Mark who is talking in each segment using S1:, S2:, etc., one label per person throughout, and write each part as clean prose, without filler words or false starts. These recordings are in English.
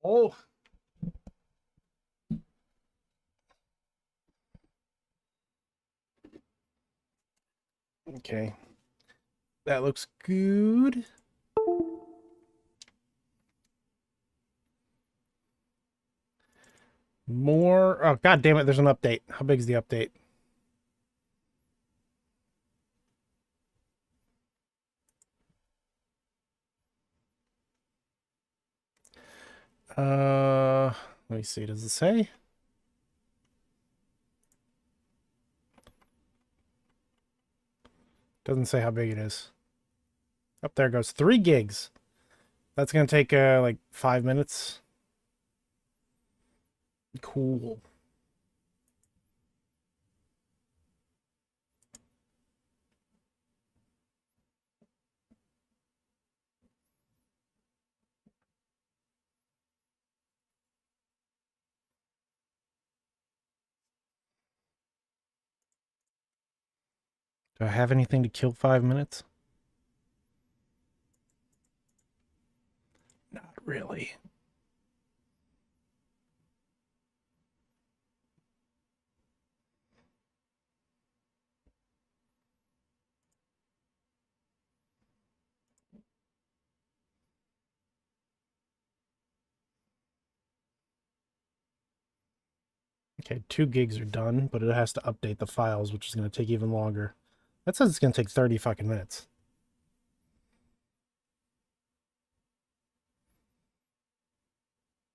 S1: Oh, okay. That looks good. More. Oh, god damn it. There's an update. How big is the update? Let me see. Does it say? Doesn't say how big it is. Up there goes 3 gigs. That's gonna take like 5 minutes. Cool. Do I have anything to kill 5 minutes? Not really. Okay, 2 gigs are done, but it has to update the files, which is going to take even longer. That says it's going to take 30 fucking minutes.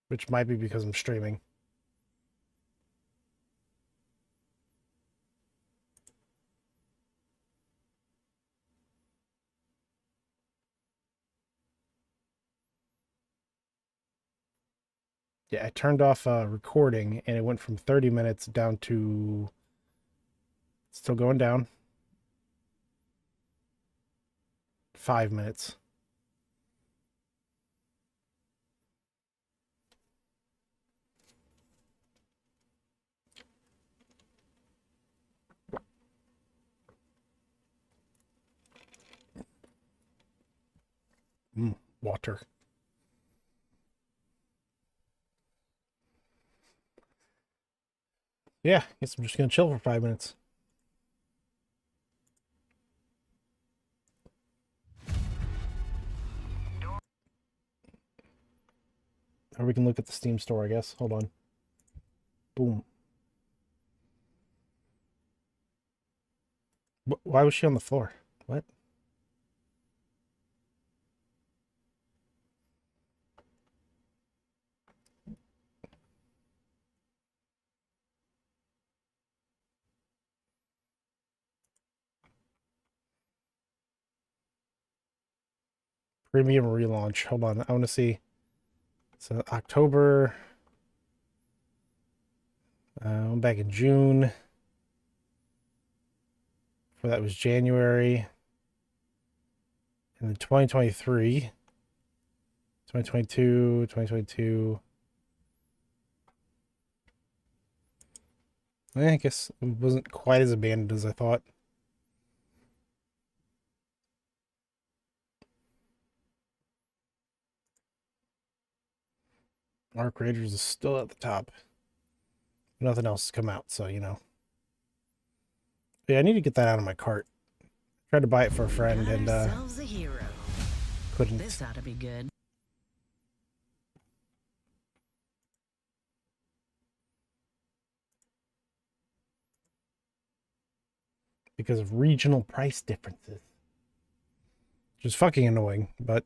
S1: Which might be because I'm streaming. Yeah, I turned off recording, and it went from 30 minutes down to... Still going down. 5 minutes. Water. Yeah, guess I'm just gonna chill for 5 minutes. Or we can look at the Steam store, I guess. Hold on. Boom. Why was she on the floor? What? Premium relaunch. Hold on. I want to see. So October. Back in June. Before that was January. And then 2023. 2022. 2022. I guess it wasn't quite as abandoned as I thought. Arc Raiders is still at the top. Nothing else has come out, so you know. But yeah, I need to get that out of my cart. Tried to buy it for a friend and couldn't.
S2: This ought to be good.
S1: Because of regional price differences. Which is fucking annoying, but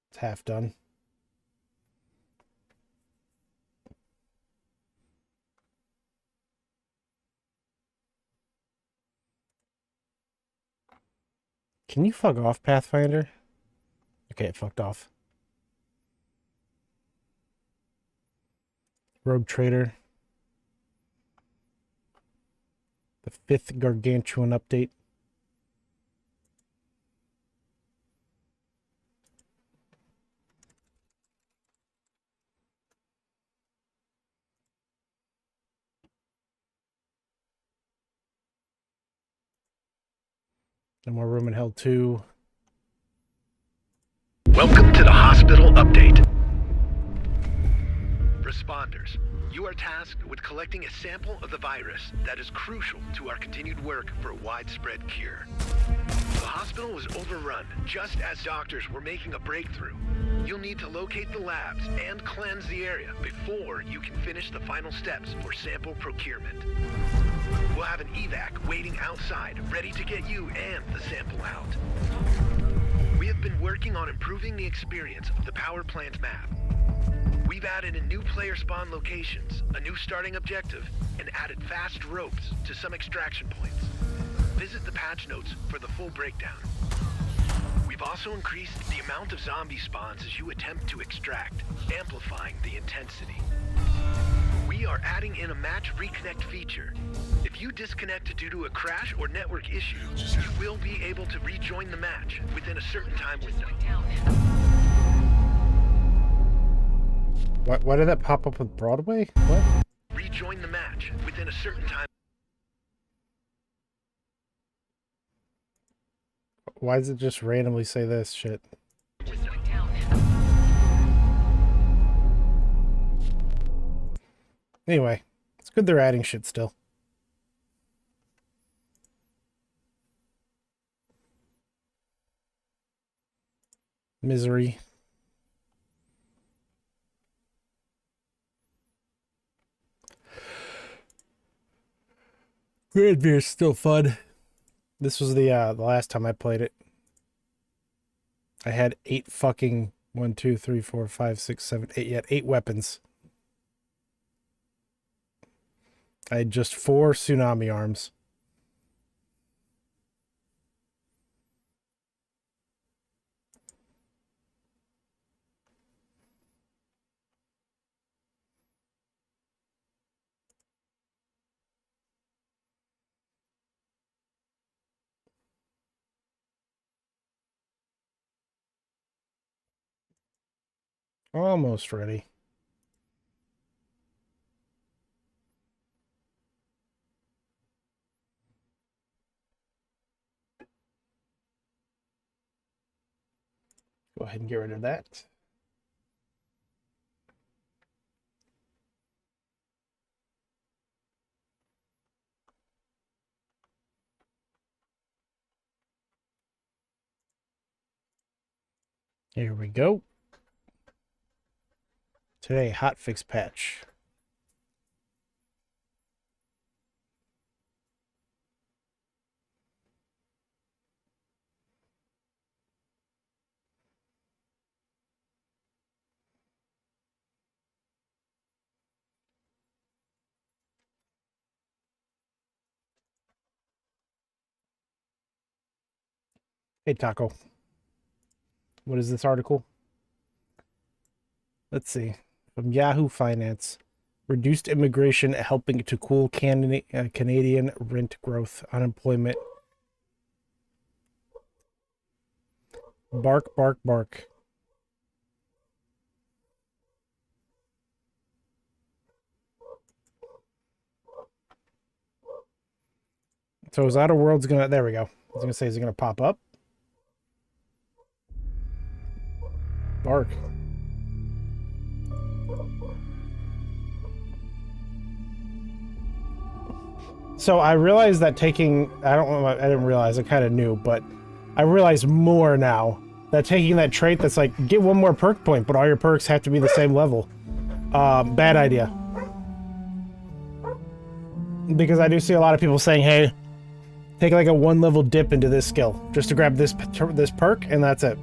S1: it's half done. Can you fuck off, Pathfinder? Okay, it fucked off. Rogue Trader. The 5th Gargantuan update. No more room in hell 2.
S2: Welcome to the hospital update. Responders, you are tasked with collecting a sample of the virus that is crucial to our continued work for a widespread cure. The hospital was overrun just as doctors were making a breakthrough. You'll need to locate the labs and cleanse the area before you can finish the final steps for sample procurement. We'll have an evac waiting outside, ready to get you and the sample out. We have been working on improving the experience of the power plant map. We've added in new player spawn locations, a new starting objective, and added fast ropes to some extraction points. Visit the patch notes for the full breakdown. We've also increased the amount of zombie spawns as you attempt to extract, amplifying the intensity. We are adding in a match reconnect feature. If you disconnect due to a crash or network issue, you will be able to rejoin the match within a certain time window.
S1: Why did that pop up with Broadway? What?
S2: Rejoin the match within a certain time.
S1: Why does it just randomly say this shit?
S2: Window.
S1: Anyway, it's good they're adding shit still. Misery. Grandbeer is still fun. This was the last time I played it. I had 8 fucking 1, 2, 3, 4, 5, 6, 7, 8. You had 8 weapons. I had just 4 tsunami arms. Almost ready. Go ahead and get rid of that. Here we go. Today, hotfix patch. Hey, Taco. What is this article? Let's see. From Yahoo Finance. Reduced immigration helping to cool Canadian rent growth, unemployment. Bark, bark, bark. So is Outer Worlds gonna... There we go. I was gonna say, is it gonna pop up? Bark. So I realized that taking... I didn't realize, I kind of knew, but I realize more now that taking that trait that's like, get 1 more perk point, but all your perks have to be the same level. Bad idea. Because I do see a lot of people saying, hey, take like a 1 level dip into this skill just to grab this perk, and that's it.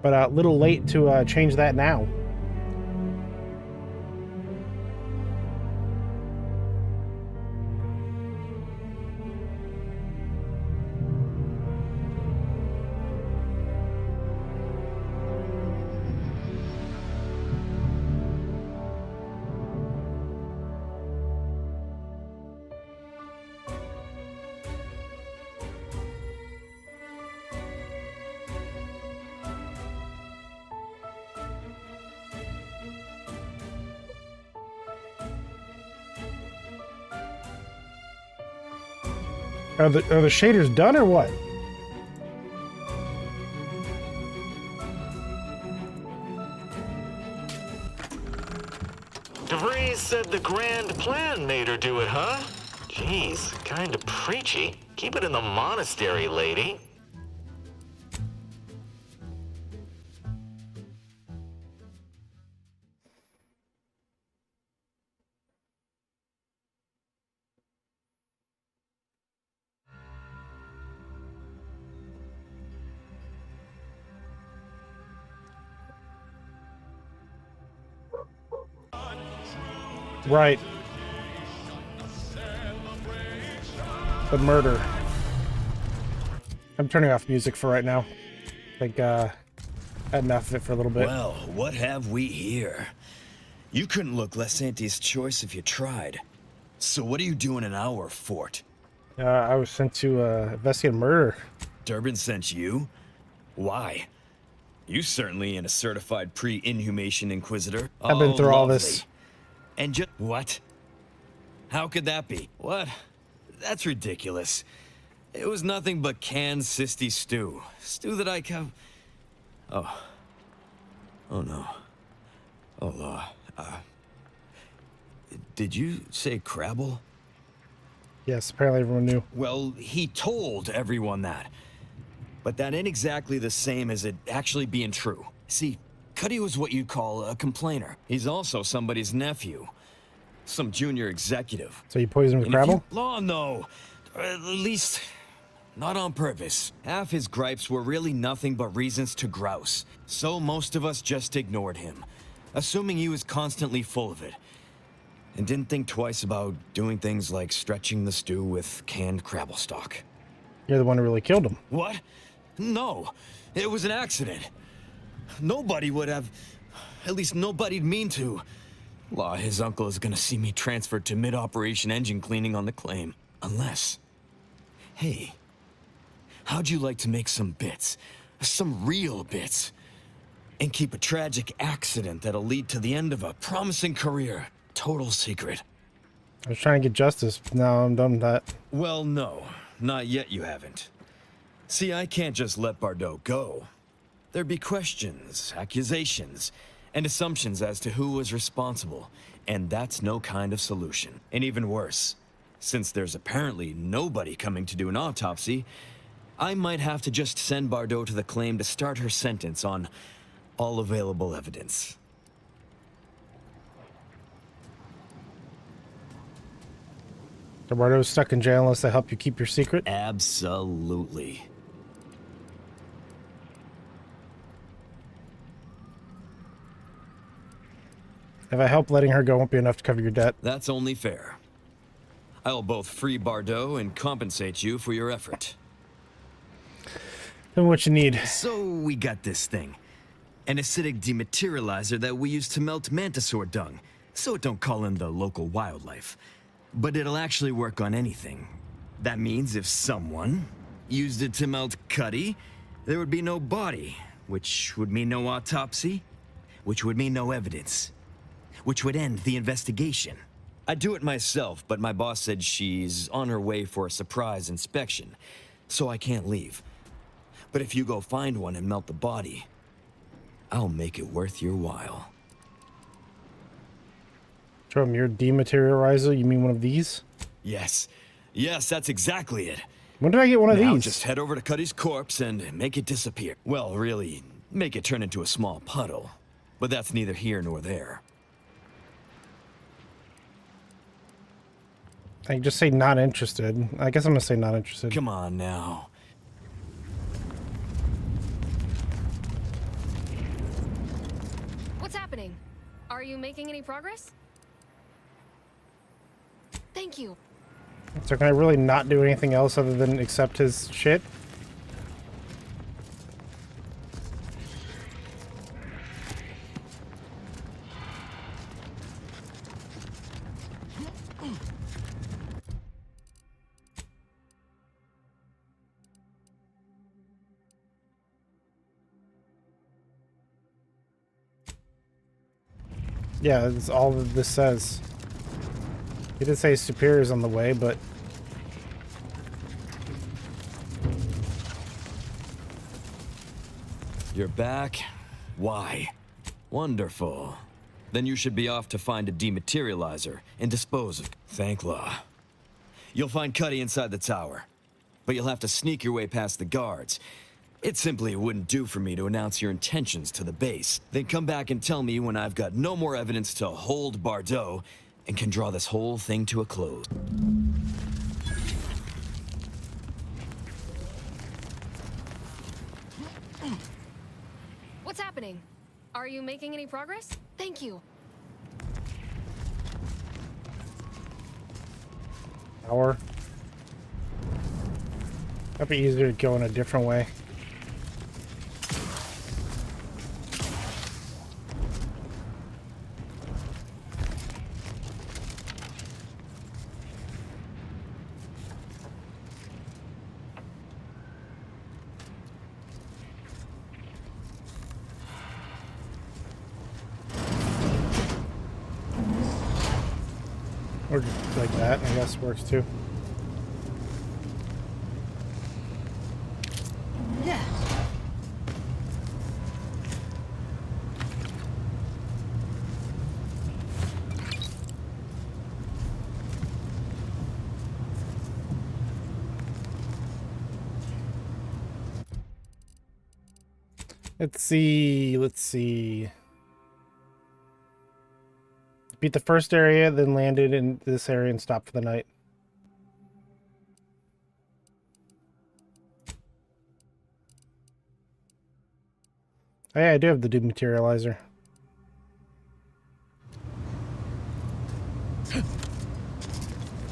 S1: But a little late to change that now. Are the shaders done or what?
S3: DeVries said the grand plan made her do it, huh? Jeez, kinda preachy. Keep it in the monastery, lady.
S1: Right. The murder. I'm turning off music for right now. I think I had enough of it for a little bit.
S4: Well, what have we here? You couldn't look less Auntie's choice if you tried. So what are you doing in our fort?
S1: I was sent to investigate a murder.
S4: Durbin sent you? Why? You certainly ain't a certified pre-inhumation inquisitor.
S1: I've been through all
S4: lovely.
S1: this.
S4: And just what? How could that be? What? That's ridiculous. It was nothing but canned cysty stew. Stew that I have. Oh. Oh no. Oh, did you say Crabble?
S1: Yes, apparently everyone knew.
S4: Well, he told everyone that. But that ain't exactly the same as it actually being true. See, Cuddy was what you'd call a complainer. He's also somebody's nephew. Some junior executive.
S1: So you poisoned with Crabble?
S4: Oh, no. At least, not on purpose. Half his gripes were really nothing but reasons to grouse. So most of us just ignored him, assuming he was constantly full of it. And didn't think twice about doing things like stretching the stew with canned Crabble stock.
S1: You're the one who really killed him.
S4: What? No, it was an accident. Nobody would have, at least nobody'd mean to. Law, his uncle is gonna see me transferred to mid-operation engine cleaning on the claim. Unless, hey, how'd you like to make some bits? Some real bits. And keep a tragic accident that'll lead to the end of a promising career. Total secret.
S1: I was trying to get justice, but now I'm done with that.
S4: Well, no, not yet you haven't. See, I can't just let Bardot go. There'd be questions, accusations, and assumptions as to who was responsible, and that's no kind of solution. And even worse, since there's apparently nobody coming to do an autopsy, I might have to just send Bardot to the claim to start her sentence on all available evidence.
S1: Eduardo's stuck in jail unless they help you keep your secret?
S4: Absolutely.
S1: If I help, letting her go won't be enough to cover your debt.
S4: That's only fair. I'll both free Bardot and compensate you for your effort.
S1: Tell me what you need.
S4: So we got this thing. An acidic dematerializer that we use to melt mantisaur dung, so it don't call in the local wildlife. But it'll actually work on anything. That means if someone used it to melt Cuddy, there would be no body, which would mean no autopsy, which would mean no evidence, which would end the investigation. I'd do it myself, but my boss said she's on her way for a surprise inspection, so I can't leave. But if you go find one and melt the body, I'll make it worth your while.
S1: From your dematerializer, you mean one of these?
S4: Yes. Yes, that's exactly it.
S1: When did I get one of
S4: Now
S1: these?
S4: just head over to Cuddy's corpse and make it disappear. Well, really, make it turn into a small puddle. But that's neither here nor there.
S1: I can just say not interested. I guess I'm gonna say not interested.
S4: Come on now.
S5: What's happening? Are you making any progress? Thank you.
S1: So can I really not do anything else other than accept his shit? Yeah, that's all that this says. He did say superior's on the way, but
S4: You're back? Why? Wonderful. Then you should be off to find a dematerializer and dispose of Thankla. You'll find Cuddy inside the tower, but you'll have to sneak your way past the guards. It simply wouldn't do for me to announce your intentions to the base, then come back and tell me when I've got no more evidence to hold Bardot and can draw this whole thing to a close.
S5: What's happening? Are you making any progress? Thank you.
S1: Hour. That'd be easier to go in a different way. Or just like that, I guess works too.
S5: Yeah.
S1: Let's see. Beat the first area, then landed in this area and stopped for the night. Oh yeah, I do have the dematerializer.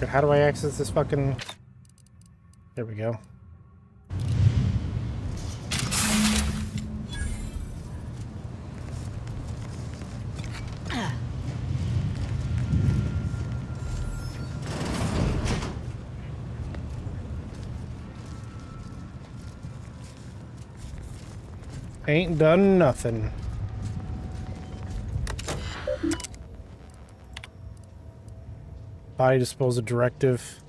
S1: How do I access this fucking... There we go. Ain't done nothing. Body disposal directive.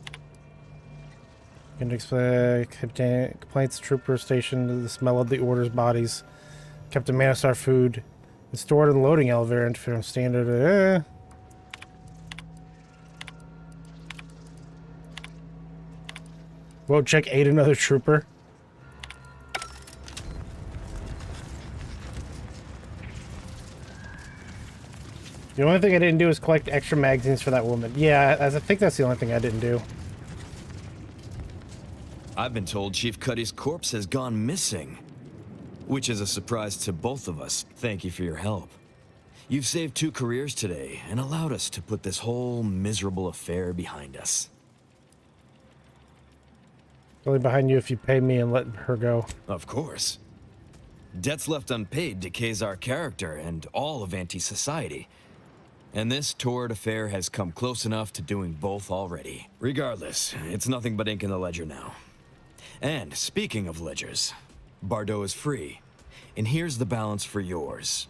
S1: Can expect complaints trooper stationed to the smell of the order's bodies. Kept a Manastar food and stored in the loading elevator and from standard. Whoa, check 8 another trooper. The only thing I didn't do is collect extra magazines for that woman. Yeah, I think that's the only thing I didn't do.
S4: I've been told Chief Cuddy's corpse has gone missing, which is a surprise to both of us. Thank you for your help. You've saved 2 careers today and allowed us to put this whole miserable affair behind us.
S1: Only behind you if you pay me and let her go.
S4: Of course. Debts left unpaid decays our character and all of anti-society. And this torrid affair has come close enough to doing both already. Regardless, it's nothing but ink in the ledger now. And speaking of ledgers, Bardot is free. And here's the balance for yours.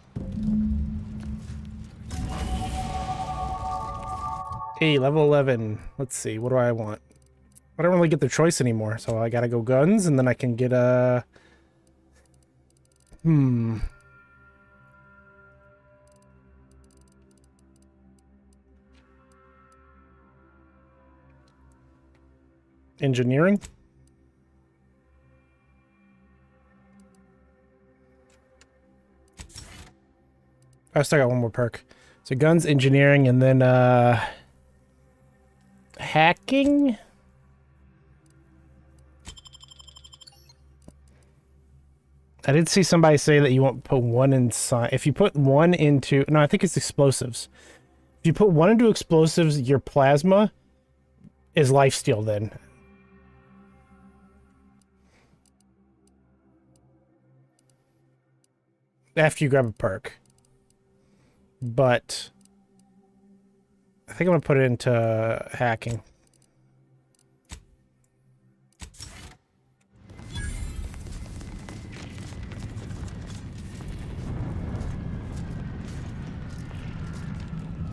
S1: Hey, level 11. Let's see, what do I want? I don't really get the choice anymore, so I gotta go guns, and then I can get a... Engineering? I still got one more perk. So guns, engineering, and then hacking? I did see somebody say that you won't put 1 inside. If you put 1 into... No, I think it's explosives. If you put 1 into explosives, your plasma is lifesteal then. After you grab a perk. But I think I'm going to put it into hacking.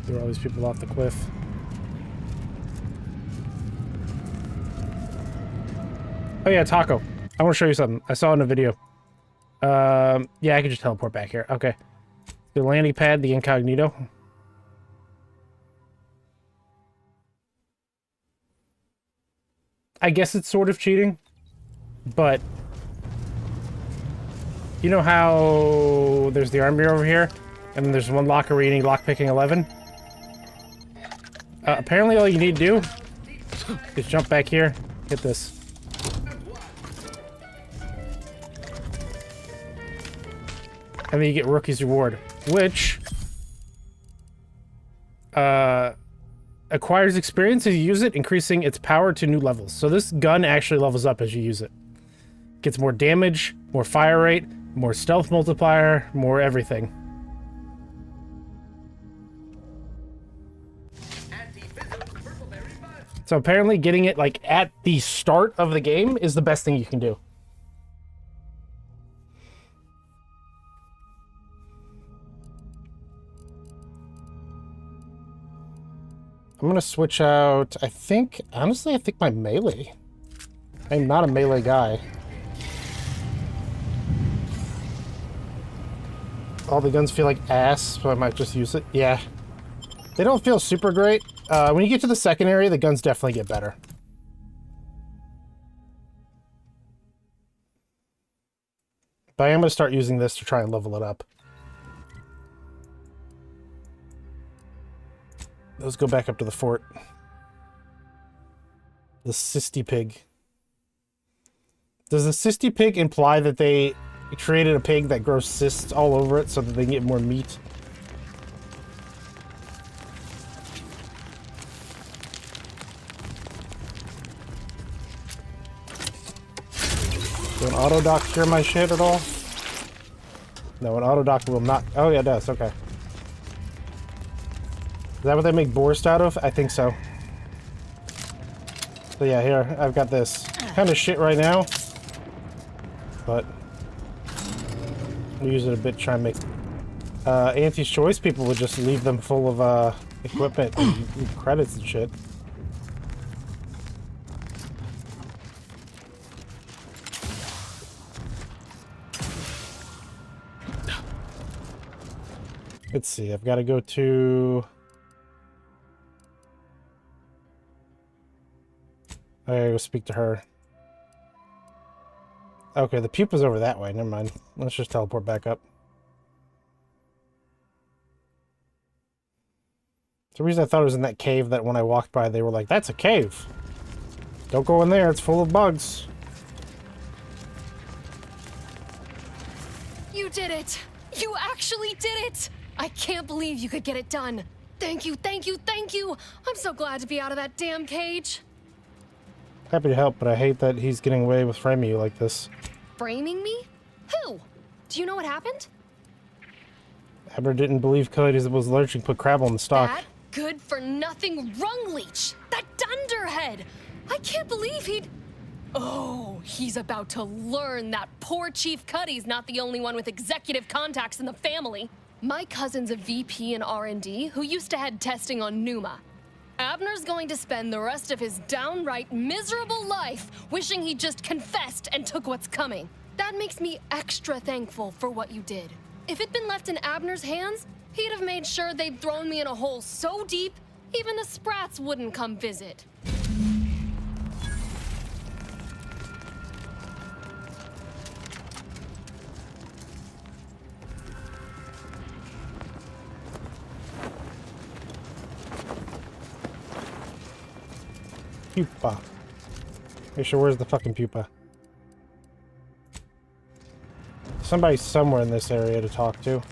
S1: Throw all these people off the cliff. Oh yeah, Taco. I want to show you something. I saw it in a video. Yeah, I can just teleport back here. Okay. The landing pad, the incognito. I guess it's sort of cheating, but you know how there's the armory over here, and then there's one locker reading lockpicking 11? Apparently all you need to do is jump back here, hit this. And then you get Rookie's Reward, which acquires experience as you use it, increasing its power to new levels. So this gun actually levels up as you use it. Gets more damage, more fire rate, more stealth multiplier, more everything. So apparently getting it like at the start of the game is the best thing you can do. I'm gonna switch out, honestly, I think my melee. I'm not a melee guy. All the guns feel like ass, so I might just use it. Yeah. They don't feel super great. When you get to the second area, the guns definitely get better. But I am gonna start using this to try and level it up. Let's go back up to the fort. The cysty pig. Does the cysty pig imply that they created a pig that grows cysts all over it so that they can get more meat? Will an auto dock cure my shit at all? No, an auto dock will not. Oh yeah, it does. Okay. Is that what they make Borst out of? I think so. So yeah, here, I've got this kind of shit right now. But we'll use it a bit to try and make... Auntie's Choice people would just leave them full of equipment and credits and shit. Let's see, I've got to go to... I gotta go speak to her. Okay, the pupa's over that way. Never mind. Let's just teleport back up. The reason I thought it was in that cave that when I walked by, they were like, that's a cave. Don't go in there. It's full of bugs.
S5: You did it! You actually did it! I can't believe you could get it done. Thank you, thank you, thank you! I'm so glad to be out of that damn cage.
S1: Happy to help, but I hate that he's getting away with framing you like this.
S5: Framing me? Who? Do you know what happened?
S1: Abner didn't believe Cody was allergic to put crab on the stock.
S5: That good-for-nothing rung leech! That dunderhead! I can't believe he'd... Oh, he's about to learn that poor Chief Cuddy's not the only one with executive contacts in the family. My cousin's a VP in R&D who used to head testing on Numa. Abner's going to spend the rest of his downright miserable life wishing he just confessed and took what's coming. That makes me extra thankful for what you did. If it'd been left in Abner's hands, he'd have made sure they'd thrown me in a hole so deep, even the Sprats wouldn't come visit.
S1: Pupa. Make sure, where's the fucking pupa? Somebody's somewhere in this area to talk to.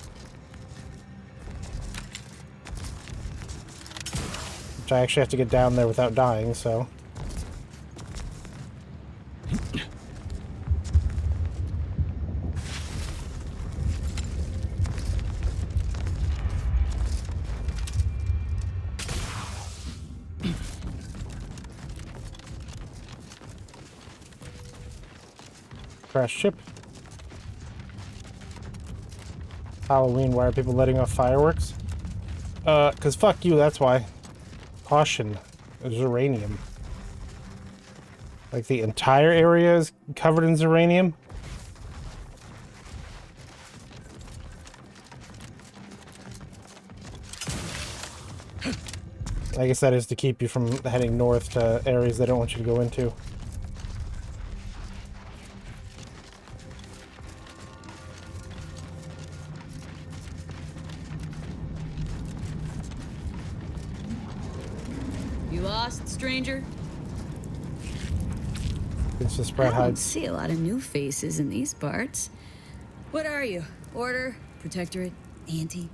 S1: Which I actually have to get down there without dying, so... Crash ship. Halloween, why are people letting off fireworks? Cause fuck you, that's why. Caution. There's uranium. Like the entire area is covered in uranium? I guess that is to keep you from heading north to areas they don't want you to go into.
S6: You lost, stranger?
S1: It's just spread
S6: I don't
S1: hides.
S6: see a lot of new faces in these parts. What are you? Order? Protectorate? Anti?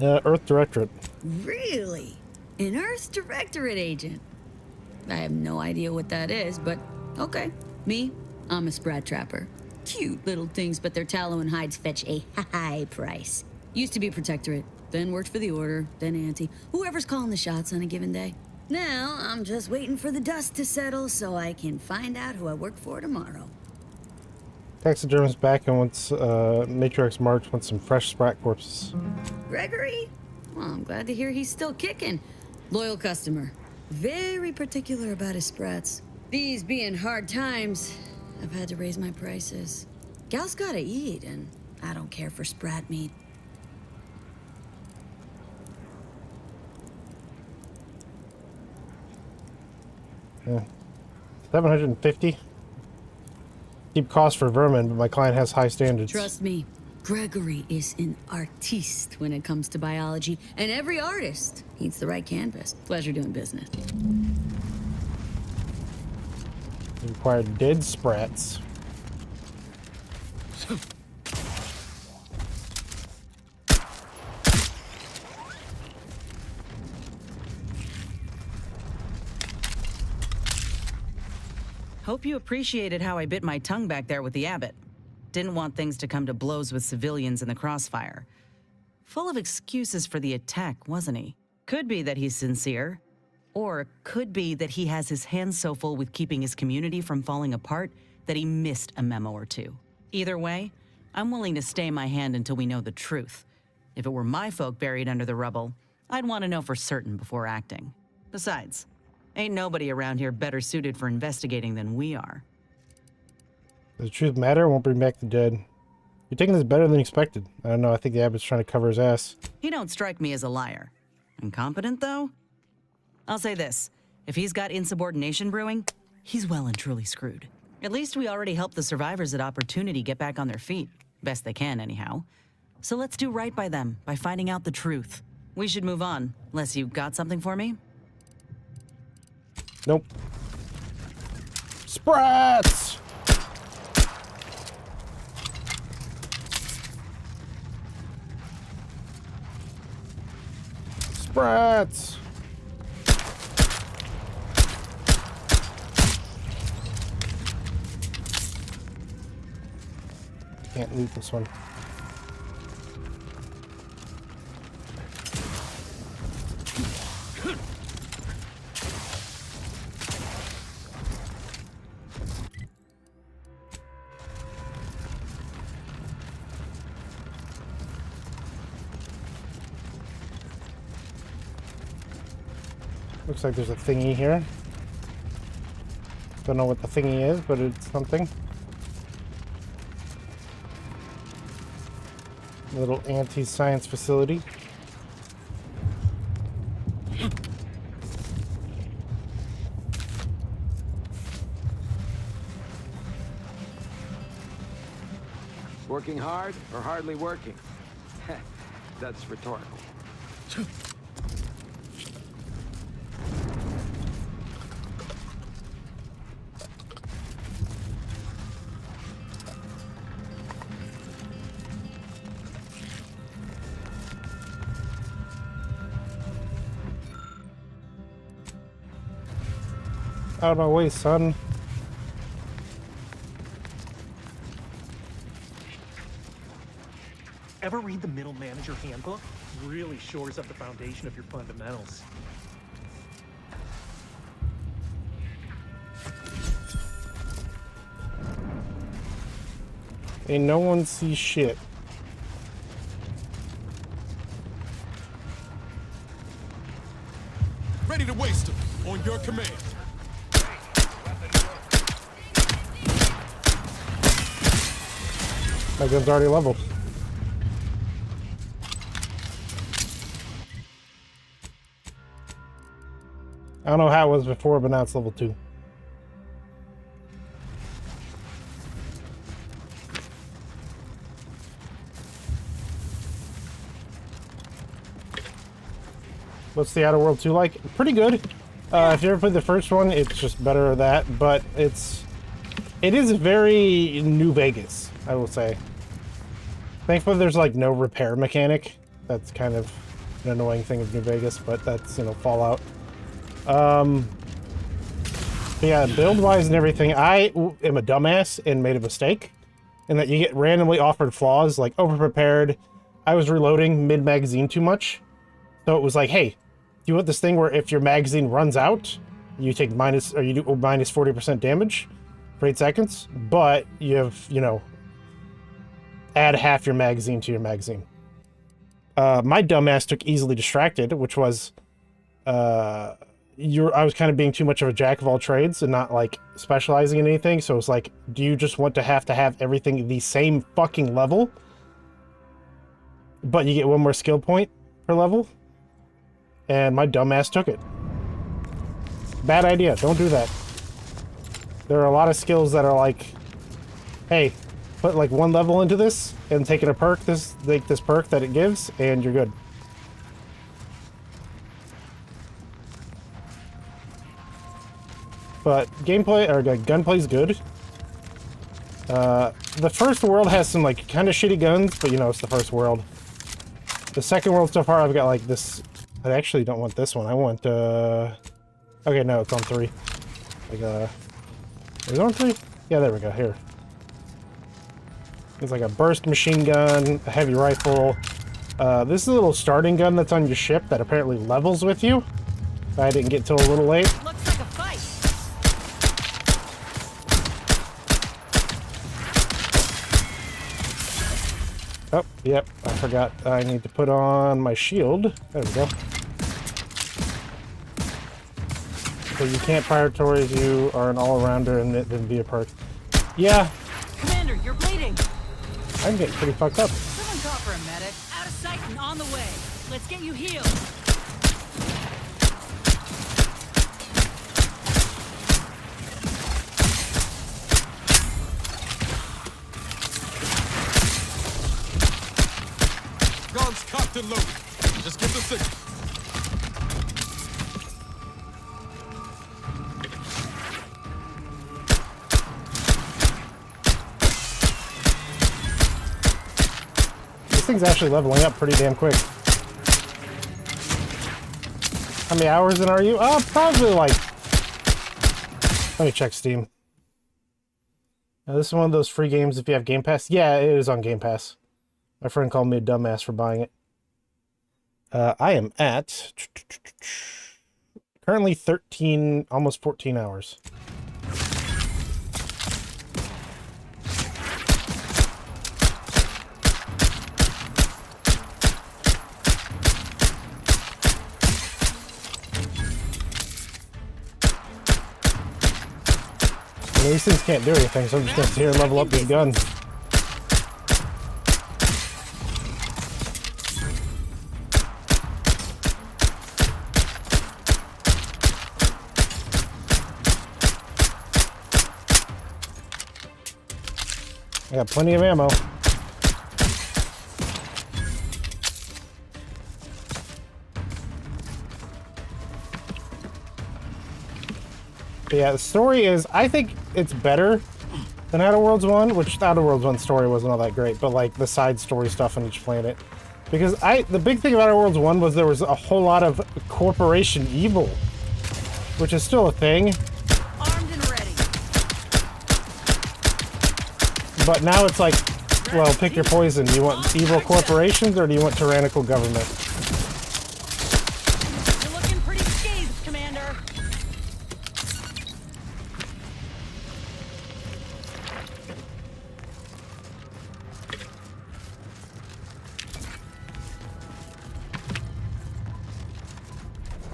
S1: Earth Directorate.
S6: Really? An Earth Directorate agent? I have no idea what that is, but okay. Me, I'm a sprat trapper. Cute little things, but their tallow and hides fetch a high price. Used to be Protectorate, then worked for the Order, then Anti. Whoever's calling the shots on a given day. Now, I'm just waiting for the dust to settle so I can find out who I work for tomorrow.
S1: Taxidermist back and wants Matriarch's March wants some fresh sprat corpses.
S6: Gregory? Well, I'm glad to hear he's still kicking. Loyal customer. Very particular about his sprats. These being hard times, I've had to raise my prices. Gal's gotta eat, and I don't care for sprat meat.
S1: Yeah. 750. Cheap cost for vermin, but my client has high standards.
S6: Trust me, Gregory is an artiste when it comes to biology, and every artist needs the right canvas. Pleasure doing business.
S1: You require dead sprats.
S7: Hope you appreciated how I bit my tongue back there with the abbot. Didn't want things to come to blows with civilians in the crossfire. Full of excuses for the attack, wasn't he? Could be that he's sincere. Or could be that he has his hands so full with keeping his community from falling apart that he missed a memo or two. Either way, I'm willing to stay my hand until we know the truth. If it were my folk buried under the rubble, I'd want to know for certain before acting. Besides, ain't nobody around here better suited for investigating than we are.
S1: Does the truth matter? It won't bring back the dead. You're taking this better than expected. I don't know, I think the abbot's trying to cover his ass.
S7: He don't strike me as a liar. Incompetent, though? I'll say this. If he's got insubordination brewing, he's well and truly screwed. At least we already helped the survivors at Opportunity get back on their feet. Best they can, anyhow. So let's do right by them by finding out the truth. We should move on, unless you got something for me?
S1: Nope. Sprats! Sprats! Can't loot this one. Looks like there's a thingy here. Don't know what the thingy is, but it's something. A little anti-science facility.
S8: Working hard or hardly working? That's rhetorical.
S1: Out of my way, son.
S9: Ever read the Middle Manager Handbook? Really shores up the foundation of your fundamentals.
S1: Ain't no one sees shit.
S10: Ready to waste them on your command.
S1: My gun's already leveled. I don't know how it was before, but now it's level 2. What's the Outer World 2 like? Pretty good. If you ever played the first one, it's just better at that, but it is very New Vegas, I will say. Thankfully, there's like no repair mechanic. That's kind of an annoying thing of New Vegas, but that's, you know, Fallout. But yeah, build-wise and everything, I am a dumbass and made a mistake in that you get randomly offered flaws, like over-prepared. I was reloading mid-magazine too much. So it was like, hey, do you want this thing where if your magazine runs out, you take minus 40% damage for 8 seconds, but you have, you know, add half your magazine to your magazine. My dumbass took easily distracted, which was, I was kind of being too much of a jack of all trades and not like specializing in anything. So it's like, do you just want to have everything the same fucking level, but you get 1 more skill point per level? And my dumbass took it. Bad idea. Don't do that. There are a lot of skills that are like, hey, put like 1 level into this and take it a perk, this perk that it gives, and you're good. But gameplay, or gunplay's good. The first world has some like kind of shitty guns, but you know, it's the first world. The second world so far, I've got like this. I actually don't want this one. I want, okay, no, it's on 3. Like, is it on 3? Yeah, there we go, here. It's like a burst machine gun, a heavy rifle. This is a little starting gun that's on your ship that apparently levels with you. I didn't get till a little late.
S7: Looks like a fight.
S1: Oh, yep, I forgot. I need to put on my shield. There we go. So you can't fire towards you are an all-arounder and then be a perk. Yeah.
S7: Commander, you're bleeding.
S1: I'm getting pretty fucked up.
S7: Someone call for a medic. Out of sight and on the way. Let's get you healed.
S10: Guns cocked and loaded. Just give the signal.
S1: This thing's actually leveling up pretty damn quick. How many hours in are you? Probably like... Let me check Steam. Now, this is one of those free games if you have Game Pass. Yeah, it is on Game Pass. My friend called me a dumbass for buying it. I am at... currently 13, almost 14 hours. These things can't do anything, so I'm just gonna sit here and level up this gun. I got plenty of ammo. But yeah, the story is, I think it's better than Outer Worlds 1, which Outer Worlds 1 story wasn't all that great, but like the side story stuff on each planet. Because the big thing about Outer Worlds 1 was there was a whole lot of corporation evil, which is still a thing.
S7: Armed and ready.
S1: But now it's like, well, pick your poison. Do you want evil corporations or do you want tyrannical government?
S7: You're looking pretty scathed, Commander.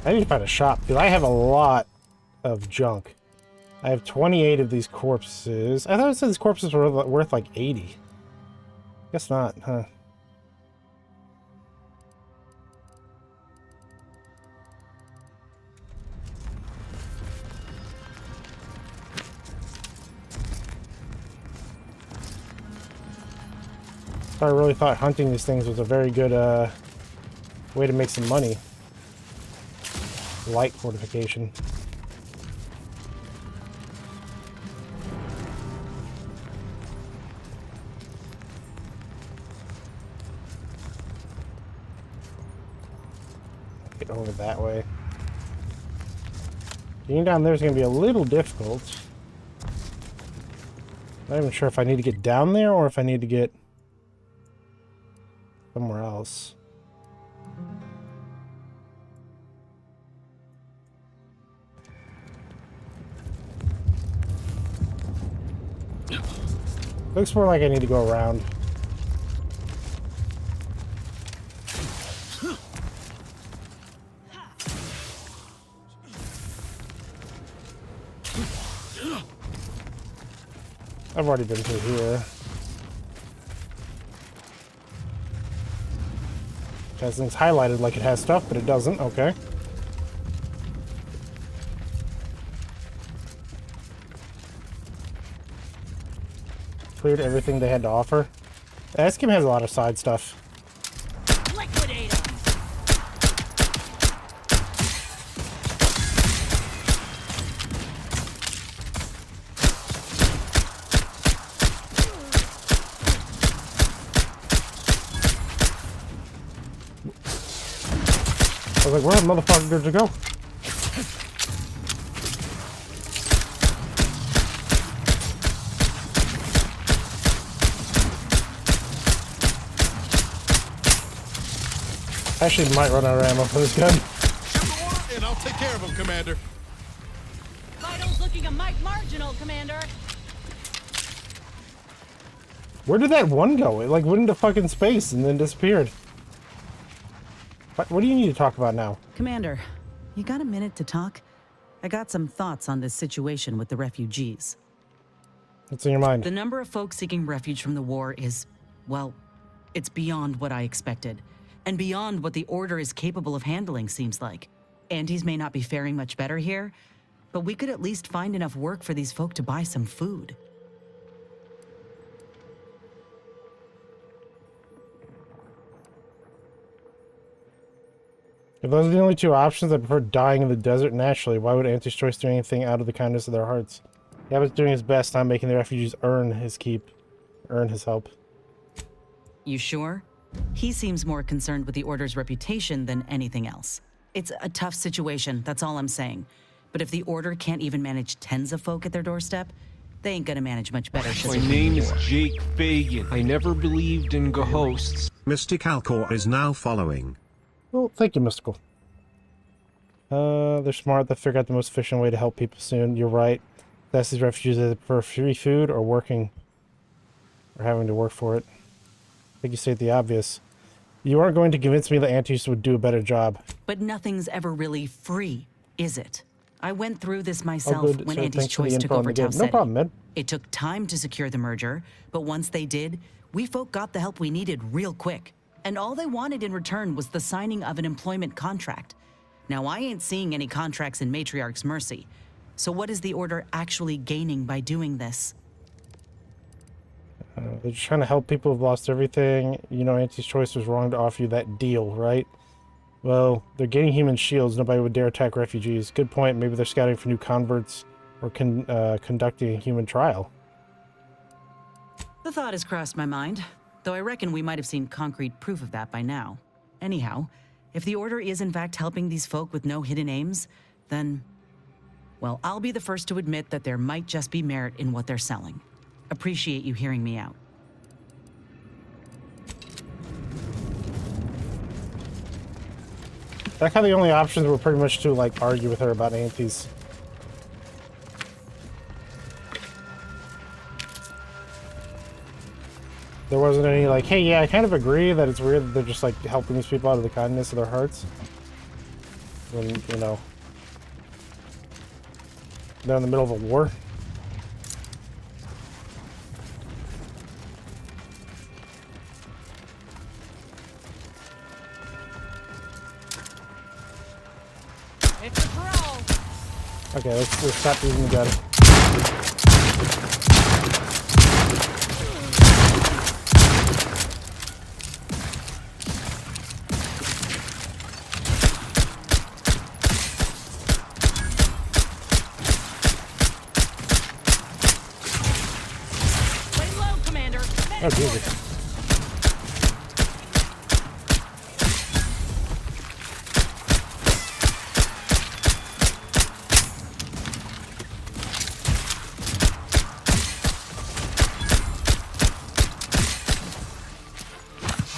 S1: I need to find a shop, because I have a lot of junk. I have 28 of these corpses. I thought it said these corpses were worth like 80. Guess not, huh? I really thought hunting these things was a very good way to make some money. Light fortification. Get over that way. Getting down there is going to be a little difficult. Not even sure if I need to get down there or if I need to get somewhere else. Looks more like I need to go around. I've already been through here. It has things highlighted like it has stuff, but it doesn't. Okay. Cleared everything they had to offer. This game has a lot of side stuff.
S6: Liquidate 'em.
S1: I was like, where the motherfucker to go? Actually, might run out of ammo for this gun.
S10: Shoot the order, and I'll take care of him, Commander.
S7: Vitals looking a mite marginal, Commander.
S1: Where did that one go? It like went into fucking space and then disappeared. What do you need to talk about now?
S7: Commander, you got a minute to talk? I got some thoughts on this situation with the refugees.
S1: What's in your mind?
S7: The number of folks seeking refuge from the war is, well, it's beyond what I expected. And beyond what the Order is capable of handling, seems like. Andes may not be faring much better here, but we could at least find enough work for these folk to buy some food.
S1: If those are the only two options, I prefer dying in the desert naturally. Why would Anti's choice do anything out of the kindness of their hearts? Yabba's doing his best, not making the refugees earn his keep. Earn his help.
S7: You sure? He seems more concerned with the Order's reputation than anything else. It's a tough situation, that's all I'm saying. But if the Order can't even manage tens of folk at their doorstep, they ain't gonna manage much better.
S11: My name is Jake Fagan. I never believed in ghosts.
S12: Mystic Alcor is now following.
S1: Well, thank you, Mystical. They're smart. They figure out the most efficient way to help people soon. You're right. That's these refugees either prefer free food or working, or having to work for it. I think you state the obvious. You aren't going to convince me that Antis would do a better job.
S7: But nothing's ever really free, is it? I went through this myself when
S1: So
S7: Anti's
S1: thanks for the
S7: choice took
S1: info on
S7: over
S1: the game.
S7: Tau
S1: No
S7: City.
S1: problem, Ed.
S7: It took time to secure the merger, but once they did, we folk got the help we needed real quick. And all they wanted in return was the signing of an employment contract. Now, I ain't seeing any contracts in Matriarch's Mercy. So what is the Order actually gaining by doing this?
S1: They're just trying to help people who've lost everything. You know, Anti's choice was wrong to offer you that deal, right? Well, they're getting human shields. Nobody would dare attack refugees. Good point. Maybe they're scouting for new converts or conducting a human trial.
S7: The thought has crossed my mind, though I reckon we might have seen concrete proof of that by now. Anyhow, if the Order is in fact helping these folk with no hidden aims, then, well, I'll be the first to admit that there might just be merit in what they're selling. Appreciate you hearing me out.
S1: I like how the only options were pretty much to, like, argue with her about Antis. There wasn't any, like, hey, yeah, I kind of agree that it's weird that they're just, like, helping these people out of the kindness of their hearts. When, you know, they're in the middle of a war.
S7: It's a brawl.
S1: Okay, let's stop using the gun. Oh, Jesus.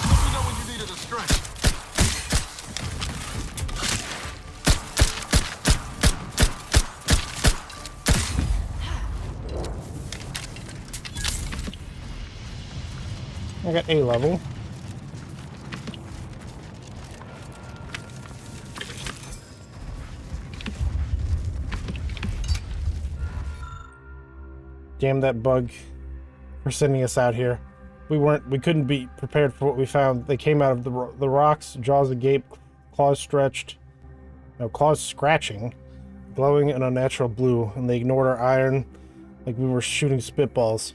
S10: Let me know when you needed a stretch.
S1: I got A level. Damn that bug for sending us out here. We couldn't be prepared for what we found. They came out of the rocks, jaws agape, claws stretched, no, claws scratching, glowing an unnatural blue, and they ignored our iron like we were shooting spitballs.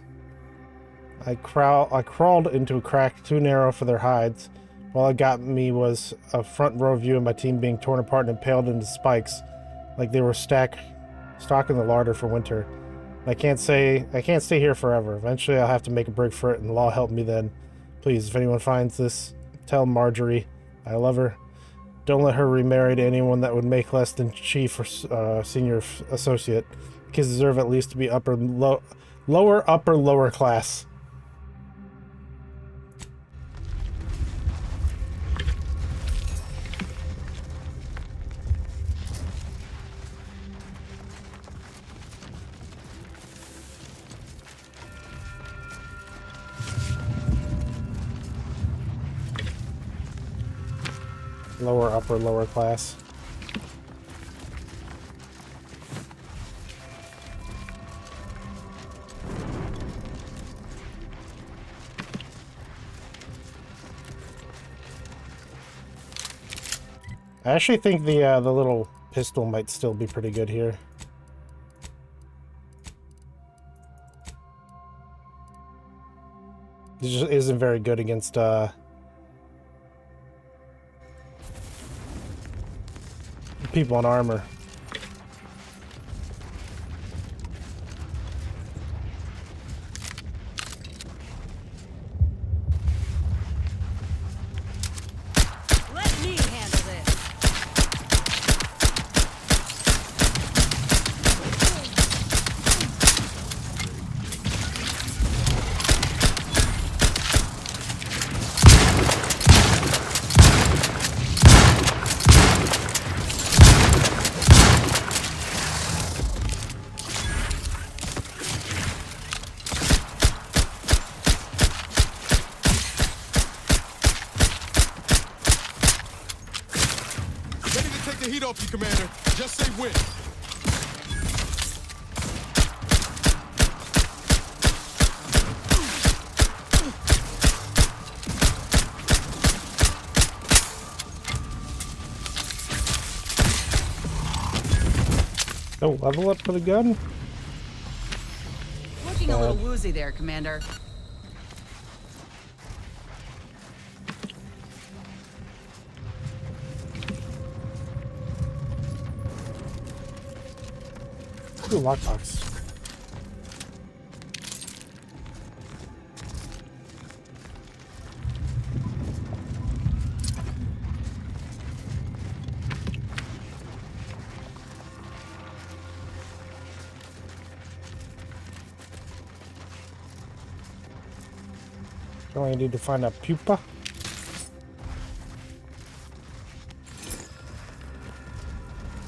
S1: I crawled into a crack too narrow for their hides. All it got me was a front row view of my team being torn apart and impaled into spikes, like they were stocking the larder for winter. I can't stay here forever. Eventually I'll have to make a break for it, and the law help me then. Please, if anyone finds this, tell Marjorie I love her. Don't let her remarry to anyone that would make less than chief or senior associate. Kids deserve at least to be lower class. Lower class. I actually think the little pistol might still be pretty good here. It just isn't very good against people in armor.
S6: Let me handle this.
S10: Ready to take the heat off you, Commander. Just say when.
S1: Oh, level up for the gun?
S7: Looking a little woozy there, Commander.
S1: Ooh, lockbox. Don't I need to find a pupa?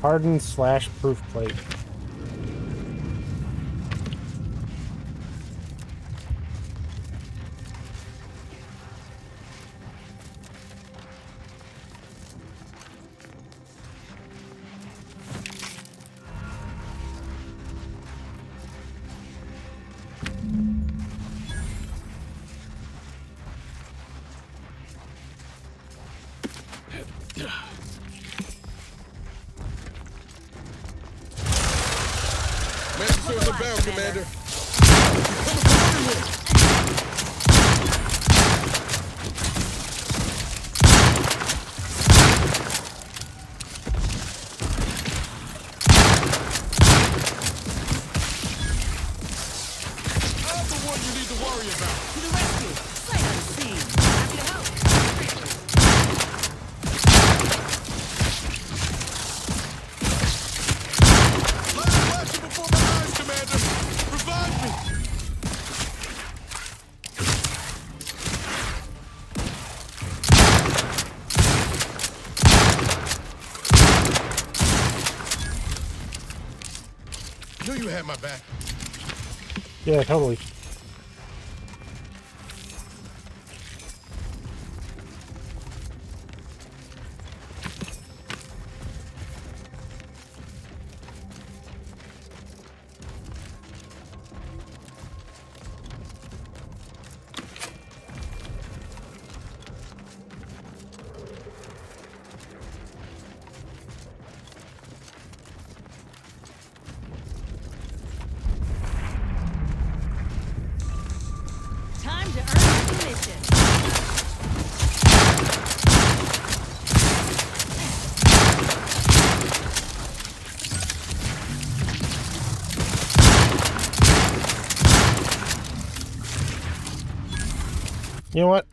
S1: Hardened / proof plate.
S10: Mantisaur's abound, Commander. Coming from everywhere. I'm the one you need to worry about.
S7: To the rescue! Sight unseen! Happy to help!
S10: Light flashing before my eyes, Commander! Revive me! Knew you had my back.
S1: Yeah, totally.
S7: Time to earn recognition!
S1: You know what?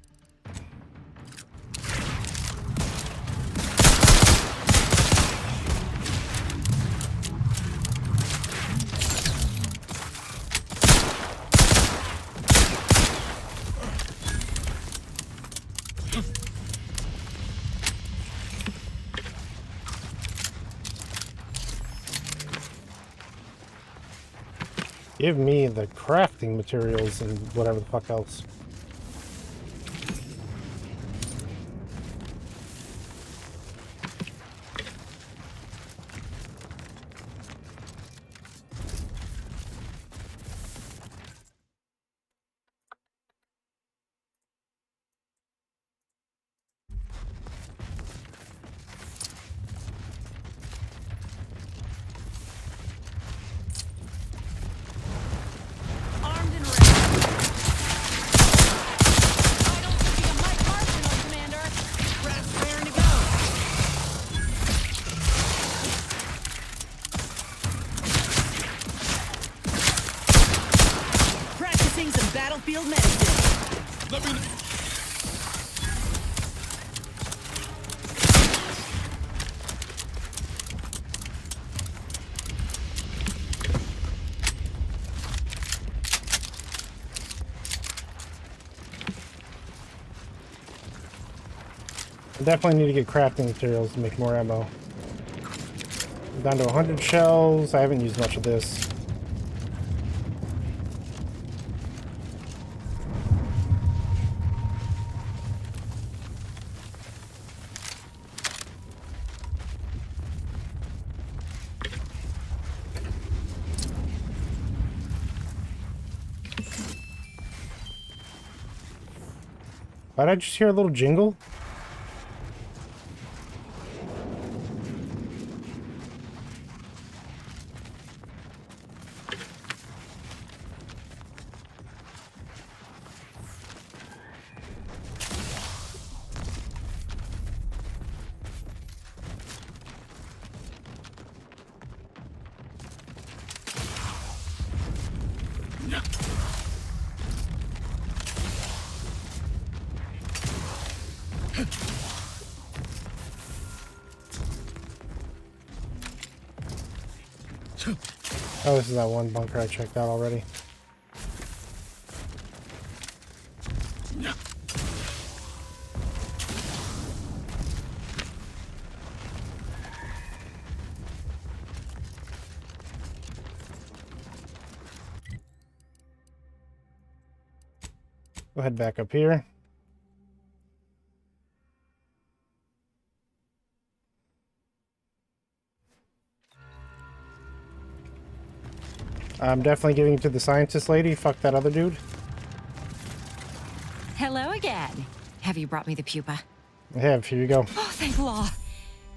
S1: Give me the crafting materials and whatever the fuck else.
S7: Armed and ready! I don't think you might arsenal, Commander! Craft's raring to go! Practicing some battlefield medicine!
S10: Let me...
S1: I definitely need to get crafting materials to make more ammo. I'm down to 100 shells. I haven't used much of this. Why did I just hear a little jingle? Oh, this is that one bunker I checked out already. Go head back up here. I'm definitely giving it to the scientist lady. Fuck that other dude.
S13: Hello again. Have you brought me the pupa?
S1: I have. Here you go.
S13: Oh, thank law.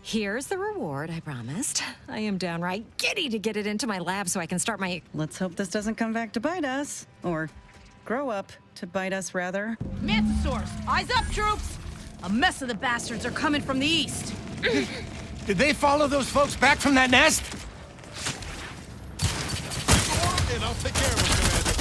S13: Here's the reward I promised. I am downright giddy to get it into my lab so I can start my...
S7: Let's hope this doesn't come back to bite us. Or grow up to bite us, rather.
S14: Mantisaurs, eyes up, troops! A mess of the bastards are coming from the east.
S15: Did they follow those folks back from that nest?
S10: And I'll take care of it, Commander.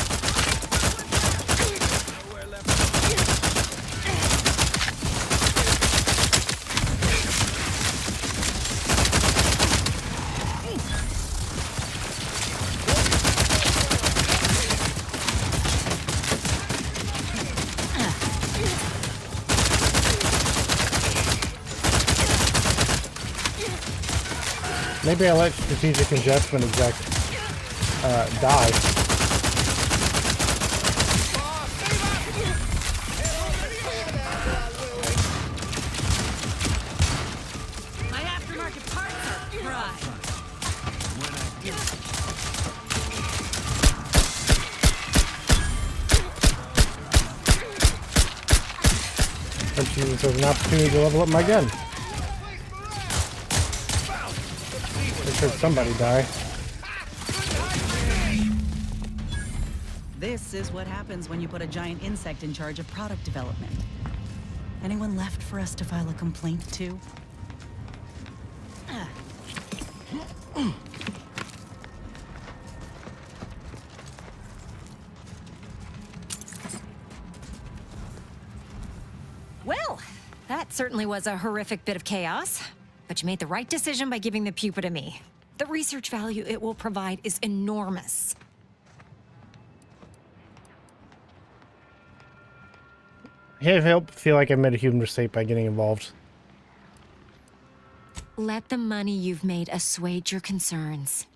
S1: Maybe I let strategic adjustment exec die.
S14: My aftermarket parts are fried.
S1: Let's use this as an opportunity to level up my gun. Make sure somebody die.
S7: This is what happens when you put a giant insect in charge of product development. Anyone left for us to file a complaint to?
S13: Well, that certainly was a horrific bit of chaos. But you made the right decision by giving the pupa to me. The research value it will provide is enormous.
S1: I can't help feel like I made a huge mistake by getting involved.
S13: Let the money you've made assuage your concerns.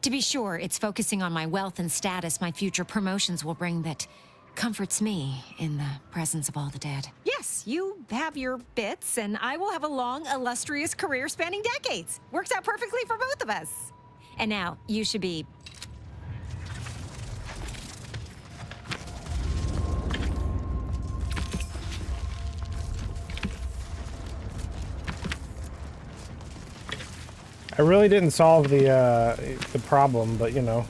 S13: To be sure, it's focusing on my wealth and status my future promotions will bring that comforts me in the presence of all the dead. Yes, you have your bits, and I will have a long, illustrious career spanning decades. Works out perfectly for both of us. And now, you should be...
S1: I really didn't solve the problem, but you know.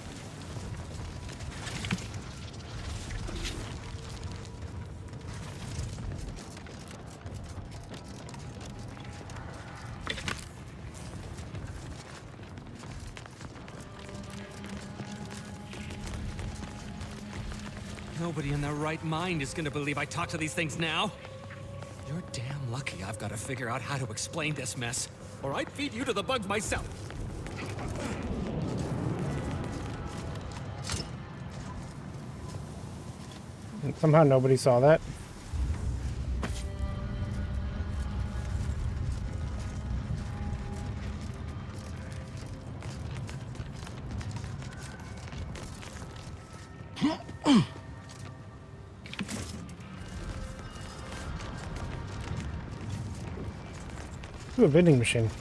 S16: Nobody in their right mind is gonna believe I talk to these things now. You're damn lucky I've got to figure out how to explain this mess, or I'd feed you to the bugs myself.
S1: And somehow nobody saw that. Ooh, a vending machine.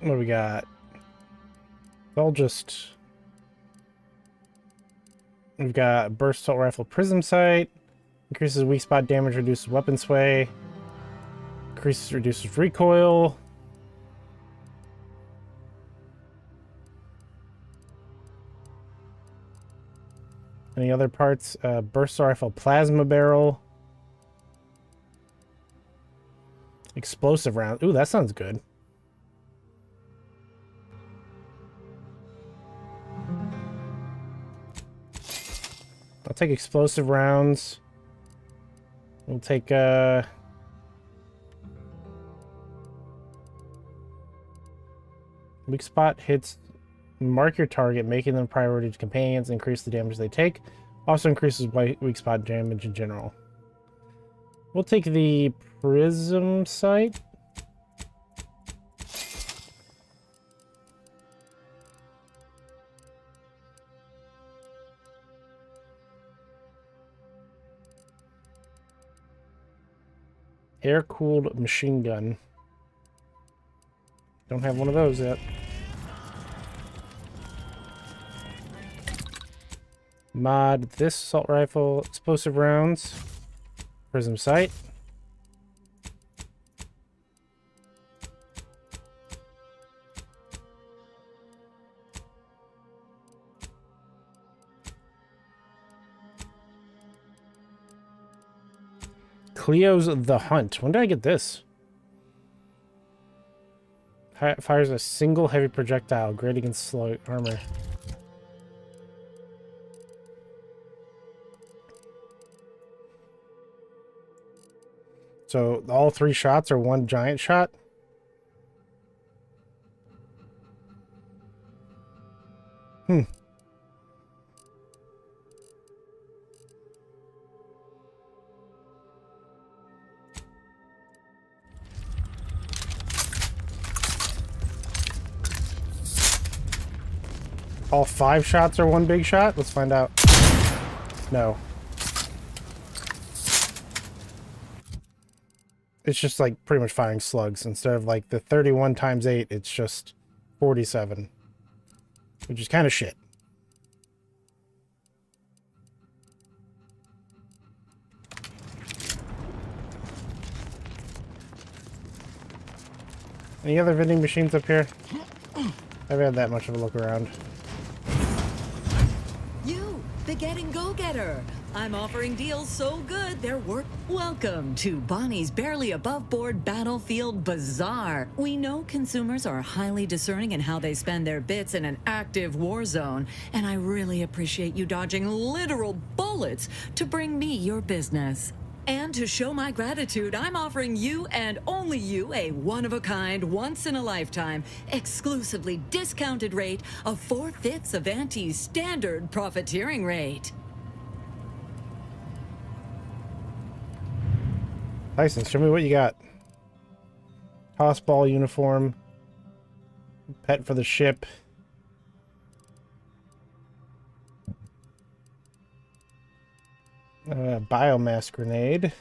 S1: What do we got? I'll just... We've got burst assault rifle prism sight. Increases weak spot damage, reduces weapon sway. Reduces recoil. Any other parts? Burst rifle plasma barrel. Explosive round. Ooh, that sounds good. I'll take explosive rounds. We'll take weak spot hits mark your target, making them priority to companions, increase the damage they take. Also increases weak spot damage in general. We'll take the prism sight. Air-cooled machine gun. Don't have one of those yet. Mod this assault rifle, explosive rounds, prism sight. Cleo's The Hunt. When did I get this? Fires a single heavy projectile, great against slow armor. So all 3 shots are one giant shot? Hmm. all 5 shots are one big shot? Let's find out. No. It's just like pretty much firing slugs. Instead of like the 31 times 8, it's just 47. Which is kind of shit. Any other vending machines up here? I haven't had that much of a look around.
S17: You, the getting go-getter. I'm offering deals so good they're worth. Welcome to Bonnie's Barely Above Board Battlefield Bazaar. We know consumers are highly discerning in how they spend their bits in an active war zone, and I really appreciate you dodging literal bullets to bring me your business. And to show my gratitude, I'm offering you and only you a one-of-a-kind, once-in-a-lifetime, exclusively discounted rate of 4/5 of Auntie's standard profiteering rate.
S1: License, show me what you got. Tossball uniform. Pet for the ship. Biomass grenade.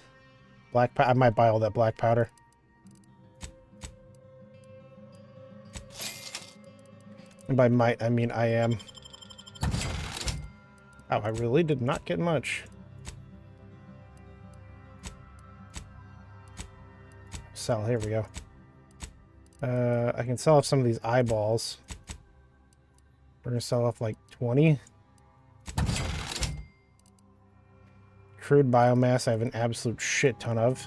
S1: Black powder. I might buy all that black powder. And by might, I mean I am. Oh, I really did not get much. Sell, here we go. I can sell off some of these eyeballs. We're gonna sell off like 20. Crude biomass, I have an absolute shit ton of.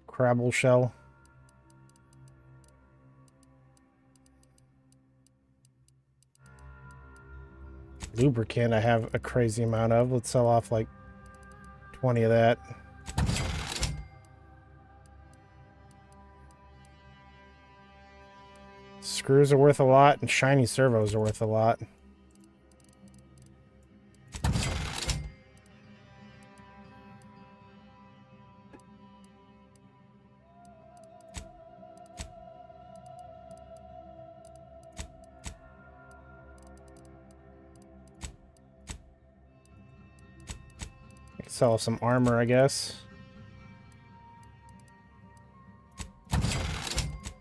S1: Crabble shell. Lubricant I have a crazy amount of. Let's sell off like 20 of that. Screws are worth a lot, and shiny servos are worth a lot. Sell some armor, I guess.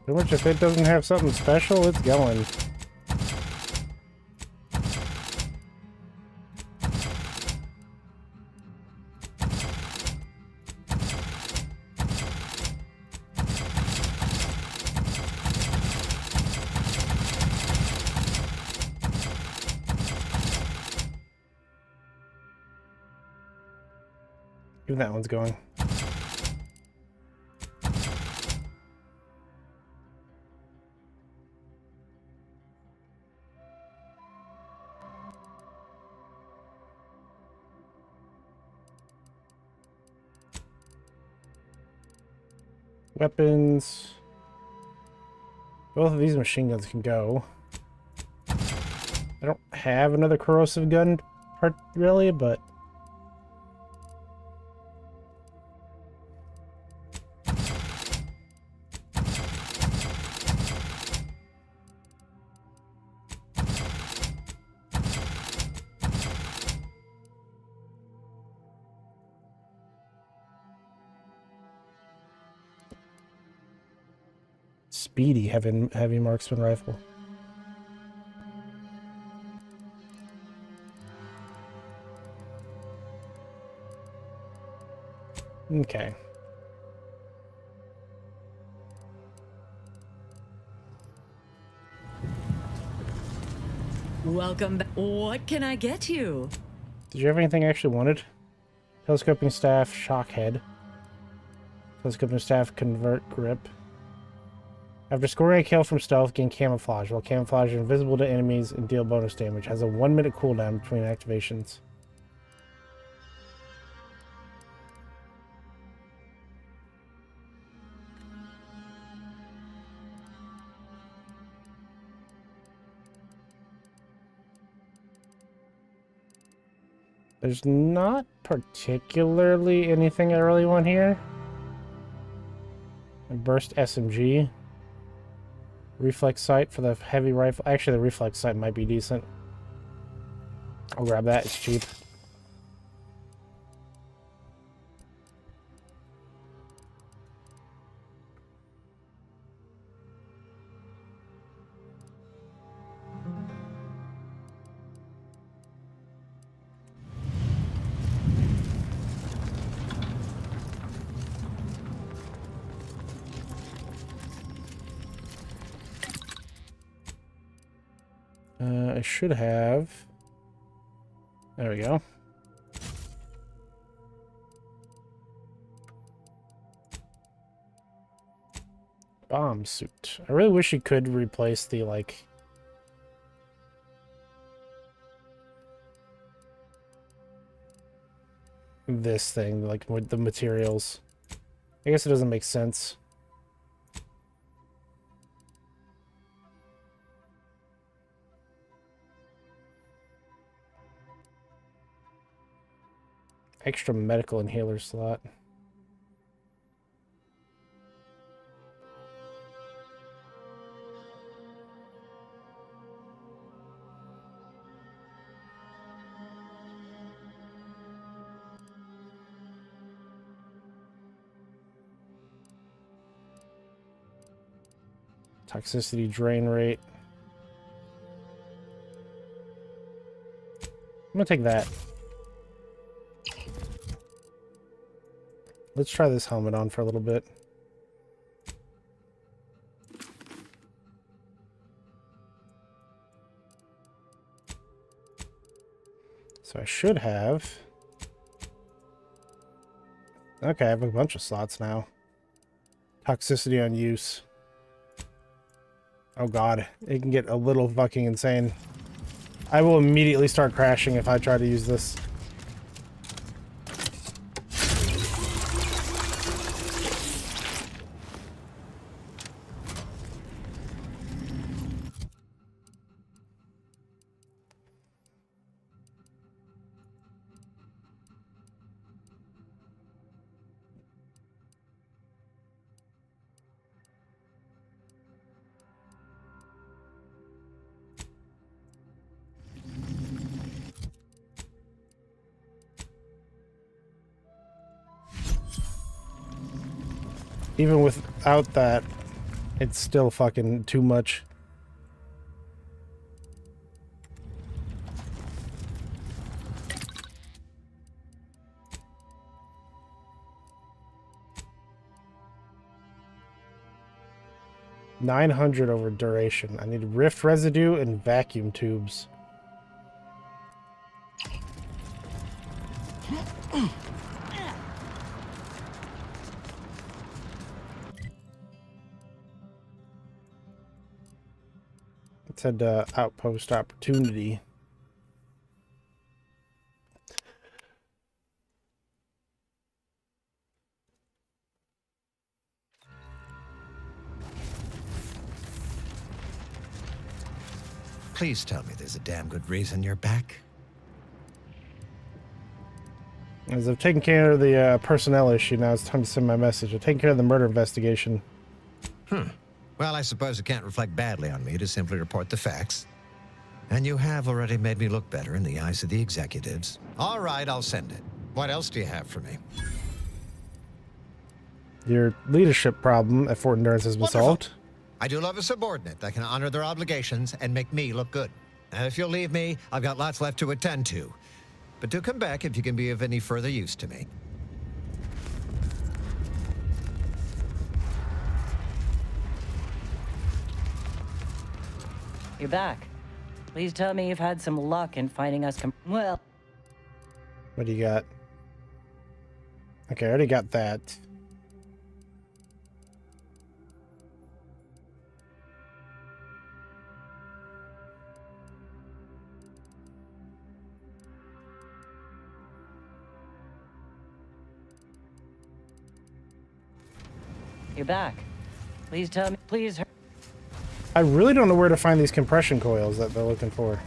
S1: Pretty much if it doesn't have something special, it's going. Even that one's going. Weapons. Both of these machine guns can go. I don't have another corrosive gun part really, but speedy heavy marksman rifle. Okay.
S17: Welcome back. What can I get you?
S1: Did you have anything I actually wanted? Telescoping staff, shock head. Telescoping staff, convert grip. After scoring a kill from stealth, gain camouflage. While camouflage, you're invisible to enemies and deal bonus damage. Has a 1-minute cooldown between activations. There's not particularly anything I really want here. burst SMG. Reflex sight for the heavy rifle. Actually, the reflex sight might be decent. I'll grab that. It's cheap. I should have... There we go. Bomb suit. I really wish you could replace the, like... this thing, like, with the materials. I guess it doesn't make sense. Extra medical inhaler slot. Toxicity drain rate. I'm gonna take that. Let's try this helmet on for a little bit. So I should have... Okay, I have a bunch of slots now. Toxicity on use. Oh god, it can get a little fucking insane. I will immediately start crashing if I try to use this. Even without that, it's still fucking too much. $900 over duration. I need rift residue and vacuum tubes. Let's head to Outpost Opportunity.
S18: Please tell me there's a damn good reason you're back.
S1: As I've taken care of the personnel issue, now it's time to send my message. I've taken care of the murder investigation.
S18: Well, I suppose it can't reflect badly on me to simply report the facts. And you have already made me look better in the eyes of the executives. All right, I'll send it. What else do you have for me?
S1: Your leadership problem at Fort Endurance has been solved.
S18: I do love a subordinate that can honor their obligations and make me look good. And if you'll leave me, I've got lots left to attend to. But do come back if you can be of any further use to me.
S19: You're back. Please tell me you've had some luck in finding us well.
S1: What do you got? Okay, I already got that.
S19: You're back. Please tell me, please.
S1: I really don't know where to find these compression coils that they're looking for.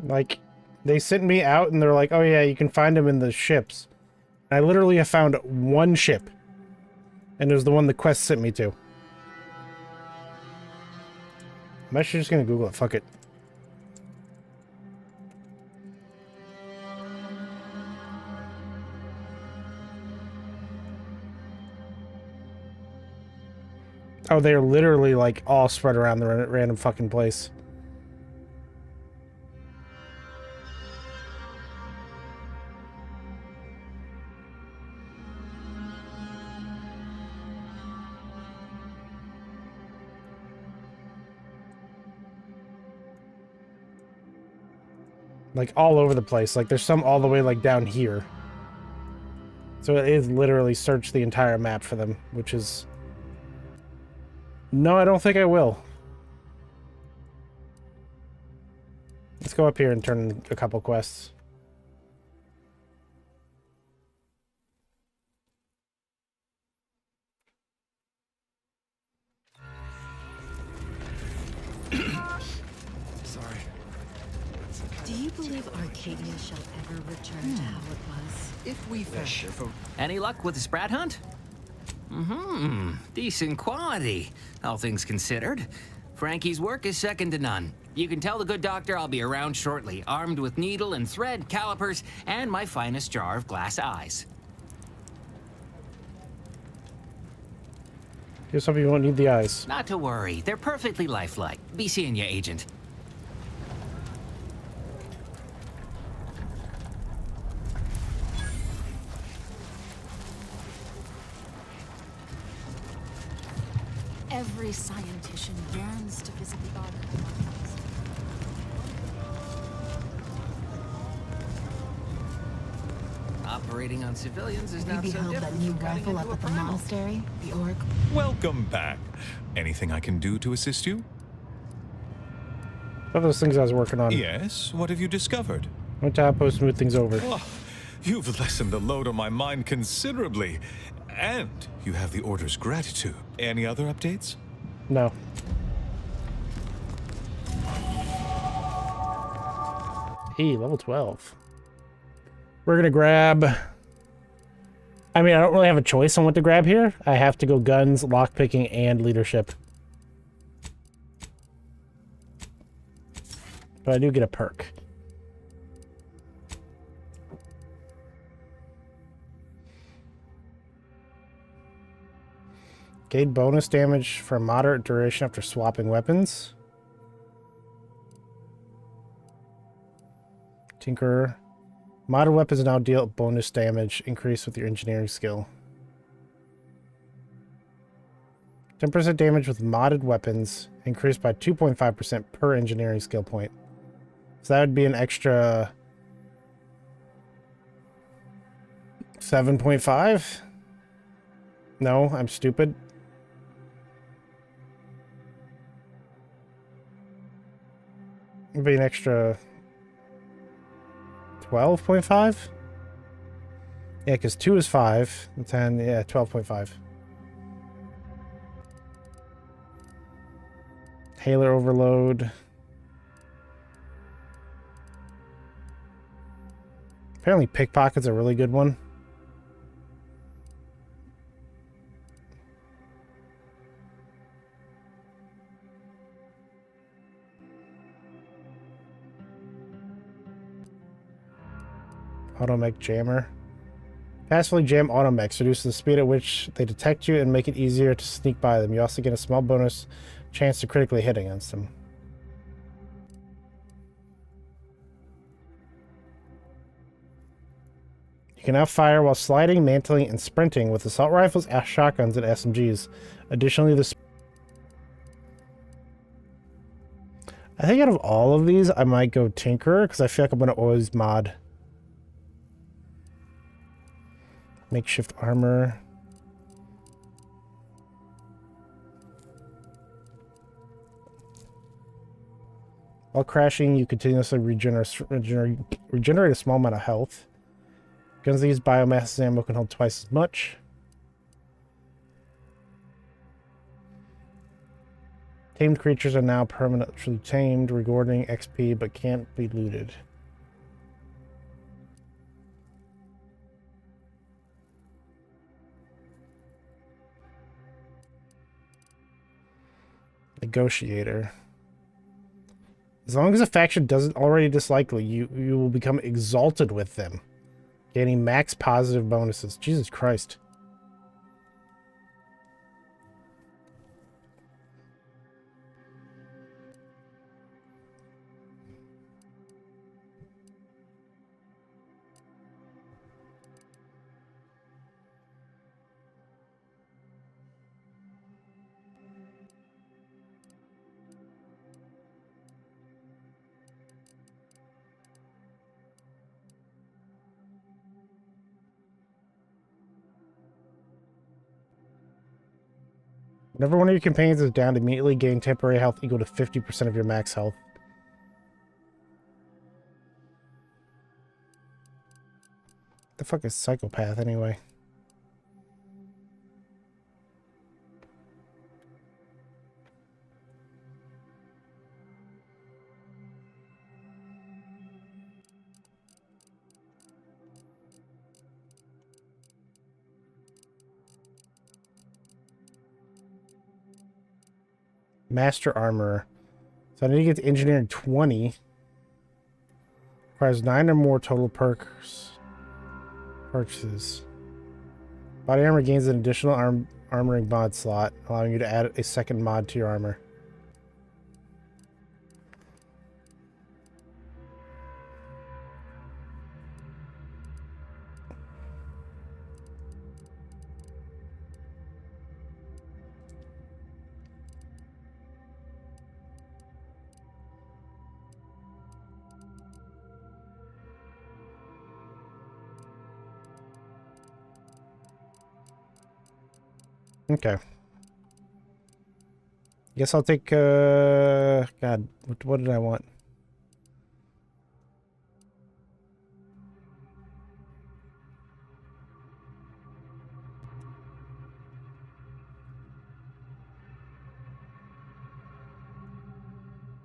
S1: Like, they sent me out and they're like, oh yeah, you can find them in the ships. I literally have found one ship. And it was the one the quest sent me to. I'm actually just gonna Google it, fuck it. Oh, they're literally like all spread around the random fucking place. Like all over the place. Like there's some all the way like down here. So it is literally search the entire map for them, which is... No, I don't think I will. Let's go up here and turn in a couple quests.
S10: Sorry.
S17: Do you believe Arcadia shall ever return to how it was?
S10: If we fish for...
S20: Any luck with the sprat hunt? Mm-hmm. Decent quality, all things considered. Frankie's work is second to none. You can tell the good doctor I'll be around shortly, armed with needle and thread, calipers, and my finest jar of glass eyes.
S1: Here's something you won't need the eyes.
S20: Not to worry, they're perfectly lifelike. Be seeing you, Agent.
S21: Every scientician yearns to visit the art of the marvels.
S20: Operating on civilians is
S21: We
S20: not so
S21: beheld
S20: different
S21: that new
S20: from cutting
S21: rifle
S20: into
S21: up
S20: a
S21: at the
S20: primal.
S21: monastery, the orc.
S22: Welcome back. Anything I can do to assist you?
S1: What are those things I was working on?
S22: Yes, what have you discovered?
S1: Went to outpost, smooth things over.
S22: Oh, you've lessened the load on my mind considerably. And you have the Order's gratitude. Any other updates?
S1: No. Hey, level 12. We're gonna grab... I mean, I don't really have a choice on what to grab here. I have to go guns, lockpicking, and leadership. But I do get a perk. Gain bonus damage for a moderate duration after swapping weapons. Tinkerer. Modded weapons now deal bonus damage increase with your engineering skill. 10% damage with modded weapons increased by 2.5% per engineering skill point. So that would be an extra 7.5? No, I'm stupid. It'd be an extra 12.5? Yeah, because 2 is 5. And 10, yeah, 12.5. Hailer overload. Apparently pickpocket's a really good one. Automech jammer. Passively jam automechs reduces the speed at which they detect you and make it easier to sneak by them. You also get a small bonus chance to critically hit against them. You can now fire while sliding, mantling, and sprinting with assault rifles, shotguns, and SMGs. Additionally, I think out of all of these, I might go Tinkerer, because I feel like I'm going to always mod. Makeshift armor. While crashing, you continuously regenerate a small amount of health. Guns that use biomass ammo can hold twice as much. Tamed creatures are now permanently tamed, rewarding XP but can't be looted. Negotiator. As long as a faction doesn't already dislike you, you will become exalted with them, gaining max positive bonuses. Jesus Christ. Whenever one of your companions is down, immediately gain temporary health equal to 50% of your max health. The fuck is psychopath anyway? Master Armor. So I need to get to Engineering 20. Requires 9 or more total purchases. Body armor gains an additional armoring mod slot, allowing you to add a second mod to your armor. Okay. Guess I'll take, God, what did I want?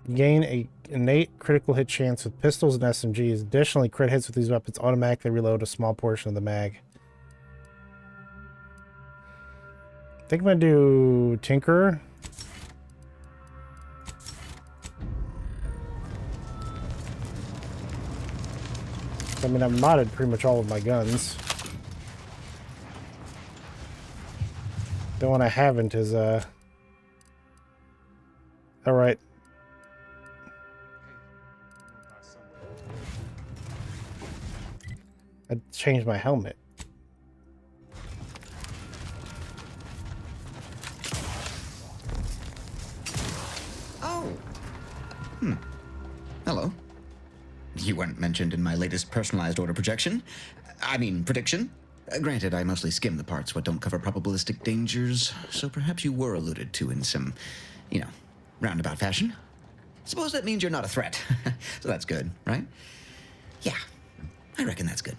S1: You gain a innate critical hit chance with pistols and SMGs. Additionally, crit hits with these weapons automatically reload a small portion of the mag. I think I'm gonna do Tinkerer. I mean, I've modded pretty much all of my guns. The one I haven't is, alright. I changed my helmet.
S2: Hello. You weren't mentioned in my latest personalized order projection. I mean, prediction. Granted, I mostly skim the parts what don't cover probabilistic dangers, so perhaps you were alluded to in some, roundabout fashion. Suppose that means you're not a threat. So that's good, right? Yeah, I reckon that's good.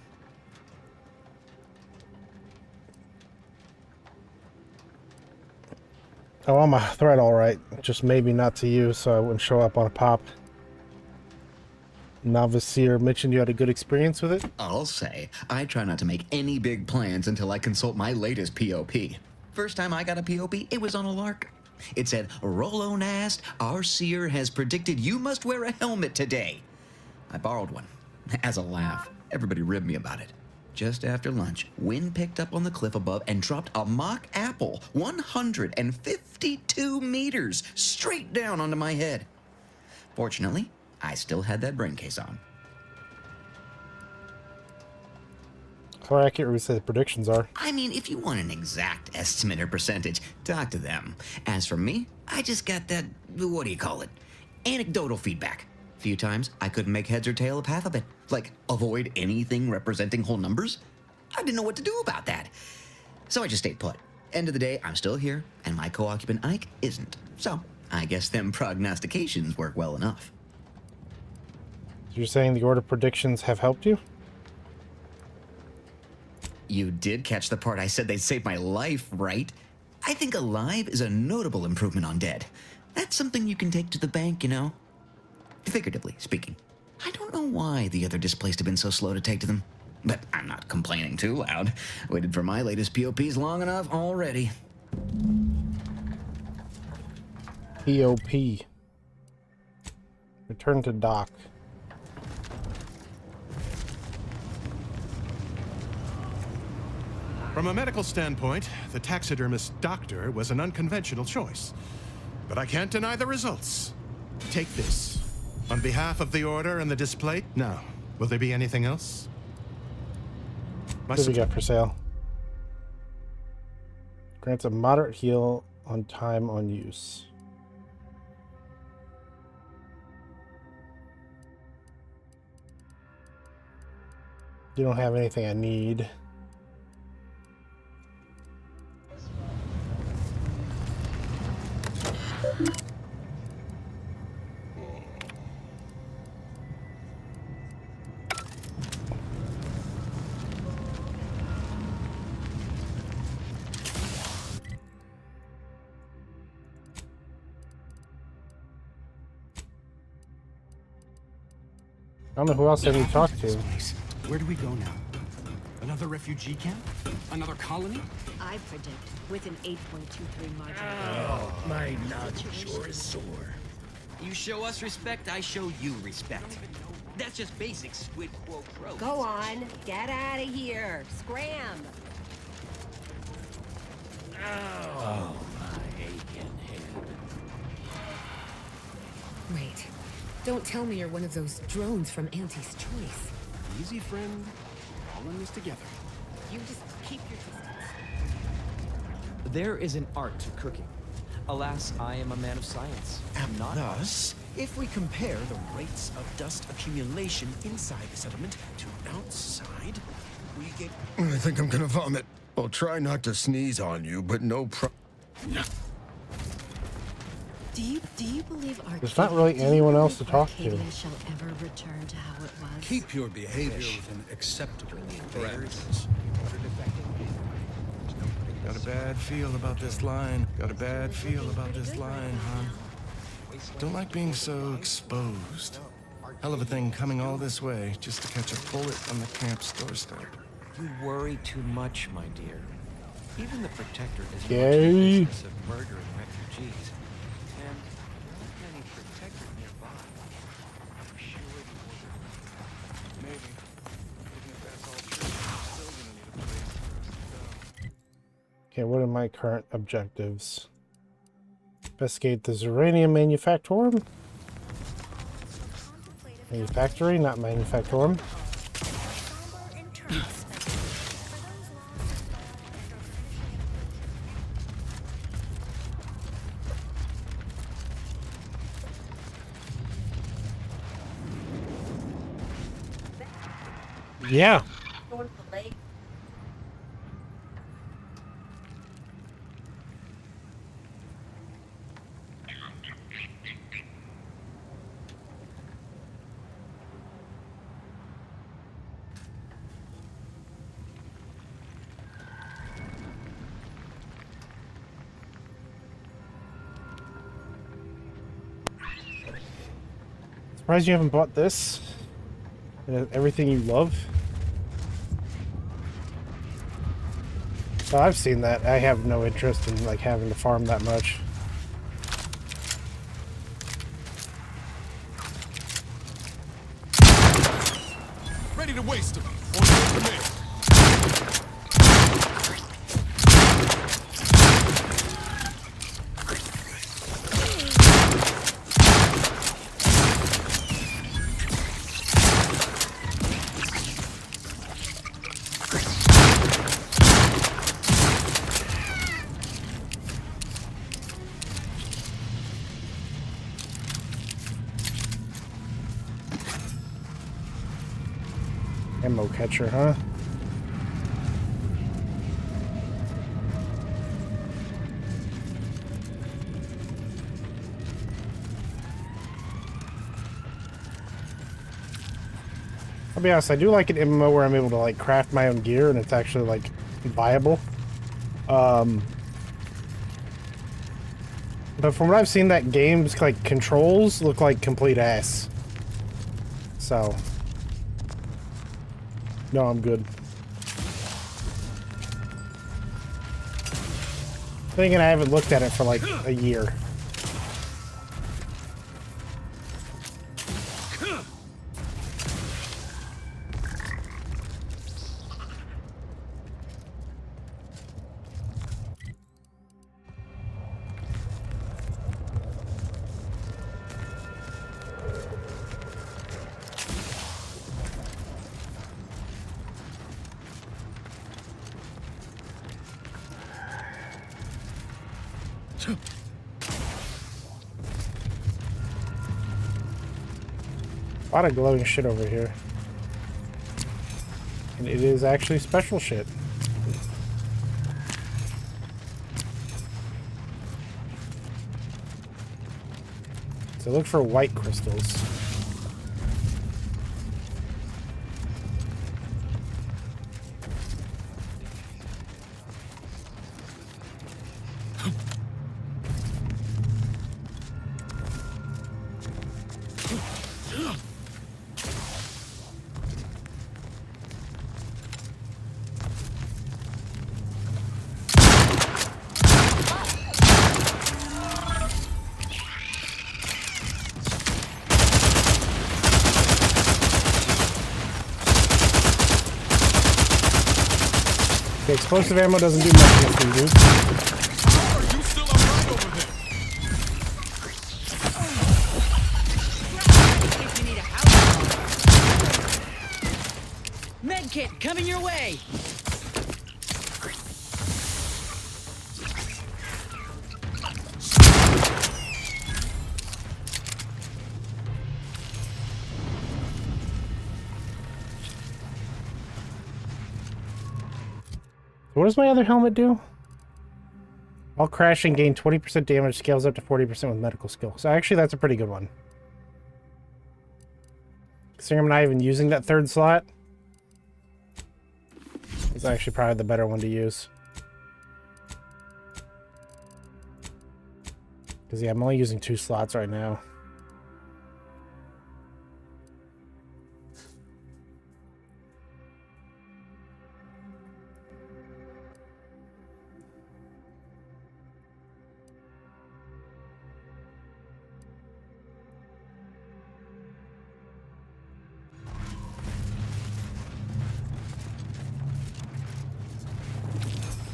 S1: Oh, I'm a threat, alright. Just maybe not to you, so I wouldn't show up on a pop. Noviceer mentioned you had a good experience with it?
S2: I'll say, I try not to make any big plans until I consult my latest POP. First time I got a POP, it was on a lark. It said, Rolo Nast, our seer has predicted you must wear a helmet today. I borrowed one. As a laugh, everybody ribbed me about it. Just after lunch, wind picked up on the cliff above and dropped a mock apple 152 meters straight down onto my head. Fortunately, I still had that brain case on.
S1: How accurate would you say the predictions are?
S2: I mean, if you want an exact estimate or percentage, talk to them. As for me, I just got that, what do you call it? Anecdotal feedback. A few times, I couldn't make heads or tail of half of it. Like, avoid anything representing whole numbers. I didn't know what to do about that. So I just stayed put. End of the day, I'm still here, and my co-occupant Ike isn't. So, I guess them prognostications work well enough.
S1: You're saying the order predictions have helped you?
S2: You did catch the part I said they'd save my life, right? I think alive is a notable improvement on dead. That's something you can take to the bank, you know? Figuratively speaking. I don't know why the other displaced have been so slow to take to them. But I'm not complaining too loud. Waited for my latest POPs long enough already.
S1: POP. Return to dock.
S10: From a medical standpoint, the taxidermist doctor was an unconventional choice. But I can't deny the results. Take this. On behalf of the Order and the display. Now, will there be anything else?
S1: What do we got for sale? Grants a moderate heal on time on use. You don't have anything I need. I don't know who else I need to talk to.
S15: Where do we go now? Another refugee camp? Another colony?
S3: I predict with an 8.23 margin.
S15: Oh, my noggin sure is sore.
S4: You show us respect, I show you respect. That's just basic squid quo pro.
S3: Go on, get out of here. Scram.
S15: Oh, my aching head.
S3: Wait, don't tell me you're one of those drones from Auntie's Choice.
S15: Easy, friend. We're all in this together.
S3: You just keep your distance.
S23: There is an art to cooking. Alas, I am a man of science.
S15: And thus, if we compare the rates of dust accumulation inside the settlement to outside, we get...
S10: I think I'm gonna vomit. I'll try not to sneeze on you, but no
S3: Do you believe Arcadia...
S1: There's not really anyone else to talk to.
S3: Arcadia shall ever return to how it was?
S15: Keep your behavior within acceptable parameters.
S10: Got a bad feel about this line. Got a bad feel about this line, hon. Don't like being so exposed. Hell of a thing coming all this way just to catch a bullet on the camp's doorstep.
S23: You worry too much, my dear. Even the Protector is
S1: Gay.
S23: much in the business of murdering refugees. And not many Protectors nearby. I'm sure the Order...
S10: Maybe. Even if that's all true, I'm still gonna need a place for us to go.
S1: Okay, what are my current objectives? Investigate the Zeranium Manufactorum. Manufactory, not Manufactorum. Yeah. Surprised you haven't bought this. Everything you love. Oh, I've seen that. I have no interest in like having to farm that much.
S10: Ready to waste them. On your command.
S1: Ammo catcher, huh? I'll be honest, I do like an MMO where I'm able to like craft my own gear and it's actually like viable. But from what I've seen, that game's like controls look like complete ass. So, no, I'm good. Thinking I haven't looked at it for like a year. A lot of glowing shit over here. And it is actually special shit. So look for white crystals. The explosive ammo doesn't do much against them, dude.
S7: Medkit coming your way.
S1: What does my other helmet do? While crashing, gain 20% damage, scales up to 40% with medical skill. So actually, that's a pretty good one. Considering I'm not even using that third slot, it's actually probably the better one to use. Because yeah, I'm only using 2 slots right now.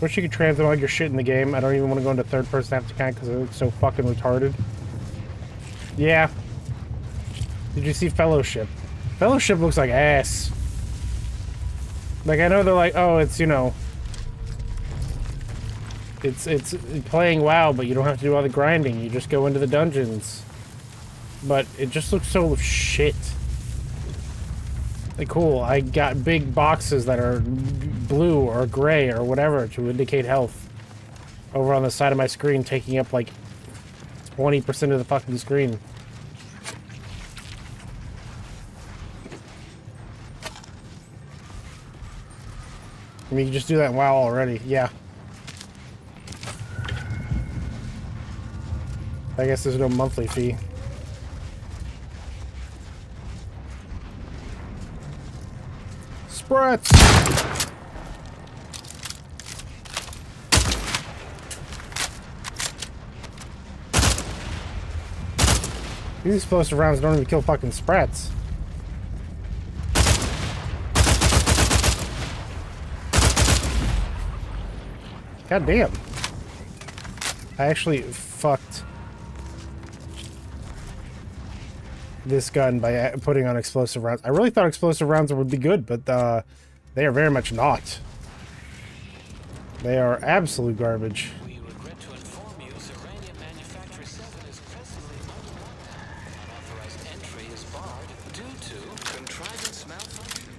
S1: Wish you could translate all your shit in the game. I don't even want to go into third person half the time because it looks so fucking retarded. Yeah. Did you see Fellowship? Fellowship looks like ass. Like, I know they're like, oh, it's, you know, it's playing WoW, but you don't have to do all the grinding. You just go into the dungeons. But it just looks so shit. Like, cool, I got big boxes that are blue or gray or whatever to indicate health over on the side of my screen, taking up like 20% of the fucking screen. I mean, you just do that in WoW already, yeah. I guess there's no monthly fee. Sprats! These explosive rounds don't even kill fucking sprats. God damn. I actually fucked this gun by putting on explosive rounds. I really thought explosive rounds would be good, but they are very much not. They are absolute garbage.
S23: We regret to inform you Serenium Manufacturer 7 is presently underwater. Unauthorized entry is barred due to contrivance malfunction.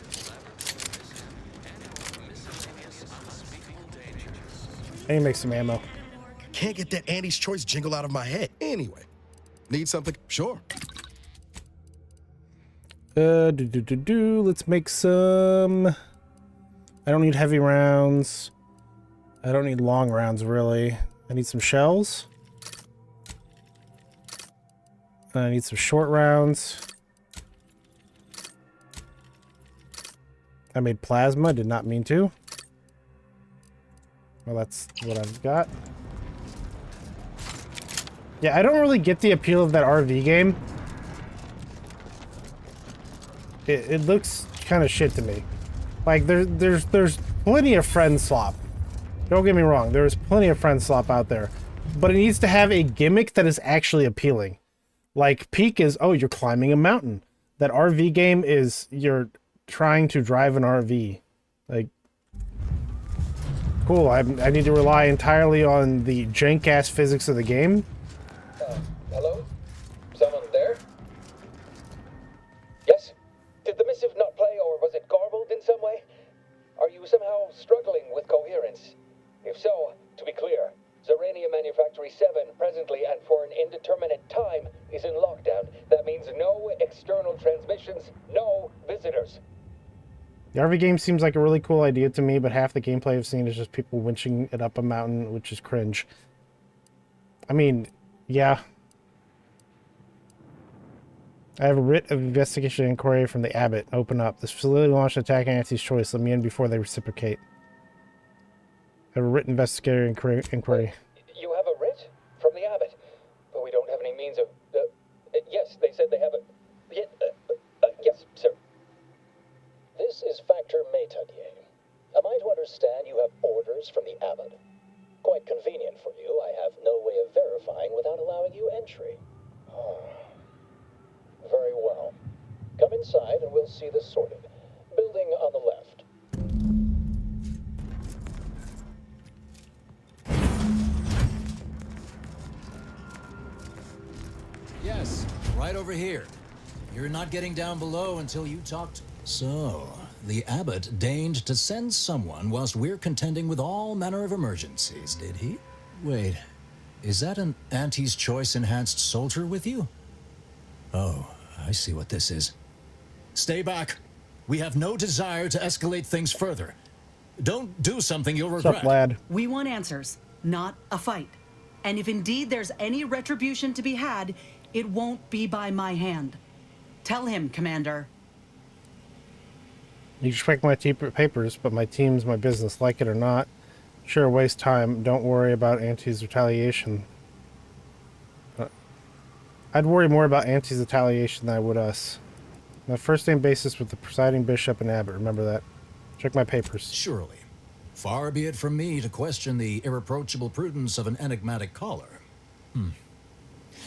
S23: And miscellaneous unspeakable dangers.
S1: I need to make some ammo.
S5: Can't get that Andy's Choice jingle out of my head. Anyway, need something? Sure.
S1: Let's make some. I don't need heavy rounds. I don't need long rounds, really. I need some shells. I need some short rounds. I made plasma, did not mean to. Well, that's what I've got. Yeah, I don't really get the appeal of that RV game. It looks kind of shit to me. Like, there's plenty of friend slop. Don't get me wrong, there's plenty of friend slop out there. But it needs to have a gimmick that is actually appealing. Like, Peak is, oh, you're climbing a mountain. That RV game is, you're trying to drive an RV. Like, cool, I need to rely entirely on the jank-ass physics of the game.
S8: Hello? Someone there? Yes? Did the missive not play, or was it garbled in some way? Are you somehow struggling with coherence? If so, to be clear, Zerania Manufactory 7 presently and for an indeterminate time is in lockdown. That means no external transmissions, no visitors.
S1: The RV game seems like a really cool idea to me, but half the gameplay I've seen is just people winching it up a mountain, which is cringe. I mean, yeah. I have a writ of investigation inquiry from the Abbot. Open up. This facility launched an attack on Auntie's choice. Let me in before they reciprocate. I have a written investigator inquiry.
S8: You have a writ? From the Abbot? But we don't have any means of... yes, they said they have a... yes, sir.
S9: This is Factor Métanier. Am I to understand you have orders from the Abbot? Quite convenient for you. I have no way of verifying without allowing you entry. Very well. Come inside and we'll see this sorted. Building on the left.
S11: Yes, right over here. You're not getting down below until you talk to... So, the Abbot deigned to send someone whilst we're contending with all manner of emergencies, did he? Wait, is that an Auntie's Choice enhanced soldier with you? Oh, I see what this is. Stay back. We have no desire to escalate things further. Don't do something you'll regret.
S1: What's up, lad?
S7: We want answers, not a fight. And if indeed there's any retribution to be had, it won't be by my hand. Tell him, Commander.
S1: You respect my papers, but my team's my business, like it or not. Sure, waste time. Don't worry about Auntie's retaliation. I'd worry more about Auntie's retaliation than I would us. My first name basis with the presiding bishop and abbot. Remember that. Check my papers.
S11: Surely. Far be it from me to question the irreproachable prudence of an enigmatic caller.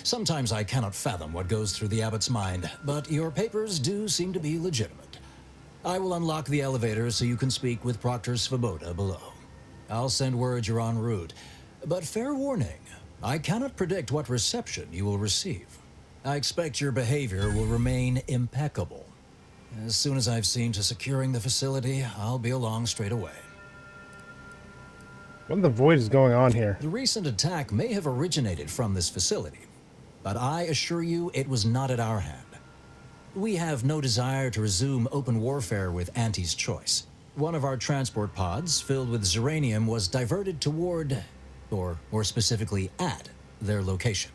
S11: Sometimes I cannot fathom what goes through the abbot's mind, but your papers do seem to be legitimate. I will unlock the elevator so you can speak with Proctor Svoboda below. I'll send word you're en route, but fair warning, I cannot predict what reception you will receive. I expect your behavior will remain impeccable. As soon as I've seen to securing the facility, I'll be along straight away.
S1: What in the void is going on here?
S11: The recent attack may have originated from this facility, but I assure you it was not at our hand. We have no desire to resume open warfare with Auntie's Choice. One of our transport pods filled with Zeranium was diverted toward, or more specifically at, their location.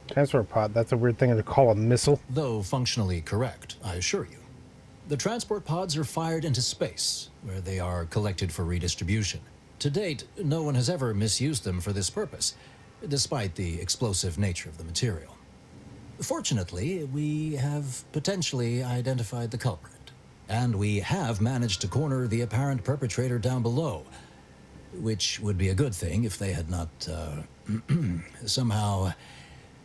S1: Transport pod, that's a weird thing to call a missile.
S11: Though functionally correct, I assure you. The transport pods are fired into space, where they are collected for redistribution. To date, no one has ever misused them for this purpose, despite the explosive nature of the material. Fortunately, we have potentially identified the culprit, and we have managed to corner the apparent perpetrator down below, which would be a good thing if they had not, somehow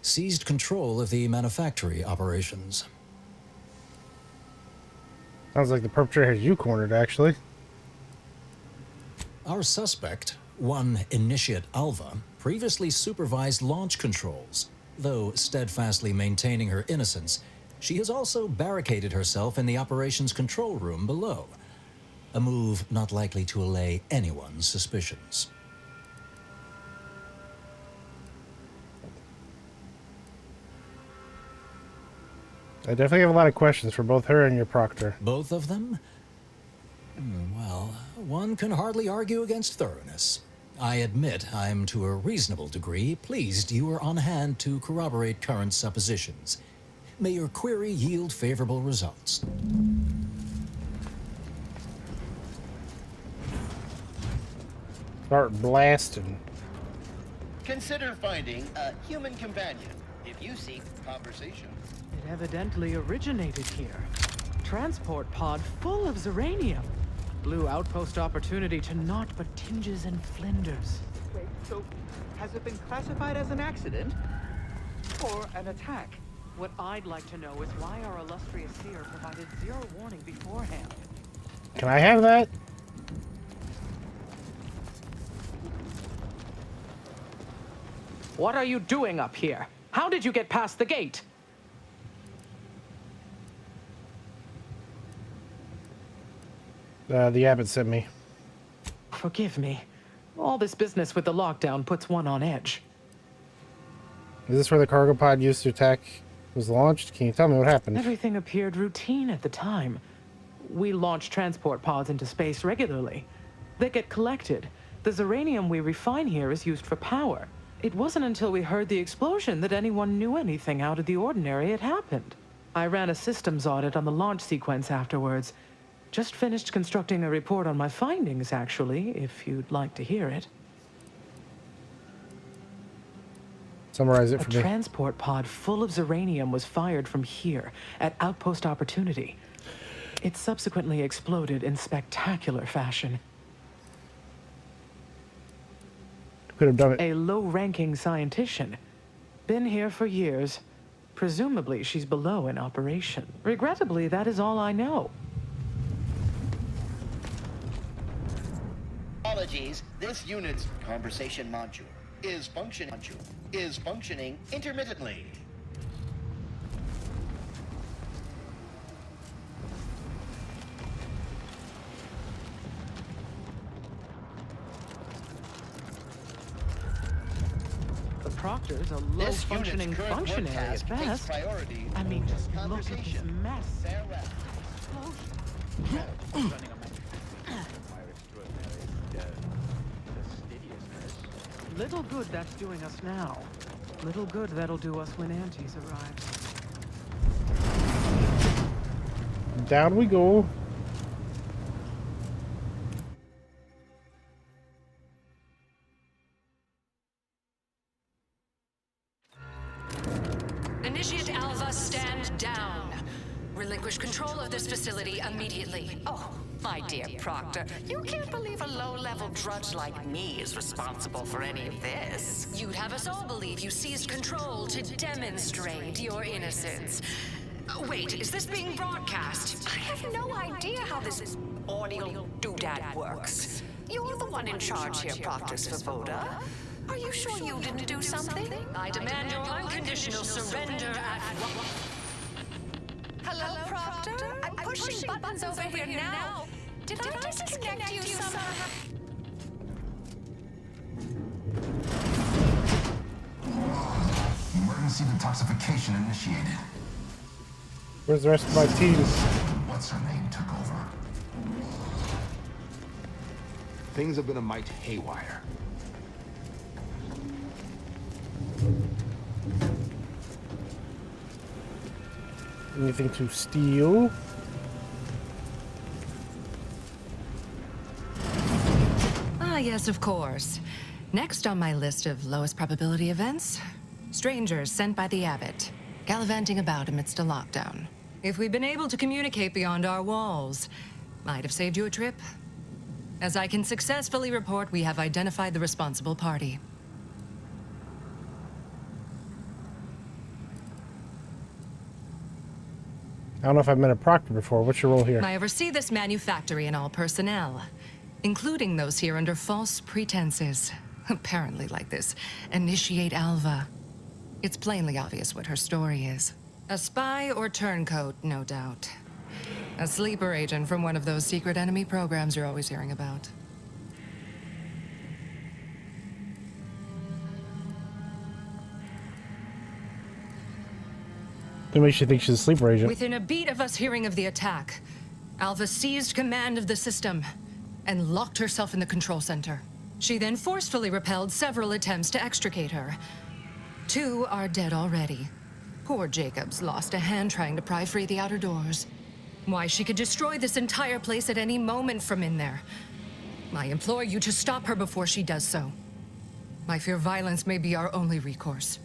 S11: seized control of the manufactory operations.
S1: Sounds like the perpetrator has you cornered, actually.
S11: Our suspect, one Initiate Alva, previously supervised launch controls. Though steadfastly maintaining her innocence, she has also barricaded herself in the operations control room below. A move not likely to allay anyone's suspicions.
S1: I definitely have a lot of questions for both her and your proctor.
S11: Both of them? Well, one can hardly argue against thoroughness. I admit I'm to a reasonable degree pleased you are on hand to corroborate current suppositions. May your query yield favorable results.
S1: Start blasting.
S6: Consider finding a human companion if you seek conversation.
S12: It evidently originated here. Transport pod full of Zeranium. Blue outpost opportunity to naught but tinges and flinders.
S14: Wait, so has it been classified as an accident? Or an attack?
S12: What I'd like to know is why our illustrious seer provided zero warning beforehand.
S1: Can I have that?
S12: What are you doing up here? How did you get past the gate?
S1: The abbot sent me.
S12: Forgive me. All this business with the lockdown puts one on edge.
S1: Is this where the cargo pod used to attack was launched? Can you tell me what happened?
S12: Everything appeared routine at the time. We launch transport pods into space regularly. They get collected. The Zeranium we refine here is used for power. It wasn't until we heard the explosion that anyone knew anything out of the ordinary had happened. I ran a systems audit on the launch sequence afterwards. Just finished constructing a report on my findings, actually, if you'd like to hear it.
S1: Summarize it for me.
S12: A transport pod full of Zeranium was fired from here, at Outpost Opportunity. It subsequently exploded in spectacular fashion.
S1: Could have done it.
S12: A low-ranking scientician. Been here for years. Presumably, she's below in operation. Regrettably, that is all I know.
S6: Apologies, this unit's conversation module is functioning intermittently.
S12: The Proctor's a low-functioning functionary at best. I mean, just look at this mess. Little good that's doing us now. Little good that'll do us when Antes arrives.
S1: Down we go.
S24: Initiate Alva, stand down. Relinquish control of this facility immediately.
S25: Oh, my dear Proctor, you can't believe a low-level drudge like me is responsible for any of this.
S24: You'd have us all believe you seized control to demonstrate your innocence. Wait, is this being broadcast?
S25: I have no idea how this audio doodad works. You're the one in charge here, Proctor Svoboda. Are you sure you didn't do something?
S24: I demand your unconditional surrender at...
S25: Hello, Proctor? I'm pushing buttons over here now. Did I disconnect you somehow?
S26: Emergency detoxification initiated.
S1: Where's the rest of my team?
S26: What's her name took over? Things have been a mite haywire.
S1: Anything to steal?
S27: Ah, yes, of course. Next on my list of lowest probability events, strangers sent by the abbot, gallivanting about amidst a lockdown. If we'd been able to communicate beyond our walls, might have saved you a trip. As I can successfully report, we have identified the responsible party.
S1: I don't know if I've met a Proctor before. What's your role here?
S27: I oversee this manufactory and all personnel, including those here under false pretenses. Apparently like this. Initiate Alva. It's plainly obvious what her story is. A spy or turncoat, no doubt. A sleeper agent from one of those secret enemy programs you're always hearing about.
S1: That makes you think she's a sleeper agent.
S27: Within a beat of us hearing of the attack, Alva seized command of the system and locked herself in the control center. She then forcefully repelled several attempts to extricate her. 2 are dead already. Poor Jacobs lost a hand trying to pry free the outer doors. Why, she could destroy this entire place at any moment from in there. I implore you to stop her before she does so. I fear violence may be our only recourse.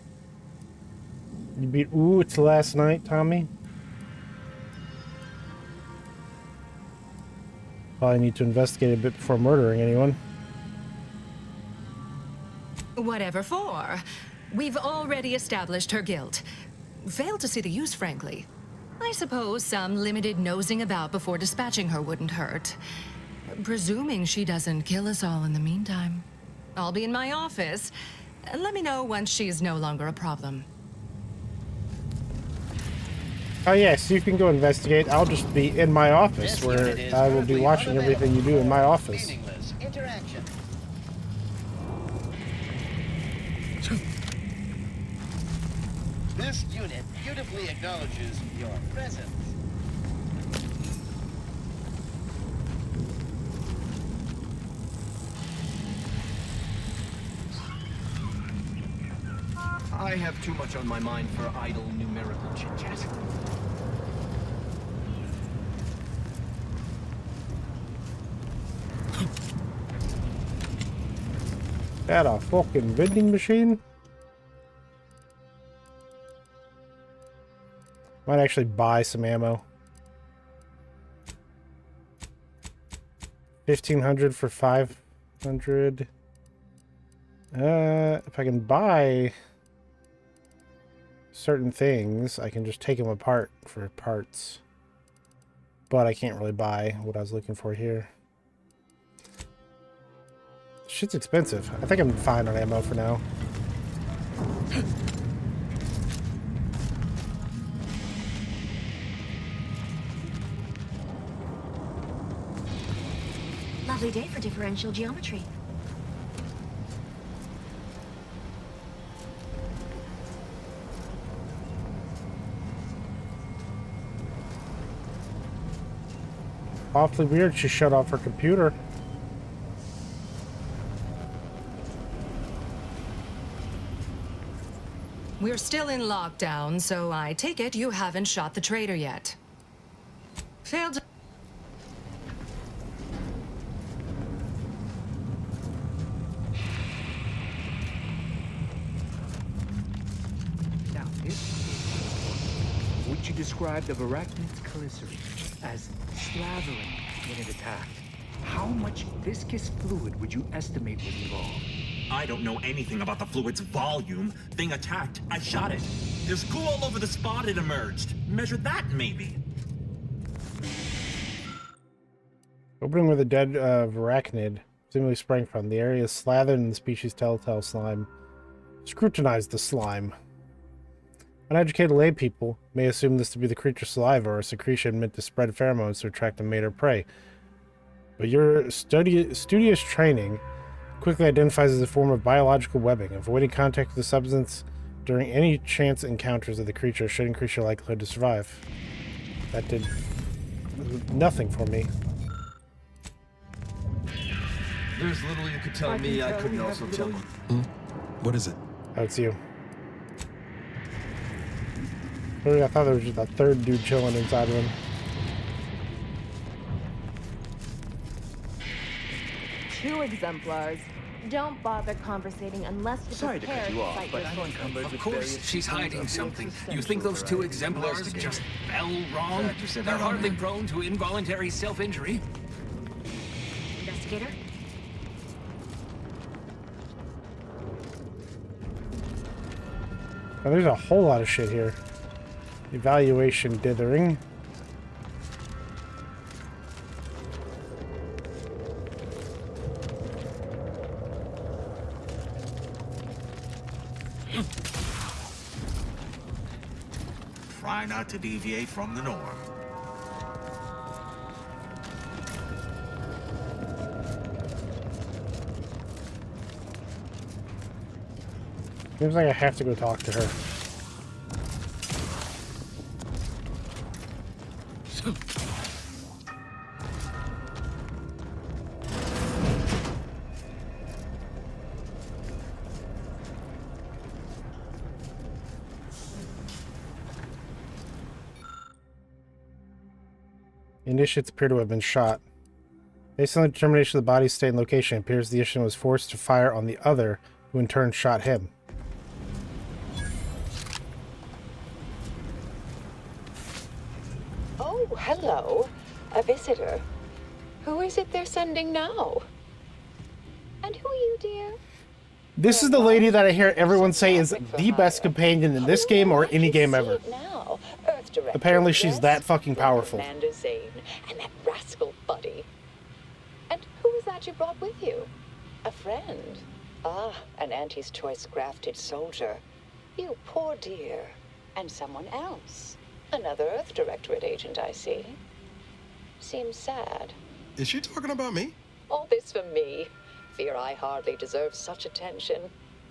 S1: You beat It's last night, Tommy? Probably need to investigate a bit before murdering anyone.
S27: Whatever for. We've already established her guilt. Failed to see the use, frankly. I suppose some limited nosing about before dispatching her wouldn't hurt. Presuming she doesn't kill us all in the meantime. I'll be in my office. Let me know once she is no longer a problem.
S1: Oh yes, you can go investigate. I'll just be in my office where I will be watching everything you do in my office.
S6: Interaction. This unit beautifully acknowledges your presence.
S15: I have too much on my mind for idle numerical chit-chat.
S1: That a fucking vending machine? Might actually buy some ammo. 1,500 for 500. If I can buy certain things, I can just take them apart for parts. But I can't really buy what I was looking for here. Shit's expensive. I think I'm fine on ammo for now.
S13: Lovely day for differential geometry.
S1: Awfully weird she shut off her computer.
S27: We're still in lockdown, so I take it you haven't shot the traitor yet. Failed to...
S14: Now, would you describe the Varachnid's glycerin as slavering when it attacked? How much viscous fluid would you estimate was involved?
S16: I don't know anything about the fluid's volume. Thing attacked. I shot it. There's goo all over the spot it emerged. Measure that, maybe.
S1: Opening where the dead Varachnid seemingly sprang from. The area is slathered in the species' telltale slime. Scrutinize the slime. Uneducated lay people may assume this to be the creature's saliva or a secretion meant to spread pheromones to attract a mate or prey. But your studious training quickly identifies as a form of biological webbing. Avoiding contact with the substance during any chance encounters of the creature should increase your likelihood to survive. That did nothing for me.
S15: There's little you could tell me I couldn't also tell you.
S5: What is it?
S1: Oh, it's you. I thought there was just a third dude chilling inside of him.
S17: Two exemplars. Don't bother conversating unless you're
S15: Sorry to cut
S17: prepared
S15: you off,
S17: cite
S15: but
S17: your
S15: I'm
S17: sources.
S15: encumbered
S4: Of
S15: with
S4: course,
S15: various
S4: she's hiding
S15: pieces of
S4: something.
S15: the
S4: You think those two
S15: essential
S4: exemplars
S15: variety.
S4: just fell wrong?
S15: Glad you said
S4: They're
S15: that,
S4: hardly
S15: man.
S4: prone to involuntary self-injury.
S17: Investigator?
S1: Oh, there's a whole lot of shit here. Evaluation dithering.
S16: Try not to deviate from the norm.
S1: Seems like I have to go talk to her. Initiates appear to have been shot. Based on the determination of the body's state and location, it appears the initiate was forced to fire on the other, who in turn shot him.
S2: Oh, hello. A visitor. Who is it they're sending now? And who are you, dear?
S1: This is the lady that I hear everyone say is the best companion in this game or any game ever.
S2: Now, Earth Director
S1: Apparently she's
S2: Griss,
S1: that fucking powerful.
S2: Commander Zane, and that rascal Buddy. And who is that you brought with you? A friend. Ah, an Auntie's choice grafted soldier. You poor dear. And someone else. Another Earth Directorate agent, I see. Seems sad.
S5: Is she talking about me?
S2: All this for me. Fear I hardly deserve such attention.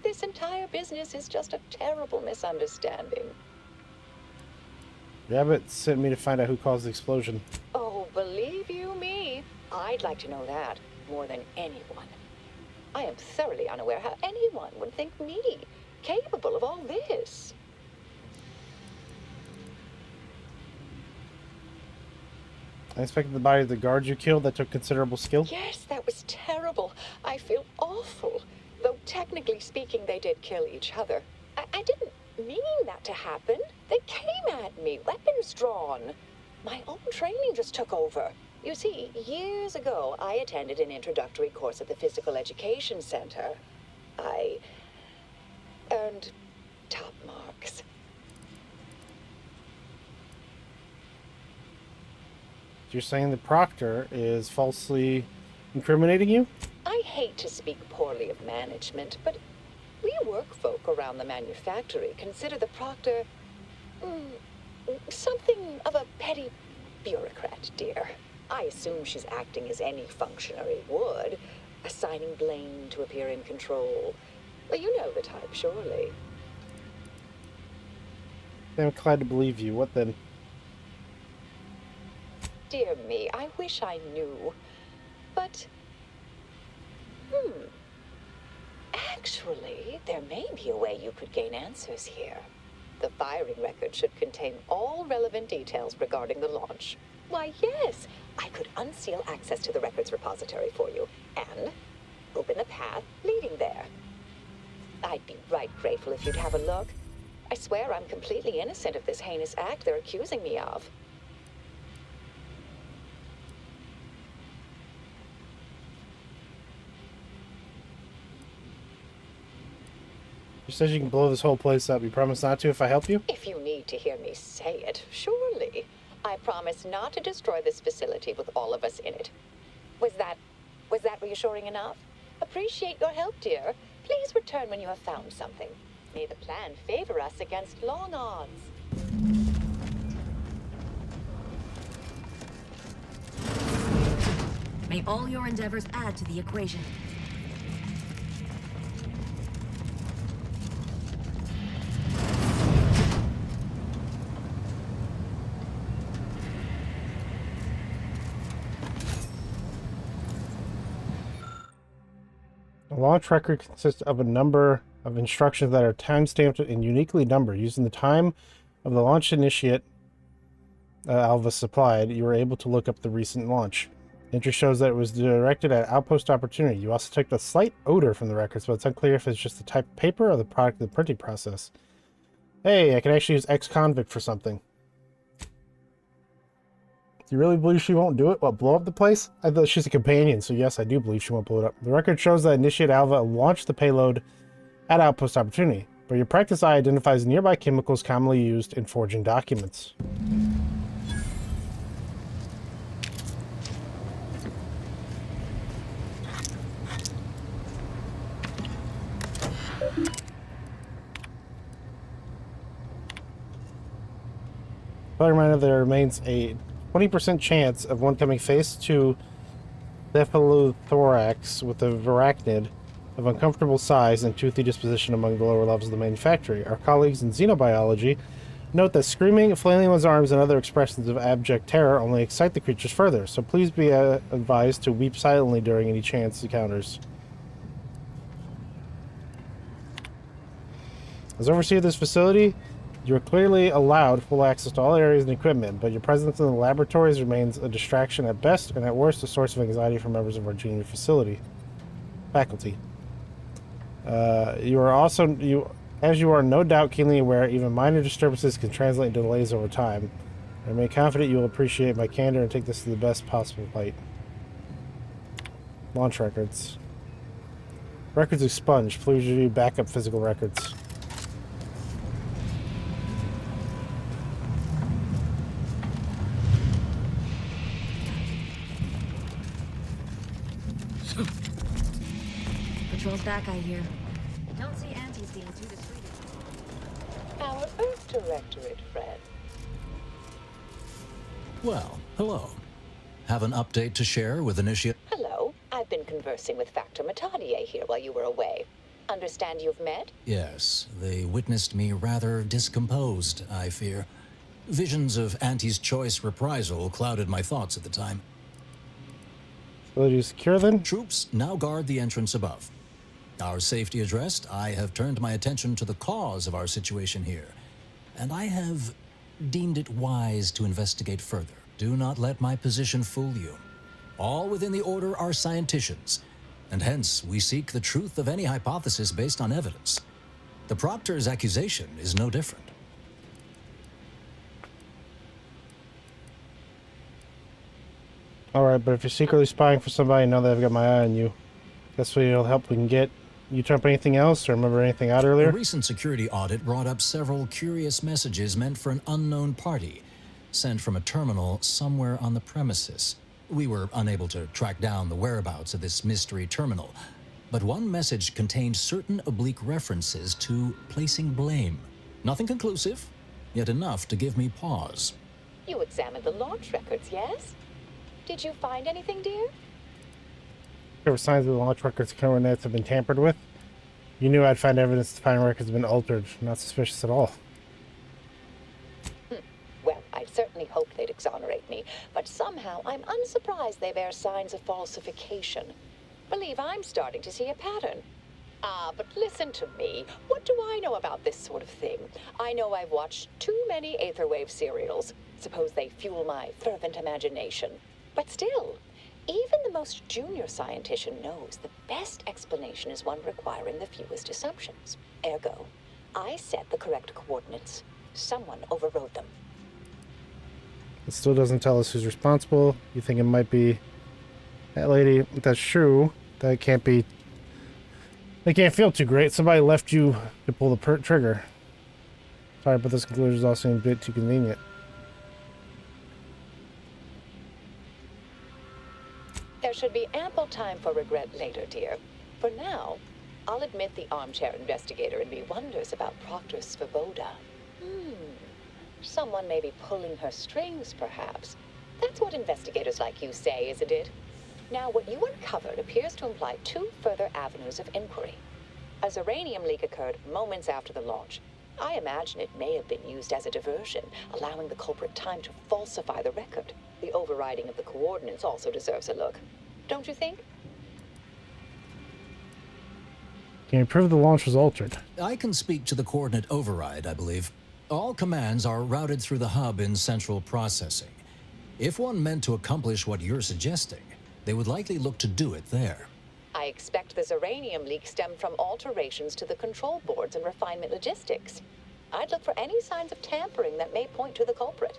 S2: This entire business is just a terrible misunderstanding.
S1: Rabbit sent me to find out who caused the explosion.
S2: Oh, believe you me, I'd like to know that more than anyone. I am thoroughly unaware how anyone would think me capable of all this.
S1: I inspected the body of the guard you killed. That took considerable skill.
S2: Yes, that was terrible. I feel awful. Though technically speaking, they did kill each other. I didn't mean that to happen. They came at me, weapons drawn. My own training just took over. You see, years ago, I attended an introductory course at the Physical Education Center. I earned top marks.
S1: You're saying the proctor is falsely incriminating you?
S2: I hate to speak poorly of management, but we work folk around the manufactory consider the proctor something of a petty bureaucrat, dear. I assume she's acting as any functionary would, assigning blame to appear in control. Well, you know the type, surely.
S1: I'm inclined to believe you. What then?
S2: Dear me, I wish I knew. But, actually, there may be a way you could gain answers here. The firing record should contain all relevant details regarding the launch. Why, yes, I could unseal access to the records repository for you and open a path leading there. I'd be right grateful if you'd have a look. I swear I'm completely innocent of this heinous act they're accusing me of.
S1: You said you can blow this whole place up. You promise not to if I help you?
S2: If you need to hear me say it, surely. I promise not to destroy this facility with all of us in it. Was that reassuring enough? Appreciate your help, dear. Please return when you have found something. May the plan favor us against long odds.
S13: May all your endeavors add to the equation.
S1: A launch record consists of a number of instructions that are time-stamped and uniquely numbered. Using the time of the launch initiate Alva supplied, you were able to look up the recent launch. The entry shows that it was directed at Outpost Opportunity. You also detect a slight odor from the records, but it's unclear if it's just the type of paper or the product of the printing process. Hey, I can actually use ex-convict for something. Do you really believe she won't do it? What, blow up the place? I thought she's a companion, so yes, I do believe she won't blow it up. The record shows that Initiate Alva launched the payload at Outpost Opportunity, but your practice eye identifies nearby chemicals commonly used in forging documents. But reminder, there remains a 20% chance of one coming face to cephalothorax with a varachnid of uncomfortable size and toothy disposition among the lower levels of the manufactory. Our colleagues in xenobiology note that screaming, flailing one's arms, and other expressions of abject terror only excite the creatures further, so please be advised to weep silently during any chance encounters. As overseer of this facility, You're clearly allowed full access to all areas and equipment, but your presence in the laboratories remains a distraction at best, and at worst, a source of anxiety for members of our junior faculty. You are no doubt keenly aware, even minor disturbances can translate into delays over time. I remain confident you will appreciate my candor and take this to the best possible light. Launch records. Records expunged. Please review backup physical records.
S13: Patrol's back, I hear. Don't see Auntie's being too dissuaded.
S2: Our Earth Directorate friend.
S11: Well, hello. Have an update to share with Initiate?
S2: Hello. I've been conversing with Factor Matadier here while you were away. Understand you've met?
S11: Yes, they witnessed me rather discomposed, I fear. Visions of Auntie's Choice reprisal clouded my thoughts at the time.
S1: Will you secure them?
S11: Troops now guard the entrance above. Our safety addressed, I have turned my attention to the cause of our situation here, and I have deemed it wise to investigate further. Do not let my position fool you. All within the Order are scienticians, and hence we seek the truth of any hypothesis based on evidence. The Proctor's accusation is no different.
S1: Alright, but if you're secretly spying for somebody, know that I've got my eye on you. That's what help we can get. You turn up anything else or remember anything out earlier?
S11: A recent security audit brought up several curious messages meant for an unknown party, sent from a terminal somewhere on the premises. We were unable to track down the whereabouts of this mystery terminal, but one message contained certain oblique references to placing blame. Nothing conclusive, yet enough to give me pause.
S2: You examined the launch records, yes? Did you find anything, dear?
S1: There were signs that the launch records coordinates have been tampered with. You knew I'd find evidence the final records have been altered. Not suspicious at all.
S2: Well, I certainly hoped they'd exonerate me, but somehow I'm unsurprised they bear signs of falsification. Believe I'm starting to see a pattern. But listen to me. What do I know about this sort of thing? I know I've watched too many Aetherwave serials. Suppose they fuel my fervent imagination. But still, even the most junior scientician knows the best explanation is one requiring the fewest assumptions. Ergo, I set the correct coordinates. Someone overrode them.
S1: It still doesn't tell us who's responsible. You think it might be that lady? If that's true, that can't be. They can't feel too great. Somebody left you to pull the trigger. Sorry, but this conclusion is also a bit too convenient.
S2: There should be ample time for regret later, dear. For now, I'll admit the armchair investigator in me wonders about Proctor Svoboda. Someone may be pulling her strings, perhaps. That's what investigators like you say, isn't it? Now, what you uncovered appears to imply two further avenues of inquiry. A Zeranium leak occurred moments after the launch. I imagine it may have been used as a diversion, allowing the culprit time to falsify the record. The overriding of the coordinates also deserves a look. Don't you think?
S1: Can you prove the launch was altered?
S11: I can speak to the coordinate override, I believe. All commands are routed through the hub in central processing. If one meant to accomplish what you're suggesting, they would likely look to do it there.
S2: I expect the Zeranium leak stemmed from alterations to the control boards and refinement logistics. I'd look for any signs of tampering that may point to the culprit.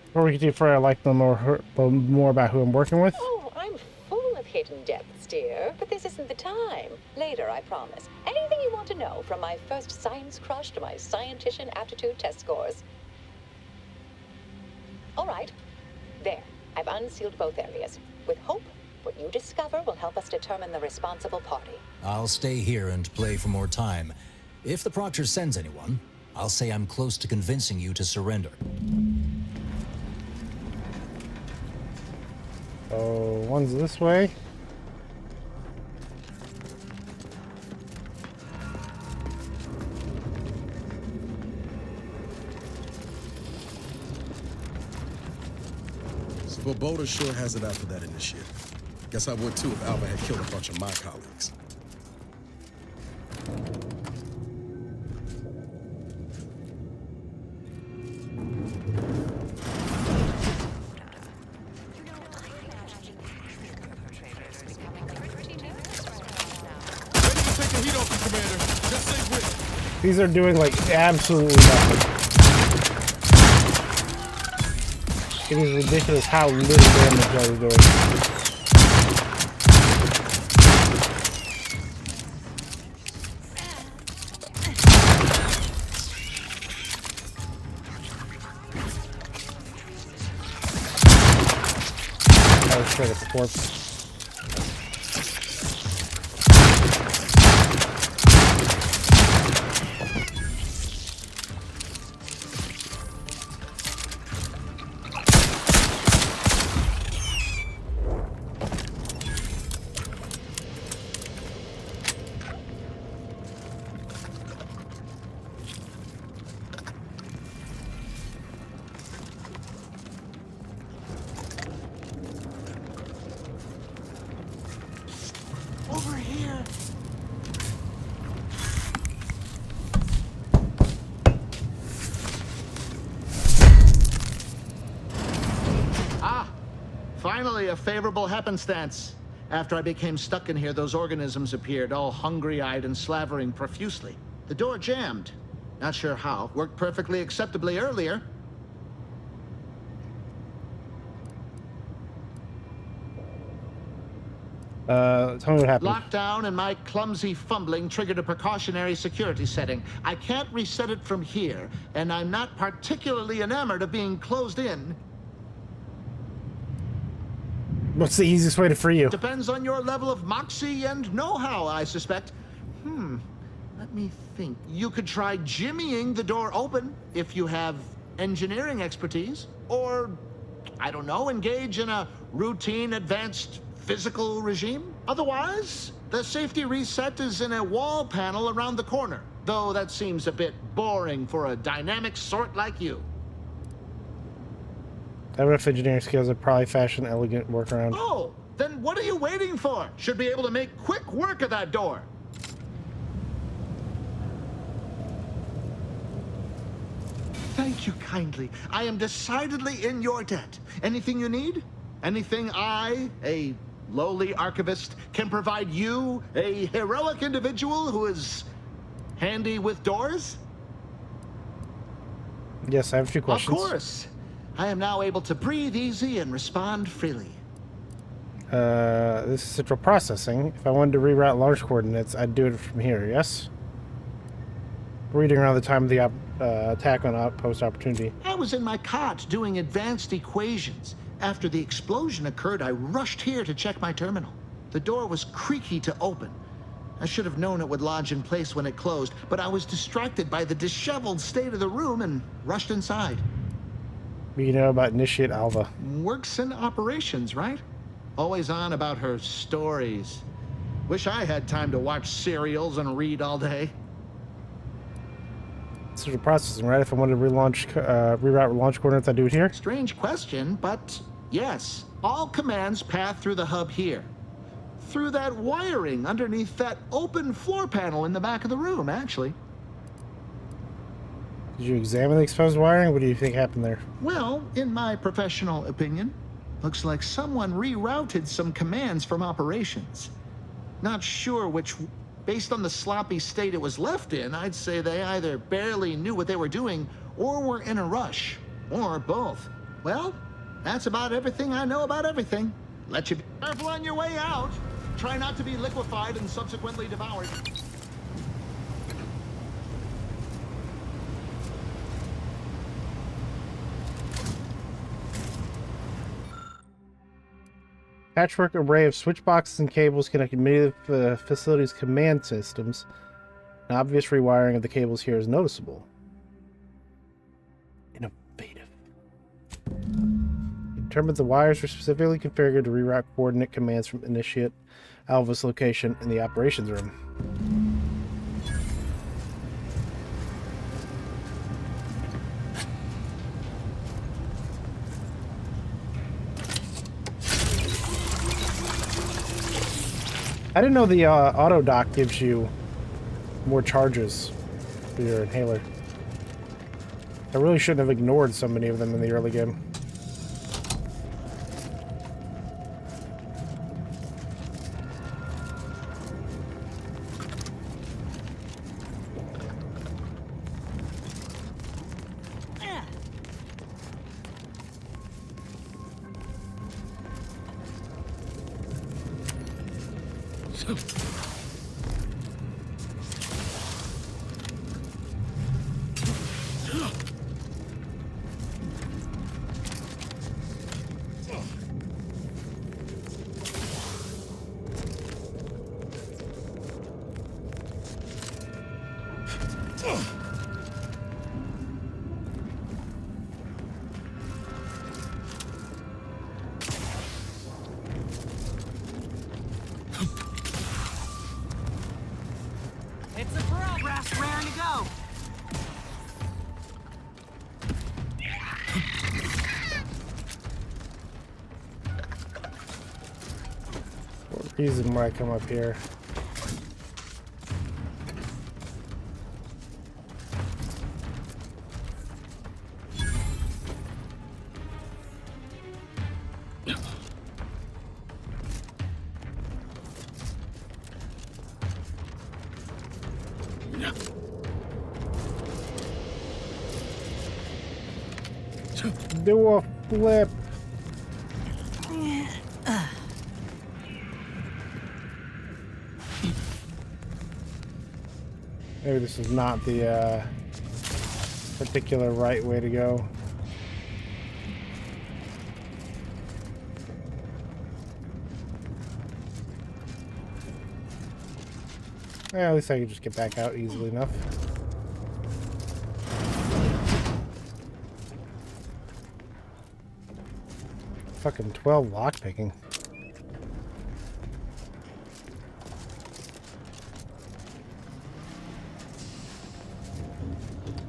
S1: Before we get too far, I'd like to know more about who I'm working with.
S2: Oh, I'm full of hidden depths, dear, but this isn't the time. Later, I promise. Anything you want to know, from my first science crush to my scientician aptitude test scores. All right. There. I've unsealed both areas. With hope, what you discover will help us determine the responsible party.
S11: I'll stay here and play for more time. If the Proctor sends anyone, I'll say I'm close to convincing you to surrender.
S1: Oh, one's this way.
S5: Svoboda sure has it out for that initiate. Guess I would too if Alva had killed a bunch of my colleagues.
S1: These are doing like absolutely nothing. It is ridiculous how little damage they're doing. I was straight at the corpse.
S15: Over here.
S3: Ah, finally a favorable happenstance. After I became stuck in here, those organisms appeared, all hungry-eyed and slavering profusely. The door jammed. Not sure how. Worked perfectly acceptably earlier.
S1: Tell me what happened.
S3: Lockdown and my clumsy fumbling triggered a precautionary security setting. I can't reset it from here, and I'm not particularly enamored of being closed in.
S1: What's the easiest way to free you?
S3: Depends on your level of moxie and know-how, I suspect. Let me think. You could try jimmying the door open if you have engineering expertise. Or, I don't know, engage in a routine advanced physical regime. Otherwise, the safety reset is in a wall panel around the corner. Though that seems a bit boring for a dynamic sort like you.
S1: I have enough engineering skills to probably fashion an elegant workaround.
S3: Oh, then what are you waiting for? Should be able to make quick work of that door. Thank you kindly. I am decidedly in your debt. Anything you need? Anything I, a lowly archivist, can provide you, a heroic individual who is handy with doors?
S1: Yes, I have a few questions.
S3: Of course. I am now able to breathe easy and respond freely.
S1: This is central processing. If I wanted to reroute launch coordinates, I'd do it from here, yes? Reading around the time of the attack on outpost opportunity.
S3: I was in my cot doing advanced equations. After the explosion occurred, I rushed here to check my terminal. The door was creaky to open. I should have known it would lodge in place when it closed, but I was distracted by the disheveled state of the room and rushed inside.
S1: You know about Initiate Alva.
S3: Works in operations, right? Always on about her stories. Wish I had time to watch serials and read all day.
S1: Central processing, right? If I wanted to reroute launch coordinates, I'd do it here?
S3: Strange question, but yes. All commands path through the hub here. Through that wiring underneath that open floor panel in the back of the room, actually.
S1: Did you examine the exposed wiring? What do you think happened there?
S3: Well, in my professional opinion, looks like someone rerouted some commands from operations. Not sure which. Based on the sloppy state it was left in, I'd say they either barely knew what they were doing or were in a rush. Or both. Well, that's about everything I know about everything. Let you be careful on your way out. Try not to be liquefied and subsequently devoured.
S1: Patchwork array of switch boxes and cables connecting many of the facility's command systems. An obvious rewiring of the cables here is noticeable. Innovative. Determines the wires are specifically configured to reroute coordinate commands from Initiate Alva's location in the operations room. I didn't know the auto dock gives you more charges for your inhaler. I really shouldn't have ignored so many of them in the early game.
S10: It's a progress. Raring to go.
S1: What reason why I come up here? Do a flip. Maybe this is not the particular right way to go. Yeah, at least I can just get back out easily enough. Fucking 12 lockpicking.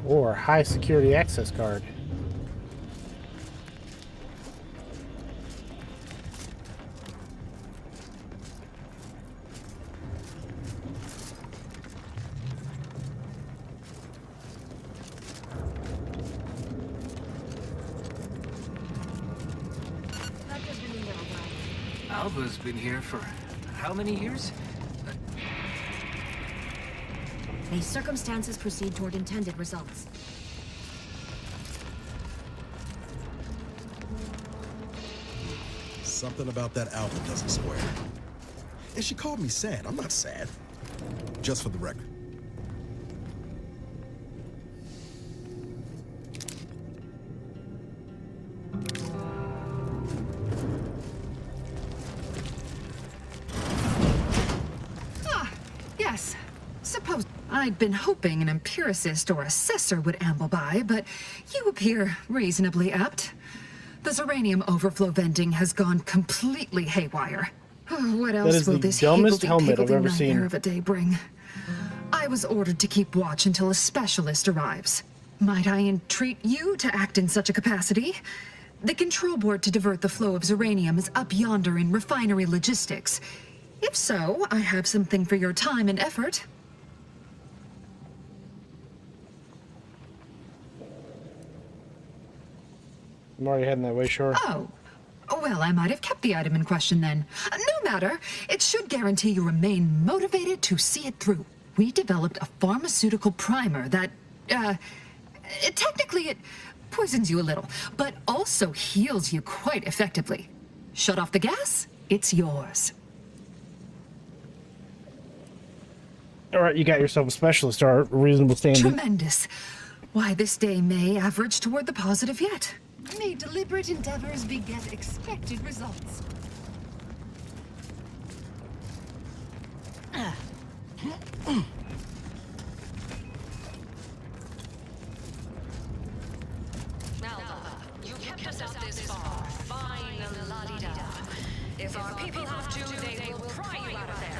S1: Or high security access card.
S14: Alva's been here for how many years?
S13: May circumstances proceed toward intended results.
S5: Something about that Alva doesn't square. And she called me sad. I'm not sad. Just for the record.
S27: Yes. Suppose I'd been hoping an empiricist or assessor would amble by, but you appear reasonably apt. The Zeranium overflow vending has gone completely haywire. What else will this
S1: dumbest helmet I've ever
S27: nightmare
S1: seen.
S27: of a day bring? I was ordered to keep watch until a specialist arrives. Might I entreat you to act in such a capacity? The control board to divert the flow of Zeranium is up yonder in refinery logistics. If so, I have something for your time and effort.
S1: I'm already heading that way, sure.
S27: Oh. Well, I might have kept the item in question then. No matter. It should guarantee you remain motivated to see it through. We developed a pharmaceutical primer that, technically it poisons you a little, but also heals you quite effectively. Shut off the gas, it's yours.
S1: All right, you got yourself a specialist or a reasonable standing.
S27: Tremendous. Why, this day may average toward the positive yet. May deliberate endeavors beget expected results.
S25: You kept us out this far. Fine, la-di-da. If our people have to, they will pry you out of there.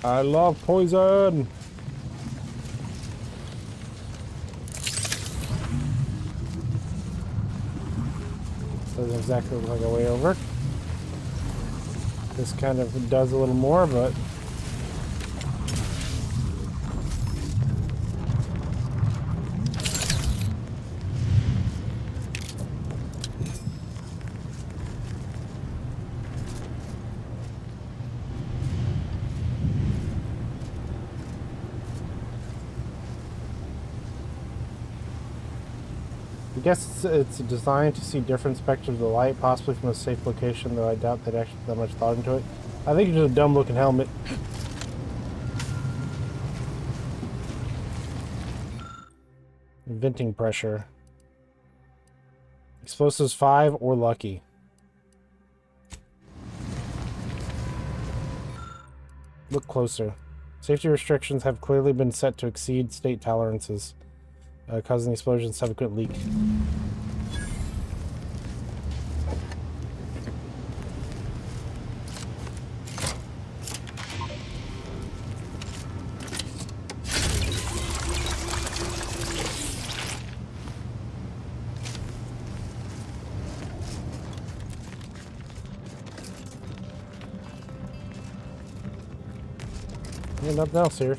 S1: I love poison. Doesn't exactly look like a way over. This kind of does a little more, but I guess it's designed to see different spectrums of the light, possibly from a safe location, though I doubt they'd actually put that much thought into it. I think it's just a dumb looking helmet. Venting pressure. Explosives 5 or lucky. Look closer. Safety restrictions have clearly been set to exceed state tolerances, causing the explosion's subsequent leak. Yeah, nothing else here.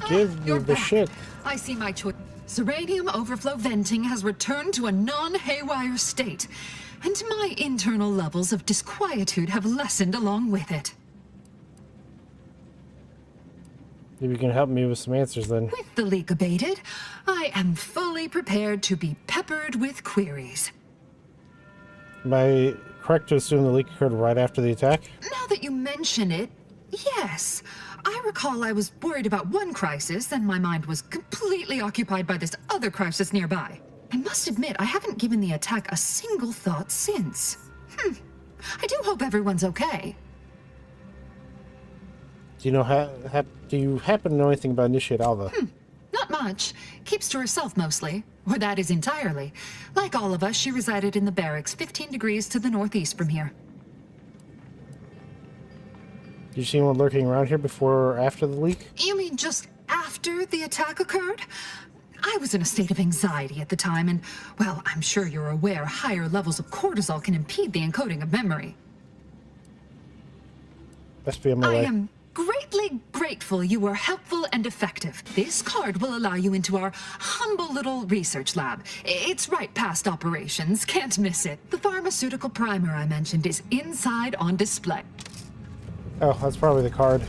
S1: Give me the shit.
S27: I see my choice. Uranium overflow venting has returned to a non-haywire state, and my internal levels of disquietude have lessened along with it.
S1: Maybe you can help me with some answers then.
S27: With the leak abated, I am fully prepared to be peppered with queries.
S1: Am I correct to assume the leak occurred right after the attack?
S27: Now that you mention it, yes. I recall I was worried about one crisis, and my mind was completely occupied by this other crisis nearby. I must admit, I haven't given the attack a single thought since. I do hope everyone's okay.
S1: Do you know do you happen to know anything about Initiate Alva?
S27: Not much. Keeps to herself mostly. Or that is entirely. Like all of us, she resided in the barracks 15 degrees to the northeast from here.
S1: Did you see anyone lurking around here before or after the leak?
S27: You mean just after the attack occurred? I was in a state of anxiety at the time, and, well, I'm sure you're aware higher levels of cortisol can impede the encoding of memory.
S1: Best be on my way.
S27: I am greatly grateful you were helpful and effective. This card will allow you into our humble little research lab. It's right past operations, can't miss it. The pharmaceutical primer I mentioned is inside on display.
S1: Oh, that's probably the card.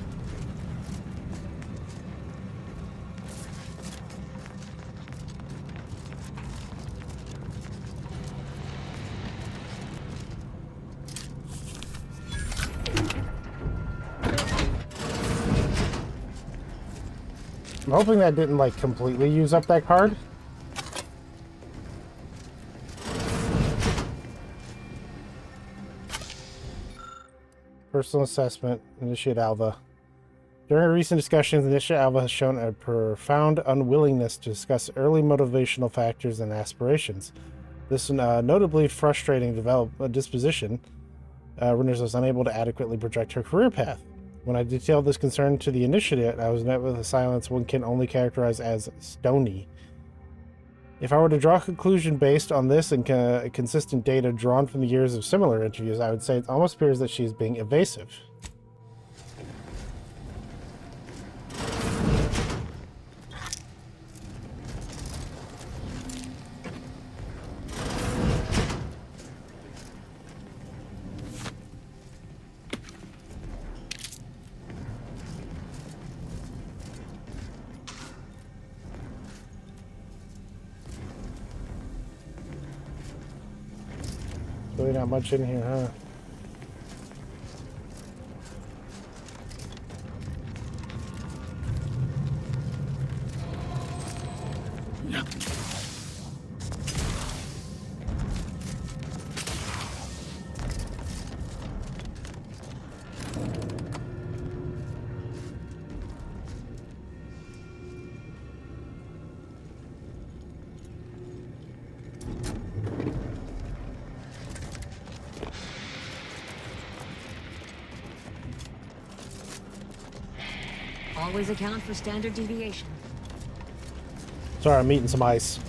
S1: I'm hoping that didn't, like, completely use up that card. Personal assessment, Initiate Alva. During recent discussions, Initiate Alva has shown a profound unwillingness to discuss early motivational factors and aspirations. This notably frustrating disposition renders us unable to adequately project her career path. When I detailed this concern to the Initiate, I was met with a silence one can only characterize as stony. If I were to draw a conclusion based on this and consistent data drawn from the years of similar interviews, I would say it almost appears that she is being evasive. Really not much in here, huh?
S13: Always account for standard deviation.
S1: Sorry, I'm eating some ice.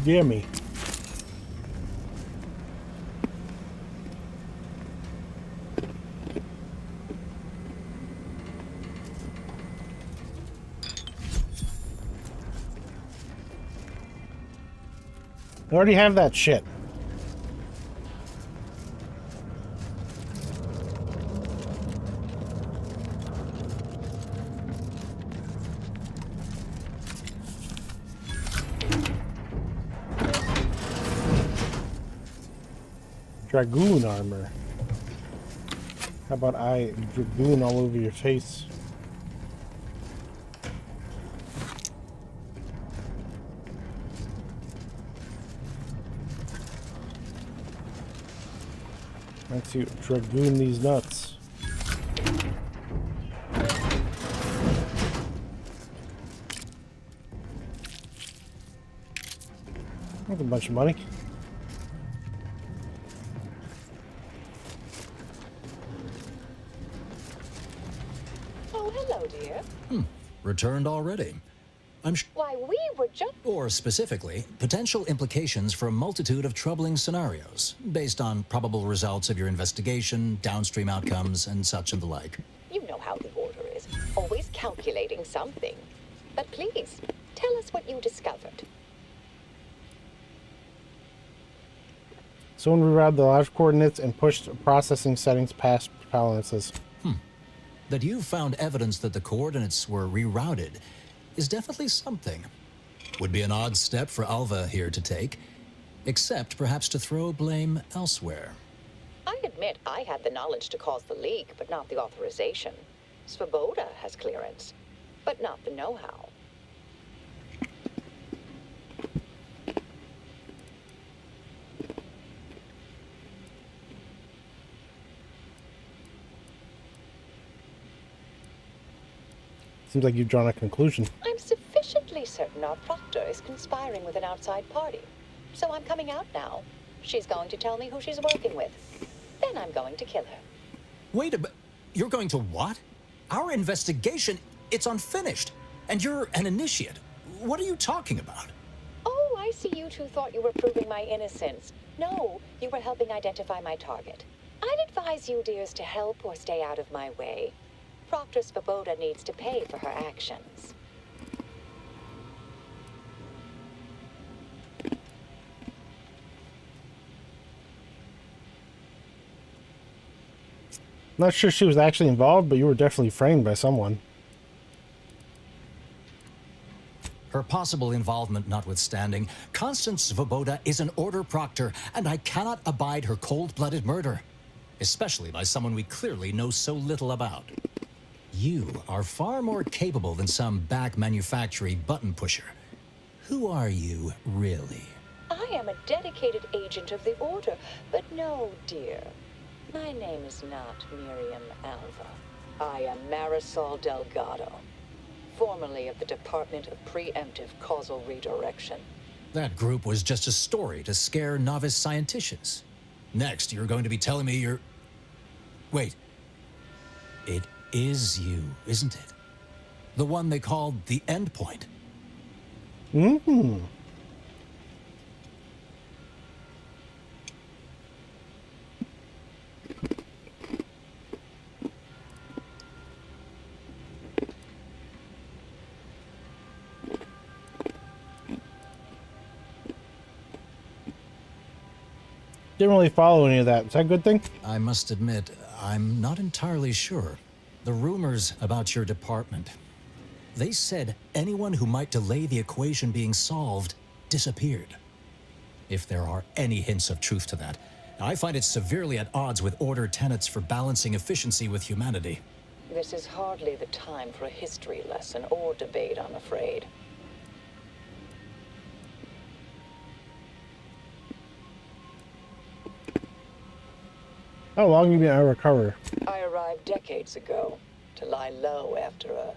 S1: Gimme. I already have that shit. Dragoon armor. How about I dragoon all over your face? Let's you dragoon these nuts. That's a bunch of money.
S2: Oh, hello, dear.
S11: Returned already.
S2: Why, we were just...
S11: Or specifically, potential implications for a multitude of troubling scenarios, based on probable results of your investigation, downstream outcomes, and such and the like.
S2: You know how the order is. Always calculating something. But please, tell us what you discovered.
S1: Someone rerouted the launch coordinates and pushed processing settings past tolerances.
S11: That you found evidence that the coordinates were rerouted is definitely something. Would be an odd step for Alva here to take, except perhaps to throw blame elsewhere.
S2: I admit I had the knowledge to cause the leak, but not the authorization. Svoboda has clearance, but not the know-how.
S1: Seems like you've drawn a conclusion.
S2: I'm sufficiently certain our proctor is conspiring with an outside party. So I'm coming out now. She's going to tell me who she's working with. Then I'm going to kill her.
S11: Wait a minute. You're going to what? Our investigation, it's unfinished. And you're an initiate. What are you talking about?
S2: Oh, I see you two thought you were proving my innocence. No, you were helping identify my target. I'd advise you dears to help or stay out of my way. Proctor Svoboda needs to pay for her actions.
S1: Not sure she was actually involved, but you were definitely framed by someone.
S11: Her possible involvement notwithstanding, Constance Svoboda is an order proctor, and I cannot abide her cold-blooded murder. Especially by someone we clearly know so little about. You are far more capable than some back manufacturing button pusher. Who are you, really?
S2: I am a dedicated agent of the Order, but no, dear. My name is not Miriam Alva. I am Marisol Delgado, formerly of the Department of Preemptive Causal Redirection.
S11: That group was just a story to scare novice scienticians. Next, you're going to be telling me you're... Wait. It is you, isn't it? The one they called the Endpoint.
S1: Didn't really follow any of that. Is that a good thing?
S11: I must admit, I'm not entirely sure. The rumors about your department. They said anyone who might delay the equation being solved disappeared. If there are any hints of truth to that, I find it severely at odds with Order tenets for balancing efficiency with humanity.
S2: This is hardly the time for a history lesson or debate, I'm afraid.
S1: How long you been out of recovery?
S2: I arrived decades ago to lie low after a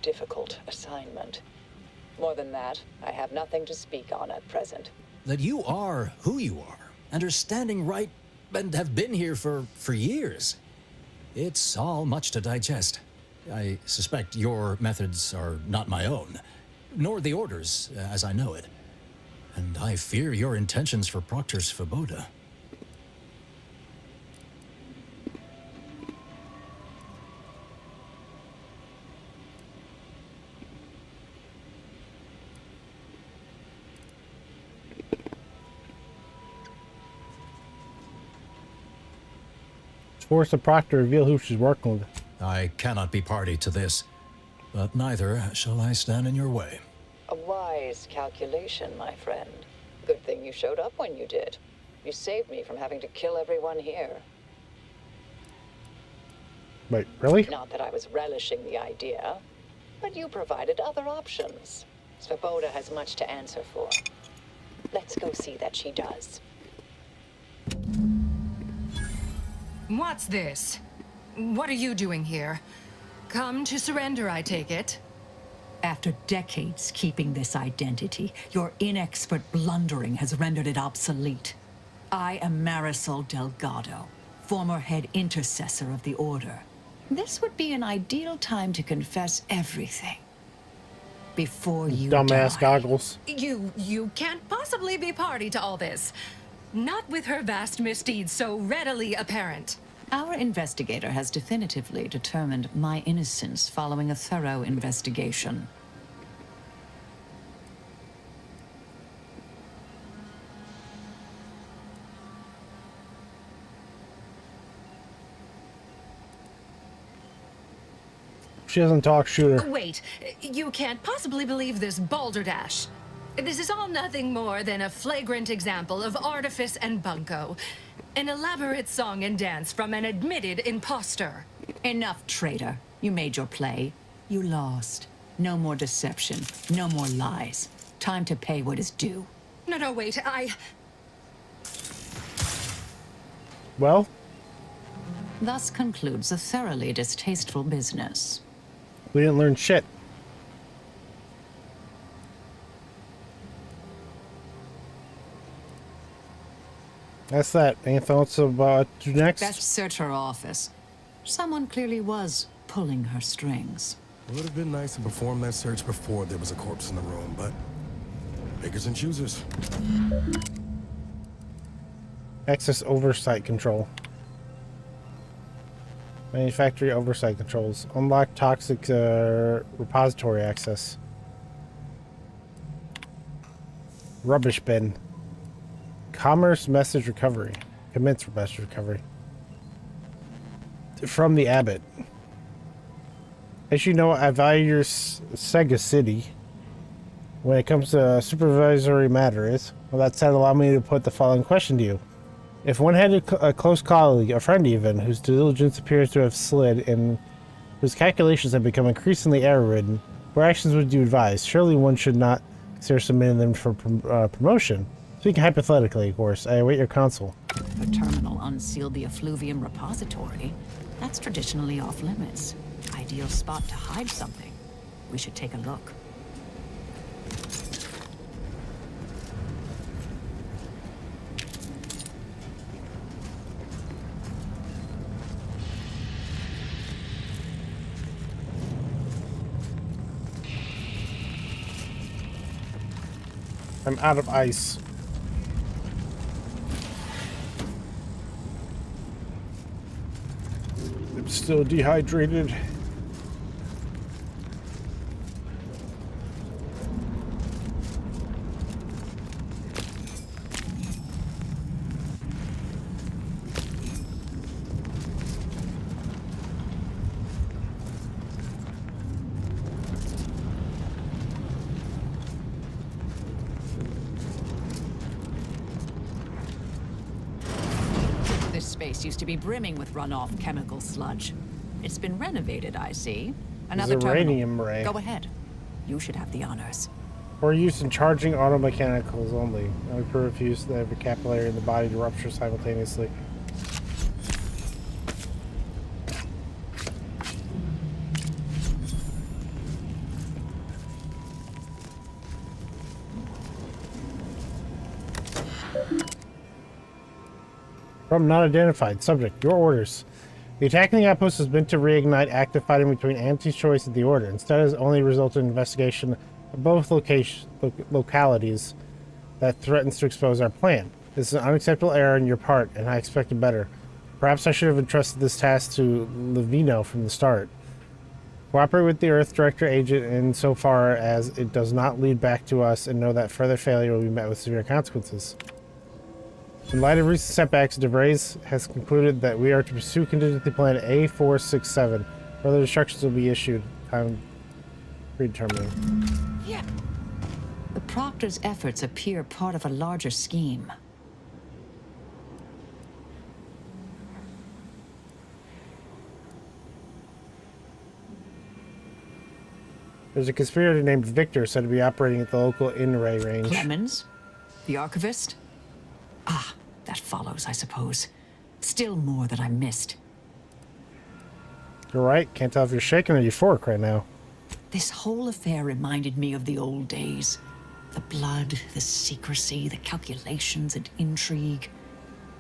S2: difficult assignment. More than that, I have nothing to speak on at present.
S11: That you are who you are, and are standing right, and have been here for years. It's all much to digest. I suspect your methods are not my own, nor the Order's, as I know it. And I fear your intentions for Proctor's Svoboda.
S1: Force the Proctor to reveal who she's working with.
S11: I cannot be party to this, but neither shall I stand in your way.
S2: A wise calculation, my friend. Good thing you showed up when you did. You saved me from having to kill everyone here.
S1: Wait, really?
S2: Not that I was relishing the idea, but you provided other options. Svoboda has much to answer for. Let's go see that she does.
S27: What's this? What are you doing here? Come to surrender, I take it?
S8: After decades keeping this identity, your inexpert blundering has rendered it obsolete. I am Marisol Delgado, former head intercessor of the Order. This would be an ideal time to confess everything. Before you
S1: Dumbass
S8: die.
S1: goggles.
S27: You can't possibly be party to all this. Not with her vast misdeeds so readily apparent.
S8: Our investigator has definitively determined my innocence following a thorough investigation.
S1: She doesn't talk, shoot her.
S27: Wait, you can't possibly believe this balderdash. This is all nothing more than a flagrant example of artifice and bunco. An elaborate song and dance from an admitted imposter.
S8: Enough, traitor. You made your play. You lost. No more deception. No more lies. Time to pay what is due.
S27: No, wait,
S1: Well?
S8: Thus concludes a thoroughly distasteful business.
S1: We didn't learn shit. That's that. Anything else about you next?
S8: Best search her office. Someone clearly was pulling her strings.
S5: It would have been nice to perform that search before there was a corpse in the room, but pickers and choosers.
S1: Access oversight control. Manufacturing oversight controls. Unlock toxic repository access. Rubbish bin. Commerce message recovery. Commence message recovery. From the Abbot. As you know, I value your Sega City when it comes to supervisory matters. Well, that said, allow me to put the following question to you. If one had a close colleague, a friend even, whose diligence appears to have slid and whose calculations have become increasingly error-ridden, what actions would you advise? Surely one should not consider submitting them for promotion. Speaking hypothetically, of course, I await your counsel.
S8: The terminal unsealed the effluvium repository. That's traditionally off limits. Ideal spot to hide something. We should take a look.
S1: I'm out of ice. I'm still dehydrated.
S8: This space used to be brimming with runoff chemical sludge. It's been renovated, I see. Another
S1: uranium
S8: terminal.
S1: ray.
S8: Go ahead. You should have the honors.
S1: For use in charging automechanicals only. No proof use that every capillary in the body to rupture simultaneously. From not identified. Subject, your orders. The attacking outpost is meant to reignite active fighting between Auntie's choice and the Order. Instead, it has only resulted in investigation of both localities that threatens to expose our plan. This is an unacceptable error on your part, and I expected better. Perhaps I should have entrusted this task to Levino from the start. Cooperate with the Earth Director Agent insofar as it does not lead back to us, and know that further failure will be met with severe consequences. In light of recent setbacks, DeVries has concluded that we are to pursue contingency plan A467. Further instructions will be issued. Time predetermined.
S8: Yeah. The Proctor's efforts appear part of a larger scheme.
S1: There's a conspirator named Victor said to be operating at the local in-ray range.
S8: Clemens? The archivist? Ah, that follows, I suppose. Still more that I missed.
S1: You're right. Can't tell if you're shaking or euphoric right now.
S8: This whole affair reminded me of the old days. The blood, the secrecy, the calculations and intrigue.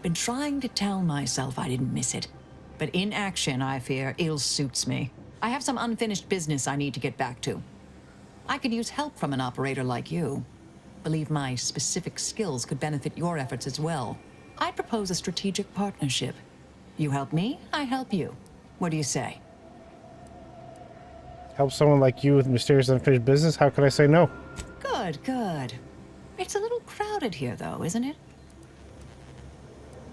S8: Been trying to tell myself I didn't miss it. But in action, I fear, ill suits me. I have some unfinished business I need to get back to. I could use help from an operator like you. Believe my specific skills could benefit your efforts as well. I'd propose a strategic partnership. You help me, I help you. What do you say?
S1: Help someone like you with mysterious unfinished business? How could I say no?
S8: Good, good. It's a little crowded here, though, isn't it?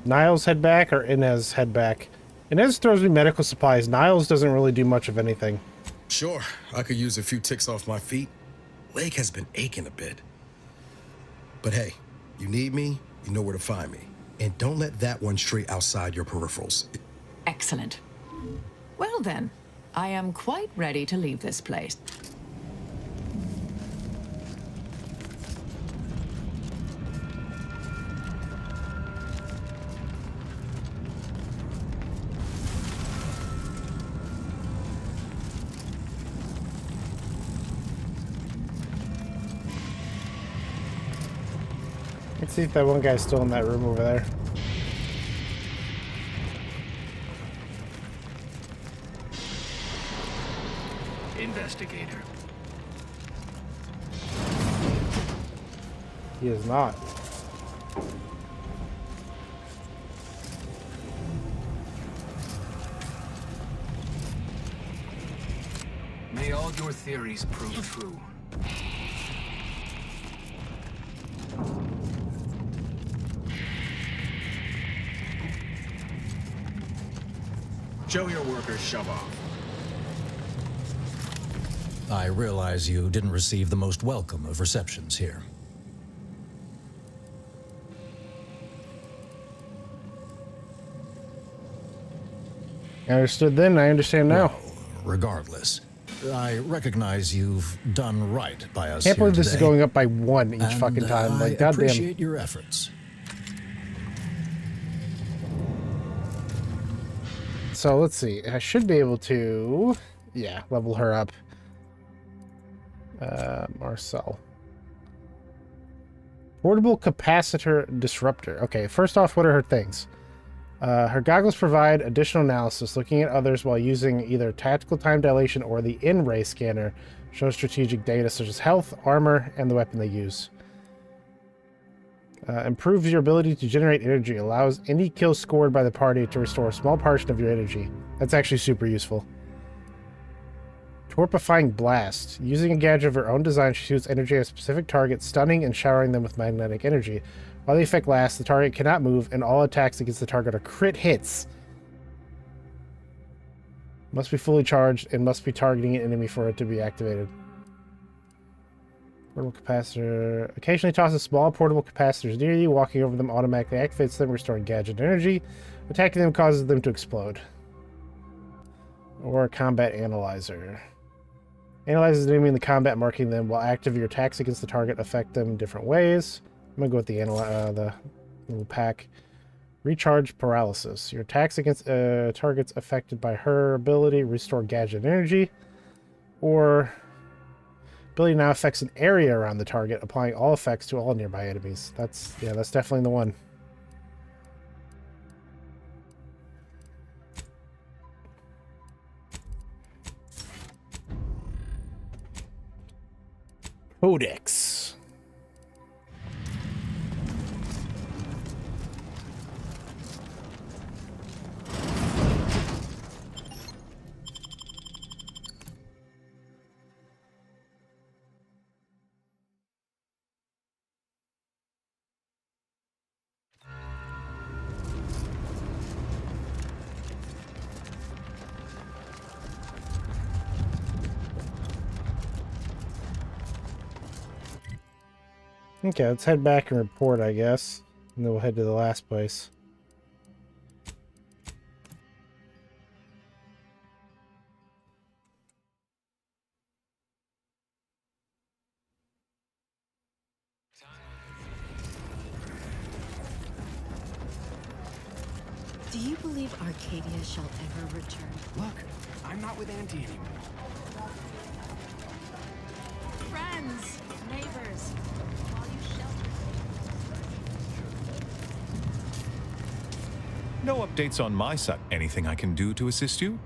S1: Niles head back or Inez head back? Inez throws me medical supplies. Niles doesn't really do much of anything.
S5: Sure, I could use a few ticks off my feet. Leg has been aching a bit. But hey, you need me, you know where to find me. And don't let that one stray outside your peripherals.
S8: Excellent. Well then, I am quite ready to leave this place.
S1: Let's see if that one guy's still in that room over there.
S14: Investigator.
S1: He is not.
S14: May all your theories prove true.
S16: Show your workers shove off.
S11: I realize you didn't receive the most welcome of receptions here.
S1: I understood then, I understand now.
S11: Well, regardless, I recognize you've done right by us.
S1: Can't believe
S11: here
S1: this is
S11: today,
S1: going up by one each fucking time. Like,
S11: I
S1: goddamn.
S11: appreciate your efforts.
S1: So let's see. I should be able to, yeah, level her up. Marcel. Portable capacitor disruptor. Okay, first off, what are her things? Her goggles provide additional analysis, looking at others while using either tactical time dilation or the in-ray scanner. Shows strategic data such as health, armor, and the weapon they use. Improves your ability to generate energy. Allows any kill scored by the party to restore a small portion of your energy. That's actually super useful. Torpifying blast. Using a gadget of her own design, she shoots energy at a specific target, stunning and showering them with magnetic energy. While the effect lasts, the target cannot move, and all attacks against the target are crit hits. Must be fully charged and must be targeting an enemy for it to be activated. Portable capacitor. Occasionally tosses small portable capacitors near you. Walking over them automatically activates them, restoring gadget energy. Attacking them causes them to explode. Or a combat analyzer. Analyzes the enemy in the combat, marking them. While active, your attacks against the target affect them in different ways. I'm gonna go with the little pack. Recharge paralysis. Your attacks against targets affected by her ability restore gadget energy. Or ability now affects an area around the target, applying all effects to all nearby enemies. That's definitely the one. Codex. Okay, let's head back and report, I guess. And then we'll head to the last place.
S9: Do you believe Arcadia shall ever return?
S14: Look, I'm not with Auntie anymore.
S9: Friends, neighbors, while you shelter.
S18: No updates on my side. Anything I can do to assist you?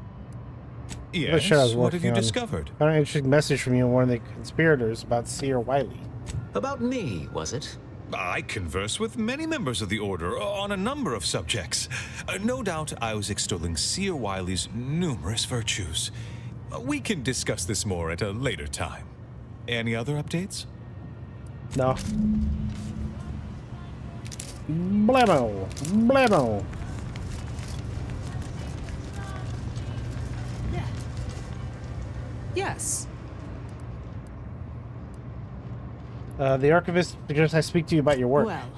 S1: The
S18: Yes,
S1: shit I was
S18: what have you
S1: working on.
S18: discovered?
S1: Got an interesting message from you, one of the conspirators, about Seer Wiley.
S18: About me, was it? I converse with many members of the Order on a number of subjects. No doubt I was extolling Seer Wiley's numerous virtues. We can discuss this more at a later time. Any other updates?
S1: No. Blammo! Blammo!
S19: Yes.
S1: The archivist suggests I speak to you about your work.
S19: Well,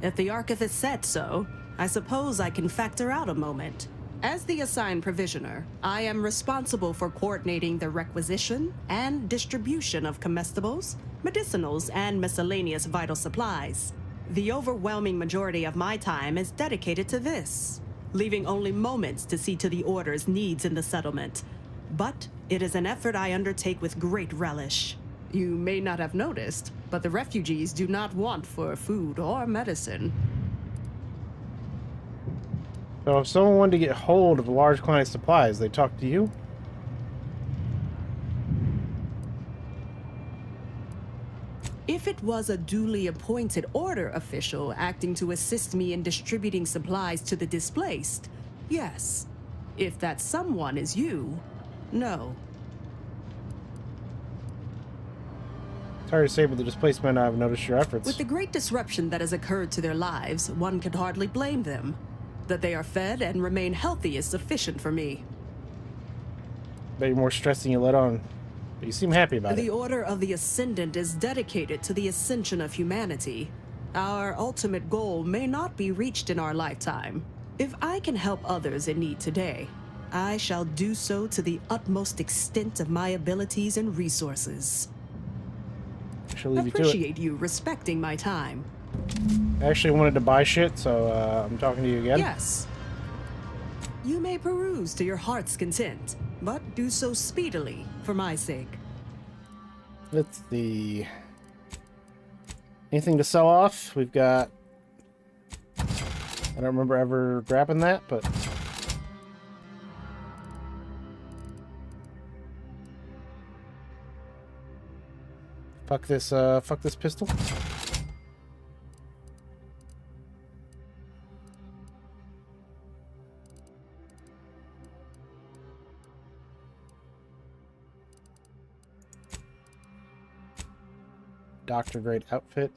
S19: if the archivist said so, I suppose I can factor out a moment. As the assigned provisioner, I am responsible for coordinating the requisition and distribution of comestibles, medicinals, and miscellaneous vital supplies. The overwhelming majority of my time is dedicated to this, leaving only moments to see to the Order's needs in the settlement. But it is an effort I undertake with great relish. You may not have noticed, but the refugees do not want for food or medicine.
S1: So if someone wanted to get hold of a large quantity of supplies, they talk to you?
S19: If it was a duly appointed Order official acting to assist me in distributing supplies to the displaced, yes. If that someone is you, no.
S1: It's hard to say, but the displaced men I've noticed your efforts.
S19: With the great disruption that has occurred to their lives, one can hardly blame them. That they are fed and remain healthy is sufficient for me.
S1: Bet you're more stressed than you let on. But you seem happy about
S19: The
S1: it.
S19: Order of the Ascendant is dedicated to the ascension of humanity. Our ultimate goal may not be reached in our lifetime. If I can help others in need today, I shall do so to the utmost extent of my abilities and resources.
S1: I shall leave you to it.
S19: Appreciate you respecting my time.
S1: I actually wanted to buy shit, so I'm talking to you again.
S19: Yes. You may peruse to your heart's content, but do so speedily for my sake.
S1: Let's see. Anything to sell off? We've got... I don't remember ever grabbing that, but... Fuck this pistol. Doctor grade outfit.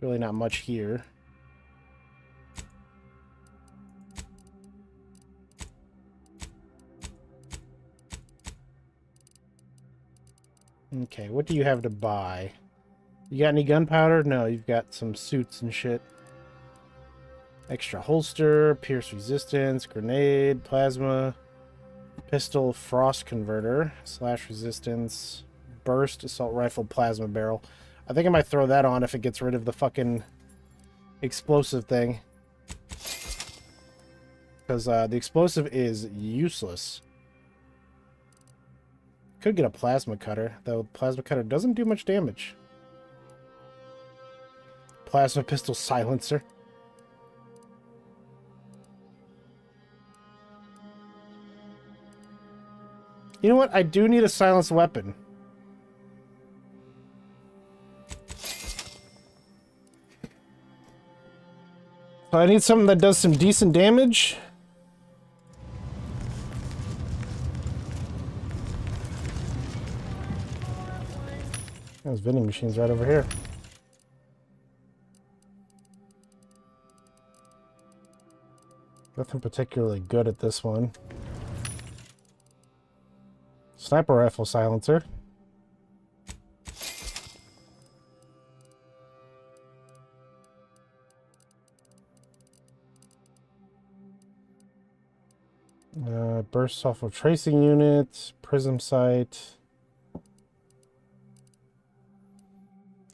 S1: Really not much here. Okay, what do you have to buy? You got any gunpowder? No, you've got some suits and shit. Extra holster, pierce resistance, grenade, plasma, pistol, frost converter, slash resistance, burst, assault rifle, plasma barrel. I think I might throw that on if it gets rid of the fucking explosive thing. Because the explosive is useless. Could get a plasma cutter, though the plasma cutter doesn't do much damage. Plasma pistol silencer. You know what? I do need a silenced weapon. So I need something that does some decent damage. There's vending machines right over here. Nothing particularly good at this one. Sniper rifle silencer. Burst off of tracing unit, prism sight.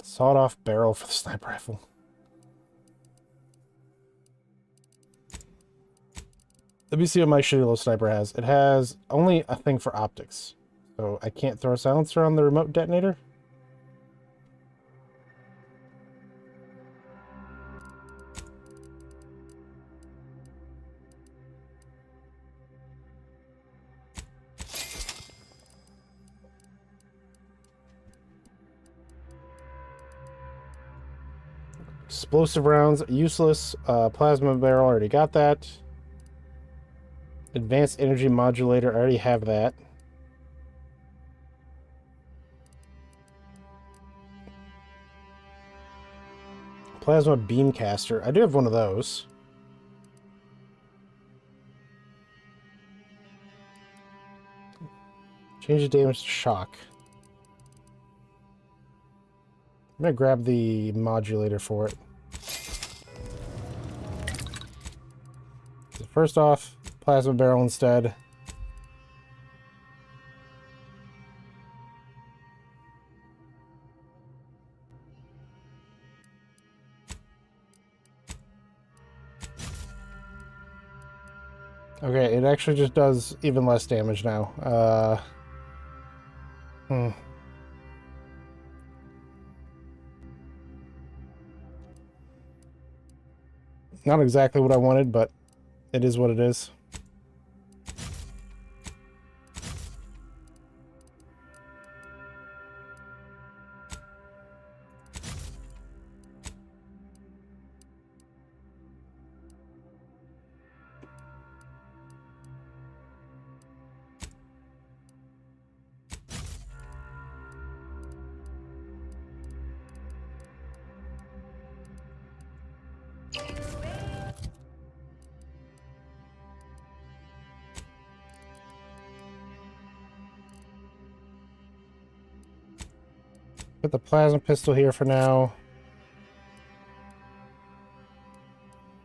S1: Sawed off barrel for the sniper rifle. Let me see what my shitty little sniper has. It has only a thing for optics. So I can't throw a silencer on the remote detonator. Explosive rounds, useless. Plasma barrel, already got that. Advanced energy modulator, I already have that. Plasma beam caster, I do have one of those. Change the damage to shock. I'm gonna grab the modulator for it. So first off, plasma barrel instead. Okay, it actually just does even less damage now. Not exactly what I wanted, but it is what it is. Put the plasma pistol here for now.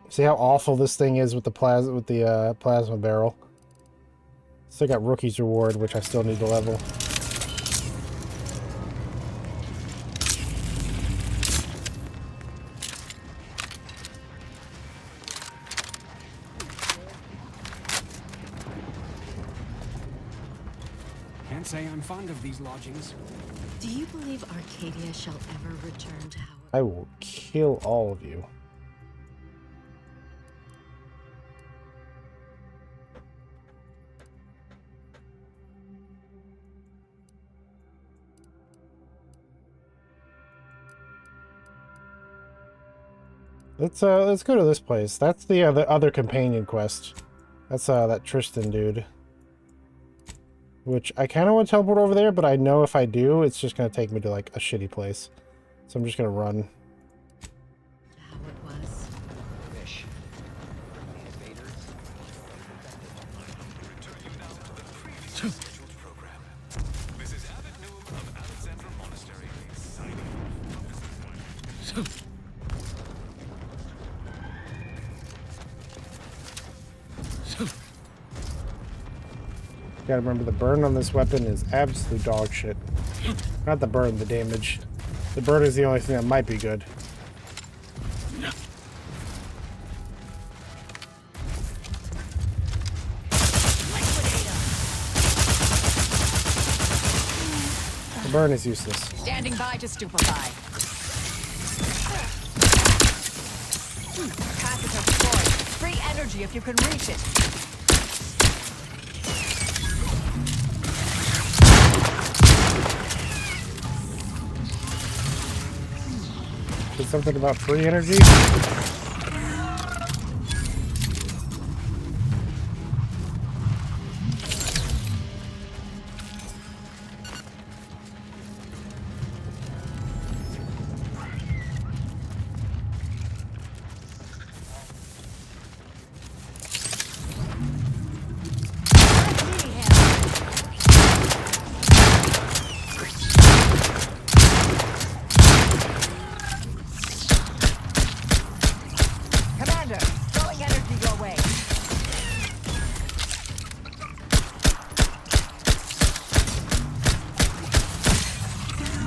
S1: See how awful this thing is with the plasma barrel. Still got rookie's reward, which I still need to level.
S10: Can't say I'm fond of these lodgings.
S9: Do you believe Arcadia shall ever return to how
S1: I will kill all of you. Let's go to this place. That's the other companion quest. That's that Tristan dude. Which I kind of want to teleport over there, but I know if I do, it's just going to take me to like a shitty place. So I'm just going to run.
S9: how it was?
S15: Fish.
S1: Gotta remember the burn on this weapon is absolute dog shit. Not the burn, the damage. The burn is the only thing that might be good. The burn is useless.
S27: Standing by to stupefy. Passage are destroyed. Free energy if you can reach it.
S1: Did something about free energy?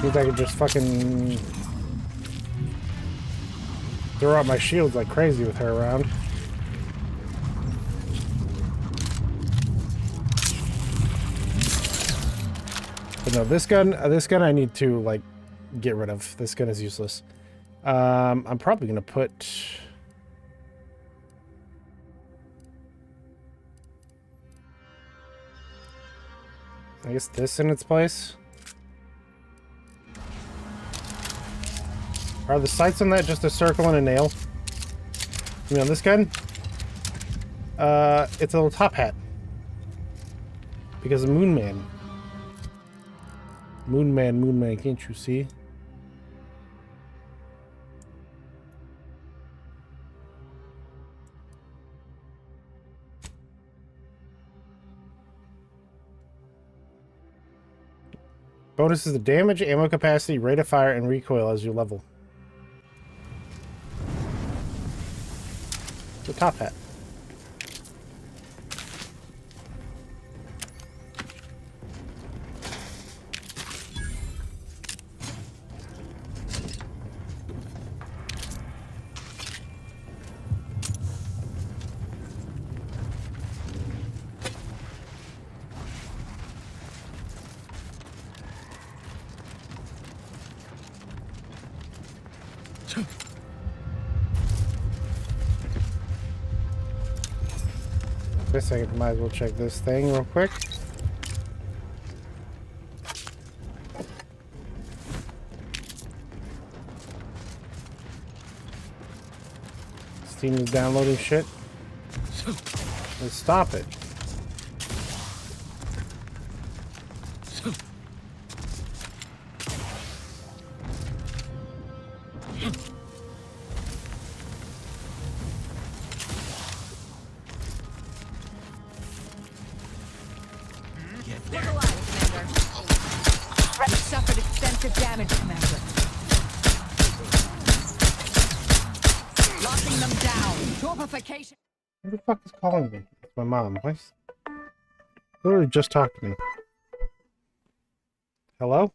S1: Seems I could just fucking throw out my shields like crazy with her around. But no, this gun I need to like get rid of. This gun is useless. I'm probably gonna put I guess this in its place. Are the sights on that just a circle and a nail? You know, this gun? It's a little top hat. Because of Moon Man. Moon Man, can't you see? Bonuses the damage, ammo capacity, rate of fire, and recoil as you level. The top hat. For a second, might as well check this thing real quick. Steam is downloading shit. Let's stop it. Who the fuck is calling me? It's my mom. Why's literally just talked to me. Hello?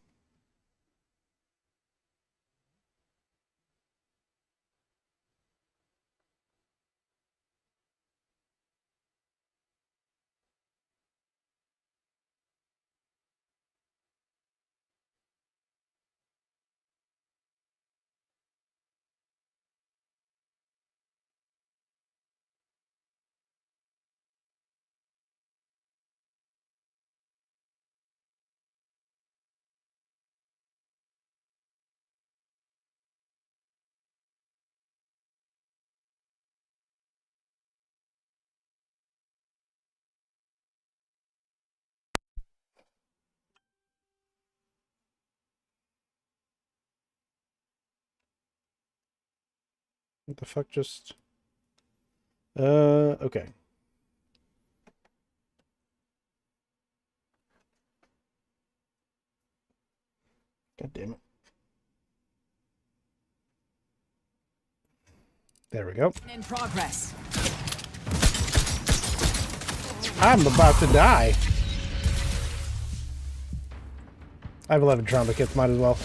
S1: What the fuck just... okay. God damn it. There we go.
S8: In progress.
S1: I'm about to die. I have 11 trauma kits, might as well.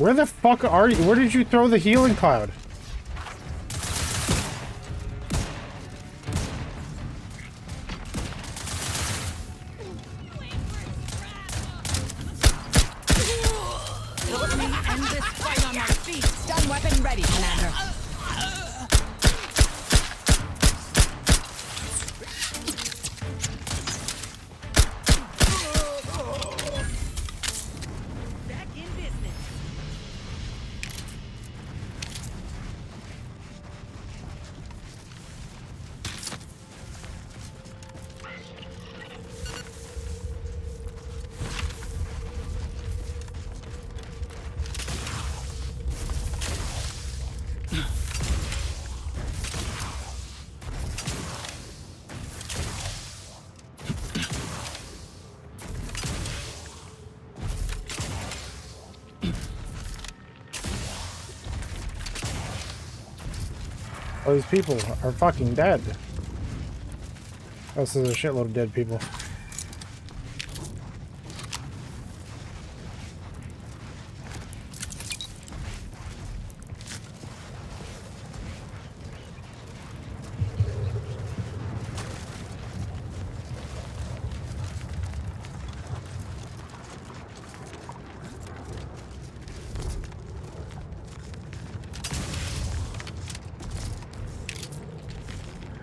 S1: Where the fuck are you? Where did you throw the healing cloud?
S10: Help me end this fight on my feet. Stun weapon ready, Commander. Back in business.
S1: Oh, these people are fucking dead. Oh, so there's a shitload of dead people.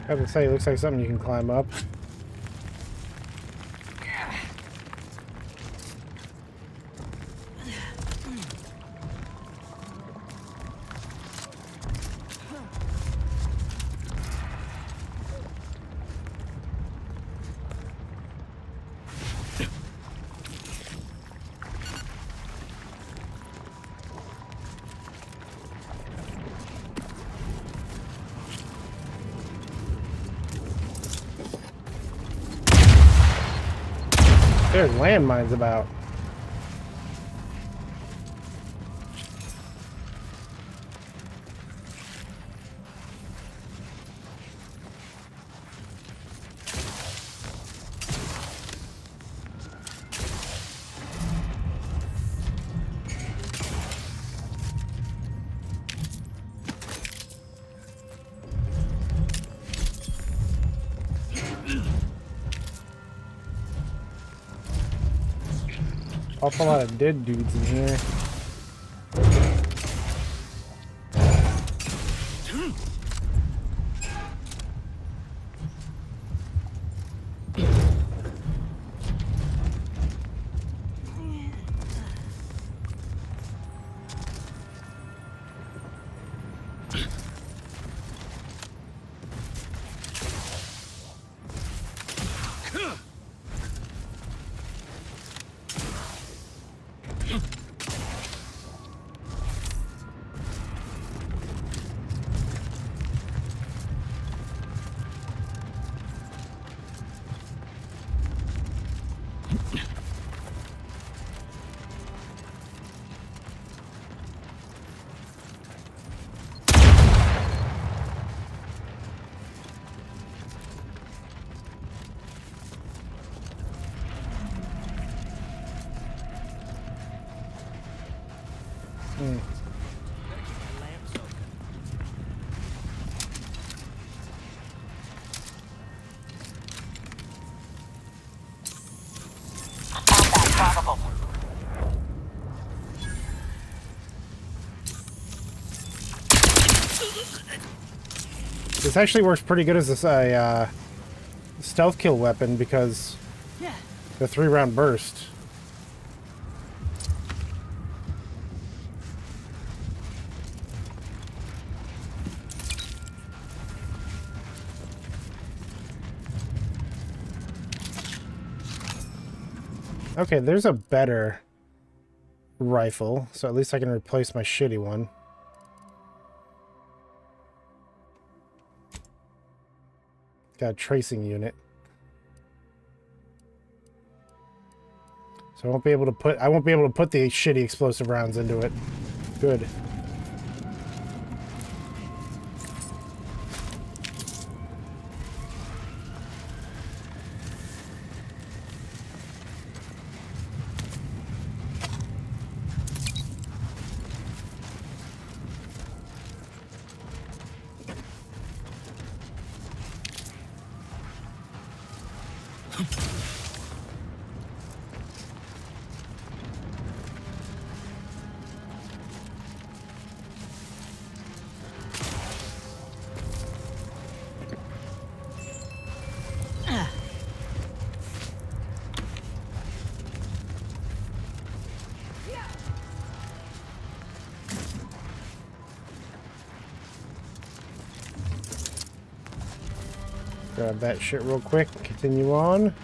S1: I have to say, it looks like something you can climb up. There's landmines about. Awful lot of dead dudes in here. This actually works pretty good as a stealth kill weapon because the 3-round burst. Okay, there's a better rifle, so at least I can replace my shitty one. Got a tracing unit. So I won't be able to put the shitty explosive rounds into it. Good. Grab that shit real quick. Continue on.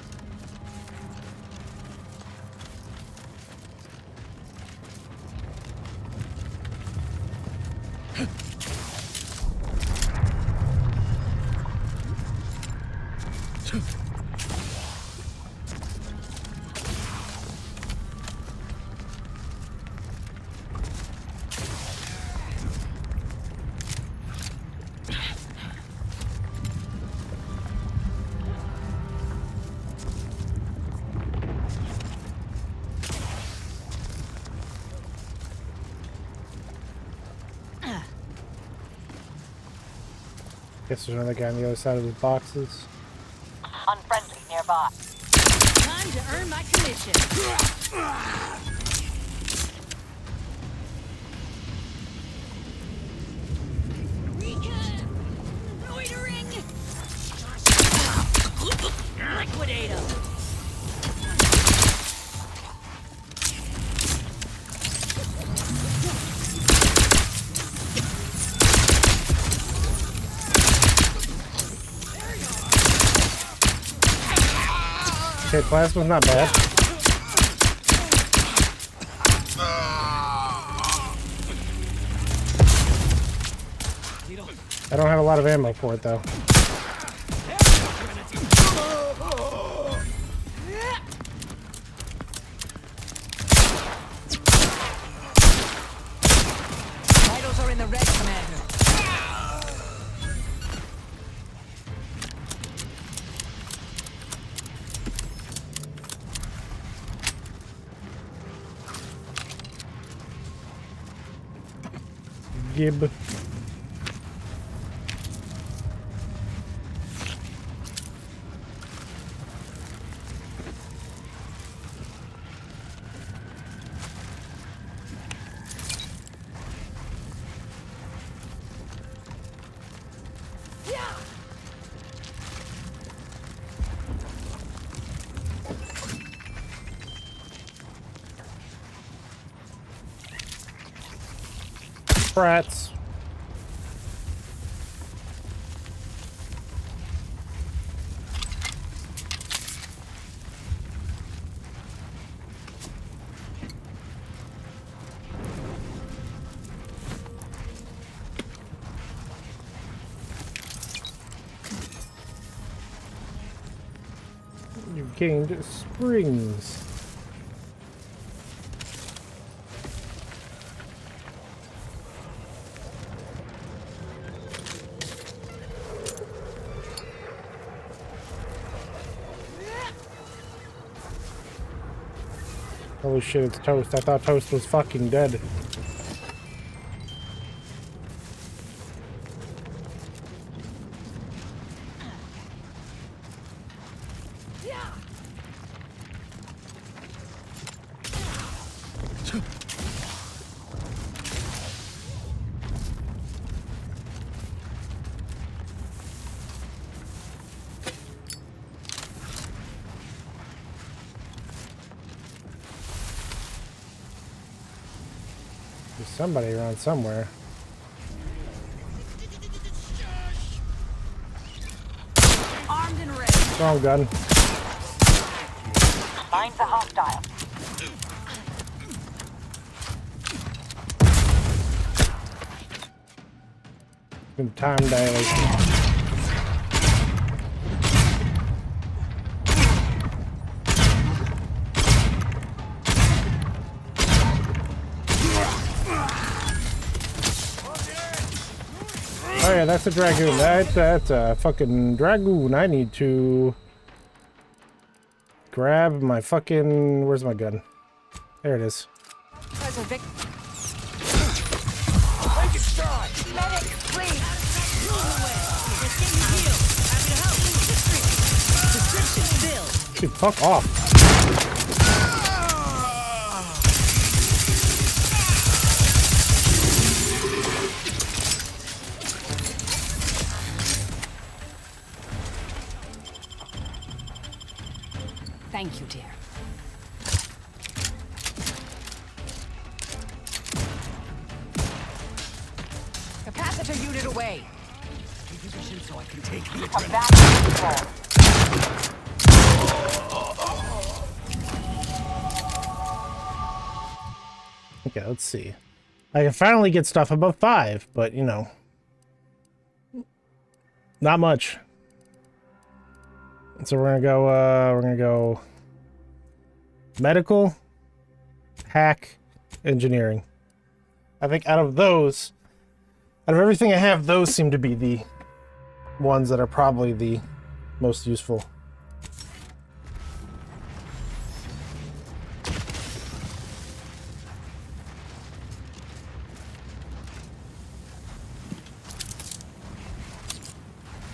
S1: Guess there's another guy on the other side of the boxes.
S13: Unfriendly nearby.
S10: Time to earn my commission. Loitering! Liquidate him!
S1: Okay, plasma's not bad. I don't have a lot of ammo for it though.
S10: Vitals are in the red, Commander.
S1: Gib. Rats. You gained springs. Holy shit, it's Toast. I thought Toast was fucking dead. There's somebody around somewhere.
S10: Armed and ready.
S1: Strong gun.
S13: Find the hostile.
S1: Some time dilation. Oh yeah, that's a dragoon. That's a fucking dragoon. I need to grab my fucking... Where's my gun? There it is.
S10: There's a Vic.
S13: Take it stride. Medic, please.
S10: Move away. Let's get you healed. Happy to help. Description filled.
S1: Dude, fuck off.
S10: Thank you, dear. Capacitor unit away. Reposition so I can take the adrenaline.
S1: Okay, let's see. I can finally get stuff above 5, but you know, not much. So we're gonna go medical, hack, engineering. I think out of everything I have, those seem to be the ones that are probably the most useful.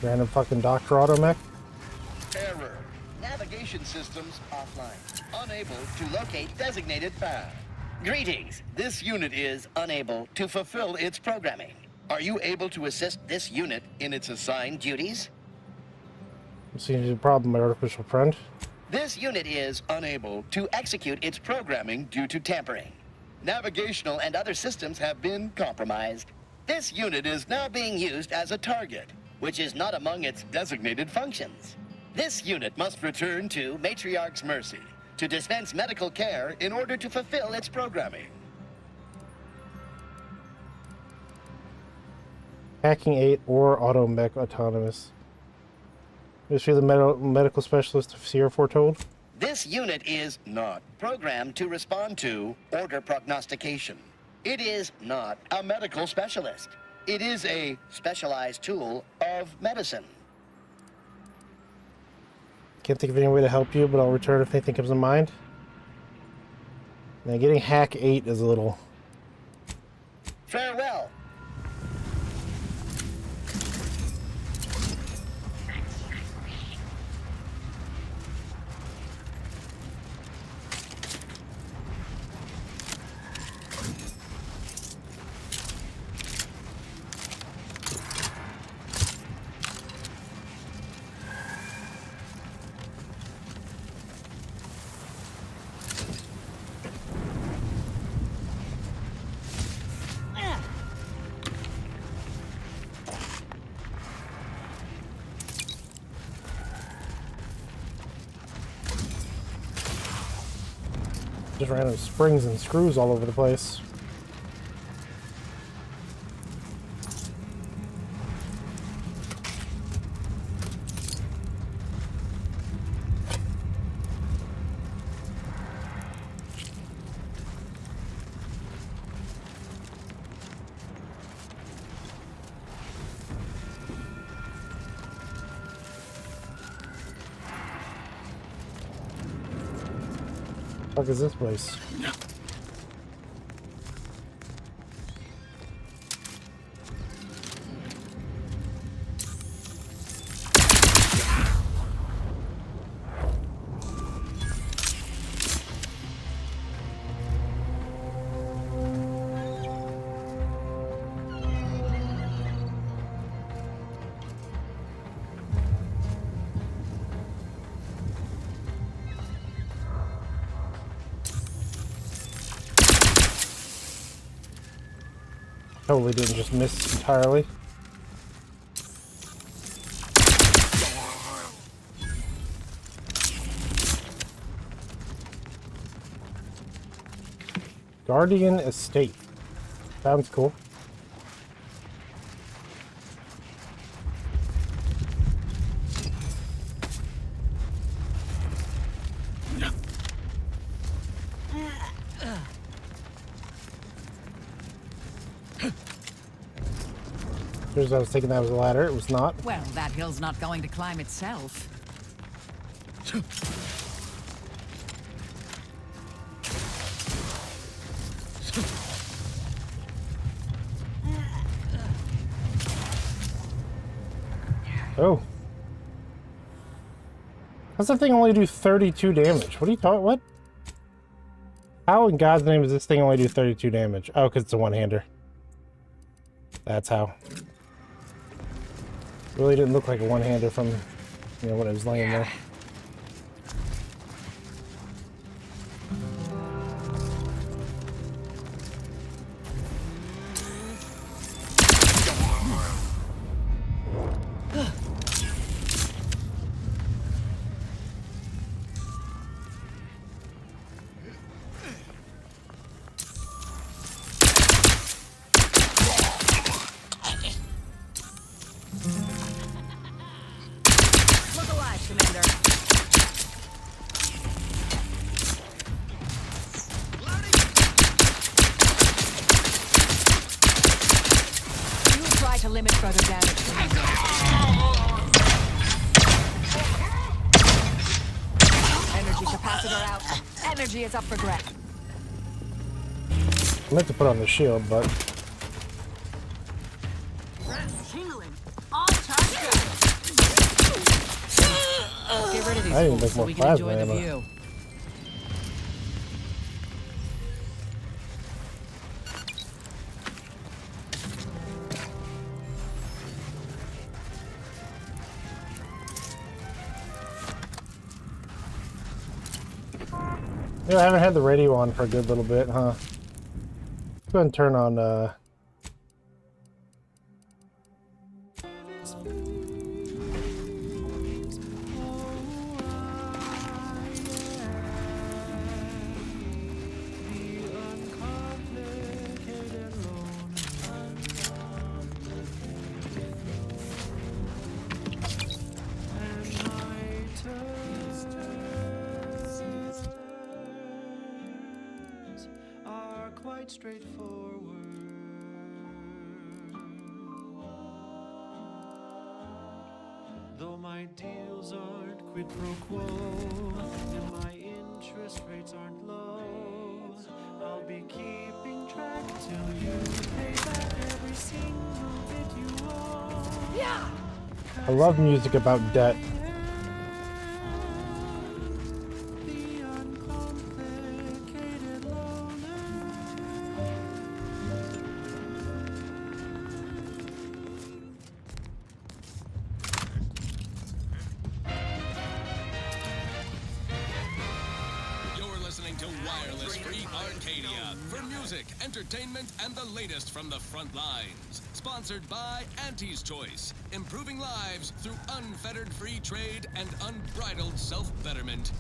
S1: Random fucking Dr. Automech.
S6: Error. Navigation systems offline. Unable to locate designated path. Greetings. This unit is unable to fulfill its programming. Are you able to assist this unit in its assigned duties?
S1: Seems to be a problem, my artificial friend.
S6: This unit is unable to execute its programming due to tampering. Navigational and other systems have been compromised. This unit is now being used as a target, which is not among its designated functions. This unit must return to Matriarch's Mercy to dispense medical care in order to fulfill its programming.
S1: Hacking 8 or Automech Autonomous. Is she the medical specialist of Sierra foretold?
S6: This unit is not programmed to respond to order prognostication. It is not a medical specialist. It is a specialized tool of medicine.
S1: Can't think of any way to help you, but I'll return if anything comes to mind. Now getting hack 8 is a little...
S6: Farewell.
S1: Just random springs and screws all over the place. What the fuck is this place? Totally didn't just miss entirely. Guardian Estate. Sounds cool. I was thinking that was a ladder. It was not.
S10: Well, that hill's not going to climb itself.
S1: Oh. How's that thing only do 32 damage? What are you talking? What? How in God's name does this thing only do 32 damage? Oh, because it's a one-hander. That's how. Really didn't look like a one-hander from, you know, when it was laying there.
S10: To limit further damage. Energy capacitor out. Energy is up for grabs.
S1: I meant to put on the shield, but
S10: Get rid of these
S1: I didn't
S10: fools
S1: make
S10: so
S1: more
S10: we can
S1: plasma
S10: enjoy the
S1: ammo.
S10: view.
S1: yeah, I haven't had the radio on for a good little bit, huh? Go ahead and turn on
S7: Quite straightforward. Though my deals aren't quid pro quo, and my interest rates aren't low, I'll be keeping track till you pay back every single bit you owe. Yeah!
S1: I love music about debt.
S12: Entertainment and the latest from the front lines. Sponsored by Auntie's Choice, improving lives through unfettered free trade and unbridled self-betterment.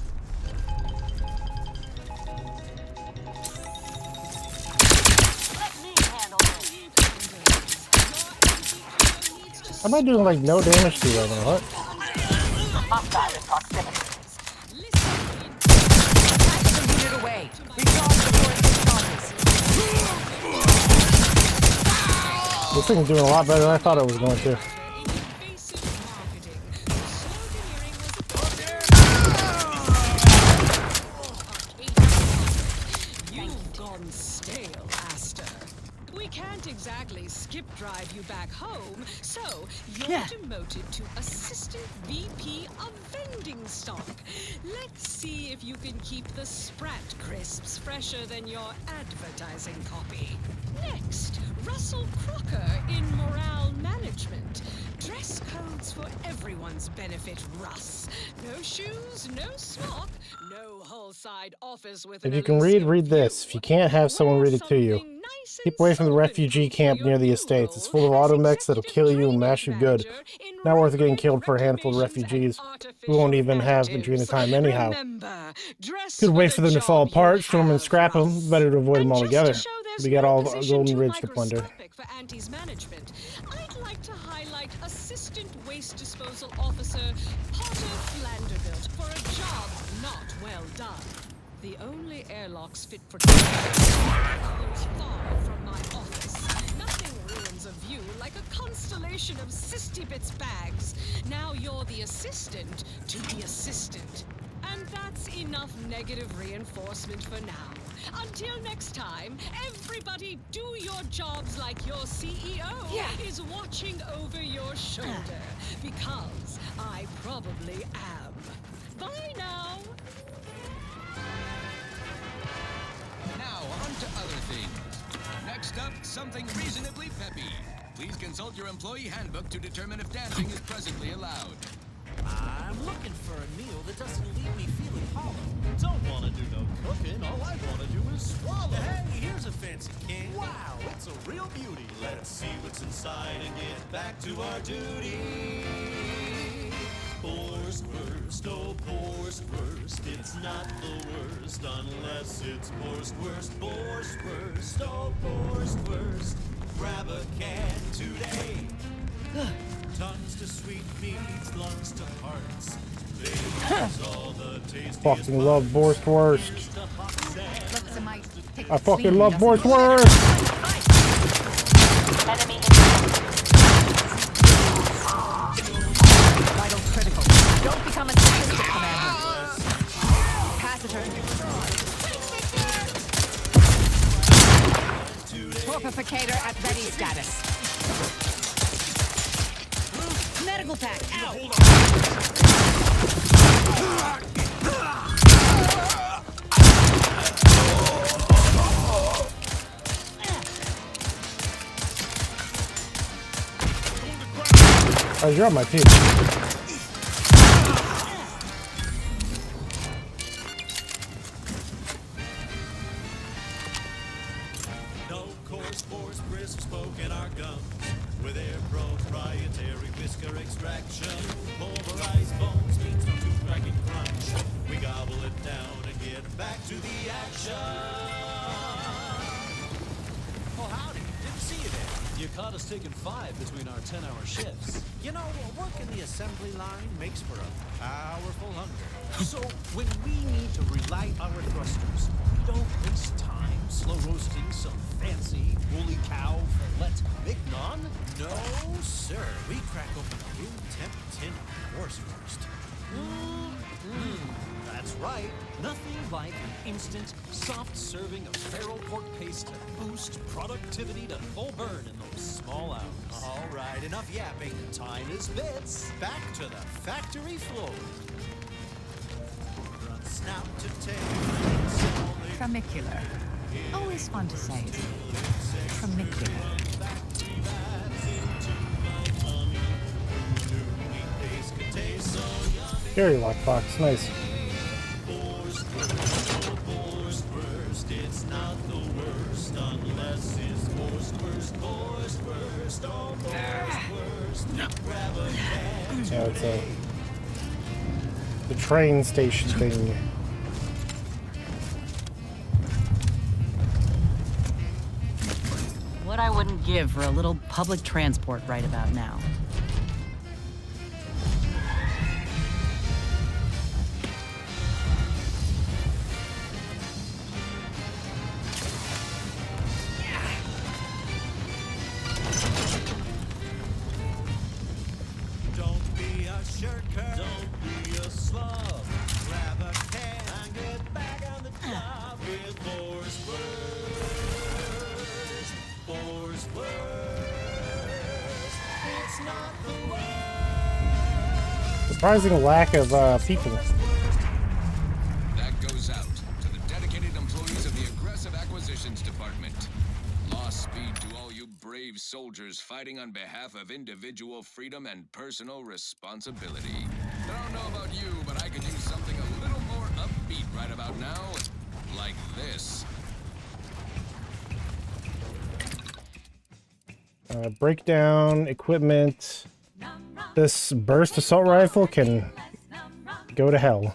S1: Am I doing like no damage to you right now? What?
S10: Away.
S1: This thing's doing a lot better than I thought it was going to.
S20: You've gone stale, Aster. We can't exactly skip drive you back home, so you're demoted to Assistant VP of Vending Stock. Let's see if you can keep the Sprat crisps fresher than your advertising copy. Next, Russell Crocker in Morale Management. Dress codes for everyone's benefit, Russ. No shoes, no smock, no whole-side office with
S1: If you can read this. If you can't, have someone read it to you. Keep away from the refugee camp near the estates. It's full of automechs that'll kill you and mash you good. Not worth getting killed for a handful of refugees who won't even have between the time anyhow. Could wait for them to fall apart, storm and scrap them. Better to avoid them altogether. We got all Golden Ridge to plunder.
S20: For Auntie's management, I'd like to highlight Assistant Waste Disposal Officer Potter Flanderbilt for a job not well done. The only airlocks fit for close far from my office. Nothing ruins a view like a constellation of Sisty-Bits bags. Now you're the assistant to the assistant. And that's enough negative reinforcement for now. Until next time, everybody do your jobs like your CEO is watching over your shoulder. Because I probably am. Bye now.
S12: Now, on to other things. Next up, something reasonably peppy. Please consult your employee handbook to determine if dancing is presently allowed.
S15: I'm looking for a meal that doesn't leave me feeling hollow. Don't want to do no cooking. All I want to do is swallow. Hey, here's a fancy can. Wow, it's a real beauty. Let's see what's inside and get back to our duty. Boars first, oh boars first. It's not the worst unless it's boars worst. Boars first, oh boars first. Grab a can today. Tongues to sweet meats, lungs to hearts. All the
S1: Fucking love Borstwurst.
S10: Looks a mite
S1: I fucking love Borstwurst.
S10: Enemy vital critical. Don't become a statistic, Commander. Capacitor. Torpificator at ready status. Medical pack out.
S1: Oh, you're on my team.
S15: No coarse force Griss spoke in our gums. With their proprietary whisker extraction. Pulverized bones, meats from tooth cracking crunch. We gobble it down and get back to the action. Oh, howdy. Didn't see you there. You caught us taking 5 between our 10-hour shifts. You know, working the assembly line makes for a powerful hunger. So, when we need to relight our thrusters, we don't waste time slow roasting some fancy woolly cow fillet mignon. No, sir. We crack open a room temp tin of horse first. That's right. Nothing like an instant, soft serving of feral pork paste to boost productivity to full burn in those small hours. All right, enough yapping. Time is bits. Back to the factory floor. Run snout to tail.
S10: Tramicular. Always fun to say. Tramicular.
S1: Gary Lockbox, nice.
S15: It's not the worst unless it's worst. Oh, worst. Grab a can.
S1: Yeah, it's the train station thing.
S10: What I wouldn't give for a little public transport right about now.
S15: Don't be a shirker. Don't be a slug. Grab a can and get back on the job with Boars Worst. Boars Worst. It's not the worst.
S1: Surprising lack of people.
S12: That goes out to the dedicated employees of the Aggressive Acquisitions Department. Lost speed to all you brave soldiers fighting on behalf of individual freedom and personal responsibility. I don't know about you, but I could use something a little more upbeat right about now. Like this.
S1: Breakdown equipment. This burst assault rifle can go to hell.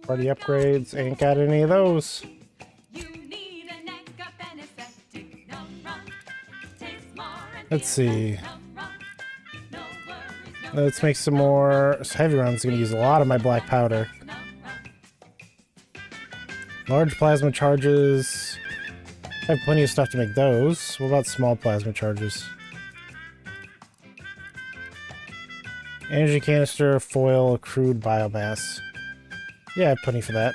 S1: Party upgrades, ain't got any of those.
S4: You need a neck up anesthetic, numb run. Tastes more and
S1: Let's see. Let's make some more. Heavy rounds going to use a lot of my black powder. Large plasma charges. I have plenty of stuff to make those. What about small plasma charges? Energy canister, foil, crude biomass. Yeah, I have plenty for that.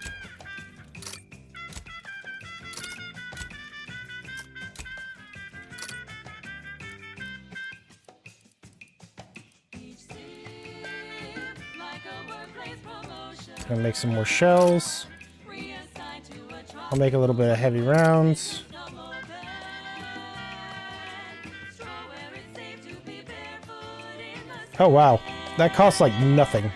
S1: Gonna make some more shells. I'll make a little bit of heavy rounds. Oh wow, that costs like nothing.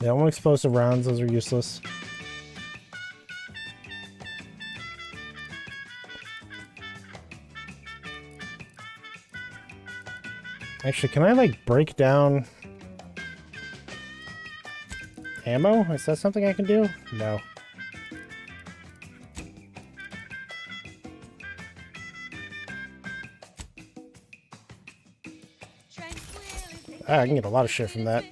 S1: Yeah, I want explosive rounds, those are useless. Actually, can I like break down ammo? Is that something I can do? No. Ah, I can get a lot of shit from that.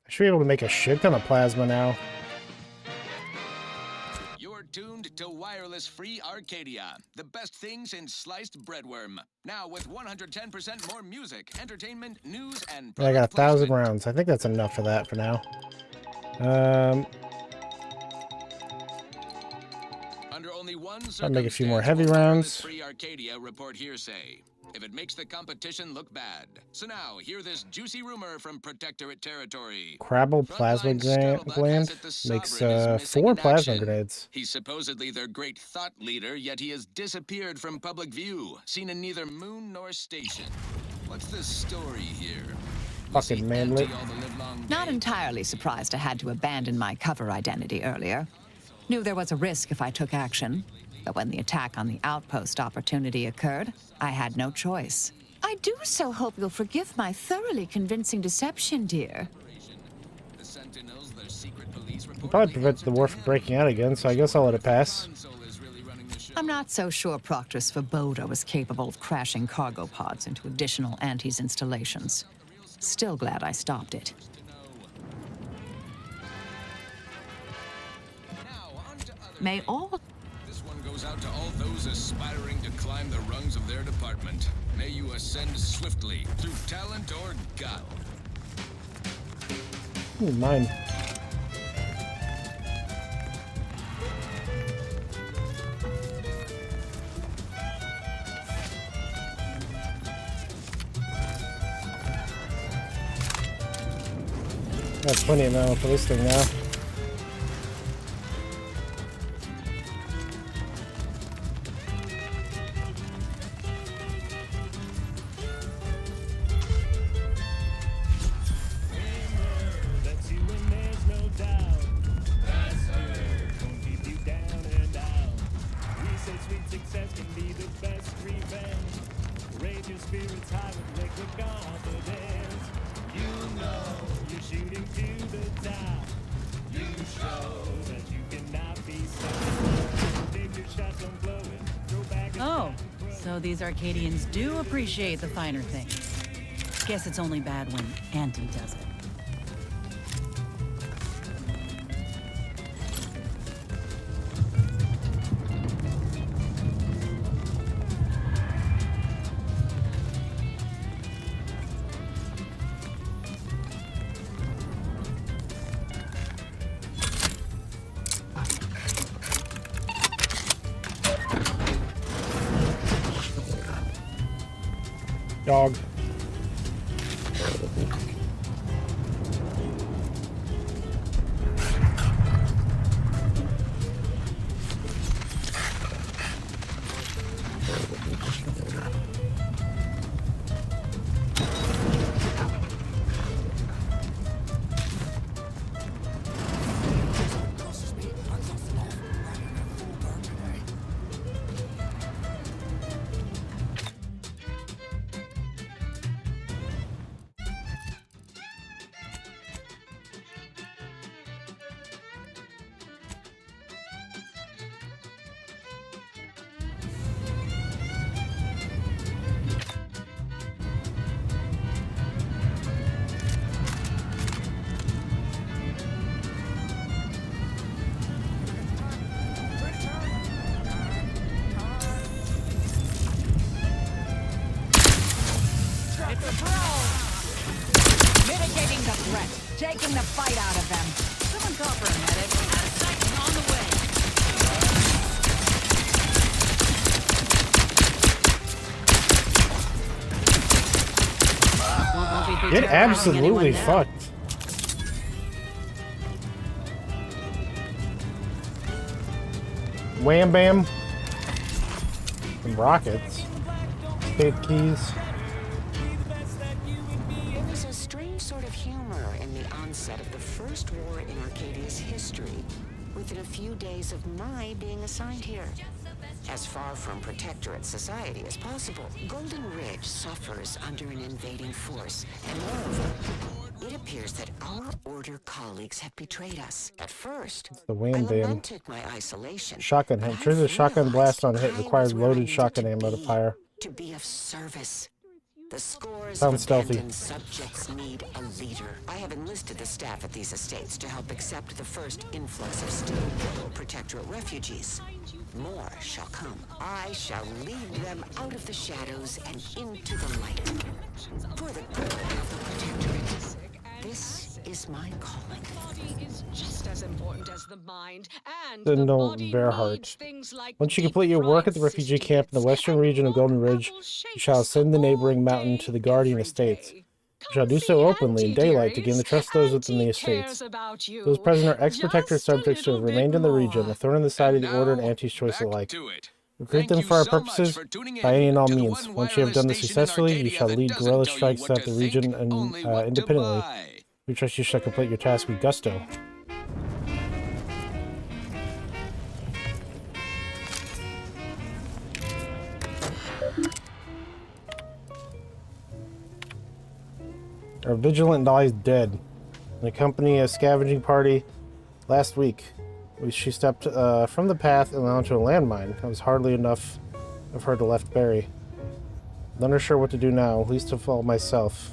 S1: I should be able to make a shit ton of plasma now.
S12: You're tuned to Wireless Free Arcadia, the best thing since sliced breadworm. Now with 110% more music, entertainment, news, and
S1: I got 1,000 rounds. I think that's enough for that for now.
S12: Under only one
S1: I'll make a few more heavy
S12: will
S1: rounds.
S12: Free Arcadia report hearsay. If it makes the competition look bad. So now, hear this juicy rumor from Protectorate territory.
S1: Crabble plasma gland makes 4 plasma grenades.
S12: He's supposedly their great thought leader, yet he has disappeared from public view, seen in neither moon nor station. What's the story here?
S1: Fucking manlet.
S8: Not entirely surprised I had to abandon my cover identity earlier. Knew there was a risk if I took action. But when the attack on the outpost opportunity occurred, I had no choice. I do so hope you'll forgive my thoroughly convincing deception, dear.
S1: It'll probably prevent the war from breaking out again, so I guess I'll let it pass.
S8: I'm not so sure Proctor Svoboda was capable of crashing cargo pods into additional Antes installations. Still glad I stopped it. May all...
S12: Goes out to all those aspiring to climb the rungs of their department. May you ascend swiftly through talent or guile.
S1: Ooh, mine. Got plenty of ammo for this thing now.
S10: Oh, so these Arcadians do appreciate the finer things. Guess it's only bad when Auntie does it.
S1: Dog.
S10: It's a throw! Mitigating the threat. Taking the fight out of them. Someone call for a medic. Out of sight and on the way.
S1: Get absolutely fucked. Wham bam. Some rockets. Escape keys.
S25: There was a strange sort of humor in the onset of the first war in Arcadia's history, within a few days of my being assigned here. As far from protectorate society as possible, Golden Ridge suffers under an invading force, and moreover, it appears that our Order colleagues have betrayed us. At first,
S1: The
S25: I
S1: wham bam.
S25: lamented my isolation.
S1: Shotgun hit. Triggers a shotgun blast on hit. Requires loaded shotgun ammo to fire.
S25: To be of service. The scores
S1: Sounds
S25: of
S1: stealthy.
S25: abandoned subjects need a leader. I have enlisted the staff at these estates to help accept the first influx of still loyal protectorate refugees. More shall come. I shall lead them out of the shadows and into the light. For the good of the protectorate. This is my calling.
S20: The body is just as important as the mind, and
S1: Then
S20: the
S1: don't
S20: body
S1: Bearheart.
S20: needs things like
S1: Once you complete your work at the refugee camp in the western region of Golden Ridge, you shall ascend the neighboring mountain to the Guardian Estates. You shall do so openly in daylight to gain the trust of those within the estates. Those present are ex-protector subjects who have remained in the region, a thorn in the side of the Order and Auntie's choice alike. Recruit them for our purposes by any and all means. Once you have done this successfully, you shall lead guerrilla strikes throughout the region and independently. We trust you shall complete your task with gusto. Our vigilant lies dead. In accompanying a scavenging party last week, she stepped from the path and onto a landmine. It was hardly enough of her to left bury. None are sure what to do now, least of all myself.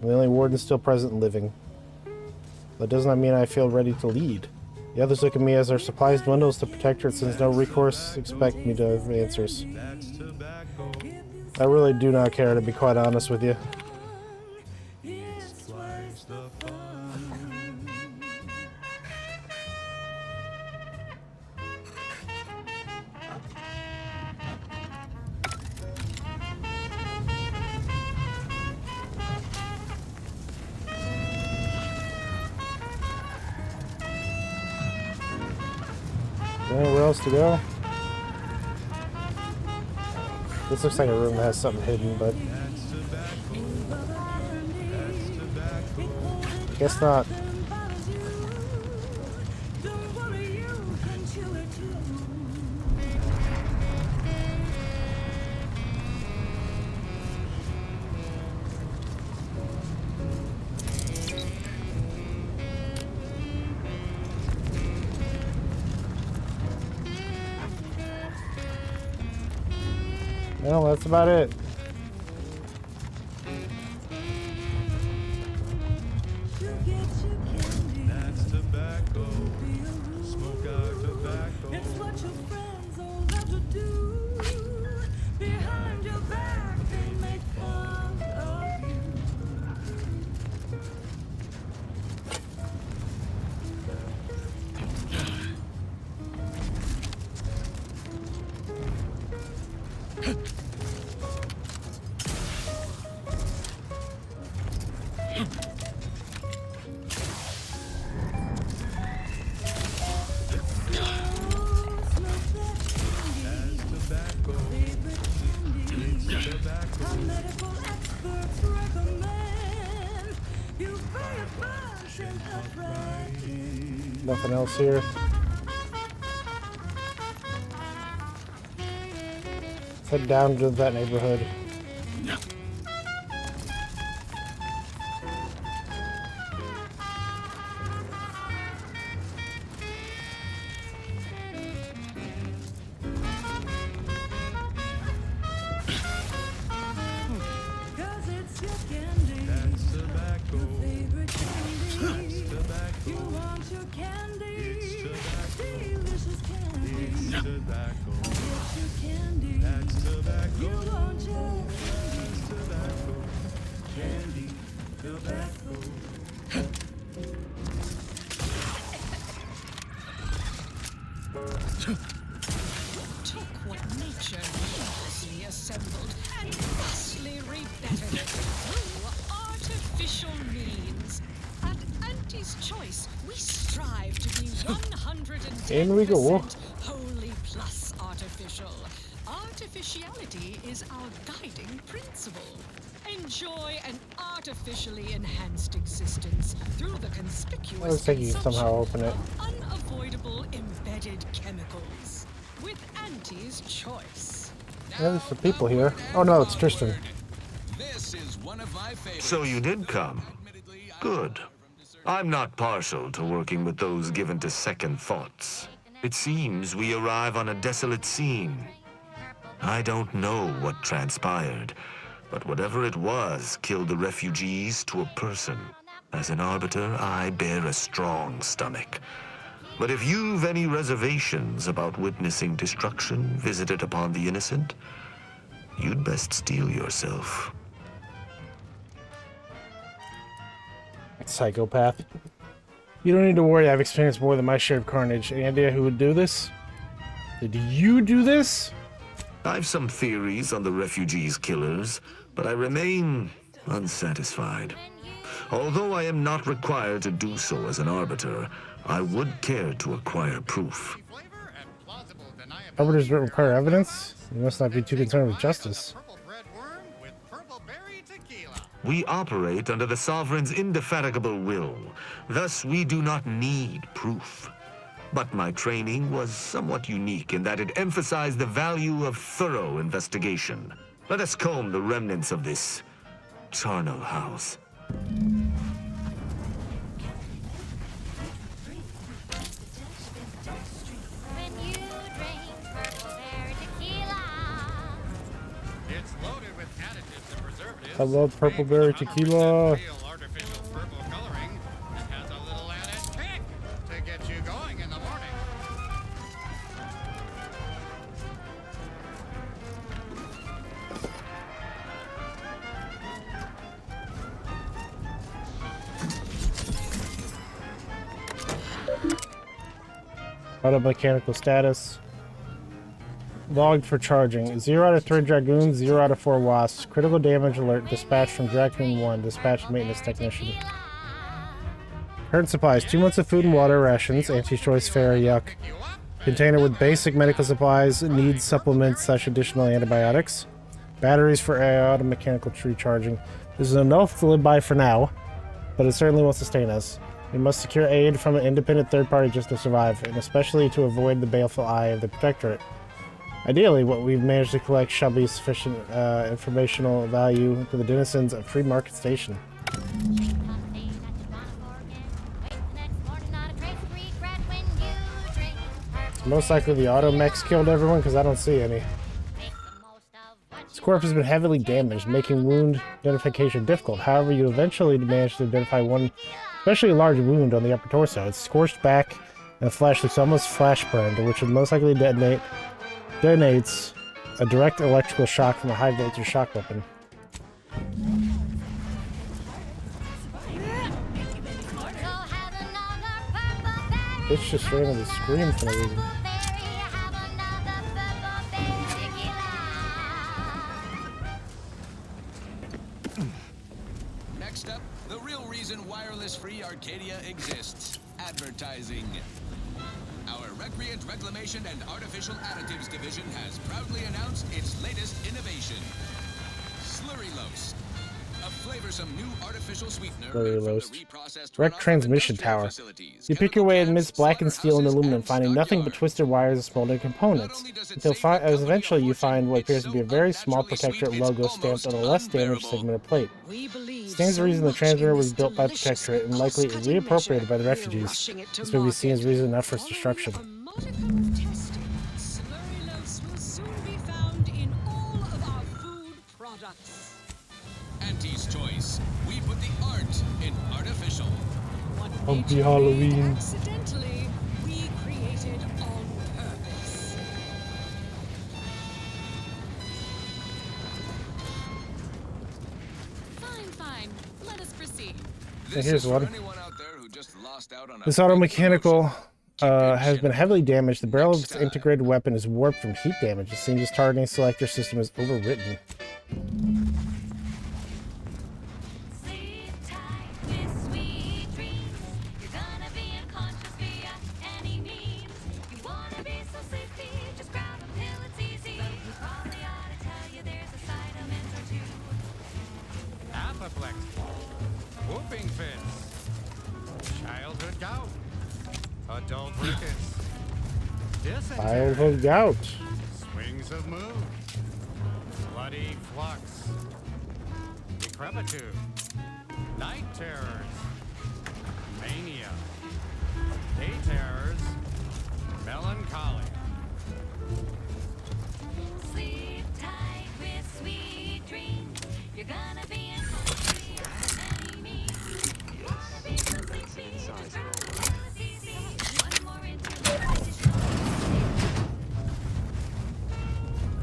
S1: I'm the only warden still present and living. That does not mean I feel ready to lead. The others look at me as our supplies dwindles. The protectorate sends no recourse. Expect me to have answers. I really do not care, to be quite honest with you. Anywhere else to go? This looks like a room that has something hidden, but guess not. No, that's about it.
S7: That's tobacco. Smoke out tobacco. It's what your friends all love to do. Behind your back, they make fun of you.
S1: Nothing else here. Let's head down to that neighborhood.
S20: Took what nature needlessly assembled and vastly rebettered it through artificial means. At Auntie's Choice, we strive to be 110%
S1: In we go.
S20: wholly plus artificial. Artificiality is our guiding principle. Enjoy an artificially enhanced existence through the conspicuous
S1: I was thinking you
S20: consumption
S1: somehow open it.
S20: of unavoidable embedded chemicals. With Auntie's Choice.
S1: There's some people here. Oh no, it's Tristan.
S12: This is one of my favorites.
S4: So you did come. Good. I'm not partial to working with those given to second thoughts. It seems we arrive on a desolate scene. I don't know what transpired, but whatever it was killed the refugees to a person. As an arbiter, I bear a strong stomach. But if you've any reservations about witnessing destruction visited upon the innocent, you'd best steel yourself.
S1: Psychopath. You don't need to worry, I've experienced more than my share of carnage. Any idea who would do this? Did you do this?
S4: I've some theories on the refugees' killers, but I remain unsatisfied. Although I am not required to do so as an arbiter, I would care to acquire proof.
S1: Arbiters don't require evidence? You must not be too concerned with justice.
S4: We operate under the Sovereign's indefatigable will. Thus, we do not need proof. But my training was somewhat unique in that it emphasized the value of thorough investigation. Let us comb the remnants of this charnel house.
S1: I love purple berry tequila. Auto mechanical status. Logged for charging. 0 out of 3 Dragoons, 0 out of 4 Wasps. Critical damage alert dispatched from Dragoon 1. Dispatched maintenance technician. Current supplies. 2 months of food and water rations. Anti-choice fare, yuck. Container with basic medical supplies. Needs supplements / additional antibiotics. Batteries for auto mechanical tree charging. This is enough to live by for now, but it certainly won't sustain us. We must secure aid from an independent third party just to survive, and especially to avoid the baleful eye of the Protectorate. Ideally, what we've managed to collect shall be sufficient informational value to the denizens of Free Market Station. Most likely the auto mechs killed everyone because I don't see any. This corpse has been heavily damaged, making wound identification difficult. However, you eventually manage to identify one especially large wound on the upper torso. It's scorched back and the flesh looks almost flash burned, which would most likely detonates a direct electrical shock from a high voltage shock weapon. Bitch just randomly screamed for no reason.
S12: Next up, the real reason wireless-free Arcadia exists: advertising. Our Recreant Reclamation and Artificial Additives Division has proudly announced its latest innovation, Slurry-Lose. A flavor some new artificial sweetener
S1: Very
S12: made from the
S1: roast.
S12: reprocessed
S1: Wrecked transmission tower. You pick your way amidst blackened steel and aluminum, finding nothing but twisted wires and smoldering components. As eventually you find what appears to be a very small Protectorate logo stamped on a less damaged segment of plate. Stands to reason the transmitter was built by Protectorate and likely reappropriated by the refugees. This may be seen as reason enough for its destruction.
S20: Slurrylose will soon be found in all of our food products.
S12: Auntie's choice. We put the art in artificial.
S1: Happy Halloween.
S20: Accidentally, we created on purpose. Fine. Let us proceed.
S1: And here's one. This auto-mechanical has been heavily damaged. The barrel of its integrated weapon is warped from heat damage. It seems its targeting selector system is overwritten.
S3: Apoplectic, whooping fits, childhood gout, adult rickets, dysentery,
S1: Childhood gout.
S3: swings of mood, bloody flux, decrepitude, night terrors, mania, day terrors, melancholy.
S10: Sleep tight with sweet dreams. You're gonna be in country of any means. You wanna be so sleepy, just grab a pill, it's easy. One more into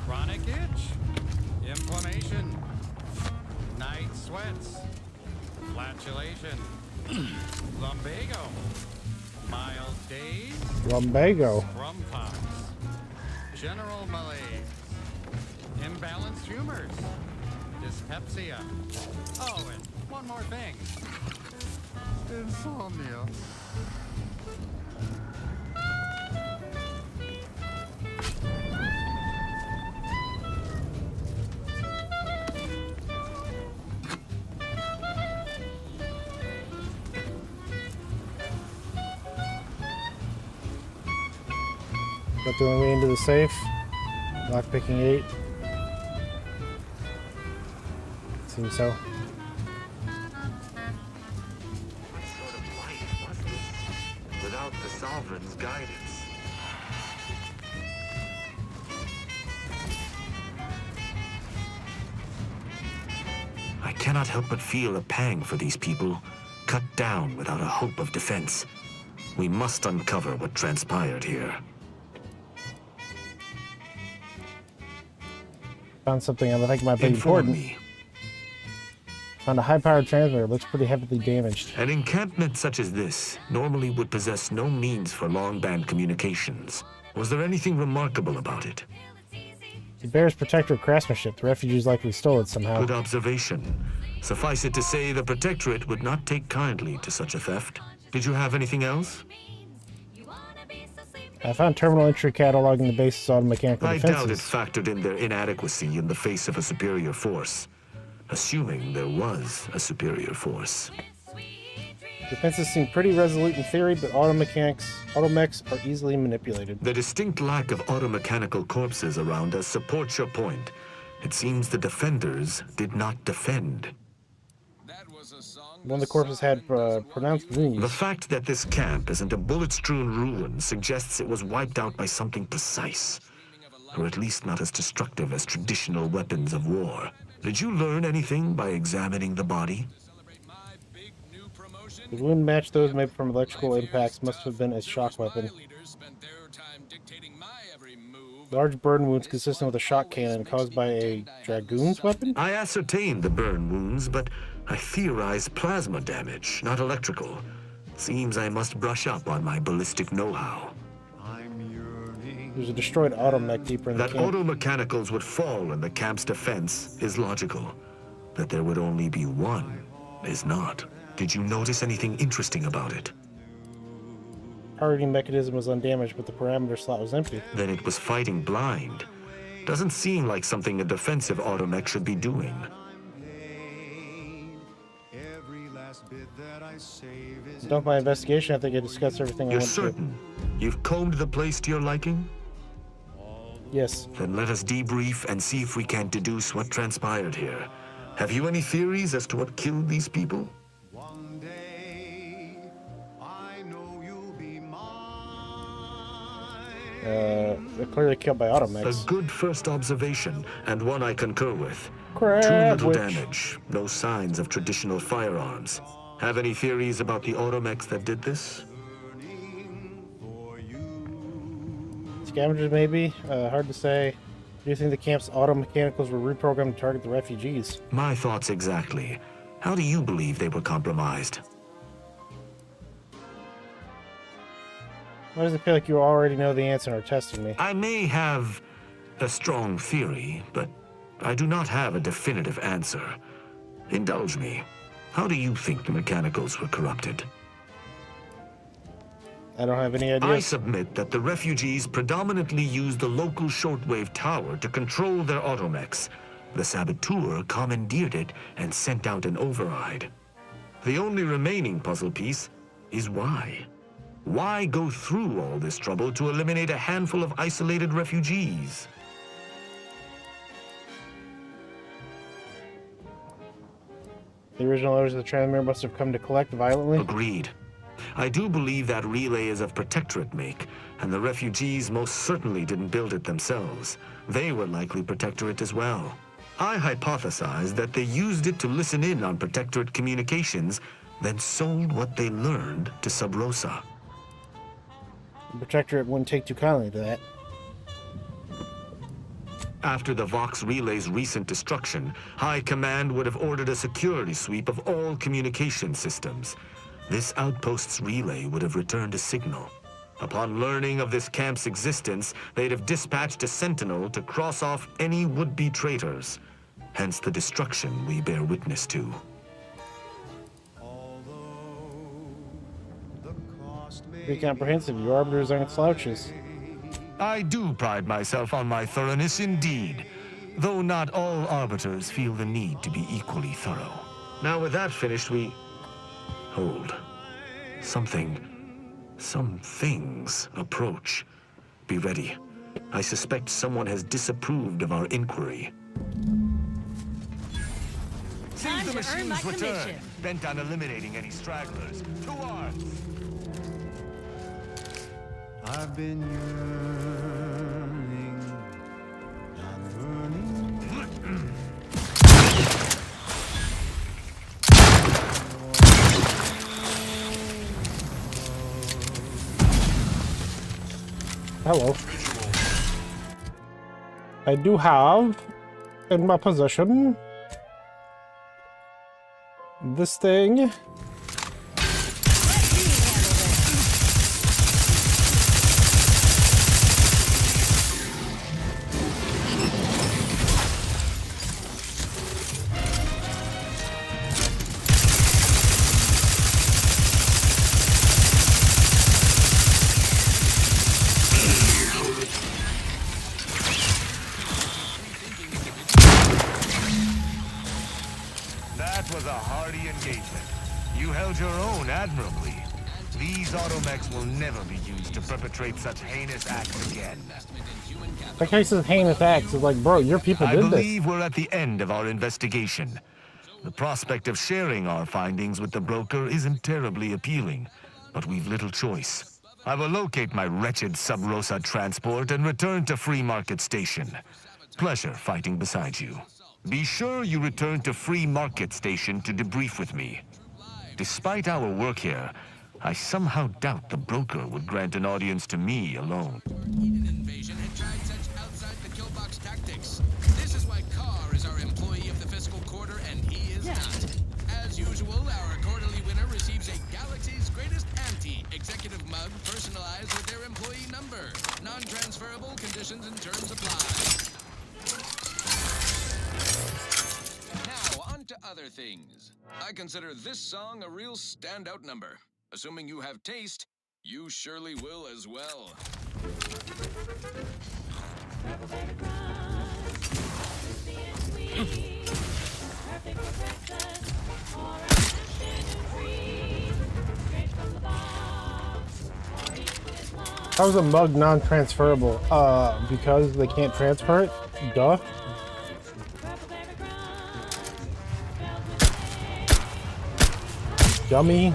S3: Chronic itch, inflammation, night sweats, flatulation, lumbago, mild days,
S1: Lumbago.
S3: scrumpox, general malaise, imbalanced humors, dyspepsia. Oh, and one more thing. Insomnia.
S1: Got the way into the safe. Lockpicking 8. Seems so.
S4: What sort of life was this without the Sovereign's guidance? I cannot help but feel a pang for these people, cut down without a hope of defense. We must uncover what transpired here.
S1: Found something I think might be
S4: Inform
S1: important.
S4: me.
S1: Found a high-powered transmitter. Looks pretty heavily damaged.
S4: An encampment such as this normally would possess no means for long-band communications. Was there anything remarkable about it?
S1: It bears Protectorate craftsmanship. The refugees likely stole it somehow.
S4: Good observation. Suffice it to say, the Protectorate would not take kindly to such a theft. Did you have anything else?
S1: I found terminal entry cataloging the base's auto-mechanical
S4: I doubt it
S1: defenses.
S4: factored in their inadequacy in the face of a superior force. Assuming there was a superior force.
S1: Defenses seem pretty resolute in theory, but automechs are easily manipulated.
S4: The distinct lack of automechanical corpses around us supports your point. It seems the defenders did not defend.
S1: One of the corpses had pronounced wounds.
S4: The fact that this camp isn't a bullet-strewn ruin suggests it was wiped out by something precise, or at least not as destructive as traditional weapons of war. Did you learn anything by examining the body?
S1: The wound matched those made from electrical impacts. Must have been a shock weapon. Large burn wounds consistent with a shock cannon caused by a dragoon's weapon?
S4: I ascertained the burn wounds, but I theorized plasma damage, not electrical. Seems I must brush up on my ballistic know-how.
S1: There's a destroyed automech deeper in the
S4: That
S1: camp.
S4: automechanicals would fall in the camp's defense is logical. That there would only be one is not. Did you notice anything interesting about it?
S1: Targeting mechanism was undamaged, but the parameter slot was empty.
S4: Then it was fighting blind. Doesn't seem like something a defensive automech should be doing.
S1: Done my investigation. I think I discussed everything I
S4: You're
S1: went
S4: certain? You've combed the place to your liking?
S1: through. Yes.
S4: Then let us debrief and see if we can deduce what transpired here. Have you any theories as to what killed these people?
S1: They're clearly killed by automechs.
S4: A good first observation, and one I concur with.
S1: Crab
S4: Too little
S1: witch.
S4: damage, no signs of traditional firearms. Have any theories about the automechs that did this?
S1: Scavengers, maybe? Hard to say. Do you think the camp's auto mechanicals were reprogrammed to target the refugees?
S4: My thoughts exactly. How do you believe they were compromised?
S1: Why does it feel like you already know the answer and are testing me?
S4: I may have a strong theory, but I do not have a definitive answer. Indulge me. How do you think the mechanicals were corrupted?
S1: I don't have any idea.
S4: I submit that the refugees predominantly used the local shortwave tower to control their automechs. The saboteur commandeered it and sent out an override. The only remaining puzzle piece is why. Why go through all this trouble to eliminate a handful of isolated refugees?
S1: The original owners of the transmitter must have come to collect violently.
S4: Agreed. I do believe that relay is of Protectorate make, and the refugees most certainly didn't build it themselves. They were likely Protectorate as well. I hypothesize that they used it to listen in on Protectorate communications, then sold what they learned to Sub Rosa.
S1: The Protectorate wouldn't take too kindly to that.
S4: After the Vox Relay's recent destruction, High Command would have ordered a security sweep of all communication systems. This outpost's relay would have returned a signal. Upon learning of this camp's existence, they'd have dispatched a sentinel to cross off any would-be traitors. Hence the destruction we bear witness to.
S1: Pretty comprehensive. Your arbiters aren't slouches.
S4: I do pride myself on my thoroughness indeed, though not all arbiters feel the need to be equally thorough. Now with that finished, we... Hold. Some things approach. Be ready. I suspect someone has disapproved of our inquiry.
S10: Time
S4: See the
S10: to earn my
S4: machines return,
S10: commission.
S4: bent on eliminating any stragglers. To arms!
S7: I've been yearning and yearning.
S1: Hello. I do have in my possession this thing.
S4: That was a hearty engagement. You held your own admirably. These automechs will never be used to perpetrate such heinous acts again.
S1: That case is heinous acts. It's like, bro, your people
S4: I
S1: did this.
S4: believe we're at the end of our investigation. The prospect of sharing our findings with the broker isn't terribly appealing, but we've little choice. I will locate my wretched Sub Rosa transport and return to Free Market Station. Pleasure fighting beside you. Be sure you return to Free Market Station to debrief with me. Despite our work here, I somehow doubt the broker would grant an audience to me alone.
S12: Invasion had tried such outside-the-kill-box tactics. This is why Carr is our employee of the fiscal quarter, and he is not. As usual, our quarterly winner receives a Galaxy's Greatest Ante executive mug personalized with their employee number. Non-transferable conditions and terms apply. Now, on to other things. I consider this song a real standout number. Assuming you have taste, you surely will as well.
S1: How's a mug non-transferable? Because they can't transfer it? Duh. Dummy.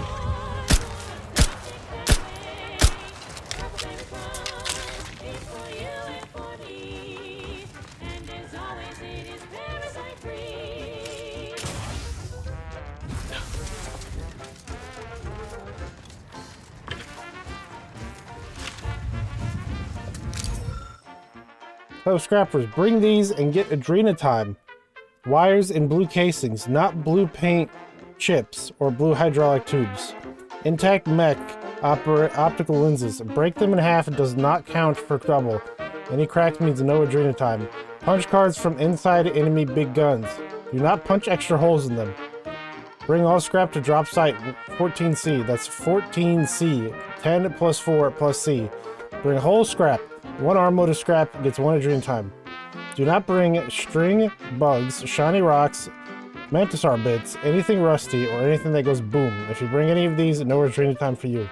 S1: So scrappers, bring these and get Adrena time. Wires in blue casings, not blue paint chips or blue hydraulic tubes. Intact mech optical lenses. Break them in half. It does not count for trouble. Any cracks means no Adrena time. Punch cards from inside enemy big guns. Do not punch extra holes in them. Bring all scrap to drop site 14C. That's 14C. 10 plus 4 plus C. Bring whole scrap. One armload scrap gets 1 Adrena time. Do not bring string, bugs, shiny rocks, mantisaur bits, anything rusty, or anything that goes boom. If you bring any of these, no Adrena time for you.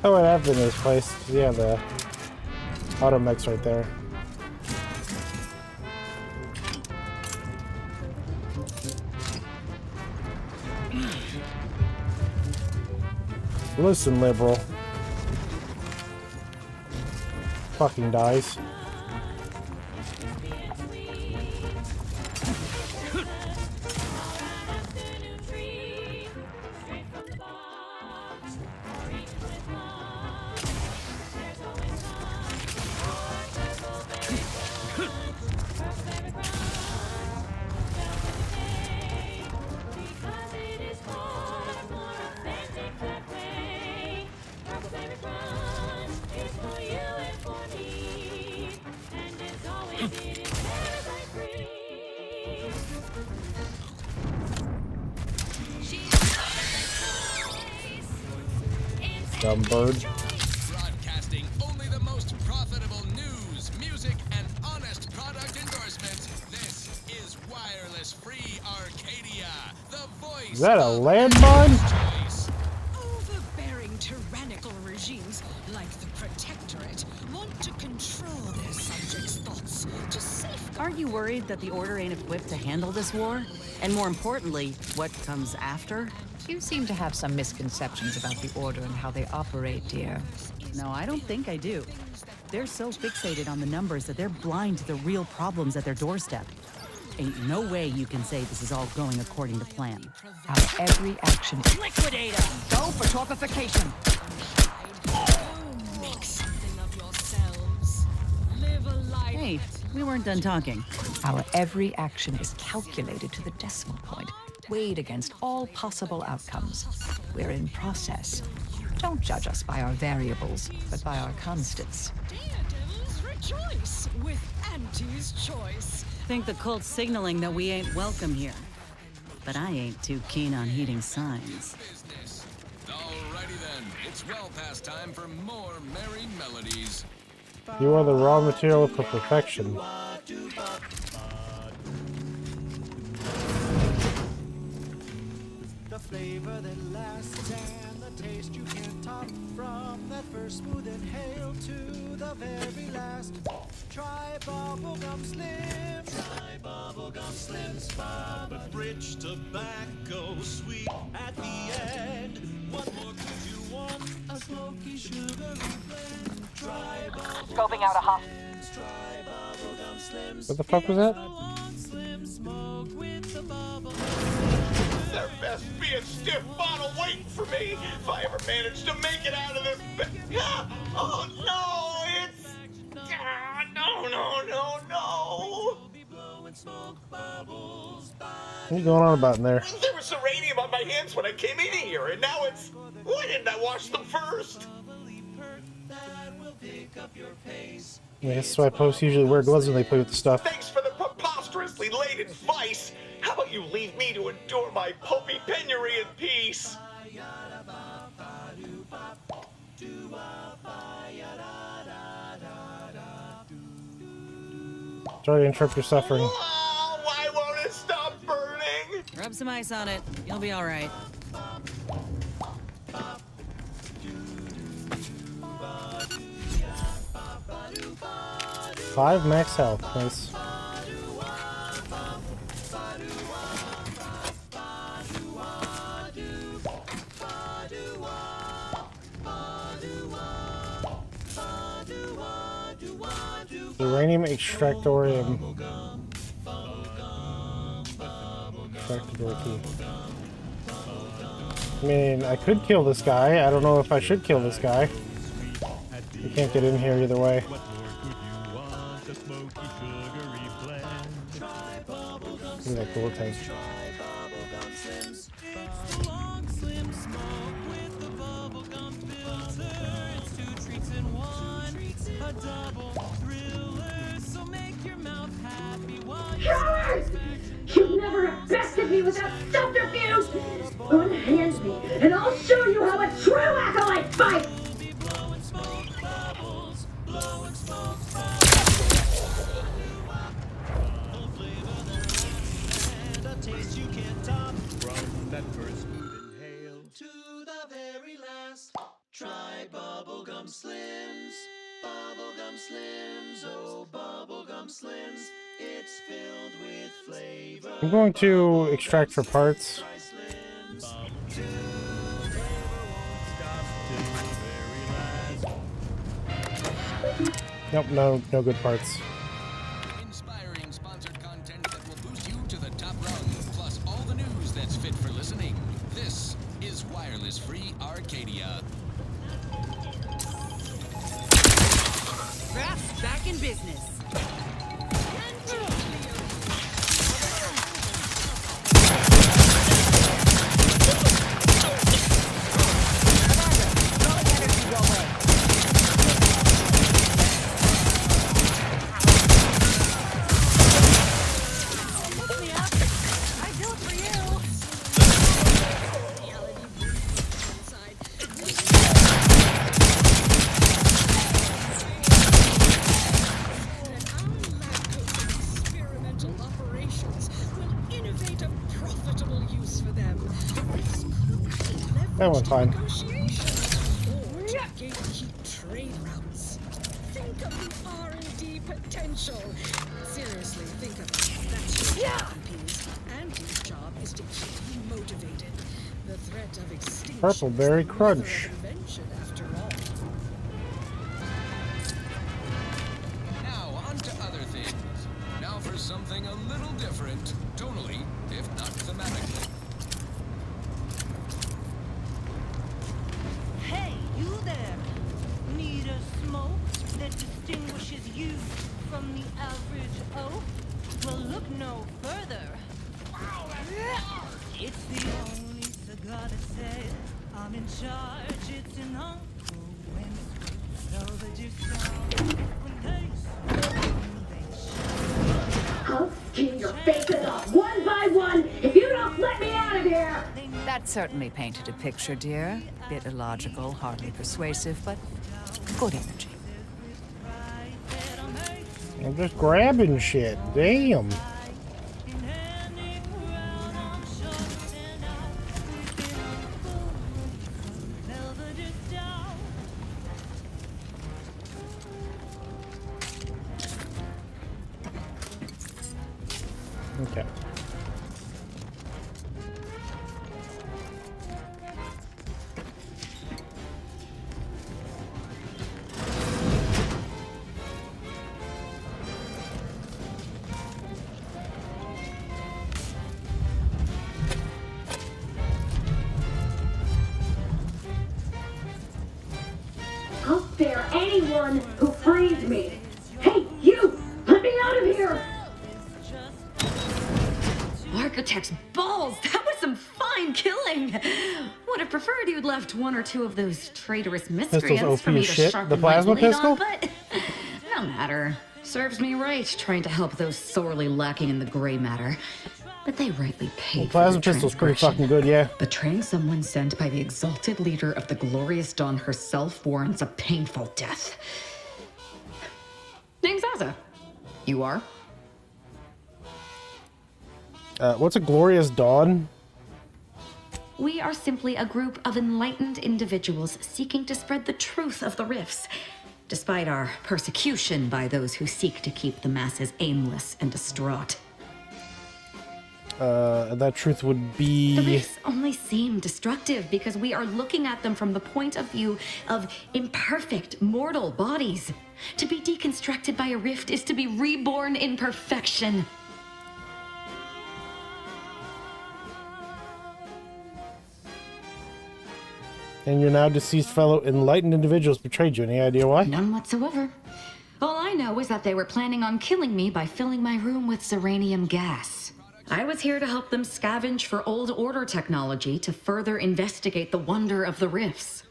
S1: Oh, and I've been in this place. Yeah, the auto mech's right there. Listen, liberal. Fucking dies. Dumb bird.
S12: Broadcasting only the most profitable news, music, and honest product endorsements. This is Wireless Free Arcadia, the voice.
S1: Is that a landmine?
S20: Overbearing tyrannical regimes like the Protectorate want to control their subjects' thoughts to safeguard.
S2: Aren't you worried that the Order ain't equipped to handle this war? And more importantly, what comes after?
S8: You seem to have some misconceptions about the Order and how they operate, dear.
S2: No, I don't think I do. They're so fixated on the numbers that they're blind to the real problems at their doorstep. Ain't no way you can say this is all going according to plan.
S8: Our every action.
S2: Liquidate them! Go for torpification!
S20: Make something of yourselves. Live a life.
S2: Hey, we weren't done talking.
S8: Our every action is calculated to the decimal point, weighed against all possible outcomes. We're in process. Don't judge us by our variables, but by our constants.
S20: Daredevils rejoice with Auntie's choice.
S2: Think the cult's signaling that we ain't welcome here. But I ain't too keen on heeding signs.
S12: Alrighty then, it's well past time for more merry melodies.
S1: You are the raw material for perfection.
S7: The flavor that lasts and the taste you can't top. From that first smooth inhale to the very last. Try bubblegum slim. Try bubblegum slim spot. But rich tobacco sweet at the end. What more could you want? A smoky sugary blend. Try bubblegum.
S2: Scoping out a hop.
S7: Try bubblegum slim.
S1: What the fuck was that?
S7: Slim smoke with the bubble.
S17: There best be a stiff bottle waiting for me if I ever manage to make it out of this Oh no, it's no.
S1: What are you going on about in there?
S17: There was uranium on my hands when I came in here, and now it's... Why didn't I wash them first?
S1: Yeah, that's why posts usually wear gloves when they play with the stuff.
S17: Thanks for the dangerously late advice. How about you leave me to endure my pulpy penury in peace?
S1: Sorry to interrupt your suffering.
S17: Oh, why won't it stop burning?
S2: Rub some ice on it. You'll be all right.
S1: 5 max health, nice. Uranium extractorium. Extractor key. I mean, I could kill this guy. I don't know if I should kill this guy. You can't get in here either way. Look at that cool tank.
S13: Cowards! You never have bested me without subterfuge! Unhand me, and I'll show you how a true acolyte fights!
S7: Taste you can't top from that first good inhale to the very last. Try bubblegum slims, bubblegum slims, oh bubblegum slims. It's filled with flavor.
S1: I'm going to extract for parts. Nope, no good parts.
S12: Inspiring sponsored content that will boost you to the top rung, plus all the news that's fit for listening. This is Wireless Free Arcadia.
S2: Graph's back in business.
S1: That went fine.
S20: Trade routes. Think of the R&D potential. Seriously, think of it. That's your job, MPs. Andy's job is to keep you motivated. The threat of extinction.
S1: Purple berry crunch.
S20: Invention, after all.
S12: Now, on to other things. Now for something a little different, tonally, if not thematically.
S5: Hey, you there! Need a smoke that distinguishes you from the average oak? Well, look no further. It's the only cigar that says I'm in charge. It's an uncle when over just
S13: I'll skin your faces off one by one if you don't let me out of here!
S27: That certainly painted a picture, dear. Bit illogical, hardly persuasive, but good energy.
S1: I'm just grabbing shit. Damn. Okay.
S13: I'll spare anyone who frees me! Hey, you! Let me out of here!
S9: Architect's balls! That was some fine killing! Would have preferred you'd left one or two of those traitorous miscreants
S1: Pistol's
S9: for
S1: OP
S9: me
S1: as
S9: to
S1: shit.
S9: sharpen
S1: The
S9: my
S1: plasma
S9: blade
S1: pistol?
S9: on, but no matter. Serves me right, trying to help those sorely lacking in the gray matter. But they rightly paid
S1: Well,
S9: for
S1: plasma
S9: their
S1: pistol's pretty
S9: transgression.
S1: fucking good, yeah.
S9: Betraying someone sent by the exalted leader of the glorious dawn herself warrants a painful death. Name's Azza. You are?
S1: What's a glorious dawn?
S9: We are simply a group of enlightened individuals seeking to spread the truth of the rifts, despite our persecution by those who seek to keep the masses aimless and distraught.
S1: That truth would
S9: The
S1: be...
S9: rifts only seem destructive because we are looking at them from the point of view of imperfect, mortal bodies. To be deconstructed by a rift is to be reborn in perfection.
S1: And your now deceased fellow enlightened individuals betrayed you. Any idea why?
S9: None whatsoever. All I know is that they were planning on killing me by filling my room with serenium gas. I was here to help them scavenge for old order technology to further investigate the wonder of the rifts.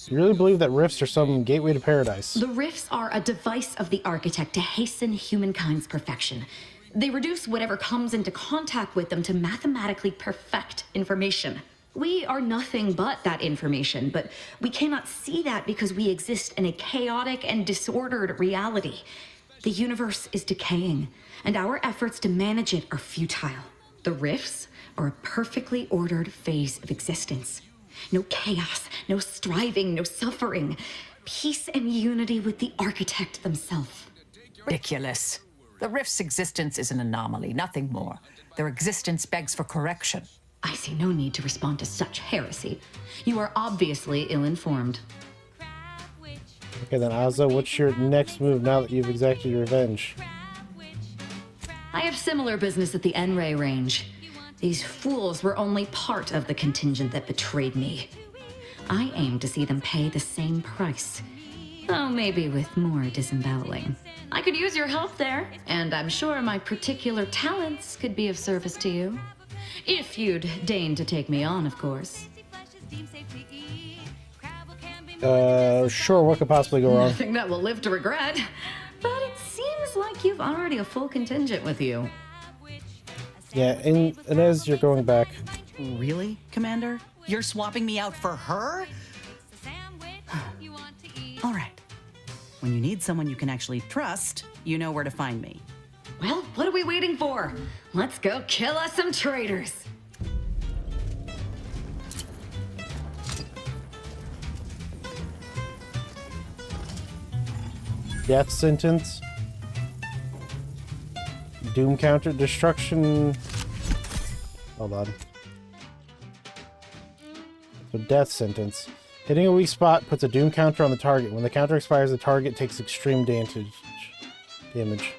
S1: You really believe that rifts are some gateway to paradise?
S9: The rifts are a device of the architect to hasten humankind's perfection. They reduce whatever comes into contact with them to mathematically perfect information. We are nothing but that information, but we cannot see that because we exist in a chaotic and disordered reality. The universe is decaying, and our efforts to manage it are futile. The rifts are a perfectly ordered phase of existence. No chaos, no striving, no suffering. Peace and unity with the architect themselves.
S8: Ridiculous. The rift's existence is an anomaly, nothing more. Their existence begs for correction.
S9: I see no need to respond to such heresy. You are obviously ill-informed.
S1: Okay then, Azza, what's your next move now that you've exacted your revenge?
S9: I have similar business at the N-Ray range. These fools were only part of the contingent that betrayed me. I aim to see them pay the same price, though maybe with more disemboweling. I could use your help there, and I'm sure my particular talents could be of service to you. If you'd deign to take me on, of course.
S1: Sure, what could possibly go wrong?
S9: Nothing that will live to regret. But it seems like you've already a full contingent with you.
S1: Yeah, Inez, you're going back.
S2: Really, Commander? You're swapping me out for her? All right. When you need someone you can actually trust, you know where to find me.
S9: Well, what are we waiting for? Let's go kill us some traitors.
S1: Death sentence. Doom counter. Destruction. Hold on. So death sentence. Hitting a weak spot puts a doom counter on the target. When the counter expires, the target takes extreme damage. Damage.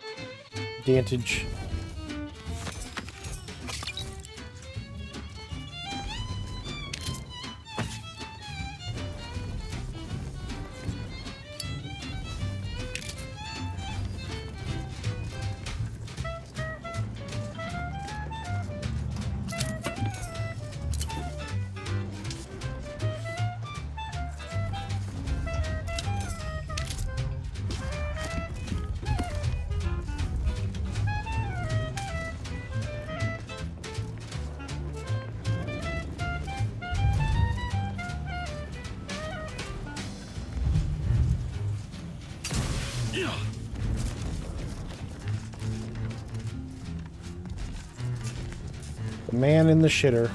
S1: The man in the shitter.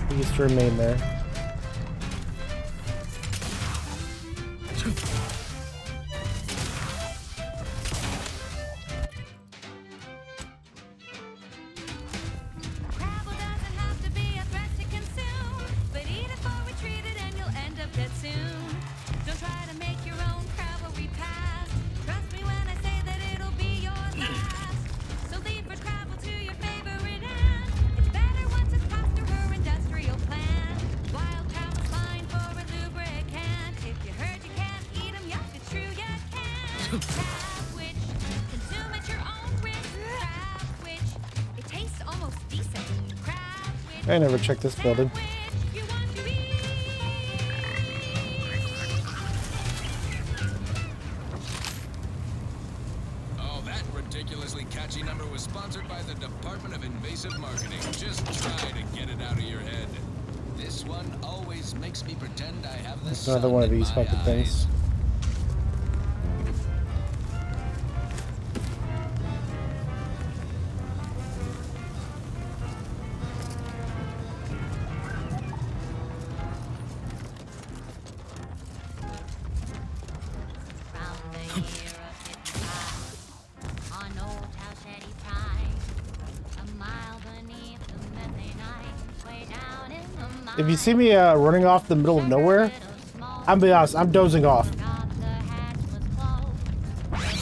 S1: He gets to remain there. I never checked this building.
S12: ridiculously catchy number was sponsored by the Department of Invasive Marketing. Just try to get it out of your head. This one always makes me pretend I have the
S1: It's another one of these fucking things. If you see me running off the middle of nowhere, I'm be honest, I'm dozing off.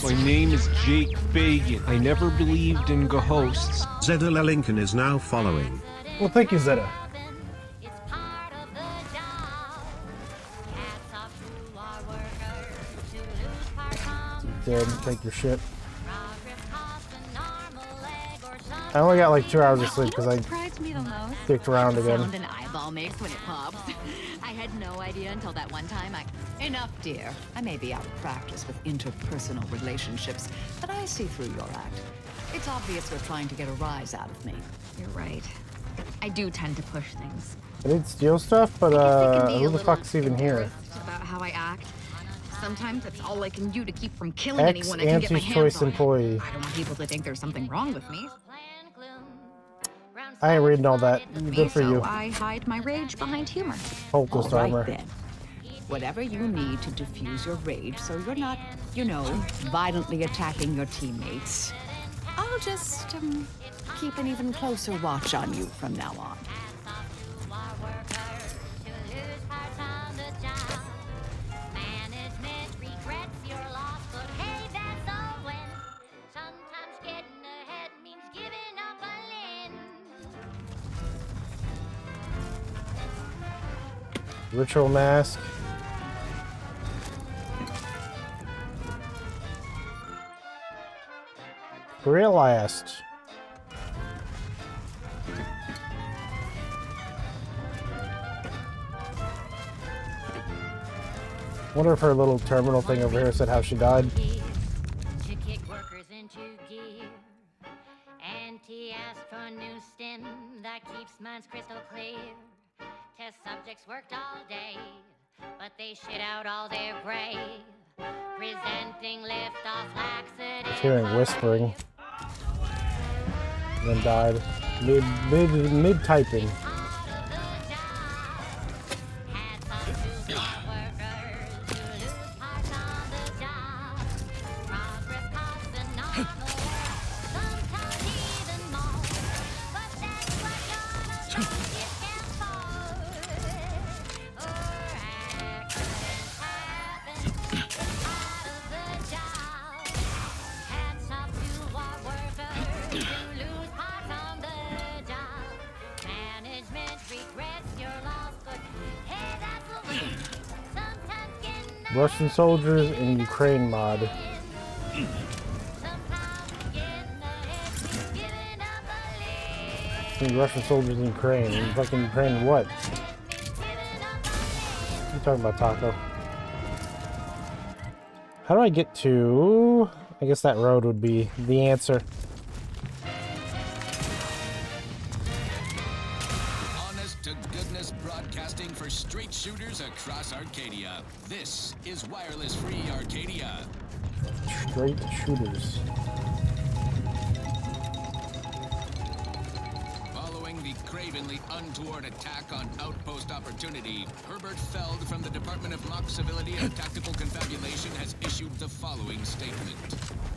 S11: My name is Jake Fagan. I never believed in ghosts.
S16: Zeta Lincoln is now following.
S1: Well, thank you, Zeta. Dead, take your shit. I only got like 2 hours of sleep because I dicked around again.
S21: Sound an eyeball makes when it pops. I had no idea until that one time
S27: Enough, dear. I may be out of practice with interpersonal relationships, but I see through your act. It's obvious you're trying to get a rise out of me.
S21: You're right. I do tend to push things.
S1: I did steal stuff, but who the fuck's even here?
S21: About how I act. Sometimes it's all I can do to keep from killing anyone I can get my hands
S1: Anti-choice
S21: on.
S1: employee.
S21: I don't want people to think there's something wrong with me.
S1: I ain't reading all that. Good for
S21: so
S1: you.
S21: I hide my rage behind humor.
S1: Cultist armor.
S27: Then. Whatever you need to diffuse your rage so you're not, you know, violently attacking your teammates. I'll just keep an even closer watch on you from now on.
S1: Ritual mask. Realized. Wonder if her little terminal thing over here said how she died.
S10: To kick workers into gear. Auntie asked for a new stem that keeps minds crystal clear. Test subjects worked all day, but they shit out all their gray. Presenting lift-off laxative.
S1: Hearing whispering. Then died. Mid typing. Russian soldiers in Ukraine mod. Russian soldiers in Ukraine. In fucking Ukraine what? What are you talking about, Taco? How do I get to... I guess that road would be the answer.
S12: Honest to goodness broadcasting for straight shooters across Arcadia. This is Wireless Free Arcadia.
S1: Straight shooters.
S12: Following the cravenly untoward attack on Outpost Opportunity, Herbert Feld from the Department of Mock Civility and Tactical Confabulation has issued the following statement.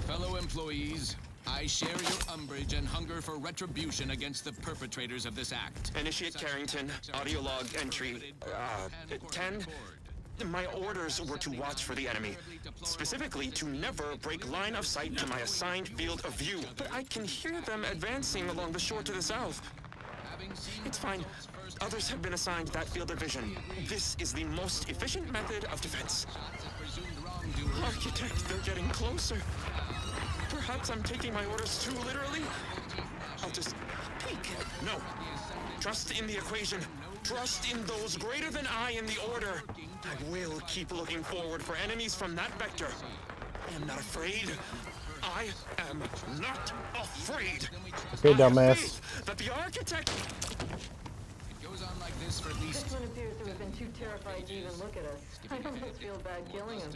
S12: Fellow employees, I share your umbrage and hunger for retribution against the perpetrators of this act.
S22: Initiate Carrington, audio log entry 10. My orders were to watch for the enemy, specifically to never break line of sight to my assigned field of view. But I can hear them advancing along the shore to the south. It's fine. Others have been assigned that field of vision. This is the most efficient method of defense. Architect, they're getting closer. Perhaps I'm taking my orders too literally. I'll just peek. No. Trust in the equation. Trust in those greater than I in the order. I will keep looking forward for enemies from that vector. I am not afraid. I am not afraid.
S1: Okay, dumbass.
S22: That the architect.
S12: It goes on like this for at least.
S6: This one appears to have been too terrified to even look at us. I almost feel bad killing him.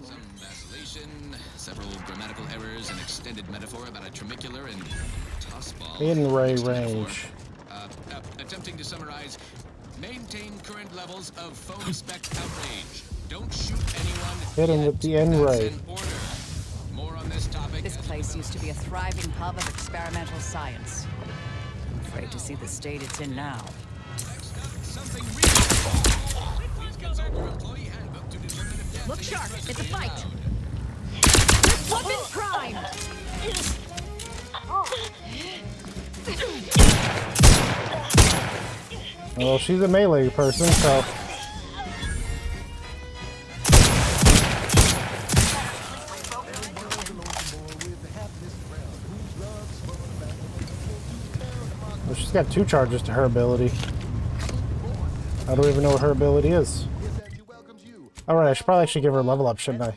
S12: Some vacillation, several grammatical errors, an extended metaphor about a tramicular and tossball.
S1: In ray range.
S12: Attempting to summarize, maintain current levels of foam spec outrage. Don't shoot anyone.
S1: Hit him with the N-ray.
S12: More on this topic.
S2: This place used to be a thriving hub of experimental science. I'm afraid to see the state it's in now.
S12: Something
S21: Look sharp. It's a fight. This weapon's primed.
S1: Well, she's a melee person, so. Well, she's got 2 charges to her ability. I don't even know what her ability is. Alright, I should probably actually give her a level up, shouldn't I?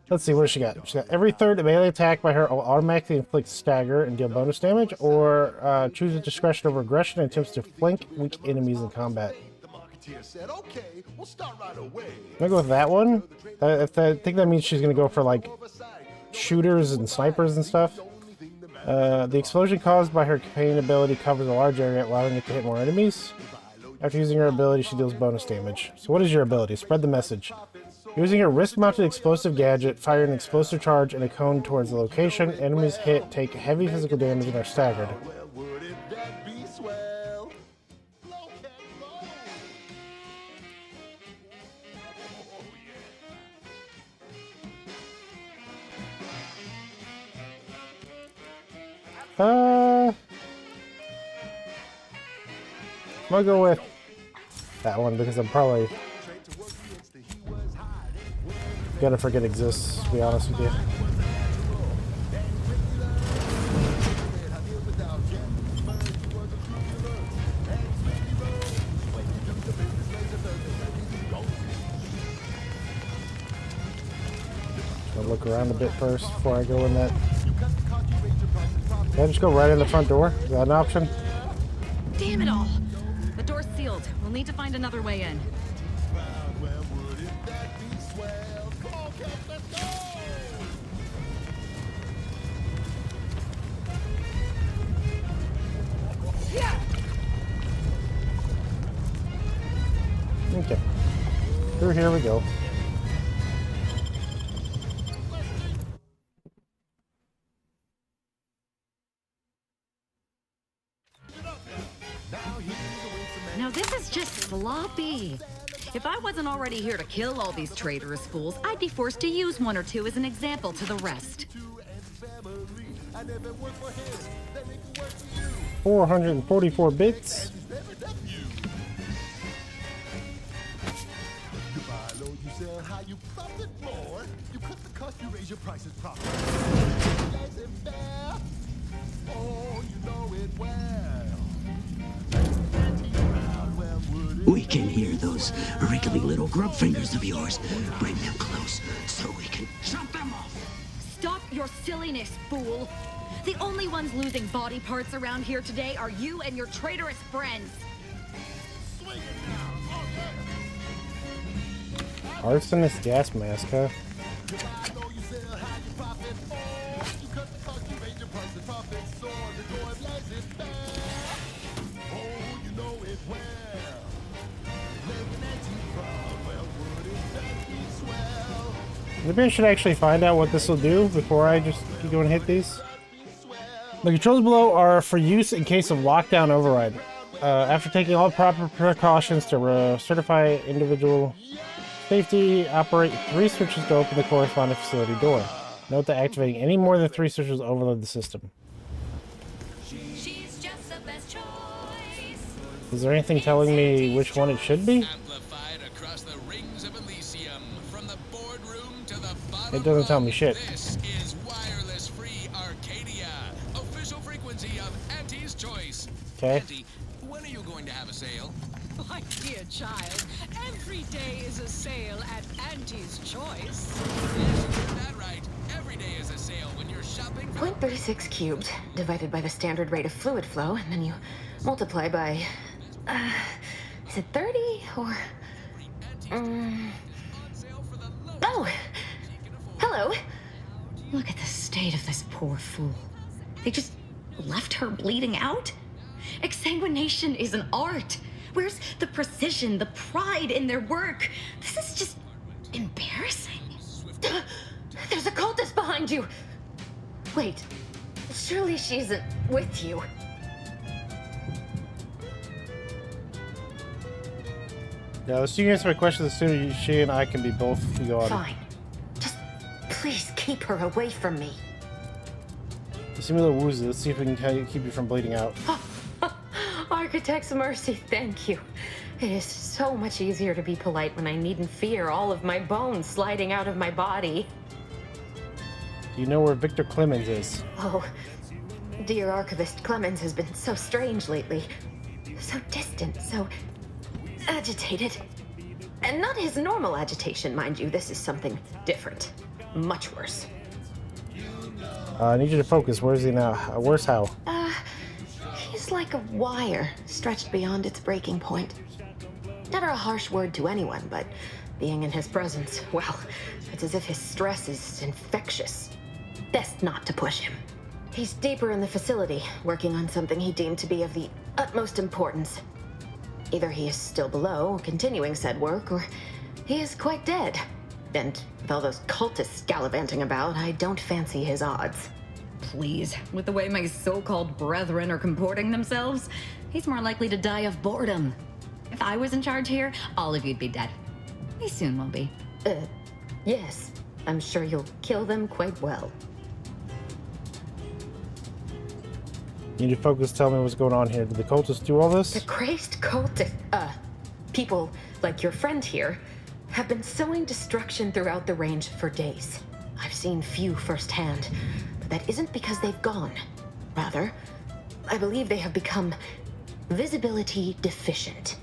S1: Let's see, what does she got? She's got every third melee attack by her will automatically inflict stagger and deal bonus damage, or chooses discretion over aggression and attempts to flank weak enemies in combat. I'm gonna go with that one. I think that means she's gonna go for like shooters and snipers and stuff. The explosion caused by her companion ability covers a large area, allowing it to hit more enemies. After using her ability, she deals bonus damage. So what is your ability? Spread the message. Using a wrist-mounted explosive gadget, fire an explosive charge and a cone towards the location. Enemies hit take heavy physical damage and are staggered. I'm gonna go with that one because I'm probably gonna forget exists, to be honest with you. I'll look around a bit first before I go in that. Can I just go right in the front door? Is that an option?
S21: Damn it all! The door's sealed. We'll need to find another way in.
S1: Okay. Through here we go.
S21: Now this is just sloppy. If I wasn't already here to kill all these traitorous fools, I'd be forced to use one or two as an example to the rest.
S1: 444 bits.
S14: We can hear those wriggly little grub fingers of yours. Bring them close so we can chop them off.
S21: Stop your silliness, fool! The only ones losing body parts around here today are you and your traitorous friends.
S1: Arsonist gas mask, huh? Maybe I should actually find out what this will do before I just keep going and hit these. The controls below are for use in case of lockdown override. After taking all proper precautions to certify individual safety, operate 3 switches to open the corresponding facility door. Note that activating any more than 3 switches will overload the system.
S10: She's just the best choice.
S1: Is there anything telling me which one it should be? It doesn't tell me shit.
S12: This is wireless free Arcadia, official frequency of Auntie's Choice.
S1: Okay.
S12: Auntie, when are you going to have a sale?
S20: My dear child, every day is a sale at Auntie's Choice.
S12: Yes, you heard that right. Every day is a sale
S9: 0.36 cubed divided by the standard rate of fluid flow, and then you multiply by, is it 30 or, oh, hello. Look at the state of this poor fool. They just left her bleeding out? Exsanguination is an art. Where's the precision, the pride in their work? This is just embarrassing. There's a cultist behind you. Wait, surely she isn't with you.
S1: Yeah, let's see you answer my questions as soon as she and I can be both gone.
S9: Fine. Just please keep her away from me.
S1: You seem a little woozy. Let's see if we can keep you from bleeding out.
S9: Architect's mercy, thank you. It is so much easier to be polite when I needn't fear all of my bones sliding out of my body.
S1: Do you know where Victor Clemens is?
S9: Oh, dear Archivist Clemens has been so strange lately. So distant, so agitated. And not his normal agitation, mind you. This is something different. Much worse.
S1: I need you to focus. Where is he now? Where's Hal?
S9: He's like a wire stretched beyond its breaking point. Never a harsh word to anyone, but being in his presence, well, it's as if his stress is infectious. Best not to push him. He's deeper in the facility, working on something he deemed to be of the utmost importance. Either he is still below, continuing said work, or he is quite dead. And with all those cultists gallivanting about, I don't fancy his odds.
S21: Please, with the way my so-called brethren are comporting themselves, he's more likely to die of boredom. If I was in charge here, all of you'd be dead. He soon will be.
S9: Yes. I'm sure you'll kill them quite well.
S1: You need to focus. Tell me what's going on here. Did the cultists do all this?
S9: The crazed people like your friend here have been sowing destruction throughout the range for days. I've seen few firsthand, but that isn't because they've gone. Rather, I believe they have become visibility deficient.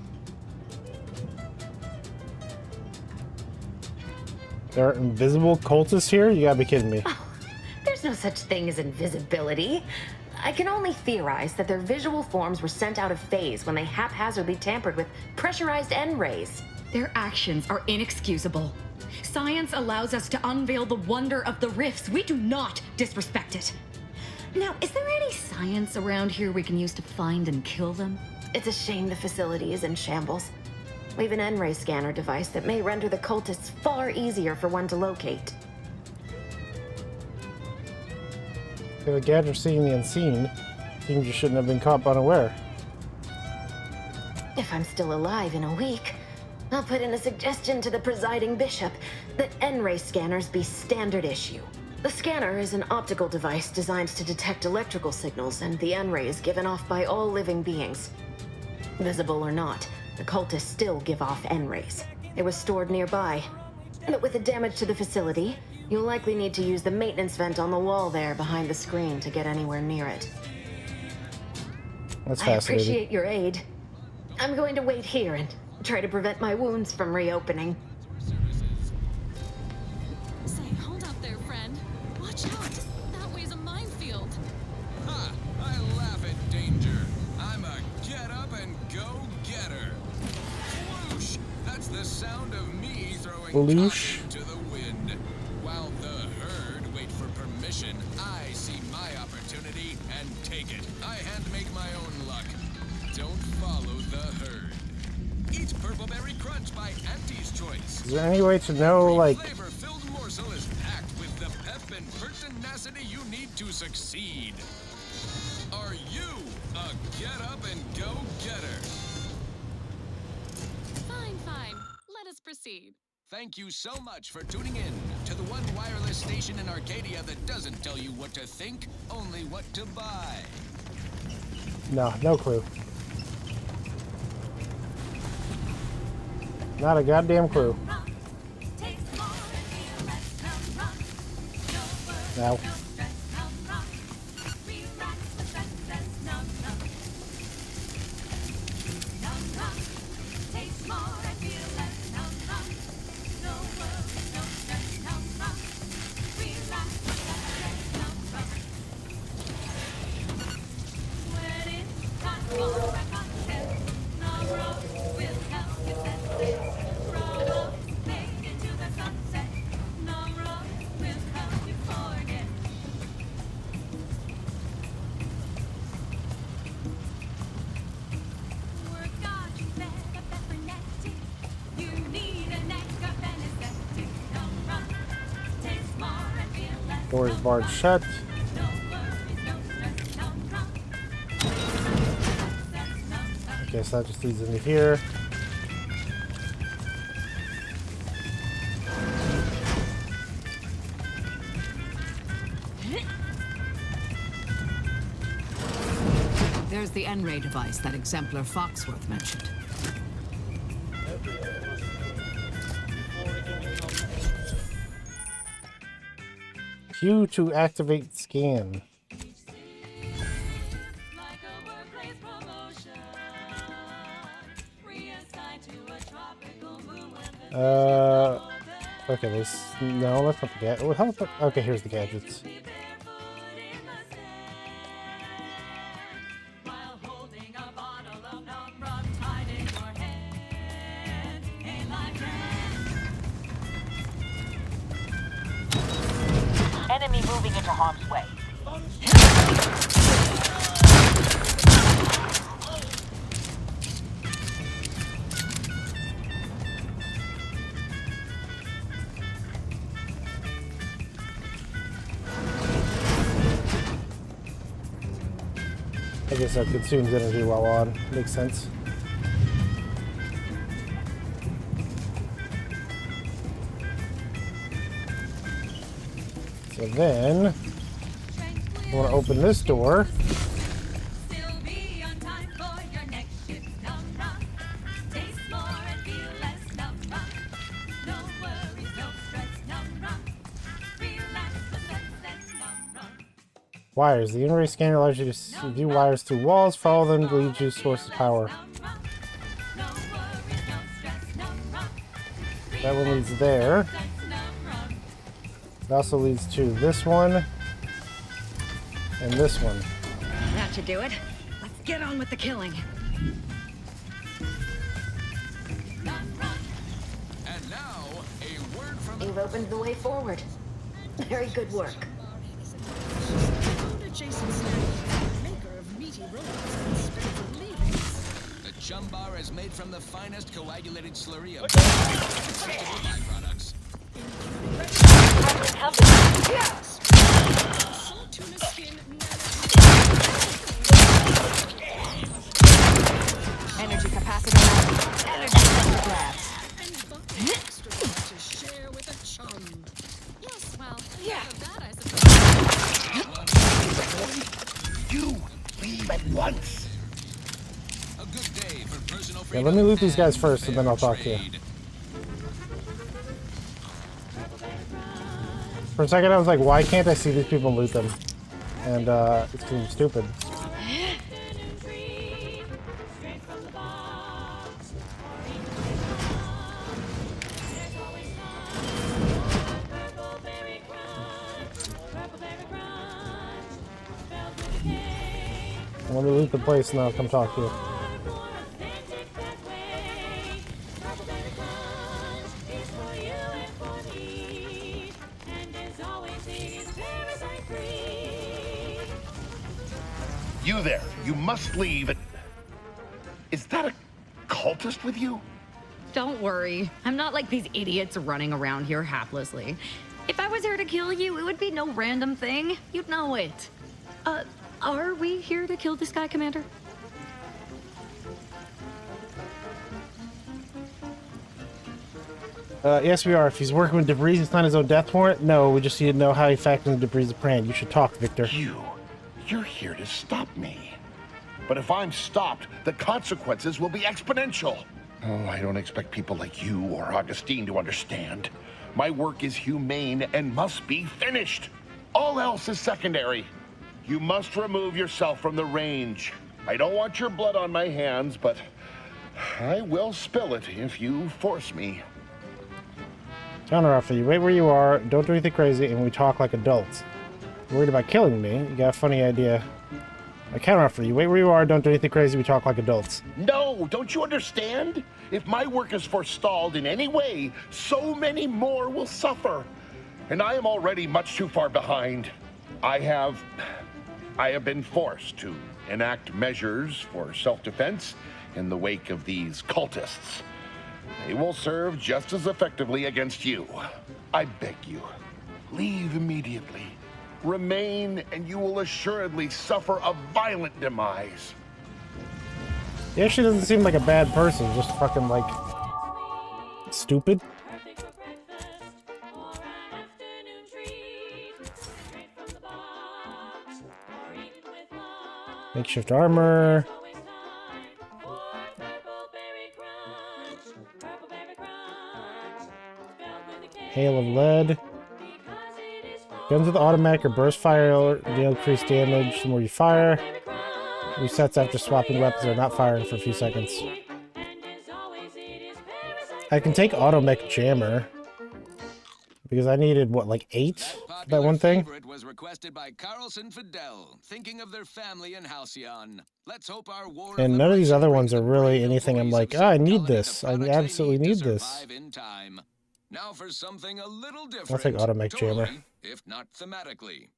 S1: There are invisible cultists here? You gotta be kidding me.
S9: Oh, there's no such thing as invisibility. I can only theorize that their visual forms were sent out of phase when they haphazardly tampered with pressurized N-rays.
S21: Their actions are inexcusable. Science allows us to unveil the wonder of the rifts. We do not disrespect it. Now, is there any science around here we can use to find and kill them?
S9: It's a shame the facility is in shambles. We've an N-ray scanner device that may render the cultists far easier for one to locate.
S1: If a gadget seeing the unseen, seems you shouldn't have been caught unaware.
S9: If I'm still alive in a week, I'll put in a suggestion to the presiding bishop that N-ray scanners be standard issue. The scanner is an optical device designed to detect electrical signals and the N-rays given off by all living beings. Visible or not, the cultists still give off N-rays. It was stored nearby. But with the damage to the facility, you'll likely need to use the maintenance vent on the wall there behind the screen to get anywhere near it.
S1: That's
S9: I
S1: fascinating.
S9: appreciate your aid. I'm going to wait here and try to prevent my wounds from reopening.
S20: Say, hold up there, friend. Watch out. That way's a minefield.
S12: Ha! I laugh at danger. I'm a get-up-and-go-getter. Whoosh! That's the sound of me throwing
S1: Whoosh.
S12: caution to the wind. While the herd wait for permission, I see my opportunity and take it. I hand make my own luck. Don't follow the herd. Eat Purpleberry Crunch by Auntie's Choice.
S1: Is there any way to know, like...
S12: Flavor-filled morsel is packed with the pep and pertinacity you need to succeed. Are you a get-up-and-go-getter?
S20: Fine, fine. Let us proceed.
S12: Thank you so much for tuning in to the one wireless station in Arcadia that doesn't tell you what to think, only what to buy.
S1: No clue. Not a goddamn clue. Now. Doors barred shut. Okay, so that just leads into here.
S2: There's the N-ray device that Exemplar Foxworth mentioned.
S1: Q to activate scan. Okay, this, no, that's not the gadget. Well, how about, okay, here's the gadgets.
S15: Enemy moving into harm's way.
S1: I guess that consumes energy while on. Makes sense. So then, I want to open this door. Wires. The N-ray scanner allows you to view wires through walls, follow them to lead you to source of power. That one leads there. It also leads to this one and this one.
S21: That should do it. Let's get on with the killing.
S12: And now, a word from
S9: You've opened the way forward. Very good work.
S20: Maker of meaty robots and spiritual leavings.
S12: the chum bar is made from the finest coagulated slurry of byproducts.
S20: Salt tuna skin,
S27: Energy capacitor. Energy grabs.
S20: and bucket extra to share with a chum. Yes, well, yeah, that I suppose.
S17: You leave at once.
S12: A good day for personal
S1: Yeah,
S12: freedom.
S1: let me loot these guys first and then I'll talk to you. For a second I was like, why can't I see these people and loot them? And it's because I'm stupid. Let me loot the place and I'll come talk to you.
S17: You there, you must leave. Is that a cultist with you?
S21: Don't worry. I'm not like these idiots running around here haplessly. If I was here to kill you, it would be no random thing. You'd know it. Are we here to kill this guy, Commander?
S1: Yes, we are. If he's working with Debris, it's not his own death warrant. No, we just need to know how he factors into Debris' plan. You should talk, Victor.
S17: You're here to stop me. But if I'm stopped, the consequences will be exponential. Oh, I don't expect people like you or Augustine to understand. My work is humane and must be finished. All else is secondary. You must remove yourself from the range. I don't want your blood on my hands, but I will spill it if you force me.
S1: Counteroffer, you wait where you are, don't do anything crazy, and we talk like adults. You're worried about killing me? You got a funny idea. I counteroffer, you wait where you are, don't do anything crazy, we talk like adults.
S17: No, don't you understand? If my work is forestalled in any way, so many more will suffer. And I am already much too far behind. I have been forced to enact measures for self-defense in the wake of these cultists. They will serve just as effectively against you. I beg you, leave immediately. Remain, and you will assuredly suffer a violent demise.
S1: He actually doesn't seem like a bad person, just fucking like stupid. Makeshift armor. Hail of lead. Guns with automatic or burst fire deal increased damage the more you fire. Resets after swapping weapons or not firing for a few seconds. I can take automech jammer because I needed what, like 8 for that one thing.
S12: It was requested by Carlson Fidel, thinking of their family in Halcyon. Let's hope our war
S1: And none of these other ones are really anything I'm like, oh, I need this. I absolutely need this.
S12: Now for something a little different.
S1: I'll take automech jammer.
S12: If not thematically.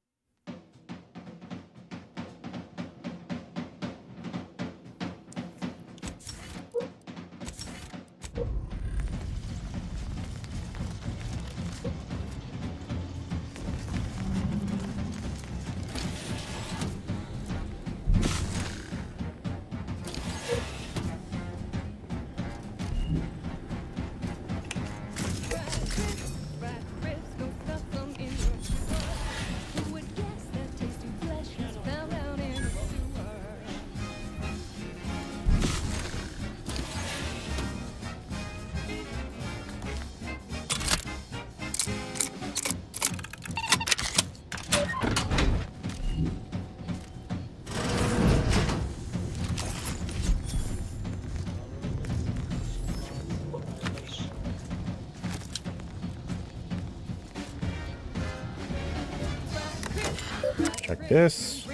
S1: Check this.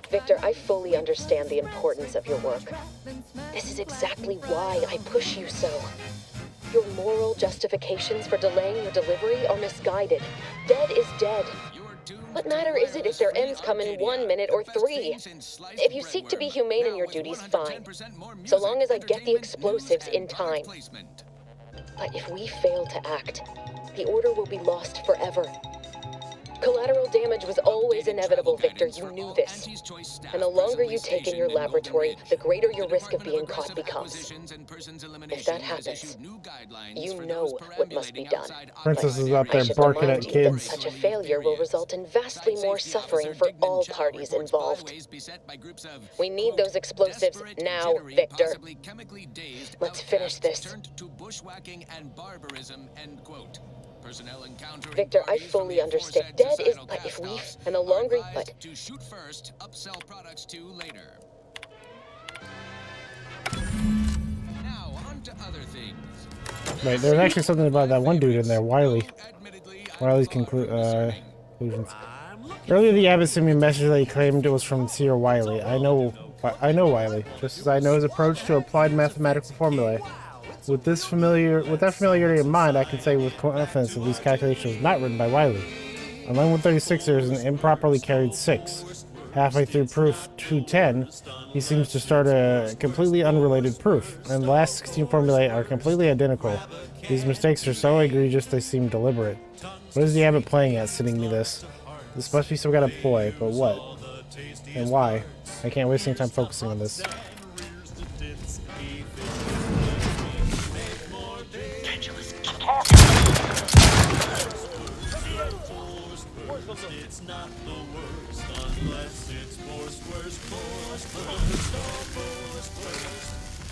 S3: Victor, I fully understand the importance of your work. This is exactly why I push you so. Your moral justifications for delaying your delivery are misguided. Dead is dead. What matter is it if their ends come in 1 minute or 3? If you seek to be humane in your duties, fine. So long as I get the explosives in time. But if we fail to act, the order will be lost forever. Collateral damage was always inevitable, Victor. You knew this. And the longer you take in your laboratory, the greater your risk of being caught becomes. If that happens, you know what must be done.
S1: Princess is out there barking at kids.
S3: Such a failure will result in vastly more suffering for all parties involved. We need those explosives now, Victor. Let's finish this. Victor, I fully understand. Dead is, but if we, and the longer, but
S12: to shoot first, upsell products to later. Now on to other things.
S1: Right, there's actually something about that one dude in there, Wiley. Wiley's conclusions. Earlier, the abbot sent me a message that he claimed it was from Seer Wiley. I know Wiley, just as I know his approach to applied mathematical formulae. With that familiarity in mind, I can say with confidence that these calculations were not written by Wiley. On line 136, there is an improperly carried 6. Halfway through proof 210, he seems to start a completely unrelated proof, and the last 16 formulae are completely identical. These mistakes are so egregious they seem deliberate. What is the abbot playing at, sending me this? This must be some kind of ploy, but what? And why? I can't waste any time focusing on this.
S7: It's not the worst unless it's forced worst.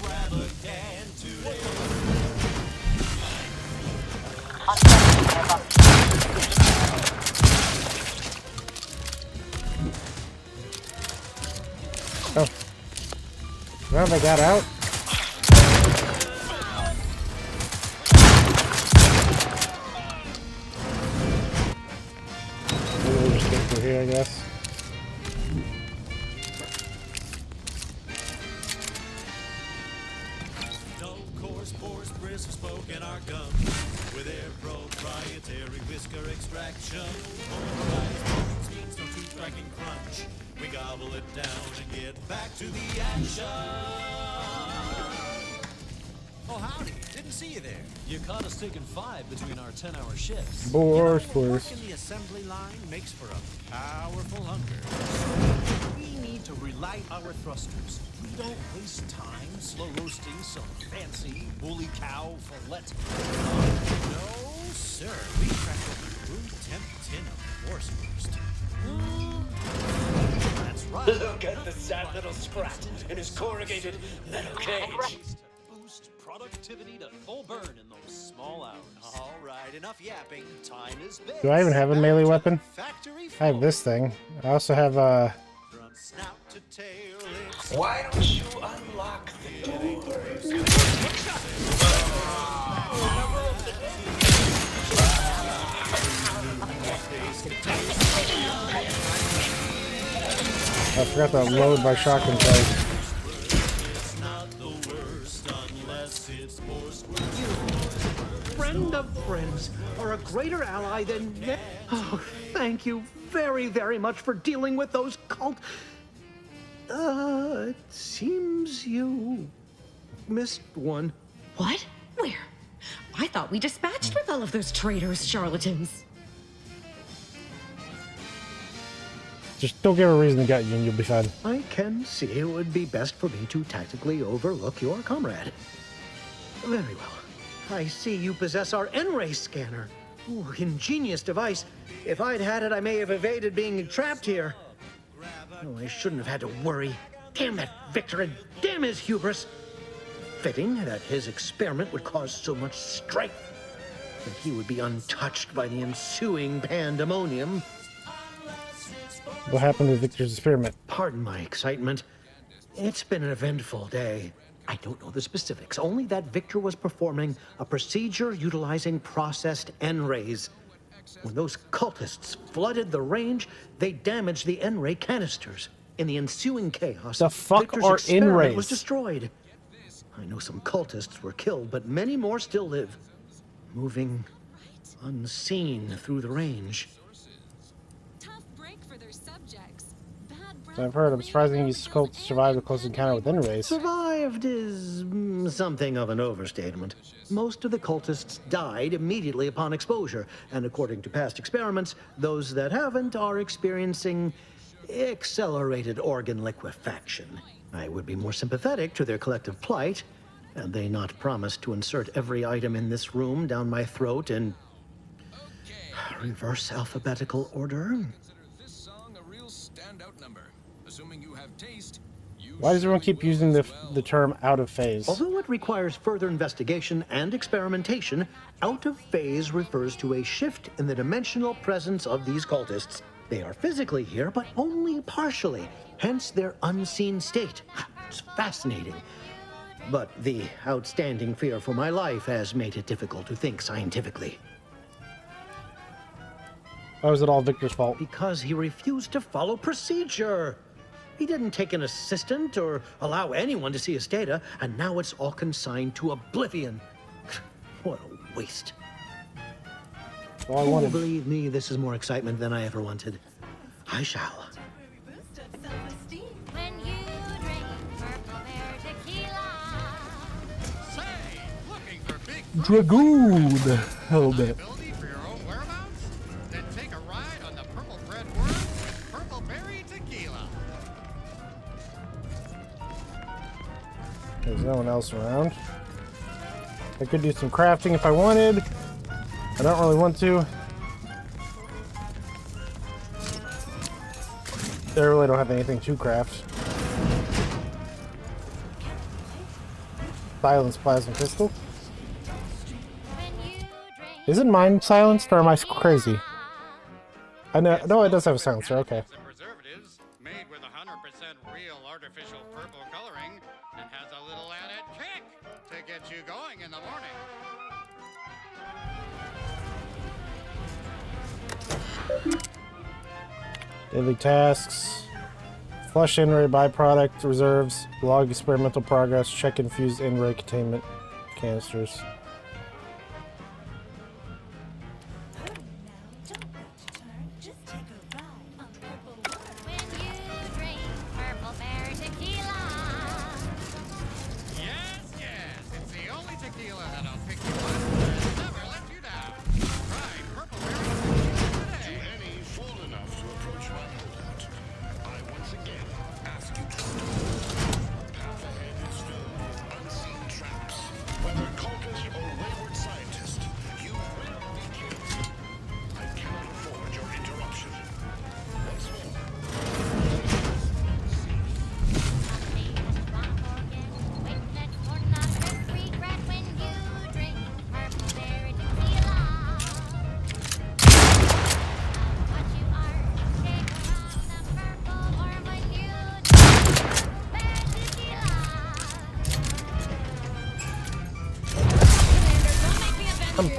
S7: Grab a can today.
S1: Oh. Well, they got out. Here, I guess.
S7: No coarse pores, Griss are smoking our gums with their proprietary whisker extraction. Polarized means no tooth striking crunch. We gobble it down and get back to the action. Oh, howdy. Didn't see you there. You caught us taking 5 between our 10-hour shifts.
S1: Boars,
S7: Work
S1: boars.
S7: in the assembly line makes for a powerful hunger. We need to relight our thrusters. We don't waste time slow roasting some fancy woolly cow fillet. No, sir. We crack a room temp tin of horse roast. That's right.
S14: Look at the sad little scrap in his corrugated metal cage.
S7: Boost productivity to full burn in those small hours. All right, enough yapping. Time is big.
S1: Do I even have a melee weapon?
S7: Factory
S1: I have this thing. I also have
S7: from snout to tail.
S14: Why don't you unlock the door?
S1: I forgot to load my shotgun sight.
S4: Friend of friends are a greater ally than... Oh, thank you very, very much for dealing with those cult... it seems you missed one.
S21: What? Where? I thought we dispatched with all of those traitors, charlatans.
S1: Just don't give a reason to gut you and you'll be fine.
S4: I can see it would be best for me to tactically overlook your comrade. Very well. I see you possess our N-ray scanner. Ooh, ingenious device. If I'd had it, I may have evaded being trapped here. Oh, I shouldn't have had to worry. Damn that Victor and damn his hubris. Fitting that his experiment would cause so much strife, that he would be untouched by the ensuing pandemonium.
S1: What happened to Victor's experiment?
S4: Pardon my excitement. It's been an eventful day. I don't know the specifics, only that Victor was performing a procedure utilizing processed N-rays. When those cultists flooded the range, they damaged the N-ray canisters. In the ensuing chaos,
S1: the fuck
S4: Victor's
S1: are
S4: experiment
S1: N-rays?
S4: was destroyed. I know some cultists were killed, but many more still live, moving unseen through the range.
S1: So I've heard. I'm surprising these cults survived a close encounter with N-rays.
S4: Survived is something of an overstatement. Most of the cultists died immediately upon exposure, and according to past experiments, those that haven't are experiencing accelerated organ liquefaction. I would be more sympathetic to their collective plight, had they not promised to insert every item in this room down my throat in reverse alphabetical order.
S1: Why does everyone keep using the term out of phase?
S4: Although it requires further investigation and experimentation, out of phase refers to a shift in the dimensional presence of these cultists. They are physically here, but only partially, hence their unseen state. It's fascinating. But the outstanding fear for my life has made it difficult to think scientifically.
S1: How is it all Victor's fault?
S4: Because he refused to follow procedure. He didn't take an assistant or allow anyone to see his data, and now it's all consigned to oblivion. What a waste.
S1: All I wanted.
S4: Believe me, this is more excitement than I ever wanted. I shall.
S10: When you drink Purple Bear tequila.
S18: Say, looking for big
S1: Dragoon helmet.
S18: ability for your own whereabouts? Then take a ride on the Purple Bread Worm with Purple Berry Tequila.
S1: There's no one else around. I could do some crafting if I wanted. I don't really want to. I really don't have anything to craft. Silenced plasma pistol. Isn't mine silenced or am I crazy? I know. No, it does have a silencer. Okay.
S18: Preservatives made with 100% real artificial purple coloring and has a little added kick to get you going in the morning.
S1: Daily tasks. Flush N-ray byproduct reserves. Log experimental progress. Check infused N-ray containment canisters.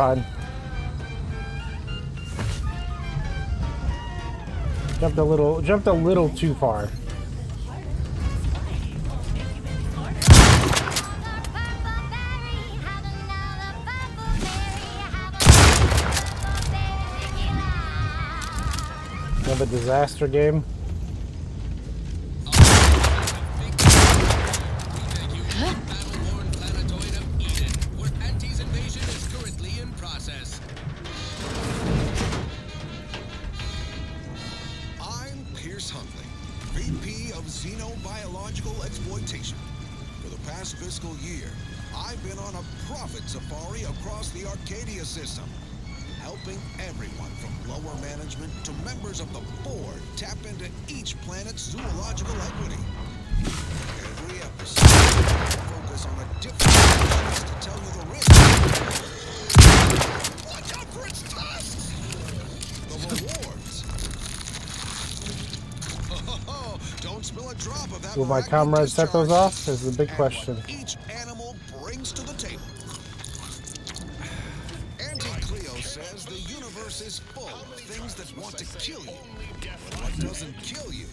S1: fine. Jumped a little too far. Another disaster game.
S5: Xenobiological exploitation. For the past fiscal year, I've been on a profit safari across the Arcadia system, helping everyone from lower management to members of the board tap into each planet's zoological equity. Every episode, I focus on a different species to tell you the risk. Watch out for its tusks! The rewards. Oh, don't spill a drop of that.
S1: Will my comrades set those off? Is the big question.
S5: Each animal brings to the table. Auntie Cleo says the universe is full of things that want to kill you. But what doesn't kill you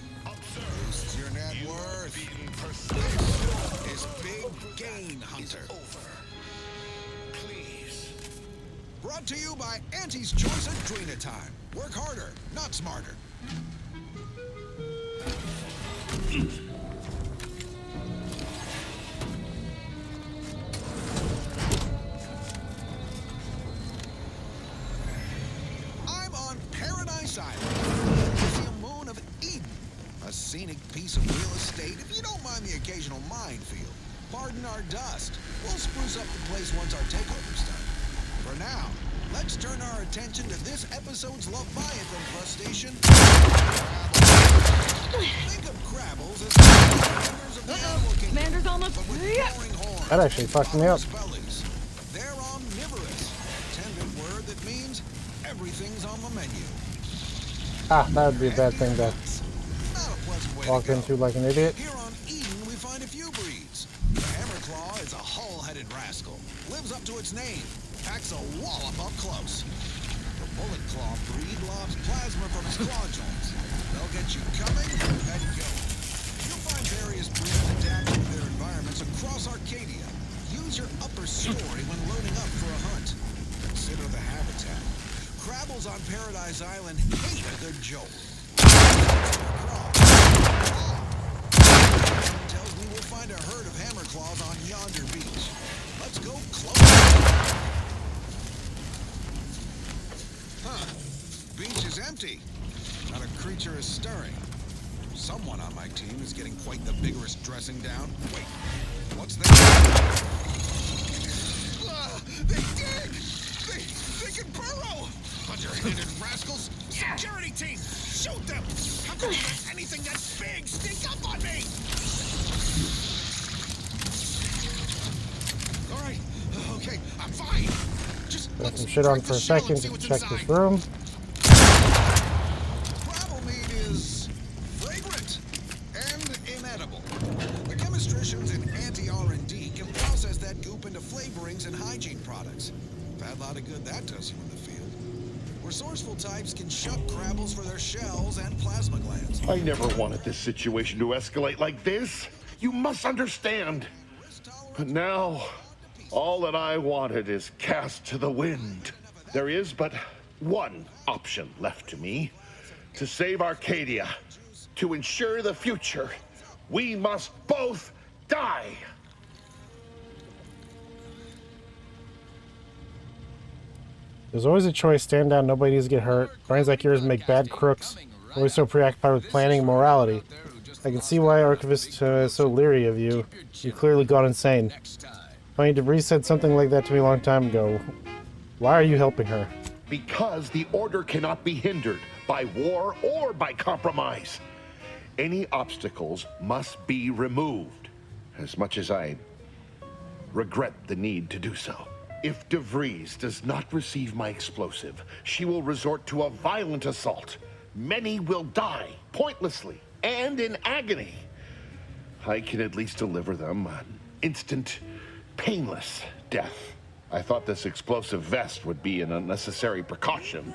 S5: boosts your net worth. This is Big Gain Hunter. Please. Brought to you by Auntie's Choice Adrena Time. Work harder, not smarter. I'm on Paradise Island, the moon of Eden, a scenic piece of real estate if you don't mind the occasional minefield. Pardon our dust. We'll spruce up the place once our takeover's done. For now, let's turn our attention to this episode's Leviathan crustacean. Think of Crabbles as members of the animal kingdom,
S21: Commander's almost.
S1: That actually fucked me up.
S5: They're omnivorous. Tended word that means everything's on the menu.
S1: Ah, that would be a bad thing to walk into like an idiot.
S5: Here on Eden, we find a few breeds. The Hammerclaw is a hull-headed rascal. Lives up to its name. Packs a wallop up close. The Bullet Claw breed lobs plasma from his claw joints. They'll get you coming and going. You'll find various breeds adapting to their environments across Arcadia. Use your upper story when loading up for a hunt. Consider the habitat. Crabbles on Paradise Island hate a good jolt. Tells me we'll find a herd of hammerclaws on yonder beach. Let's go close. Huh. Beach is empty. Not a creature is stirring. Someone on my team is getting quite the vigorous dressing down. Wait, what's that? They dig! They can burrow! Underhanded rascals! Security team! Shoot them! How can you let anything that big sneak up on me? Alright, okay, I'm fine. Just
S1: Put some shit on for a second to check this room.
S5: Gravel meat is fragrant and inedible. The chemistricians in anti-R&D can process that goop into flavorings and hygiene products. Bad lot of good that does you in the field. Resourceful types can shuck crabbles for their shells and plasma glands.
S17: I never wanted this situation to escalate like this. You must understand. But now, all that I wanted is cast to the wind. There is but one option left to me. To save Arcadia, to ensure the future, we must both die.
S1: There's always a choice. Stand down, nobody needs to get hurt. Brains like yours make bad crooks. Always so preoccupied with planning and morality. I can see why Archivist is so leery of you. You've clearly gone insane. Funny, DeVries said something like that to me a long time ago. Why are you helping her?
S17: Because the order cannot be hindered by war or by compromise. Any obstacles must be removed, as much as I regret the need to do so. If DeVries does not receive my explosive, she will resort to a violent assault. Many will die, pointlessly, and in agony. I can at least deliver them an instant, painless death. I thought this explosive vest would be an unnecessary precaution.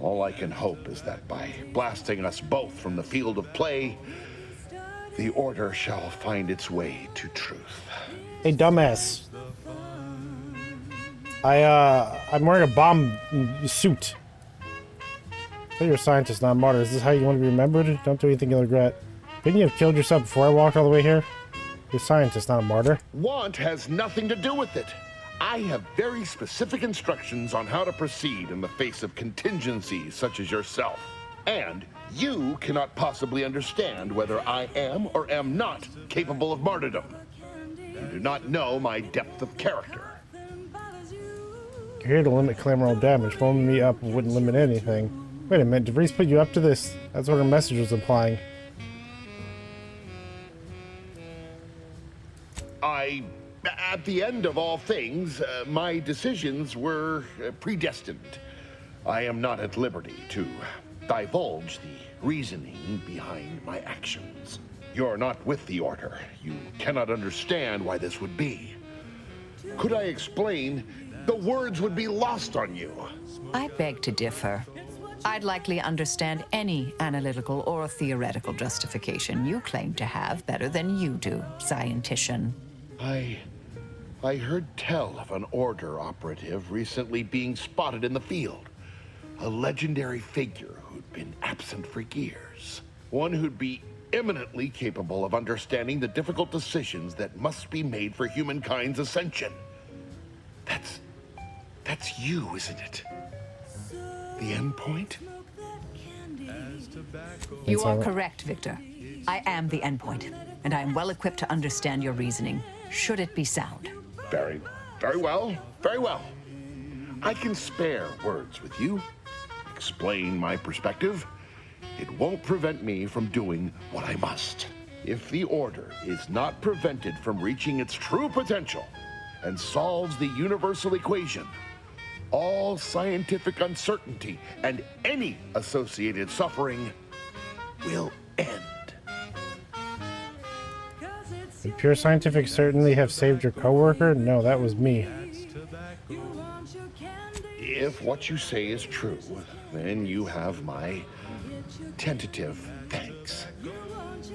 S17: All I can hope is that by blasting us both from the field of play, the Order shall find its way to truth.
S1: Hey, dumbass. I'm wearing a bomb suit. You're a scientist, not a martyr. Is this how you want to be remembered? Don't do anything you'll regret. Couldn't you have killed yourself before I walked all the way here? You're a scientist, not a martyr.
S17: Want has nothing to do with it. I have very specific instructions on how to proceed in the face of contingencies such as yourself. And you cannot possibly understand whether I am or am not capable of martyrdom. You do not know my depth of character.
S1: You're here to limit collateral damage. Following me up wouldn't limit anything. Wait a minute, DeVries put you up to this? That's what her message was implying.
S17: At the end of all things, my decisions were predestined. I am not at liberty to divulge the reasoning behind my actions. You're not with the Order. You cannot understand why this would be. Could I explain, the words would be lost on you.
S8: I beg to differ. I'd likely understand any analytical or theoretical justification you claim to have better than you do, scientician.
S17: I heard tell of an Order operative recently being spotted in the field. A legendary figure who'd been absent for years. One who'd be eminently capable of understanding the difficult decisions that must be made for humankind's ascension. That's you, isn't it? The end point?
S8: You are correct, Victor. I am the endpoint, and I am well equipped to understand your reasoning, should it be sound.
S17: Very well, very well. I can spare words with you, explain my perspective. It won't prevent me from doing what I must. If the Order is not prevented from reaching its true potential and solves the universal equation, all scientific uncertainty and any associated suffering will end.
S1: Would pure scientific certainty have saved your coworker? No, that was me.
S17: If what you say is true, then you have my tentative thanks.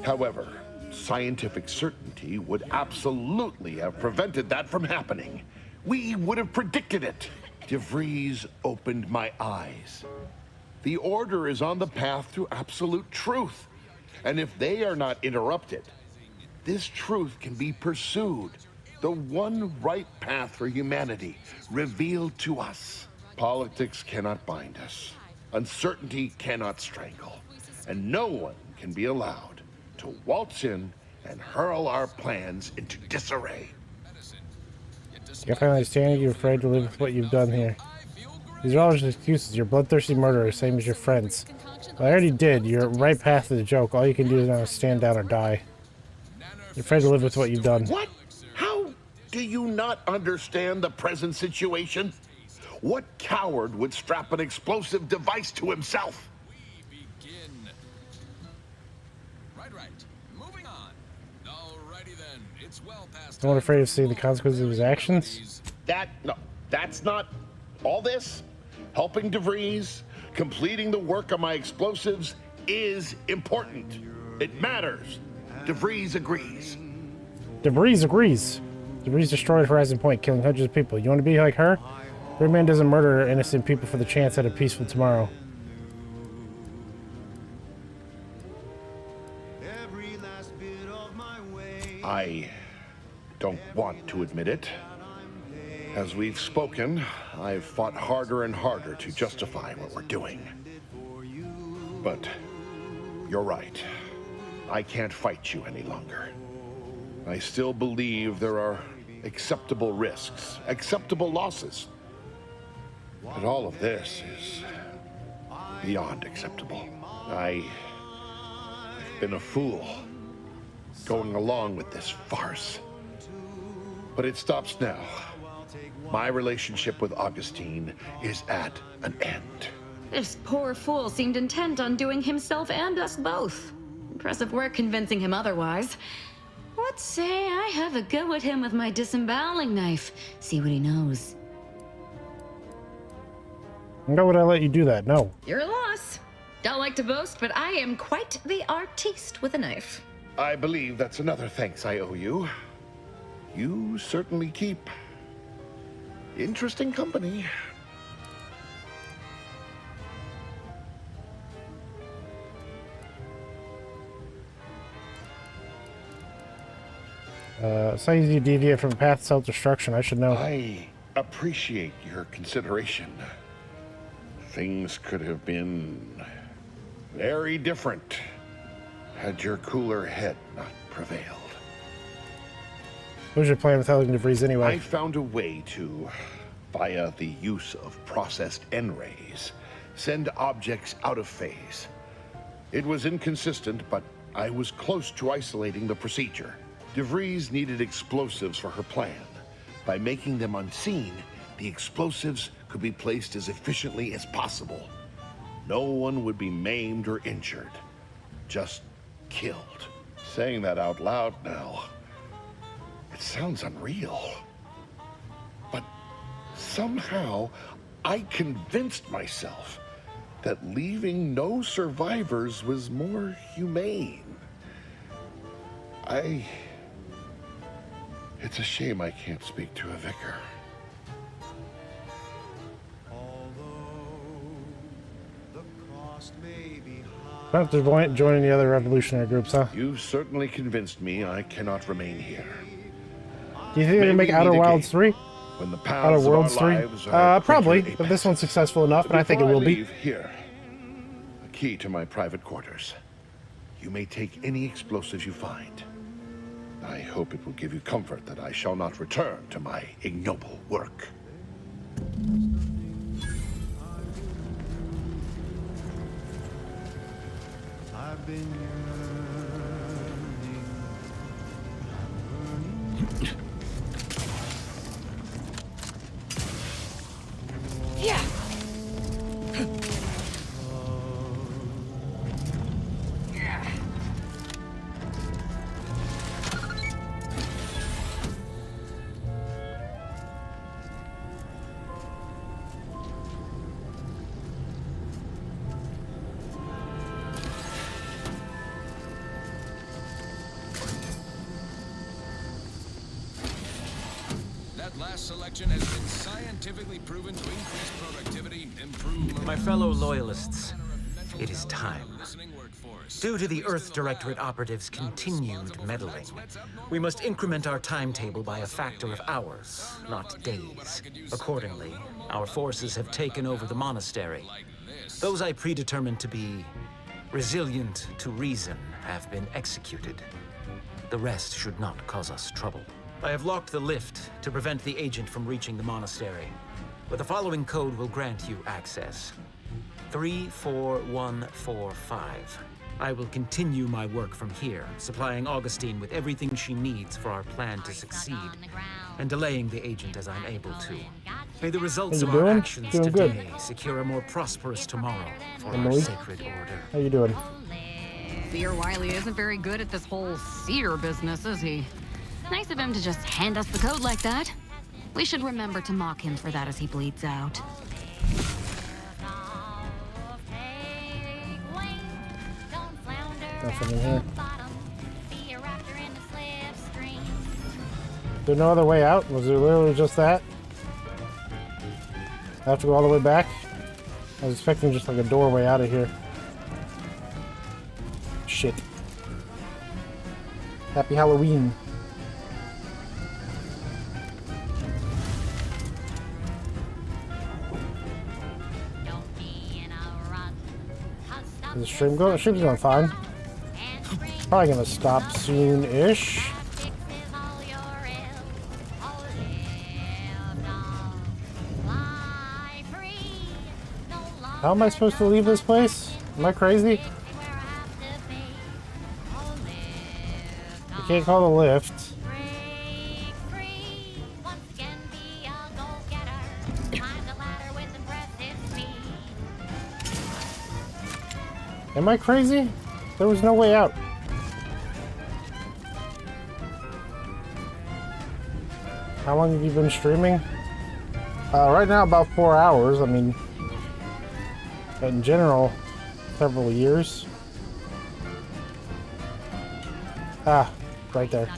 S17: However, scientific certainty would absolutely have prevented that from happening. We would have predicted it. DeVries opened my eyes. The Order is on the path to absolute truth. And if they are not interrupted, this truth can be pursued. The one right path for humanity revealed to us. Politics cannot bind us. Uncertainty cannot strangle. And no one can be allowed to waltz in and hurl our plans into disarray.
S1: If I understand, you're afraid to live with what you've done here. These are all just excuses. You're bloodthirsty murderer, same as your friends. Well, I already did. You're right past the joke. All you can do is now stand down or die. You're afraid to live with what you've done.
S17: What? How do you not understand the present situation? What coward would strap an explosive device to himself?
S1: Not afraid of seeing the consequences of his actions?
S17: That's not all this. Helping DeVries, completing the work on my explosives is important. It matters. DeVries agrees.
S1: DeVries agrees. DeVries destroyed Horizon Point, killing hundreds of people. You want to be like her? Every man doesn't murder innocent people for the chance at a peaceful tomorrow.
S17: I don't want to admit it. As we've spoken, I've fought harder and harder to justify what we're doing. But you're right. I can't fight you any longer. I still believe there are acceptable risks, acceptable losses. But all of this is beyond acceptable. I've been a fool going along with this farce. But it stops now. My relationship with Augustine is at an end.
S9: This poor fool seemed intent on doing himself and us both. Impressive work convincing him otherwise. What
S21: Let's say I have a go at him with my disemboweling knife. See what he knows.
S1: Why would I let you do that? No.
S21: Your loss. Don't like to boast, but I am quite the artiste with a knife.
S17: I believe that's another thanks I owe you. You certainly keep interesting company.
S1: It's not easy to deviate from a path of self-destruction. I should know.
S17: I appreciate your consideration. Things could have been very different had your cooler head not prevailed.
S1: What was your plan with Helligan DeVries anyway?
S17: I found a way to, via the use of processed N-rays, send objects out of phase. It was inconsistent, but I was close to isolating the procedure. DeVries needed explosives for her plan. By making them unseen, the explosives could be placed as efficiently as possible. No one would be maimed or injured, just killed. Saying that out loud now, it sounds unreal. But somehow, I convinced myself that leaving no survivors was more humane. It's a shame I can't speak to a vicar.
S1: Not to join the other revolutionary groups, huh?
S17: You've certainly convinced me I cannot remain here.
S1: Do you think they're gonna make Outer Wilds 3?
S17: When the
S1: Outer Worlds 3? Probably, if this one's successful enough, and I think it will be.
S17: Here, a key to my private quarters. You may take any explosives you find. I hope it will give you comfort that I shall not return to my ignoble work.
S7: I've been
S21: Yeah.
S12: That last selection has been scientifically proven to increase productivity, improve...
S11: My fellow loyalists, it is time. Due to the Earth Directorate operatives' continued meddling, we must increment our timetable by a factor of hours, not days. Accordingly, our forces have taken over the monastery. Those I predetermined to be resilient to reason have been executed. The rest should not cause us trouble. I have locked the lift to prevent the agent from reaching the monastery, but the following code will grant you access. 34145. I will continue my work from here, supplying Augustine with everything she needs for our plan to succeed, and delaying the agent as I'm able to. May the results of our actions today secure a more prosperous tomorrow for our sacred order.
S1: How you doing?
S13: Seer Wiley isn't very good at this whole seer business, is he? Nice of him to just hand us the code like that. We should remember to mock him for that as he bleeds out.
S1: Nothing in here. Is there no other way out? Was there literally just that? I have to go all the way back? I was expecting just like a doorway out of here. Shit. Happy Halloween. Is the stream going? The stream's going fine. Probably gonna stop soon-ish. How am I supposed to leave this place? Am I crazy? You can't call the lift. Am I crazy? There was no way out. How long have you been streaming? Right now, about 4 hours. I mean, but in general, several years. Ah, right there.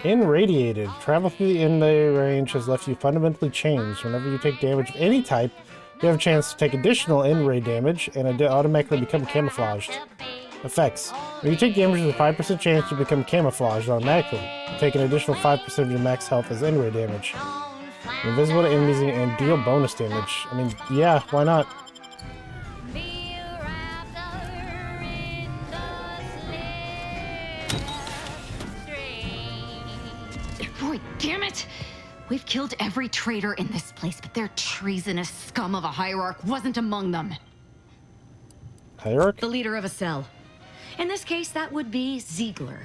S1: Irradiated. Travel through the inlay range has left you fundamentally changed. Whenever you take damage of any type, you have a chance to take additional in-ray damage and automatically become camouflaged. Effects. When you take damage with a 5% chance to become camouflaged automatically. You take an additional 5% of your max health as in-ray damage. You're invisible to enemies and deal bonus damage. I mean, yeah, why not?
S9: Boy, damn it! We've killed every traitor in this place, but their treasonous scum of a hierarch wasn't among them.
S1: Hierarch?
S9: The leader of a cell. In this case, that would be Ziegler.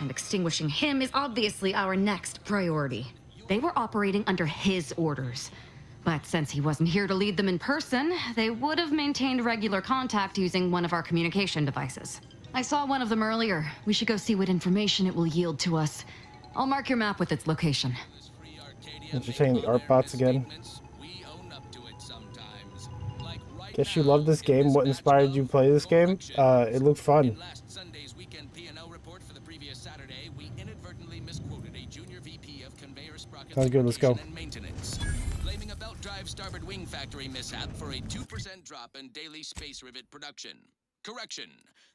S9: And extinguishing him is obviously our next priority. They were operating under his orders. But since he wasn't here to lead them in person, they would have maintained regular contact using one of our communication devices. I saw one of them earlier. We should go see what information it will yield to us. I'll mark your map with its location.
S1: Entertain the art bots again. Guess you love this game. What inspired you to play this game? It looked fun. Sounds good, let's go.
S12: Blaming a belt drive starboard wing factory mishap for a 2% drop in daily space rivet production. Correction.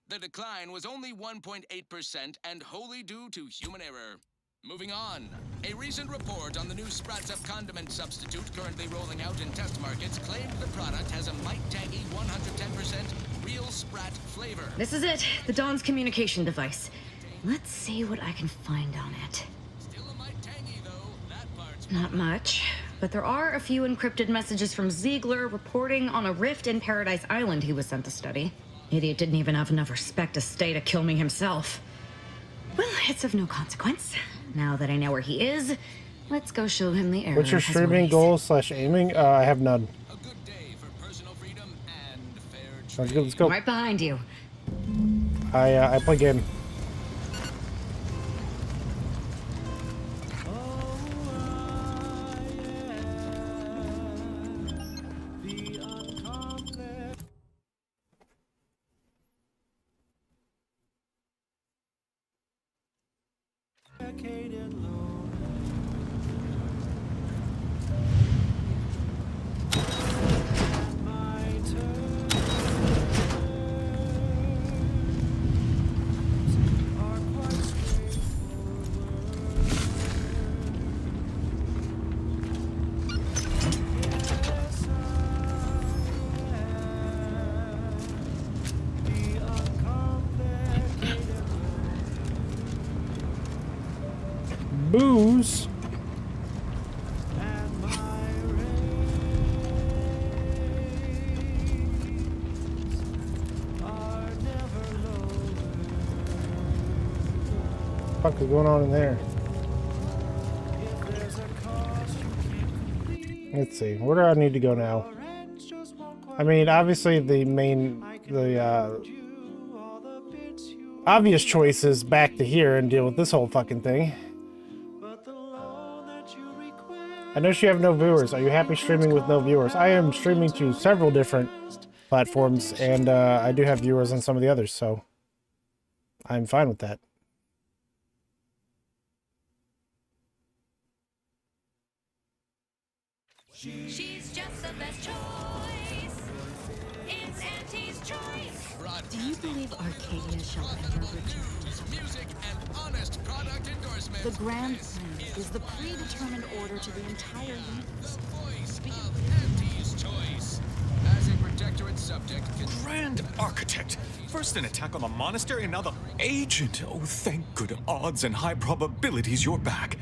S12: The decline was only 1.8% and wholly due to human error. Moving on. A recent report on the new Sprats Up condiment substitute currently rolling out in test markets claimed the product has a might tangy 110% real Sprat flavor.
S9: This is it, the Dawn's communication device. Let's see what I can find on it. Not much, but there are a few encrypted messages from Ziegler reporting on a rift in Paradise Island he was sent to study. Idiot didn't even have enough respect to stay to kill me himself. Well, it's of no consequence. Now that I know where he is, let's go show him the error.
S1: What's your streaming goal / aiming? I have none. Sounds good, let's go.
S9: Right behind you.
S1: I play game. Booze. What the fuck is going on in there? Let's see. Where do I need to go now? I mean, obviously the obvious choice is back to here and deal with this whole fucking thing. I know you have no viewers. Are you happy streaming with no viewers? I am streaming to several different platforms, and I do have viewers on some of the others, so I'm fine with that.
S10: She's just the best choice. It's Auntie's choice.
S20: Do you believe Arcadia shall ever return?
S12: Music and honest product endorsement.
S2: The grand plan is the predetermined order to the entire universe.
S12: Voice of Auntie's choice. As a protectorate subject,
S16: Grand Architect! First an attack on the monastery, and now the agent! Oh, thank good odds and high probabilities you're back.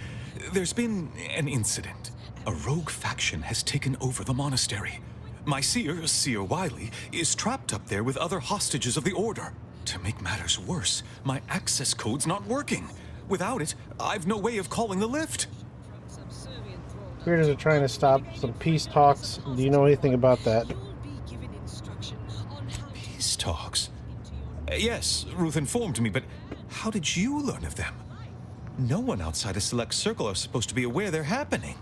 S16: There's been an incident. A rogue faction has taken over the monastery. My seer, Seer Wiley, is trapped up there with other hostages of the Order. To make matters worse, my access code's not working. Without it, I've no way of calling the lift.
S1: Creators are trying to stop some peace talks. Do you know anything about that?
S16: Peace talks? Yes, Ruth informed me, but how did you learn of them? No one outside a select circle are supposed to be aware they're happening.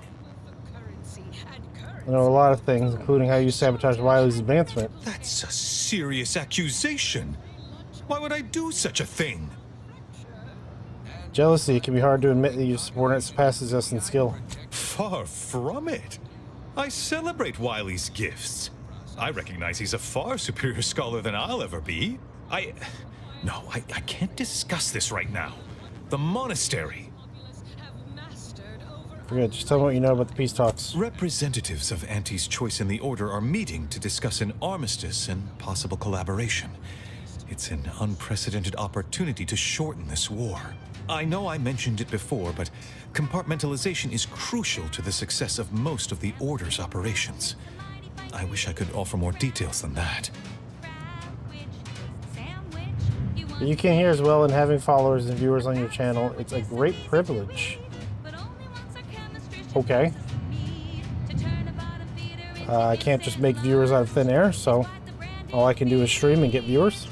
S1: I know a lot of things, including how you sabotaged Wiley's advancement.
S16: That's a serious accusation. Why would I do such a thing?
S1: Jealousy. It can be hard to admit that your subordinate surpasses us in skill.
S16: Far from it. I celebrate Wiley's gifts. I recognize he's a far superior scholar than I'll ever be. No, I can't discuss this right now. The monastery.
S1: Forget, just tell me what you know about the peace talks.
S16: Representatives of Auntie's Choice and the Order are meeting to discuss an armistice and possible collaboration. It's an unprecedented opportunity to shorten this war. I know I mentioned it before, but compartmentalization is crucial to the success of most of the Order's operations. I wish I could offer more details than that.
S1: You can hear as well, and having followers and viewers on your channel, it's a great privilege. Okay. I can't just make viewers out of thin air, so all I can do is stream and get viewers.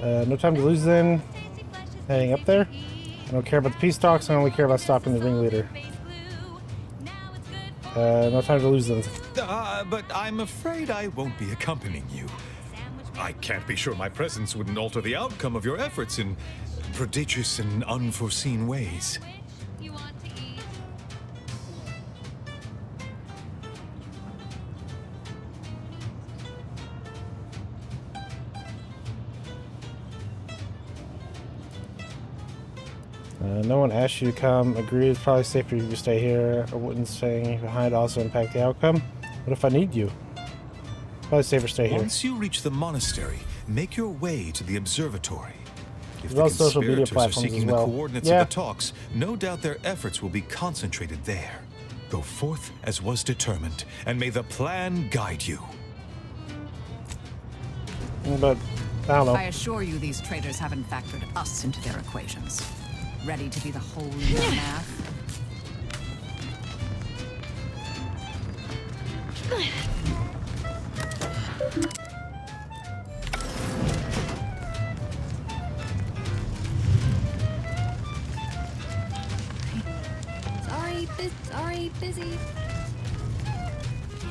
S1: No time to lose then. Heading up there. I don't care about the peace talks, I only care about stopping the ringleader. No time to lose then.
S16: But I'm afraid I won't be accompanying you. I can't be sure my presence wouldn't alter the outcome of your efforts in prodigious and unforeseen ways.
S1: No one asked you to come. Agreed, it's probably safer if you stay here. I wouldn't staying behind also impact the outcome. What if I need you? Probably safer stay here.
S16: Once you reach the monastery, make your way to the observatory. If
S1: There's
S16: the
S1: also social media
S16: conspirators are
S1: platforms
S16: seeking
S1: as well.
S16: the coordinates
S1: Yeah.
S16: of the talks, no doubt their efforts will be concentrated there. Go forth as was determined, and may the plan guide you.
S1: But, I don't know.
S8: I assure you these traitors haven't factored us into their equations. Ready to be the hole in their math?
S6: Sorry, busy.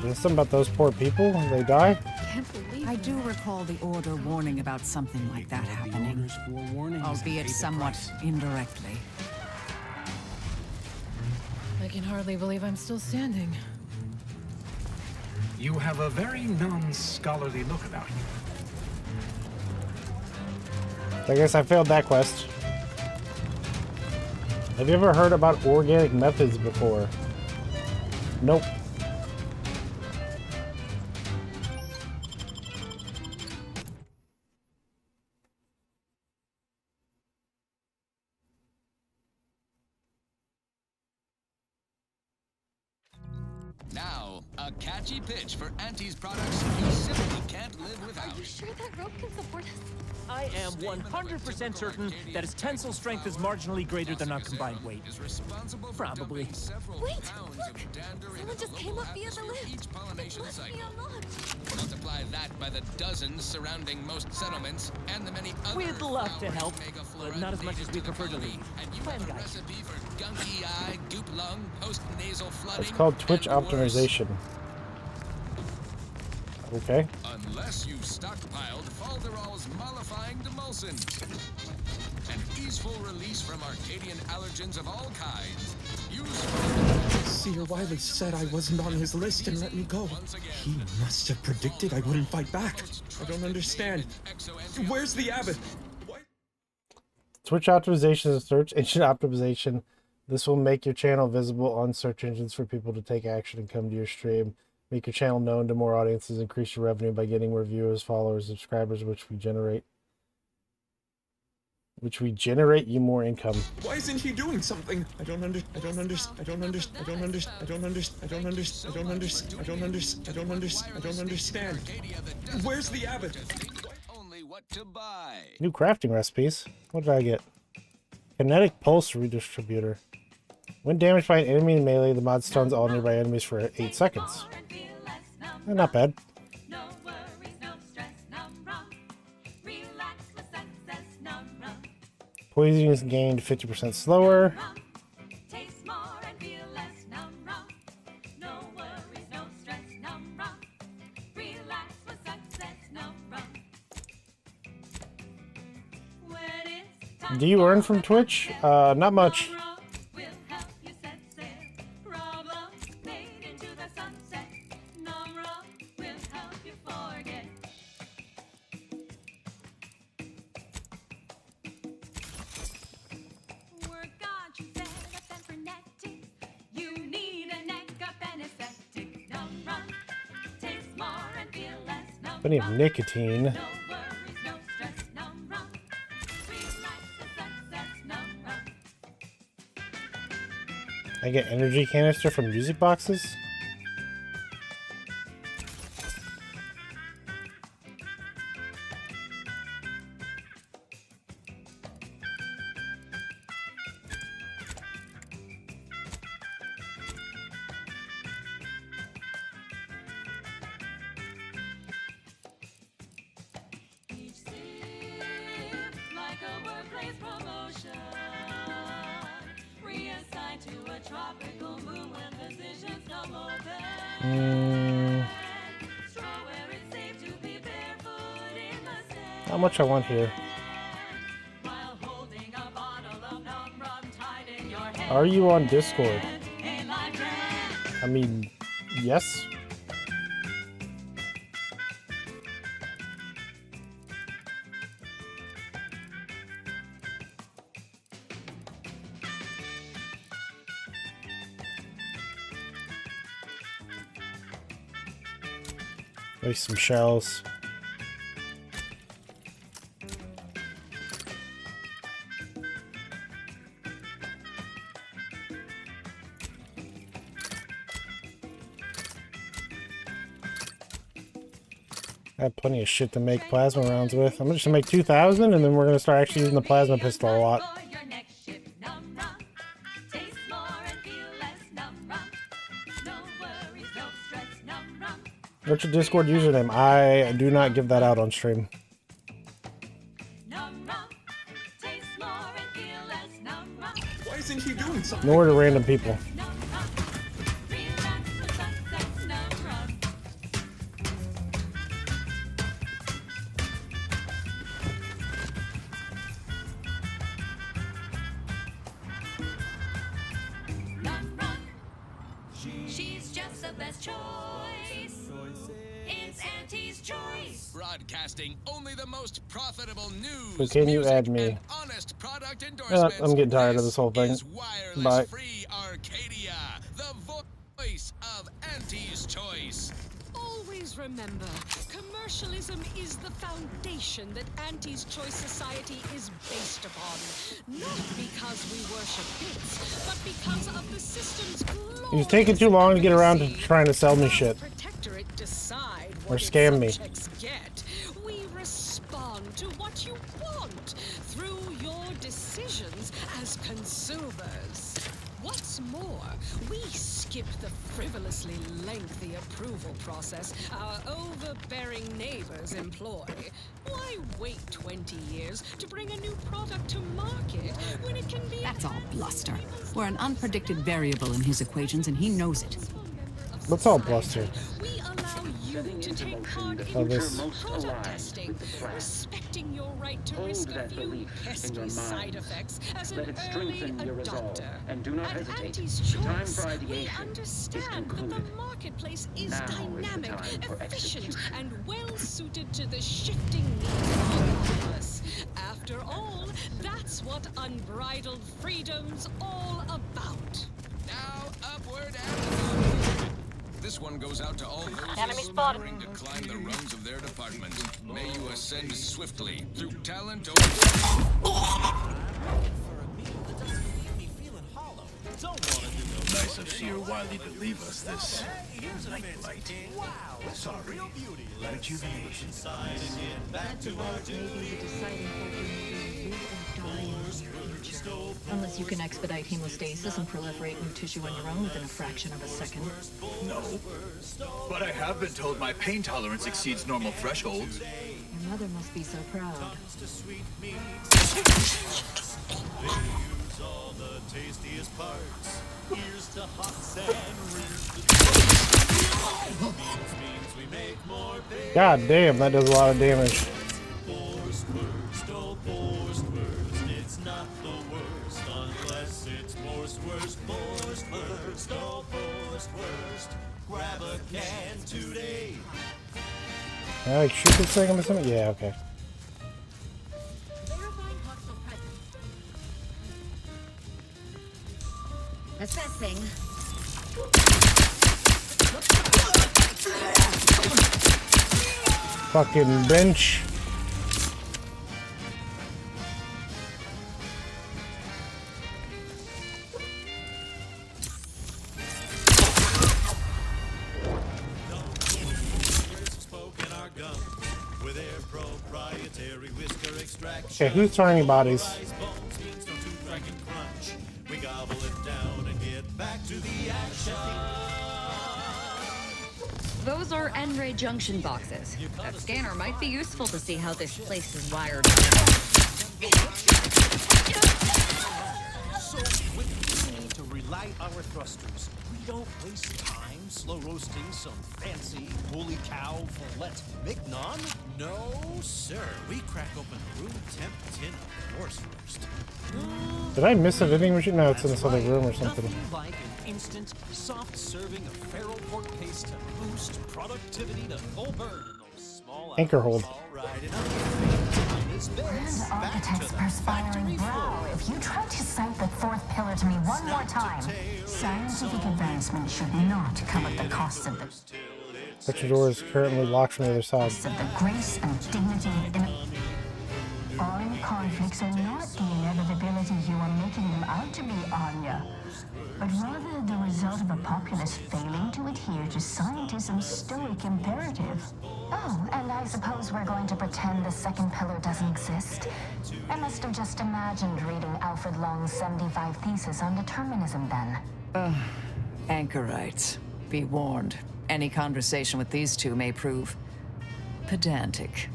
S1: There's something about those poor people. They die.
S6: Can't believe
S8: I do recall the Order warning about something like that happening, albeit somewhat indirectly.
S6: I can hardly believe I'm still standing.
S19: You have a very non-scholarly look about you.
S1: I guess I failed that quest. Have you ever heard about organic methods before? Nope.
S12: Now, a catchy pitch for Auntie's products you simply can't live without.
S6: Are you sure that rope can support us?
S22: I am 100% certain that is tensile strength is marginally greater than our combined weight. Probably.
S6: Wait, look! Someone just came up via the lift. It must be unlocked.
S12: Multiply that by the dozens surrounding most settlements and the many other
S22: We'd love to help, but not as much as we prefer to leave.
S12: and you
S22: Plan,
S12: have a
S22: guys.
S12: recipe for gunky eye, goop lung, post-nasal flooding.
S1: It's called Twitch
S12: and worse.
S1: optimization. Okay.
S12: Unless you've stockpiled Falderall's mollifying demulcent. An easeful release from Arcadian allergens of all kinds.
S23: Seer Wiley said I wasn't on his list and let me go. He must have predicted I wouldn't fight back. I don't understand. Where's the abbot?
S1: Twitch optimization is a search engine optimization. This will make your channel visible on search engines for people to take action and come to your stream. Make your channel known to more audiences, increase your revenue by getting more viewers, followers, subscribers, which we generate you more income.
S23: Why isn't he doing something? I don't understand. Where's the abbot?
S1: New crafting recipes. What did I get? Kinetic pulse redistributor. When damaged by an enemy in melee, the mod stuns all nearby enemies for 8 seconds. Not bad. Poisoning is gained 50% slower.
S10: Taste more and feel less numb rum. No worries, no stress, numb rum. Relax with success, numb rum. When it's time
S1: Do you earn from Twitch? Not much.
S10: will help you set sail. Problems made into the sunset. Numb rum will help you forget. Work got you set up and frenetic. You need a neck up anesthetic. Numb rum. Taste more and feel less. Numb
S1: Plenty of nicotine.
S10: no worries, no stress. Numb rum. Relax with success. Numb rum.
S1: I get energy canister from music boxes.
S10: Each sip like a workplace promotion. Reassigned to a tropical moon when physicians come open. Straw where it's safe to be barefoot in the sand.
S1: How much I want here?
S10: While holding a bottle of numb rum tied in your hand.
S1: Are you on Discord?
S10: Ain't life grand?
S1: I mean, yes. Like some shells. I have plenty of shit to make plasma rounds with. I'm just gonna make 2,000 and then we're gonna start actually using the plasma pistol a lot.
S10: Your next shift, numb rum. Taste more and feel less, numb rum. No worries, no stress, numb rum.
S1: What's your Discord username? I do not give that out on stream.
S10: Numb rum. Taste more and feel less, numb rum.
S23: Why isn't he doing something?
S1: Nor to random people.
S10: Relax with success, numb rum. Numb rum. She's just the best choice. It's Auntie's choice.
S12: Broadcasting only the most profitable news.
S1: So can you add me?
S12: Honest product
S1: I'm getting tired of this whole thing. Bye.
S12: Free Arcadia, the voice of Auntie's choice.
S20: Always remember, commercialism is the foundation that Auntie's Choice Society is based upon. Not because we worship bits, but because of the system's
S1: It's taking too long to get around to trying to sell me shit.
S20: Protectorate decide
S1: Or
S20: what
S1: scam
S20: its
S1: me.
S20: subjects get. We respond to what you want through your decisions as consumers. What's more, we skip the frivolously lengthy approval process our overbearing neighbors employ. Why wait 20 years to bring a new product to market when it can be...
S2: That's all bluster. We're an unpredicted variable in his equations, and he knows it.
S1: What's all bluster?
S20: We allow you to take part
S1: Oh,
S20: in
S1: this.
S20: product testing, respecting your right to risk a few pesky side effects as an early adopter. At Auntie's Choice, we understand that the marketplace is dynamic, efficient, and well-suited to the shifting needs of the populace. After all, that's what unbridled freedom's all about.
S12: Now upward and this one goes out to all those aspiring to climb the rungs of their department. May you ascend swiftly through talent
S3: Nice of Sir Wiley to leave us this night light. Sorry. Rejuvenation.
S14: Unless you can expedite hemostasis and proliferate new tissue on your own within a fraction of a second.
S3: No. But I have been told my pain tolerance exceeds normal thresholds.
S14: Your mother must be so proud.
S3: They use all the tastiest parts. Here's to hops and rears to means we make more bacon.
S1: God damn, that does a lot of damage.
S3: Forced worst, oh forced worst. It's not the worst unless it's forced worst. Forced worst, oh forced worst. Grab a can today.
S1: Can I like shoot this thing on something? Yeah, okay.
S10: Assessing.
S1: Fucking bench. Okay, who's throwing any bodies?
S3: We gobble it down and get back to the action.
S9: Those are N-ray junction boxes. That scanner might be useful to see how this place is wired.
S3: So, we need to relight our thrusters. We don't waste time slow roasting some fancy holy cow fillet mignon. No, sir. We crack open a room temp tin of horse roast.
S1: Did I miss a vending machine? No, it's in this other room or something.
S22: Nothing like an instant, soft serving of feral pork paste to boost productivity to full burn in those small
S1: Anchor hold.
S10: Grand Architect's perspiring brow. If you try to cite the fourth pillar to me one more time, scientific advancement should not come at the cost of the
S1: Which door is currently locked from the other side?
S10: of the grace and dignity in armed conflicts are not the inevitability you are making them out to be, Anya, but rather the result of a populace failing to adhere to scientism's stoic imperative. Oh, and I suppose we're going to pretend the second pillar doesn't exist. I must have just imagined reading Alfred Long's 75 Thesis on determinism then.
S8: Anchorites, be warned. Any conversation with these two may prove pedantic.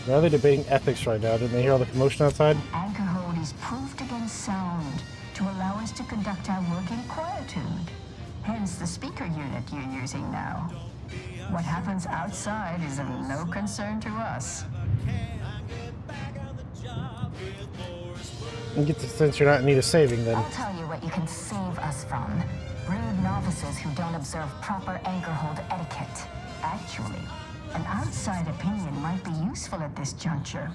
S1: Why are they debating ethics right now? Didn't they hear all the commotion outside?
S10: Anchor hold is proofed against sound to allow us to conduct our work in quietude. Hence the speaker unit you're using now. What happens outside is of no concern to us.
S1: You get the sense you're not in need of saving then.
S10: I'll tell you what you can save us from. Rude novices who don't observe proper anchor hold etiquette. Actually, an outside opinion might be useful at this juncture.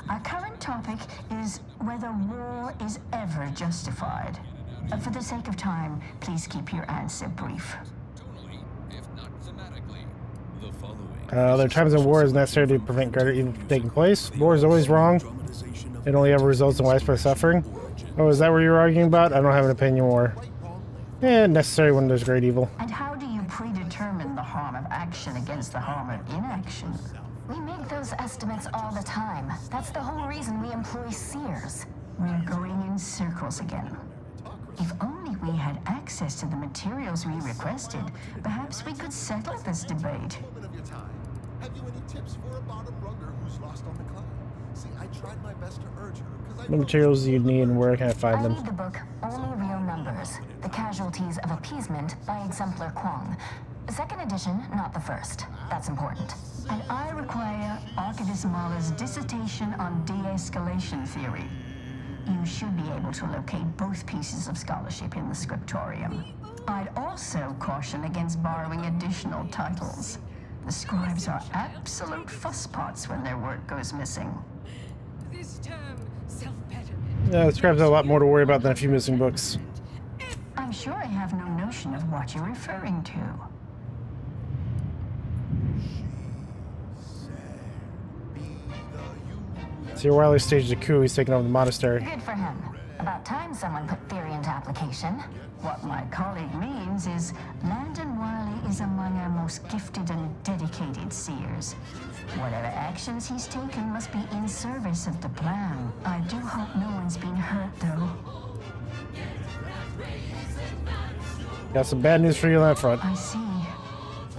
S10: Our current topic is whether war is ever justified. For the sake of time, please keep your answer brief.
S1: There are times when war is necessary to prevent greater evil from taking place. War is always wrong. It only ever results in widespread suffering. Oh, is that what you're arguing about? I don't have an opinion war. Yeah, necessary when there's great evil.
S10: And how do you predetermine the harm of action against the harm of inaction? We make those estimates all the time. That's the whole reason we employ seers. We're going in circles again. If only we had access to the materials we requested, perhaps we could settle this debate.
S17: Have you any tips for a bottom runner who's lost on the climb? See, I tried my best to urge her because
S1: What materials do you need and where can I find
S10: I
S1: them?
S10: need the book Only Real Numbers, The Casualties of Appeasement by Exemplar Kwong. Second edition, not the first. That's important. And I require Archivist Mahler's dissertation on de-escalation theory. You should be able to locate both pieces of scholarship in the scriptorium. I'd also caution against borrowing additional titles. The scribes are absolute fusspots when their work goes missing.
S20: This term, self-betterment.
S1: Yeah, the scribes have a lot more to worry about than a few missing books.
S10: I'm sure I have no notion of what you're referring to.
S1: Sir Wiley staged a coup. He's taking over the monastery.
S10: Good for him. About time someone put theory into application. What my colleague means is Landon Wiley is among our most gifted and dedicated seers. Whatever actions he's taken must be in service of the plan. I do hope no one's been hurt, though.
S1: Got some bad news for you on that front.
S10: I see.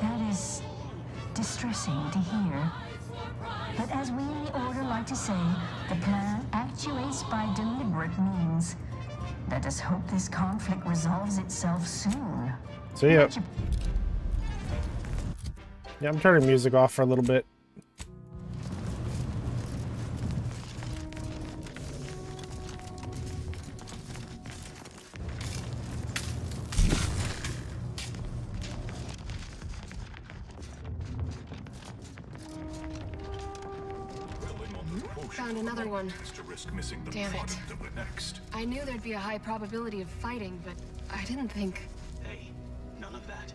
S10: That is distressing.
S4: embarrassing to hear. But as we in the Order like to say, the plan actuates by deliberate means. Let us hope this conflict resolves itself soon.
S1: See ya. Yeah, I'm turning music off for a little bit.
S15: Found another one.
S16: To risk missing the
S15: Damn it.
S16: product of the next.
S15: I knew there'd be a high probability of fighting, but I didn't think.
S18: Hey, none of that.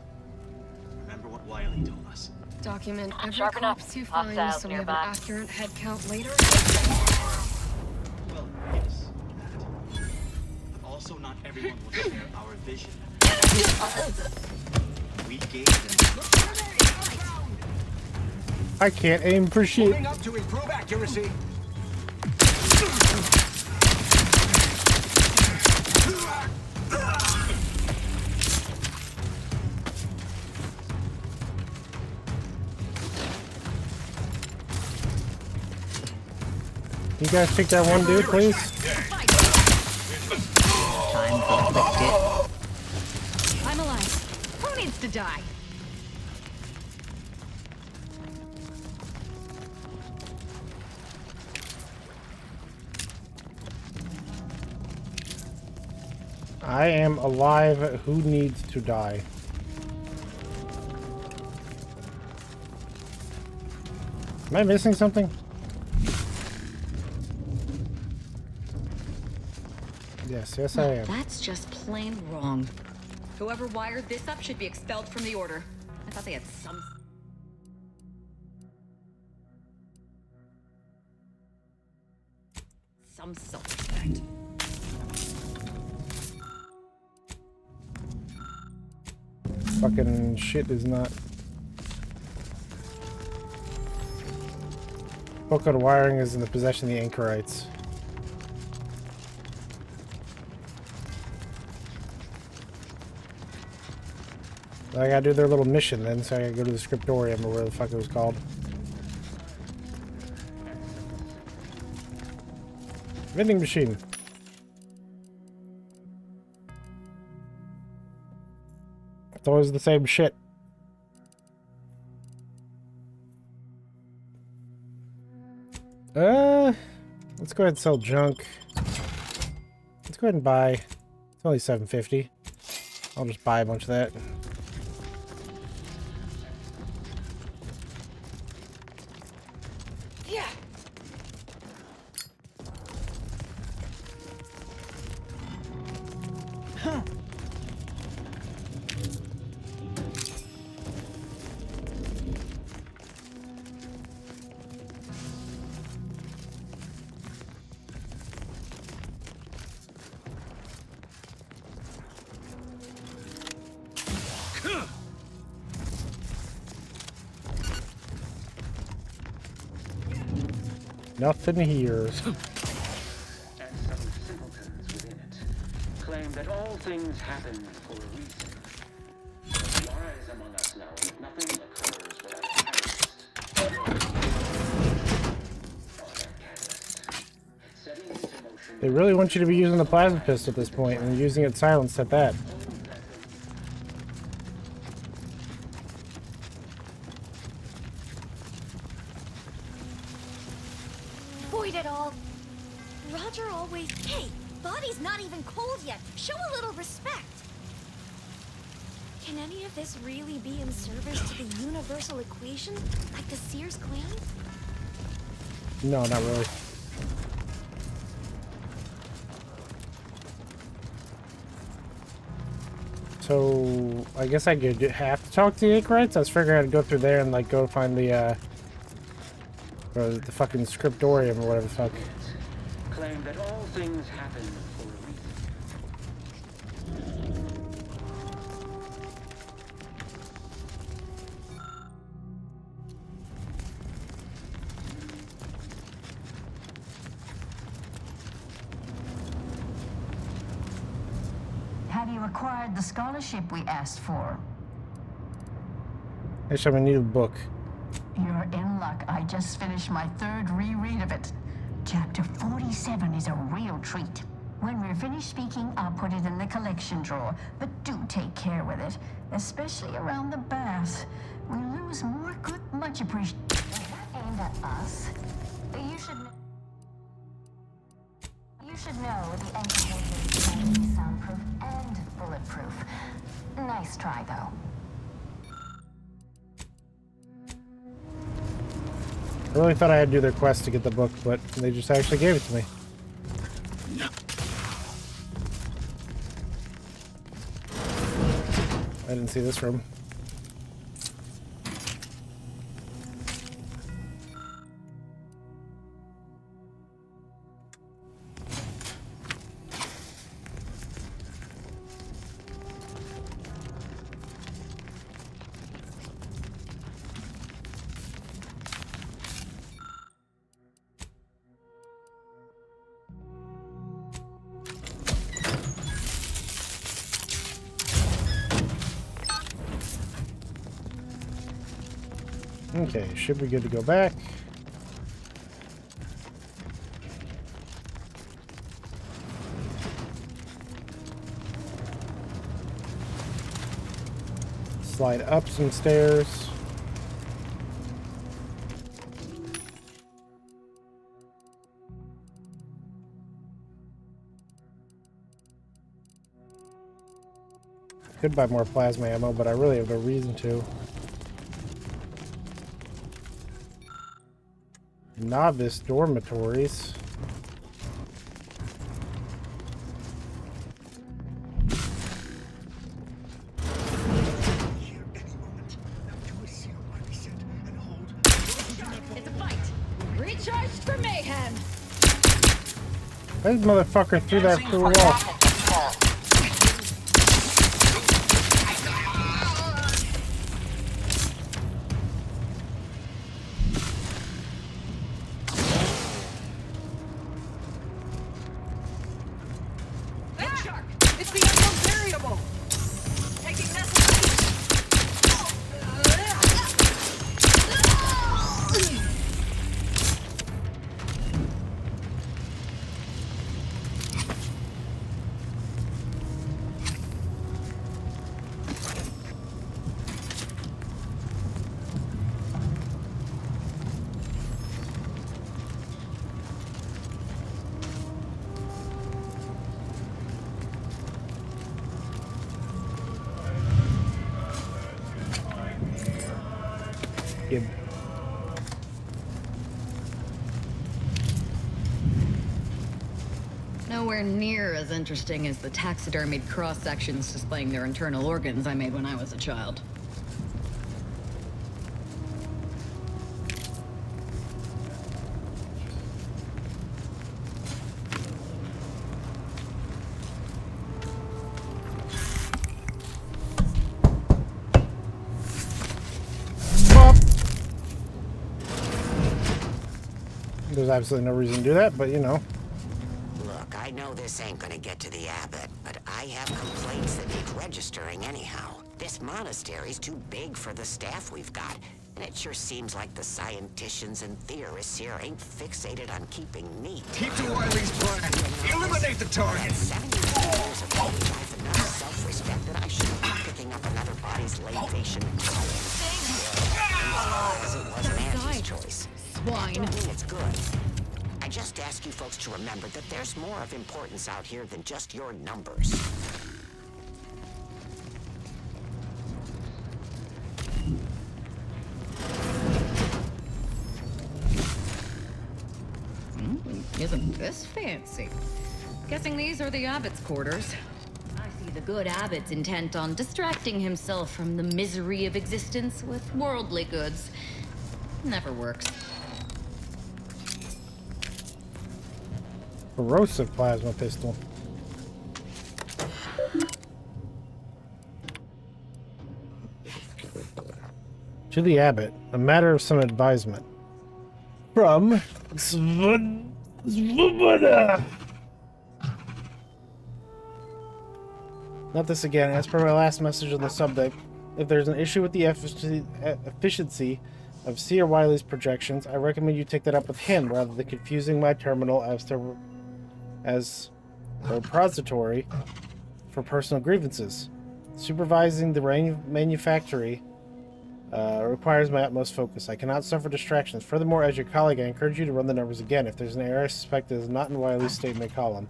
S18: Remember what Wiley told us.
S15: Document every
S18: Sharpen up.
S15: corpse you find
S18: Hostiles
S15: so we have
S18: nearby.
S15: an accurate head count later.
S18: Well, yes, that. But also not everyone will share our vision. We gave them...
S1: I can't aim for shit.
S18: Moving up to improve accuracy.
S1: You guys pick that one dude, please?
S8: Time for a quick dip.
S13: I'm alive. Who needs to die?
S1: I am alive. Who needs to die? Am I missing something? Yes, I am.
S21: That's just plain wrong. Whoever wired this up should be expelled from the Order. I thought they had some self-respect.
S1: Fucking shit is not. Book of wiring is in the possession of the anchorites. I gotta do their little mission then, so I gotta go to the scriptorium or whatever the fuck it was called. Vending machine. It's always the same shit. Let's go ahead and sell junk. Let's go ahead and buy. It's only $7.50. I'll just buy a bunch of that.
S15: Yeah.
S13: Huh.
S1: Nothing here.
S24: And some simpletons within it claim that all things happen for a reason. The wise among us know that nothing occurs without a catalyst.
S1: They really want you to be using the plasma pistol at this point and using it silenced at that.
S25: Void it all. Roger always... Hey, body's not even cold yet. Show a little respect. Can any of this really be in service to the universal equation? Like the Sears claim?
S1: No, not really. So, I guess I could have to talk to the anchorites? I was figuring I'd go through there and, like, go find the fucking scriptorium or whatever the fuck.
S24: Claim that all things happen for a reason.
S4: Have you acquired the scholarship we asked for?
S1: Actually, I'm gonna need a book.
S4: You're in luck. I just finished my third reread of it. Chapter 47 is a real treat. When we're finished speaking, I'll put it in the collection drawer. But do take care with it, especially around the bath. We lose more good, much appreciated. Is that aimed at us? You should know the anti-hazard is soundproof and bulletproof. Nice try, though.
S1: I really thought I had to do their quest to get the book, but they just actually gave it to me. I didn't see this room. Okay, should be good to go back. Slide up some stairs. Could buy more plasma ammo, but I really have no reason to. Novice dormitories.
S21: It's a fight. Recharged for mayhem.
S1: This motherfucker threw that through the wall.
S21: It's the unknown variable. Taking
S1: Yep.
S21: Nowhere near as interesting as the taxidermied cross-sections displaying their internal organs I made when I was a child.
S1: There's absolutely no reason to do that, but you know.
S5: Look, I know this ain't gonna get to the abbot, but I have complaints that need registering anyhow. This monastery's too big for the staff we've got, and it sure seems like the scienticians and theorists here ain't fixated on keeping neat.
S16: Keep to Wiley's plan. Eliminate the target.
S5: 70 years of holy life and enough self-respect that I shouldn't be picking up another body's labation. As it was Mandy's choice.
S21: Swine.
S5: I don't mean it's good. I just ask you folks to remember that there's more of importance out here than just your numbers.
S21: Isn't this fancy? Guessing these are the abbot's quarters. I see the good abbot's intent on distracting himself from the misery of existence with worldly goods. Never works.
S1: Corrosive plasma pistol. To the abbot, a matter of some advisement. From Svoboda. Not this again. As per my last message on the subject, if there's an issue with the efficiency of Seer Wiley's projections, I recommend you take that up with him rather than confusing my terminal as a repository for personal grievances. Supervising the manufactory requires my utmost focus. I cannot suffer distractions. Furthermore, as your colleague, I encourage you to run the numbers again. If there's an error I suspect it is not in Wiley's statement column.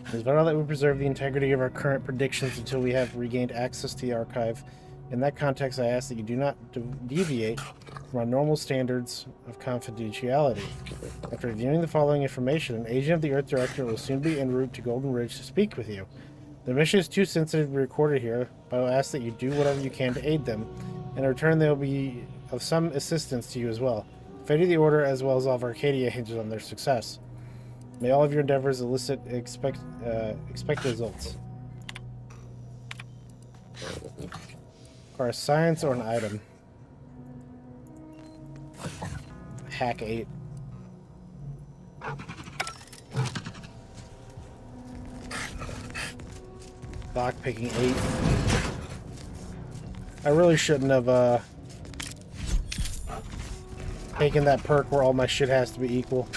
S1: It is vital that we preserve the integrity of our current predictions until we have regained access to the archive. In that context, I ask that you do not deviate from our normal standards of confidentiality. After reviewing the following information, an agent of the Earth Director will soon be en route to Golden Ridge to speak with you. The mission is too sensitive to be recorded here, but I will ask that you do whatever you can to aid them. In return, they will be of some assistance to you as well. Fate of the Order, as well as all of Arcadia, hinges on their success. May all of your endeavors elicit expect results. Or a science or an item. Hack 8. Lockpicking 8. I really shouldn't have taken that perk where all my shit has to be equal.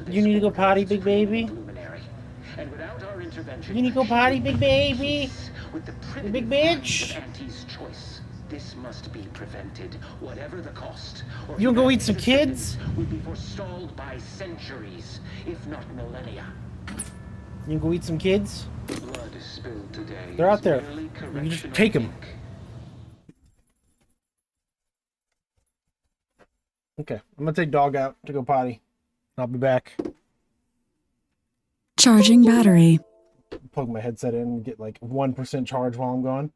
S1: You need to go potty, big baby?
S24: And without our intervention,
S1: you need to go potty, big baby?
S24: With the
S1: You big bitch?
S24: of Auntie's choice, this must be prevented, whatever the cost. Or
S1: You gonna go eat some kids?
S24: Will be forestalled by centuries, if not millennia.
S1: You gonna go eat some kids?
S24: Blood spilled today.
S1: They're out there. You can just take them. Okay, I'm gonna take dog out to go potty. I'll be back.
S6: Charging battery.
S1: Plug my headset in and get like 1% charge while I'm gone.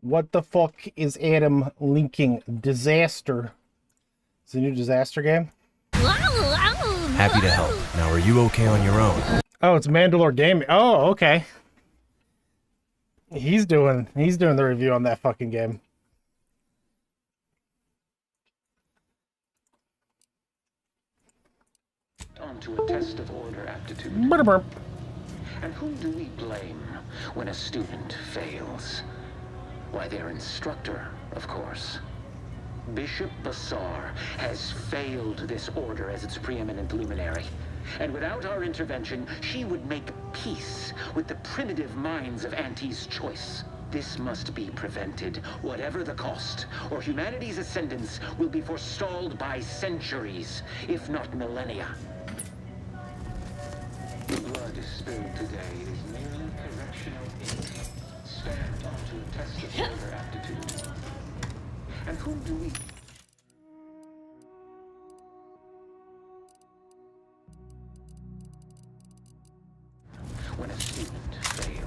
S1: What the fuck is Adam linking? Disaster. It's a new disaster game?
S6: Happy to help. Now, are you okay on your own?
S1: Oh, it's Mandalore Gaming. Oh, okay. He's doing the review on that fucking game.
S24: Onto a test of order aptitude. And whom do we blame when a student fails? Why, their instructor, of course. Bishop Bassar has failed this order as its preeminent luminary. And without our intervention, she would make peace with the primitive minds of Auntie's choice. This must be prevented, whatever the cost, or humanity's ascendance will be forestalled by centuries, if not millennia. The blood spilled today is merely correctional ink. Stamped onto a test of order aptitude. And whom do we... When a student fails...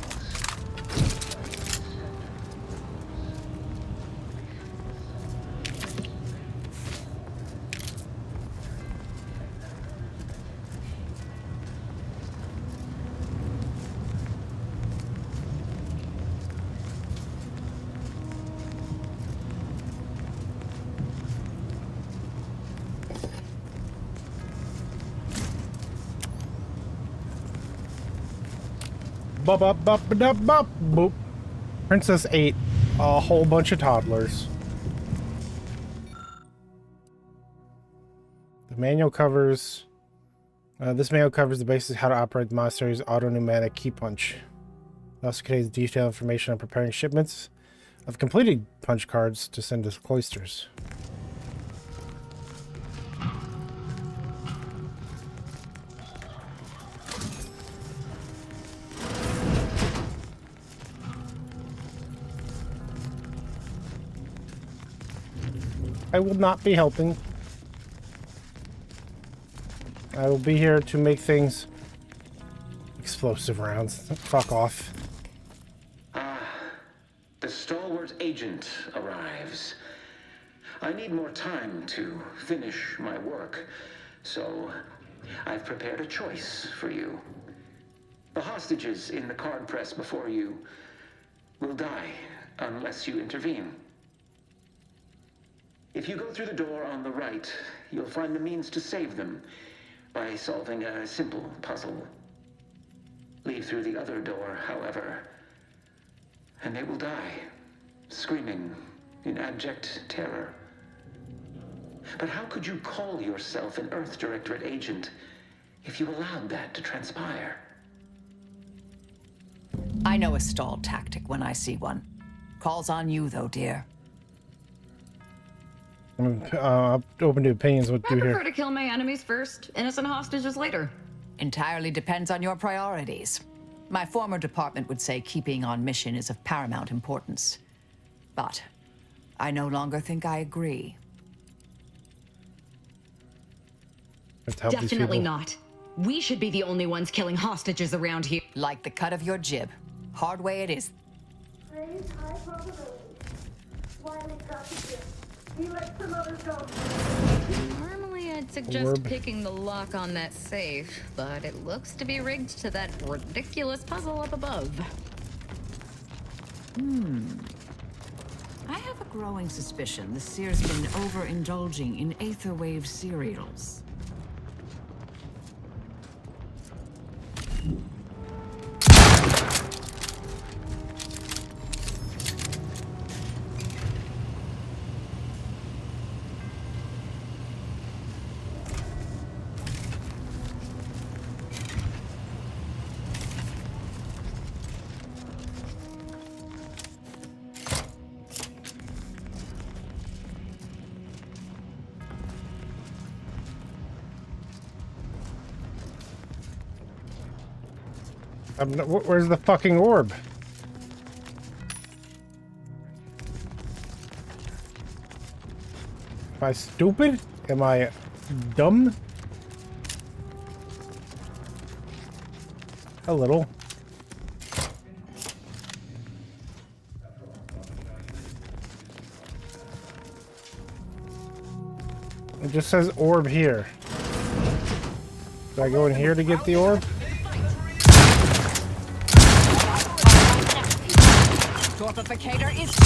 S1: Boop. Princess ate a whole bunch of toddlers. The manual covers... this manual covers the basics of how to operate the monastery's auto-pneumatic key punch. It also contains detailed information on preparing shipments of completed punch cards to send to cloisters. I will not be helping. I will be here to make things... Explosive rounds. Fuck off.
S24: The stalwart agent arrives. I need more time to finish my work, so I've prepared a choice for you. The hostages in the card press before you will die unless you intervene. If you go through the door on the right, you'll find the means to save them by solving a simple puzzle. Leave through the other door, however, and they will die, screaming in abject terror. But how could you call yourself an Earth Directorate agent if you allowed that to transpire?
S8: I know a stall tactic when I see one. Calls on you, though, dear.
S1: I'm open to opinions. What do
S21: I
S1: you
S21: prefer
S1: here?
S21: to kill my enemies first, innocent hostages later.
S8: Entirely depends on your priorities. My former department would say keeping on mission is of paramount importance. But I no longer think I agree.
S1: Have to help these
S21: Definitely
S1: people.
S21: not. We should be the only ones killing hostages around here.
S8: Like the cut of your jib. Hard way it is.
S10: Raise high probability. Wiley got the gift. He let some others go.
S13: Normally, I'd suggest
S1: Orb.
S13: picking the lock on that safe, but it looks to be rigged to that ridiculous puzzle up above.
S2: I have a growing suspicion the Seer's been overindulging in Aetherwave cereals.
S1: Where's the fucking orb? Am I stupid? Am I dumb? A little. It just says orb here. Do I go in here to get the orb?
S8: Torpificator is...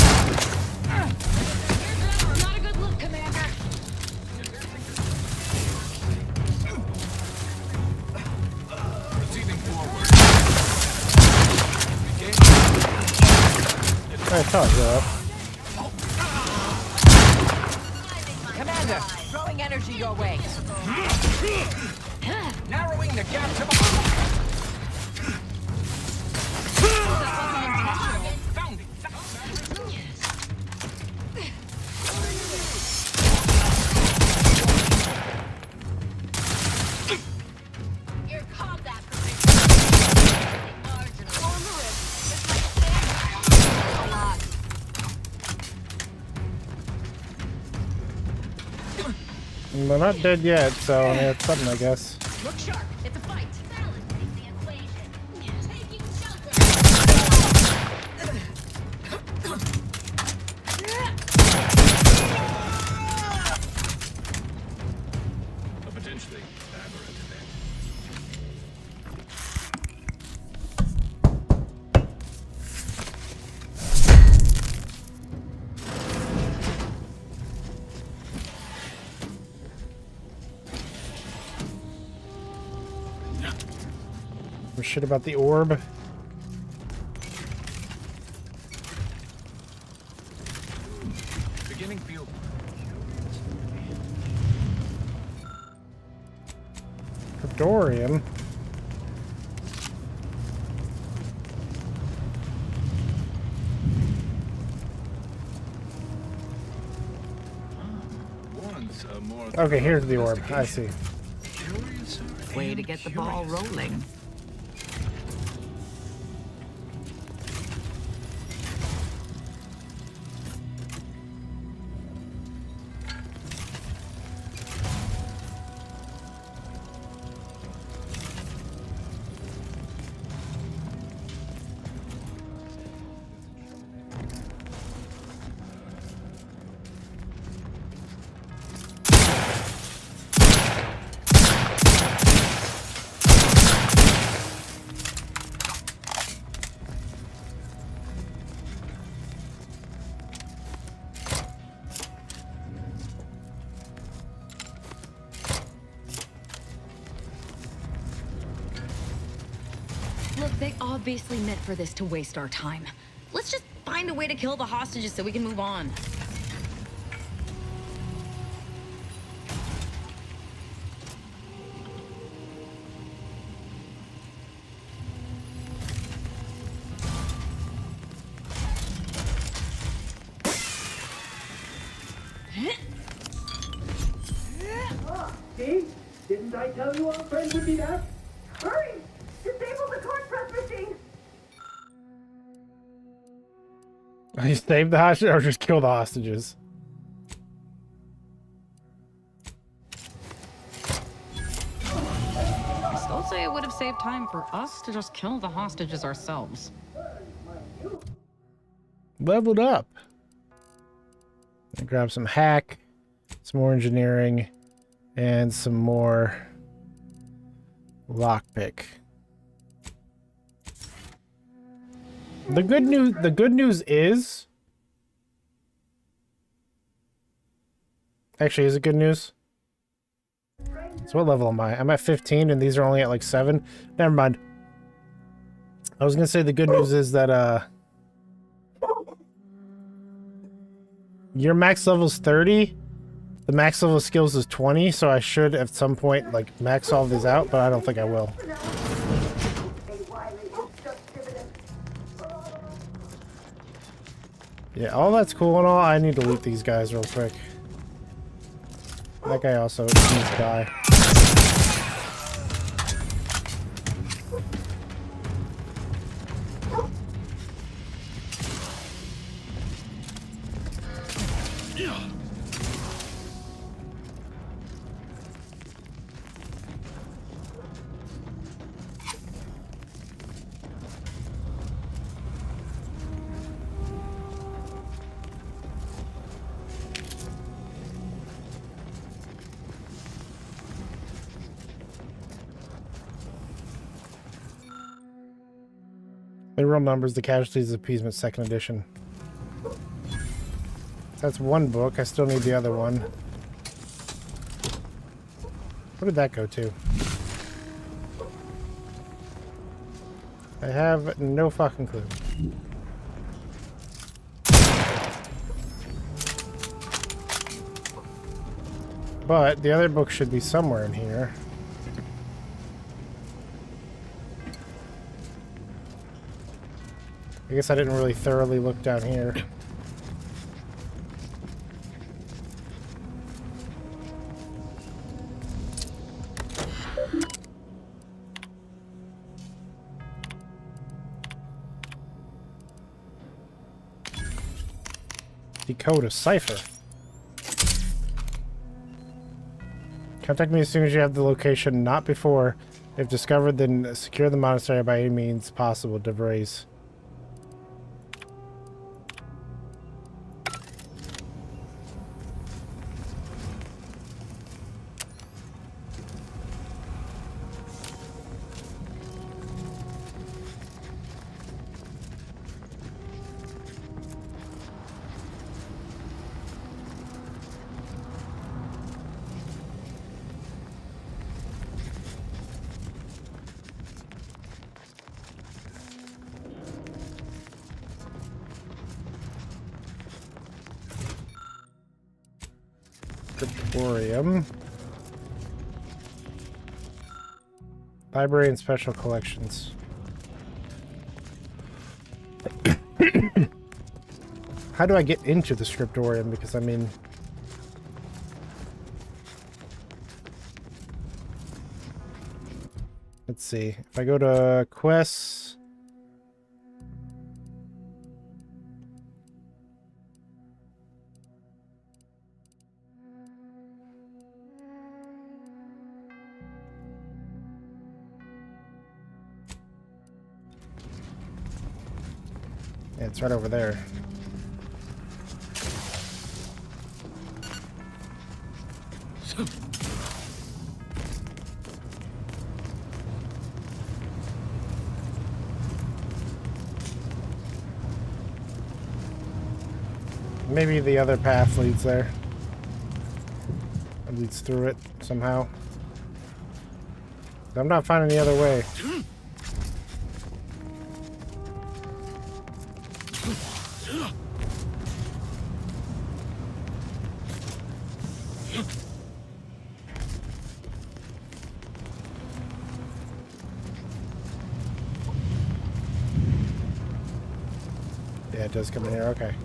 S13: Not a good look, Commander.
S16: Proceeding forward.
S1: I thought that.
S8: Commander, throwing energy your way.
S22: Narrowing the gap to the...
S25: Your combat position.
S1: They're not dead yet, so I mean, it's something, I guess.
S13: Look sharp. It's a fight.
S25: Balancing the equation. Taking shelter.
S16: A potentially aberrant event.
S1: Some shit about the orb.
S16: Beginning field.
S1: Cryptorium. Okay, here's the orb. I see.
S8: Way to get the ball rolling.
S21: Look, they obviously meant for this to waste our time. Let's just find a way to kill the hostages so we can move on.
S7: See? Didn't I tell you our friend would be back? Hurry! Disable the court press machine!
S1: You save the hostages or just kill the hostages?
S13: I still say it would have saved time for us to just kill the hostages ourselves.
S1: Leveled up. Grab some hack, some more engineering, and some more lockpick. The good news is, actually, is it good news? So what level am I? I'm at 15 and these are only at like 7. Never mind. I was gonna say the good news is that your max level's 30. The max level of skills is 20, so I should at some point like max all these out, but I don't think I will. Yeah, all that's cool and all. I need to loot these guys real quick. That guy also needs to die. The real numbers, the casualties appeasement, 2nd edition. That's one book. I still need the other one. Where did that go to? I have no fucking clue. But the other book should be somewhere in here. I guess I didn't really thoroughly look down here. Decode a cipher. Contact me as soon as you have the location, not before. If discovered, then secure the monastery by any means possible, DeVries. Scriptorium. Library and special collections. How do I get into the scriptorium? Because I mean, let's see. If I go to quests, yeah, it's right over there. Maybe the other path leads there. It leads through it somehow. I'm not finding the other way. Yeah, it does come in here. Okay.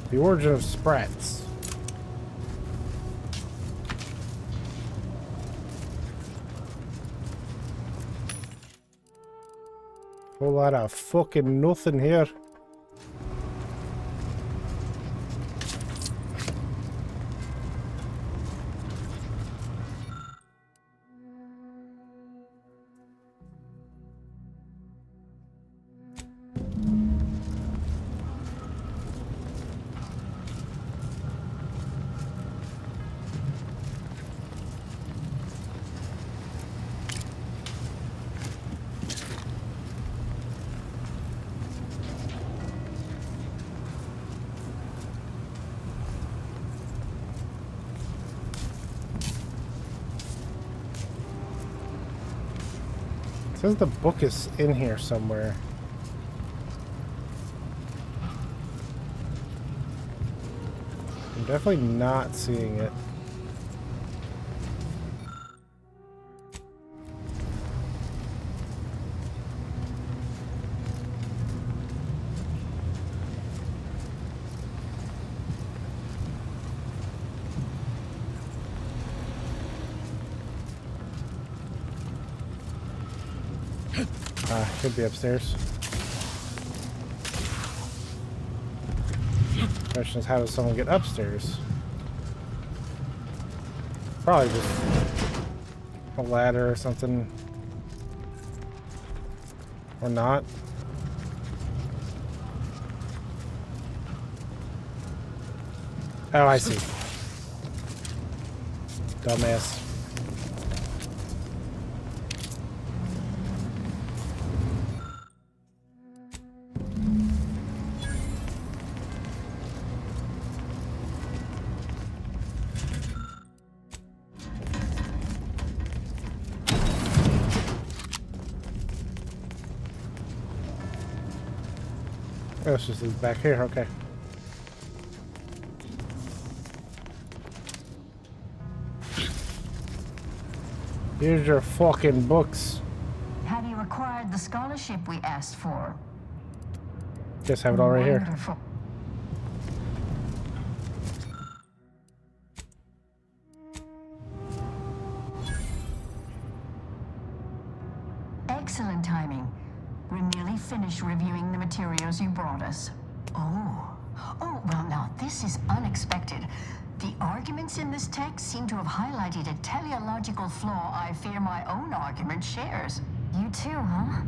S1: The origin of sprats. Whole lot of fucking nothing here. It says the book is in here somewhere. I'm definitely not seeing it. Could be upstairs. Question is, how does someone get upstairs? Probably just a ladder or something. Or not. Oh, I see. Dumbass. Oh, it's just back here. Okay. Here's your fucking books.
S4: Have you acquired the scholarship we asked for?
S1: Just have it all right here.
S4: Wonderful. Excellent timing. We're nearly finished reviewing the materials you brought us. Oh, well now, this is unexpected. The arguments in this text seem to have highlighted a teleological flaw I fear my own argument shares. You too, huh?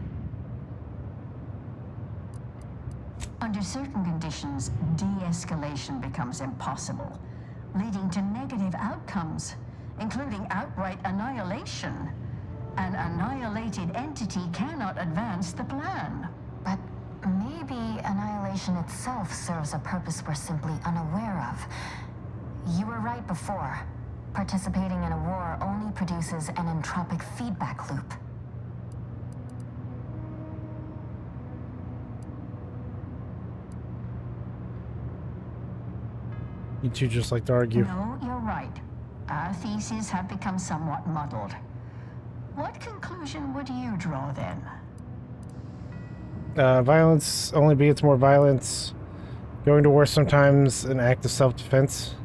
S4: Under certain conditions, de-escalation becomes impossible, leading to negative outcomes, including outright annihilation. An annihilated entity cannot advance the plan.
S11: But maybe annihilation itself serves a purpose we're simply unaware of. You were right before. Participating in a war only produces an entropic feedback loop.
S1: You two just like to argue.
S4: No, you're right. Our theses have become somewhat muddled. What conclusion would you draw then?
S1: Violence only begets more violence. Going to war sometimes an act of self-defense.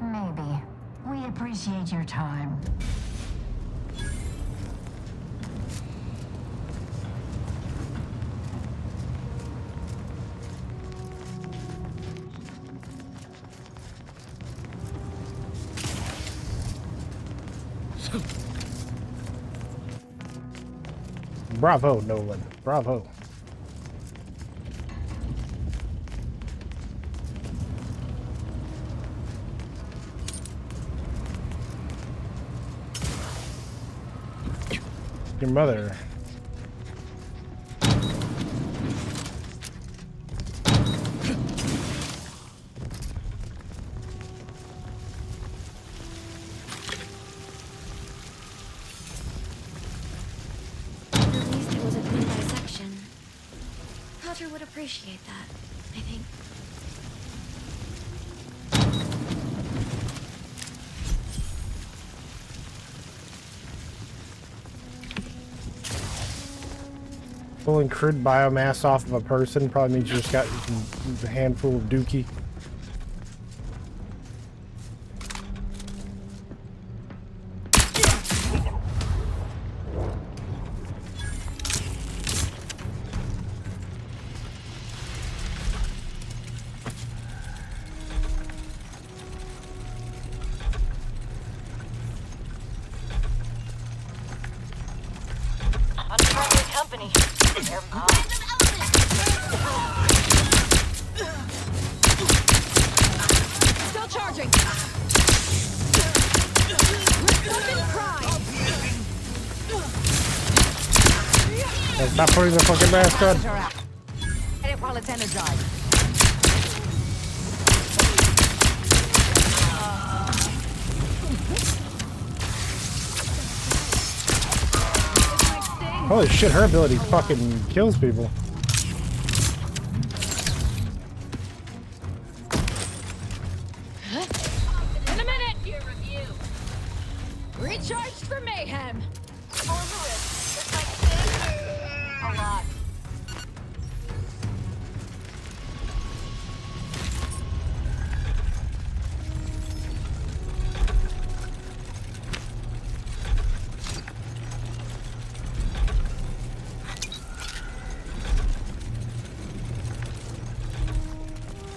S4: Maybe. We appreciate your time.
S1: Bravo, Nolan. Bravo. Your mother.
S11: At least it was a clean dissection. Roger would appreciate that, I think.
S1: Pulling crude biomass off of a person probably means you just got a handful of dookie.
S7: Unfriendly company. They're mom.
S20: Still charging. Fucking prime.
S1: Hey, stop putting the fucking mask on.
S2: Hit it while it's energized.
S1: Holy shit, her ability fucking kills people.
S20: In a minute. Your review. Recharged for mayhem. A lot.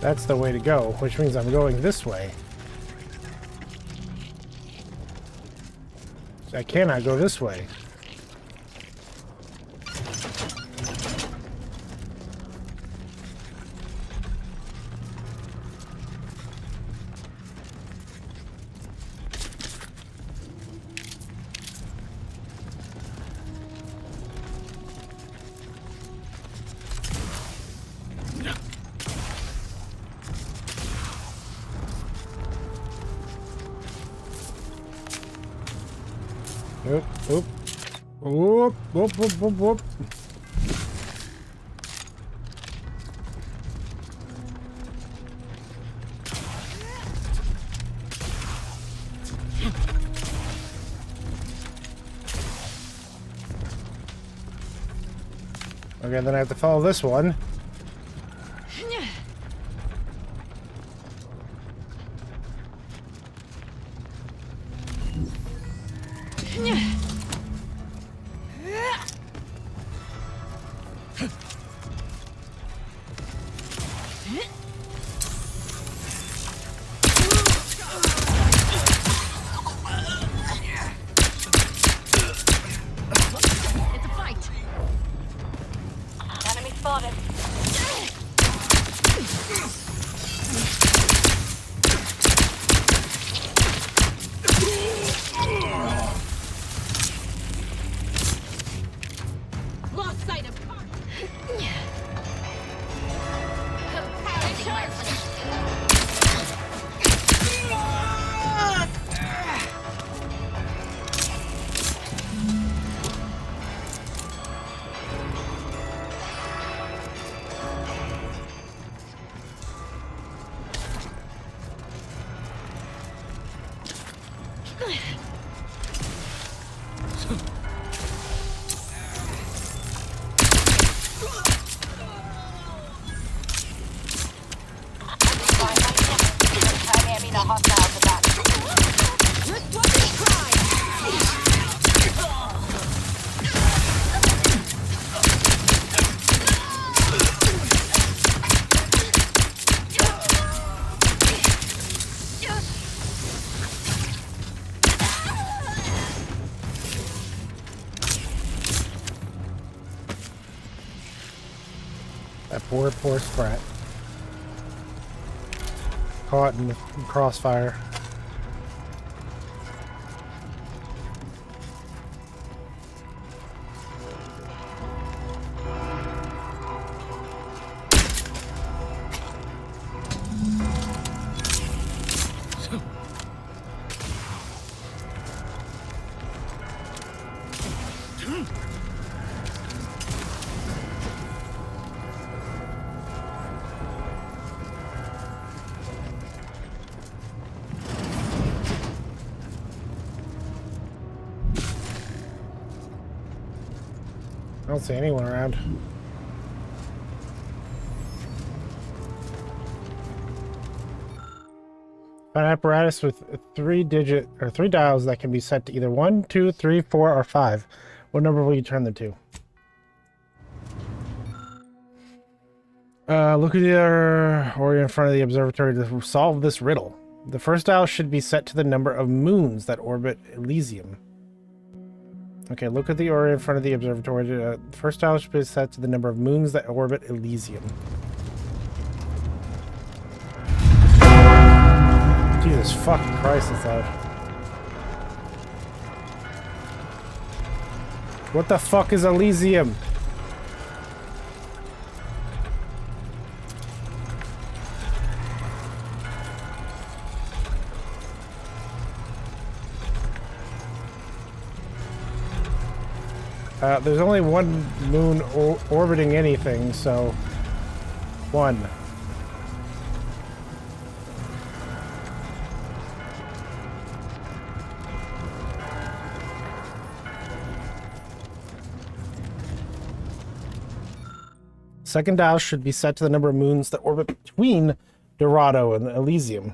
S1: That's the way to go, which means I'm going this way. I cannot go this way. Oop, oop. Oop, whoop, whoop, whoop, whoop. Okay, then I have to follow this one.
S25: It's a fight. Enemy spotted. Lost sight of target.
S1: That poor sprat. Caught in the crossfire. I don't see anyone around. An apparatus with three dials that can be set to either 1, 2, 3, 4, or 5. What number will you turn them to? Look at the other or in front of the observatory to solve this riddle. The first dial should be set to the number of moons that orbit Elysium. Okay, look at the area in front of the observatory. The first dial should be set to the number of moons that orbit Elysium. Jesus fucking Christ, it's loud. What the fuck is Elysium? There's only one moon orbiting anything, so... 1. Second dial should be set to the number of moons that orbit between Dorado and Elysium.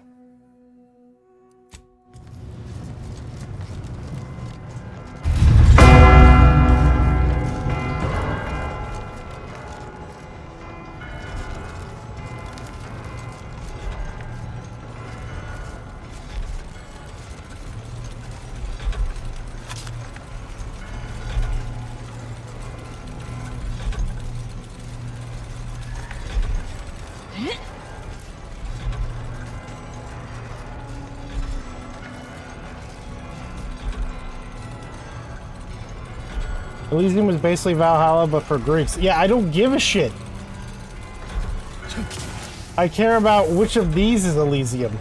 S1: Elysium was basically Valhalla, but for Greeks. Yeah, I don't give a shit. I care about which of these is Elysium.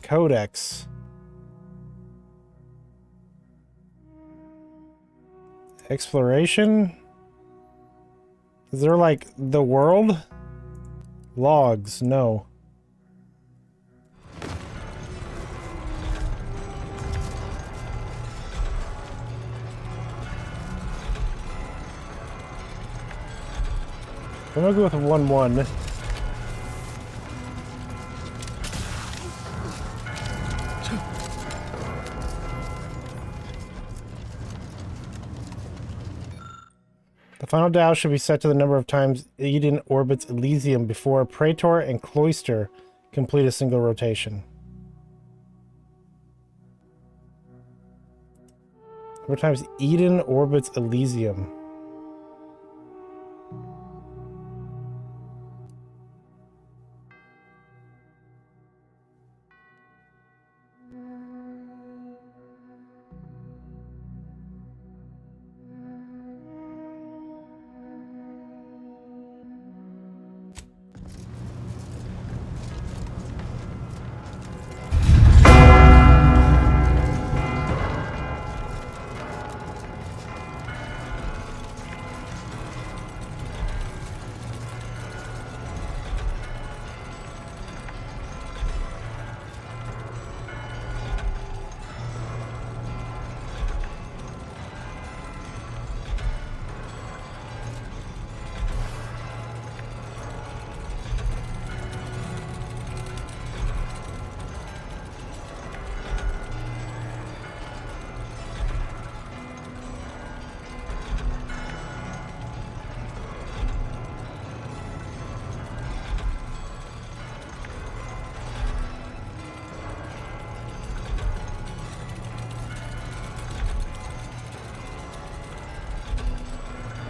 S1: Codex. Exploration? Is there like the world? Logs, no. I'm gonna go with 1-1. The final dial should be set to the number of times Eden orbits Elysium before Praetor and Cloister complete a single rotation. Number of times Eden orbits Elysium.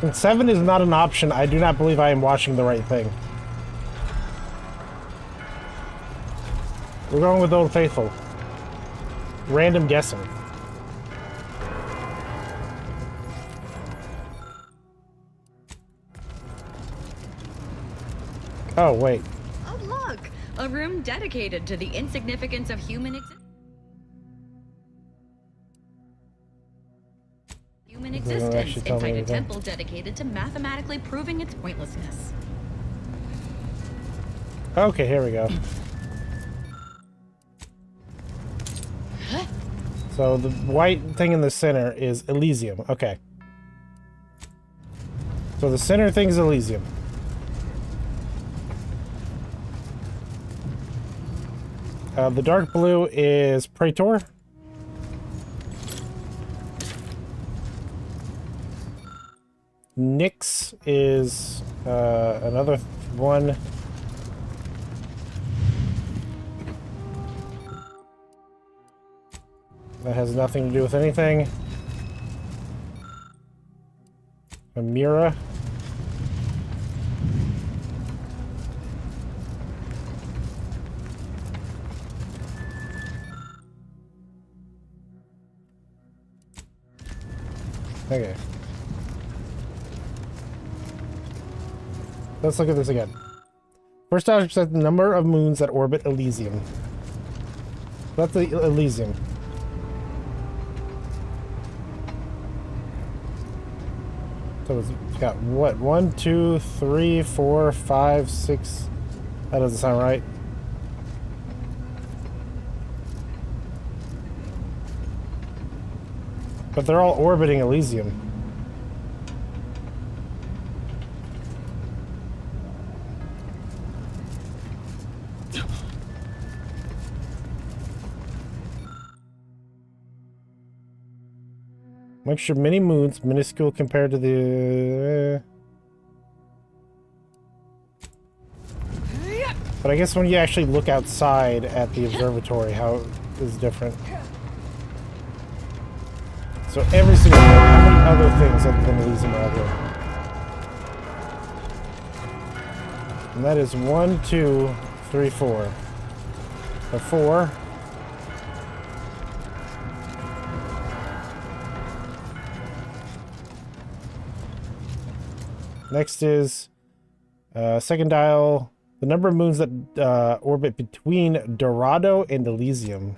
S1: And 7 is not an option. I do not believe I am watching the right thing. We're going with Old Faithful. Random guessing. Oh, wait.
S21: Oh, look! A room dedicated to the insignificance of human existence inside a temple dedicated to mathematically proving its pointlessness.
S1: Okay, here we go. So the white thing in the center is Elysium. Okay. So the center thing is Elysium. The dark blue is Praetor. Nyx is another one. That has nothing to do with anything. Amira. Okay. Let's look at this again. First I represent the number of moons that orbit Elysium. That's the Elysium. So it's got what? 1, 2, 3, 4, 5, 6. That doesn't sound right. But they're all orbiting Elysium. Mixture many moons, minuscule compared to the... But I guess when you actually look outside at the observatory, how it is different. So every single thing, how many other things other than Elysium are out here? And that is 1, 2, 3, 4. So 4. Next is second dial, the number of moons that orbit between Dorado and Elysium.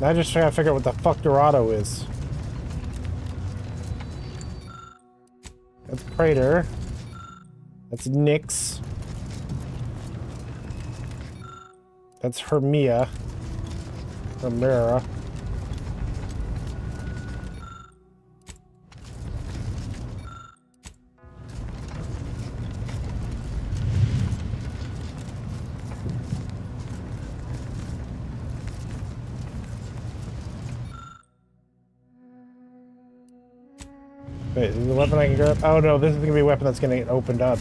S1: Now I just trying to figure out what the fuck Dorado is. That's Praetor. That's Nyx. That's Hermia. Hermera. Wait, is the weapon I can grab? Oh no, this is gonna be a weapon that's gonna get opened up.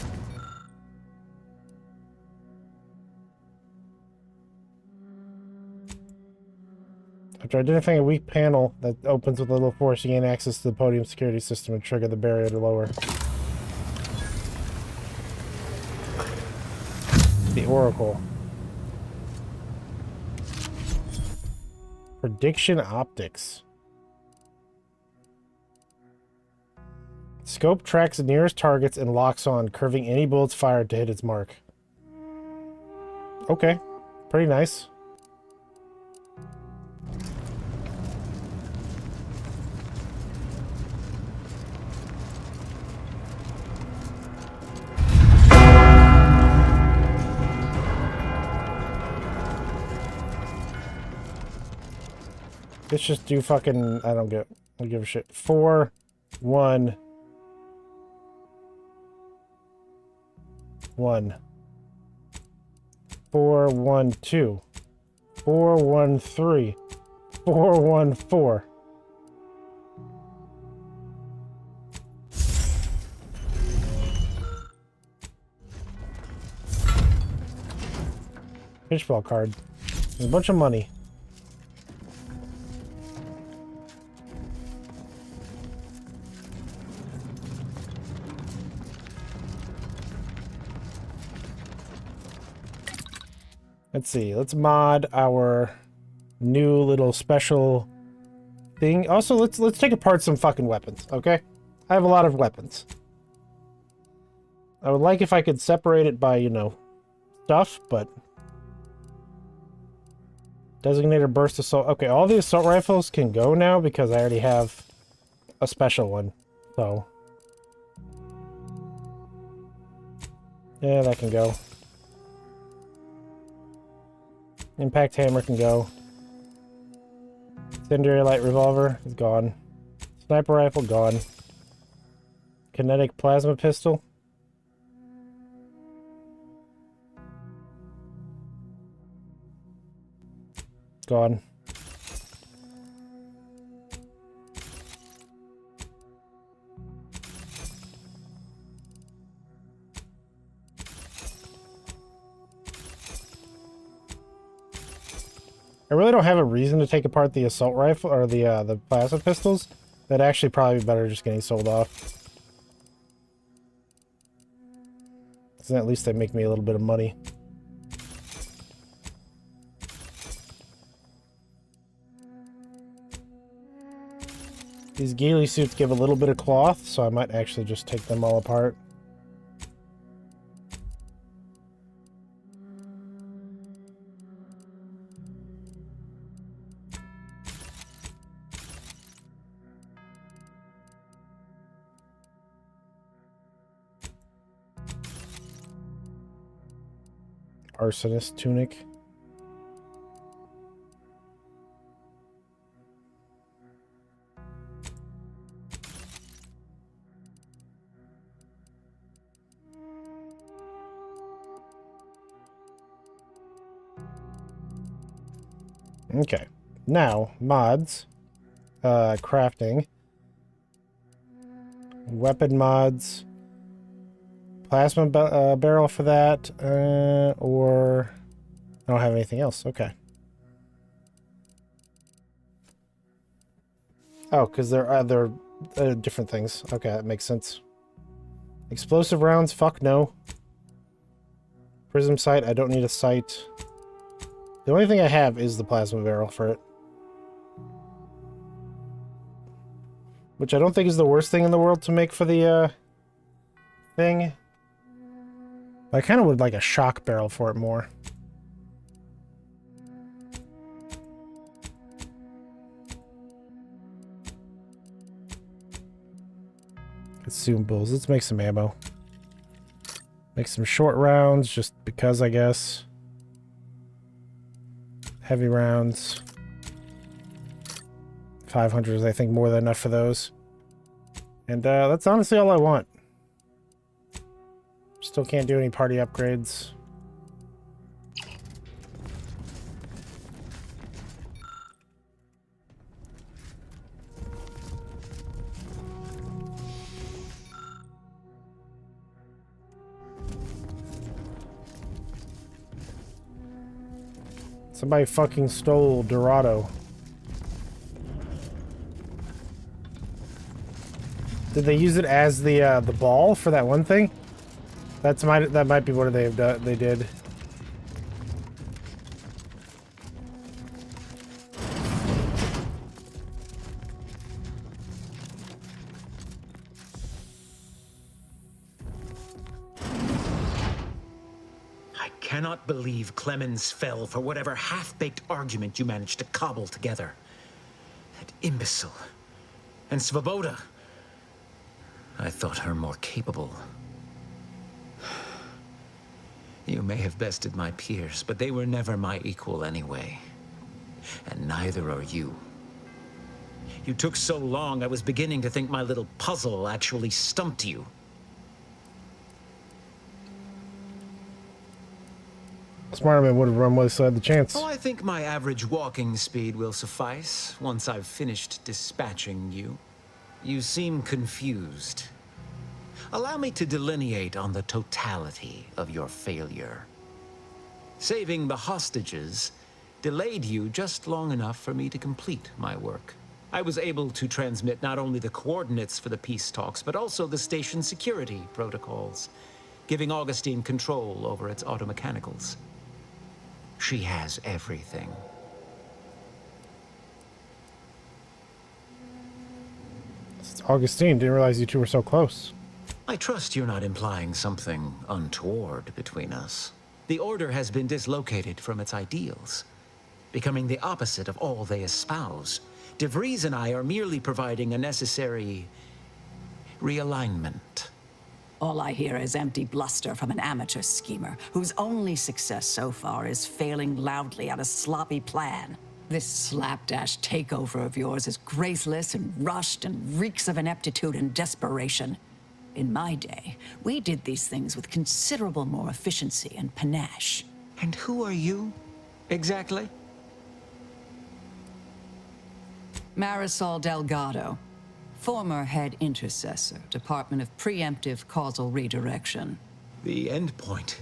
S1: After identifying a weak panel that opens with a little force, you gain access to the podium security system and trigger the barrier to lower. The Oracle. Prediction optics. Scope tracks the nearest targets and locks on, curving any bullets fired to hit its mark. Okay, pretty nice. Let's just do fucking, I don't give a shit. 4, 1, 1. 4, 1, 2. 4, 1, 3. 4, 1, 4. Fishbowl card. There's a bunch of money. Let's see. Let's mod our new little special thing. Also, let's take apart some fucking weapons, okay? I have a lot of weapons. I would like if I could separate it by, you know, stuff, but designated burst assault. Okay, all the assault rifles can go now because I already have a special one. So yeah, that can go. Impact hammer can go. Incendiary light revolver is gone. Sniper rifle gone. Kinetic plasma pistol. Gone. I really don't have a reason to take apart the assault rifle or the plasma pistols. That'd actually probably be better just getting sold off. Because at least they make me a little bit of money. These ghillie suits give a little bit of cloth, so I might actually just take them all apart. Arsonist tunic. Okay, now mods, crafting, weapon mods, plasma barrel for that, or I don't have anything else. Okay. Oh, because they're different things. Okay, that makes sense. Explosive rounds, fuck no. Prism sight, I don't need a sight. The only thing I have is the plasma barrel for it. Which I don't think is the worst thing in the world to make for the thing. I kind of would like a shock barrel for it more. Consumables. Let's make some ammo. Make some short rounds just because, I guess. Heavy rounds. 500 is, I think, more than enough for those. And that's honestly all I want. Still can't do any party upgrades. Somebody fucking stole Dorado. Did they use it as the ball for that one thing? That might be what they've done. They did.
S9: I cannot believe Clemens fell for whatever half-baked argument you managed to cobble together. That imbecile. And Svoboda. I thought her more capable. You may have bested my peers, but they were never my equal anyway. And neither are you. You took so long, I was beginning to think my little puzzle actually stumped you.
S1: Smarterman would have run with us had the chance.
S9: Oh, I think my average walking speed will suffice once I've finished dispatching you. You seem confused. Allow me to delineate on the totality of your failure. Saving the hostages delayed you just long enough for me to complete my work. I was able to transmit not only the coordinates for the peace talks, but also the station security protocols, giving Augustine control over its automechanicals. She has everything.
S1: It's Augustine. Didn't realize you two were so close.
S9: I trust you're not implying something untoward between us. The Order has been dislocated from its ideals, becoming the opposite of all they espouse. DeVries and I are merely providing a necessary realignment.
S2: All I hear is empty bluster from an amateur schemer whose only success so far is failing loudly at a sloppy plan. This slapdash takeover of yours is graceless and rushed and reeks of ineptitude and desperation. In my day, we did these things with considerable more efficiency and panache.
S9: And who are you, exactly?
S2: Marisol Delgado, former head intercessor, Department of Preemptive Causal Redirection.
S9: The endpoint.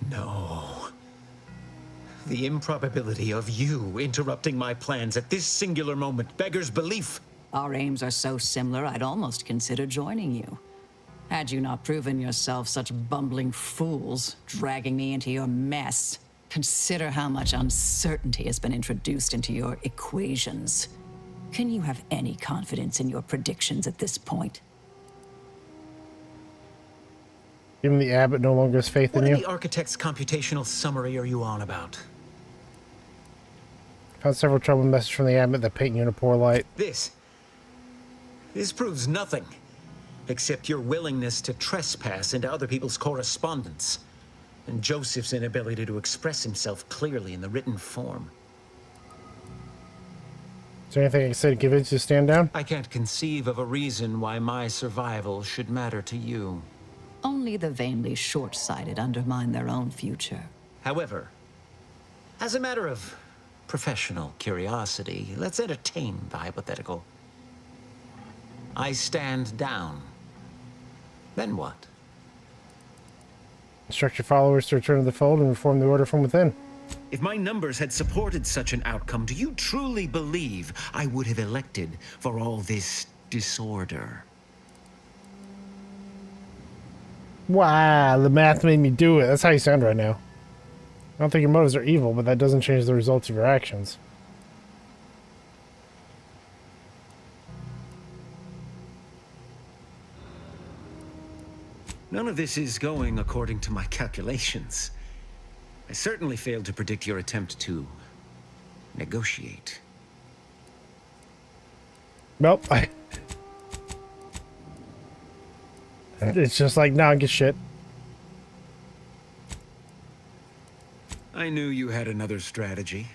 S9: No. The improbability of you interrupting my plans at this singular moment beggars belief.
S2: Our aims are so similar, I'd almost consider joining you. Had you not proven yourself such bumbling fools, dragging me into your mess. Consider how much uncertainty has been introduced into your equations. Can you have any confidence in your predictions at this point?
S1: Even the abbot no longer has faith in you.
S9: What in the architect's computational summary are you on about?
S1: Found several trouble messages from the abbot that paint you in a poor light.
S9: This proves nothing, except your willingness to trespass into other people's correspondence, and Joseph's inability to express himself clearly in the written form.
S1: Is there anything I can say to convince you to stand down?
S9: I can't conceive of a reason why my survival should matter to you.
S2: Only the vainly short-sighted undermine their own future.
S9: However, as a matter of professional curiosity, let's entertain the hypothetical. I stand down. Then what?
S1: Instruct your followers to return to the fold and reform the order from within.
S9: If my numbers had supported such an outcome, do you truly believe I would have elected for all this disorder?
S1: Wow, the math made me do it. That's how you sound right now. I don't think your motives are evil, but that doesn't change the results of your actions.
S9: None of this is going according to my calculations. I certainly failed to predict your attempt to negotiate.
S1: Nope. It's just like, nah, get shit.
S9: I knew you had another strategy.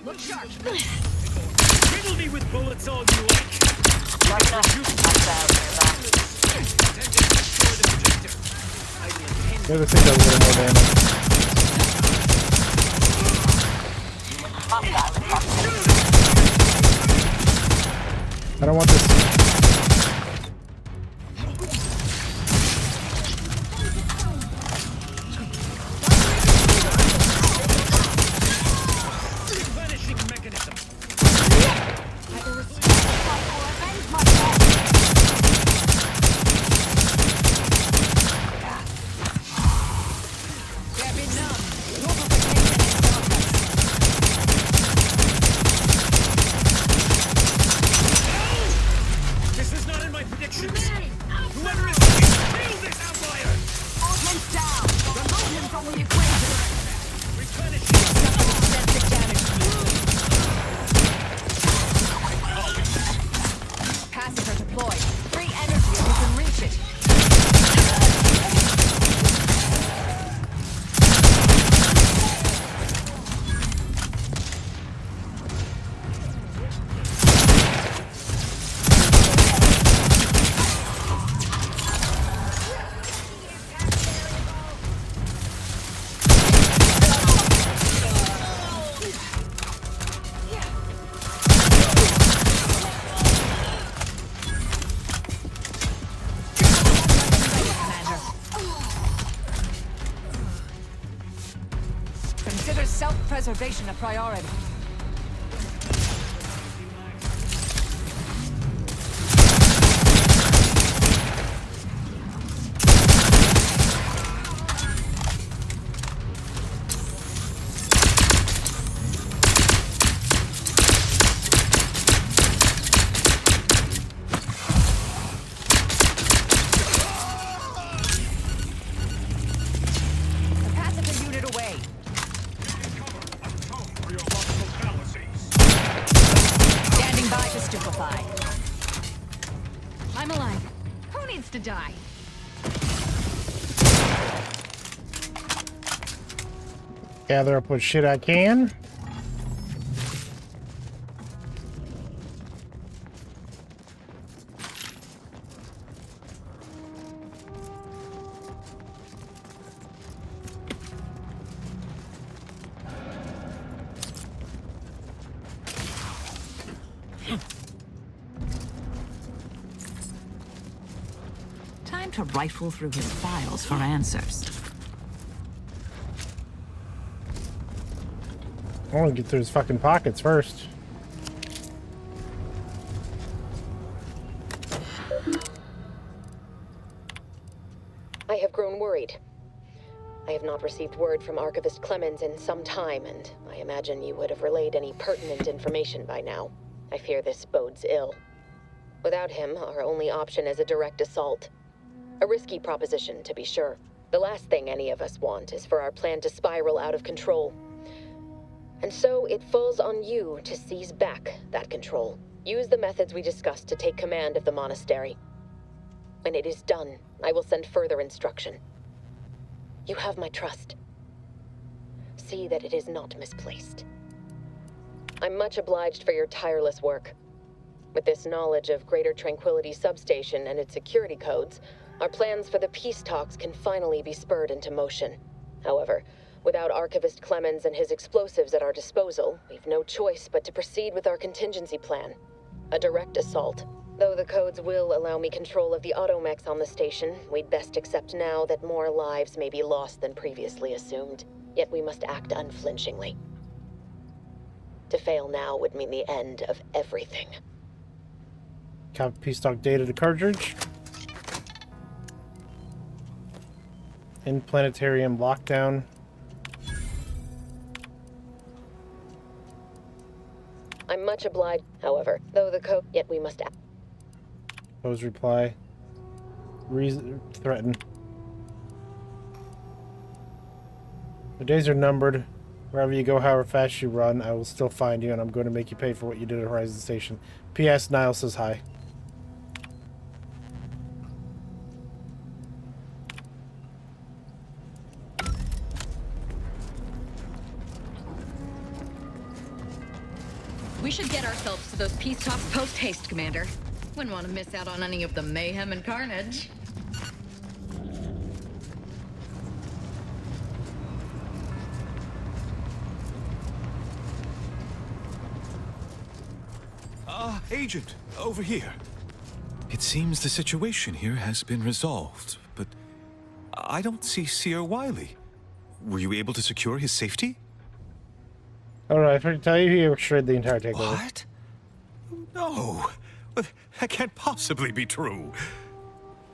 S22: Look sharp! Riddle me with bullets all you like!
S1: The other thing does a little more damage. I don't want this.
S2: Consider self-preservation a priority.
S13: I'm alive. Who needs to die?
S1: Gather up what shit I can.
S2: Time to rifle through his files for answers.
S1: I want to get through his fucking pockets first.
S3: I have grown worried. I have not received word from Archivist Clemens in some time, and I imagine you would have relayed any pertinent information by now. I fear this bodes ill. Without him, our only option is a direct assault. A risky proposition, to be sure. The last thing any of us want is for our plan to spiral out of control. And so it falls on you to seize back that control. Use the methods we discussed to take command of the monastery. When it is done, I will send further instruction. You have my trust. See that it is not misplaced. I'm much obliged for your tireless work. With this knowledge of Greater Tranquility Substation and its security codes, our plans for the peace talks can finally be spurred into motion. However, without Archivist Clemens and his explosives at our disposal, we've no choice but to proceed with our contingency plan. A direct assault. Though the codes will allow me control of the automechs on the station, we'd best accept now that more lives may be lost than previously assumed. Yet we must act unflinchingly. To fail now would mean the end of everything.
S1: Copy peace talk data to cartridge. In planetarium lockdown.
S3: I'm much obliged, however, though the code, yet we must act.
S1: Pose reply. Threaten. The days are numbered. Wherever you go, however fast you run, I will still find you, and I'm going to make you pay for what you did at Horizon Station. P.S. Niall says hi.
S21: We should get ourselves to those peace talks post-haste, Commander. Wouldn't want to miss out on any of the mayhem and carnage.
S16: Agent, over here. It seems the situation here has been resolved, but I don't see Seer Wiley. Were you able to secure his safety?
S1: Alright, I forgot to tell you, he orchestrated the entire takeover.
S16: What? No. That can't possibly be true.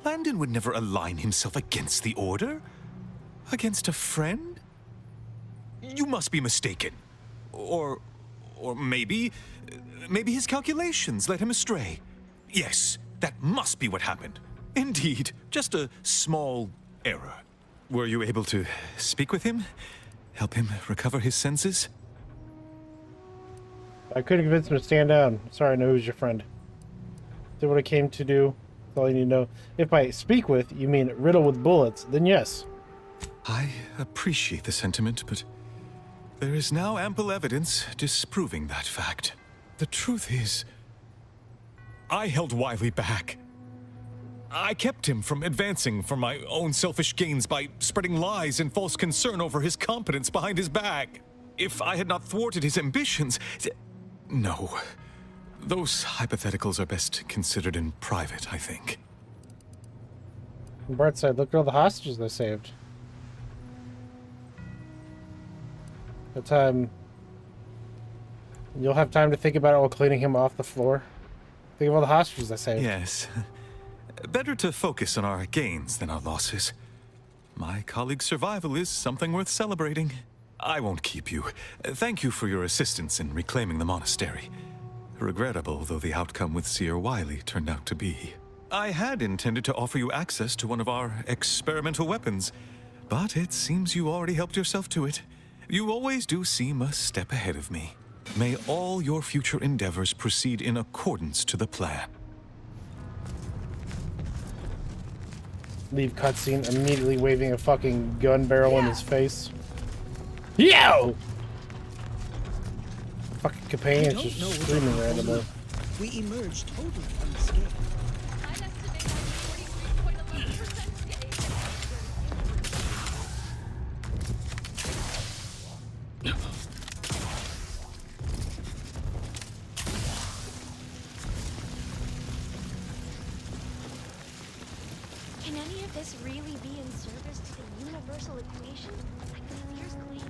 S16: Landon would never align himself against the Order? Against a friend? You must be mistaken. Or maybe his calculations led him astray. Yes, that must be what happened. Indeed, just a small error. Were you able to speak with him? Help him recover his senses?
S1: I couldn't convince him to stand down. Sorry, I know who's your friend. Did what I came to do. That's all you need to know. If by speak with, you mean riddle with bullets, then yes.
S16: I appreciate the sentiment, but there is now ample evidence disproving that fact. The truth is, I held Wiley back. I kept him from advancing for my own selfish gains by spreading lies and false concern over his competence behind his back. If I had not thwarted his ambitions... No. Those hypotheticals are best considered in private, I think.
S1: On Bart's side, look at all the hostages they saved. The time you'll have time to think about it while cleaning him off the floor. Think of all the hostages I saved.
S16: Yes. Better to focus on our gains than our losses. My colleague's survival is something worth celebrating. I won't keep you. Thank you for your assistance in reclaiming the monastery. Regrettable though the outcome with Seer Wiley turned out to be. I had intended to offer you access to one of our experimental weapons, but it seems you already helped yourself to it. You always do seem a step ahead of me. May all your future endeavors proceed in accordance to the plan.
S1: Leave cutscene, immediately waving a fucking gun barrel in his face. Yo! Fucking companion's just screaming randomly.
S12: We emerged totally unscathed.
S25: Can any of this really be in service to the universal equation? Like the Sears claim?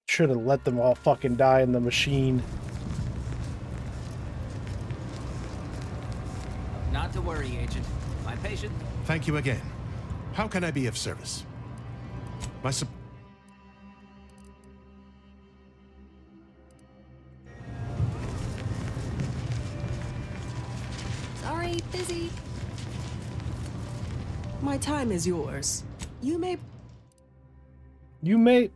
S1: Should have let them all fucking die in the machine.
S14: Not to worry, Agent. My patient.
S17: Thank you again. How can I be of service? My
S20: Sorry, busy. My time is yours. You may.
S1: You may.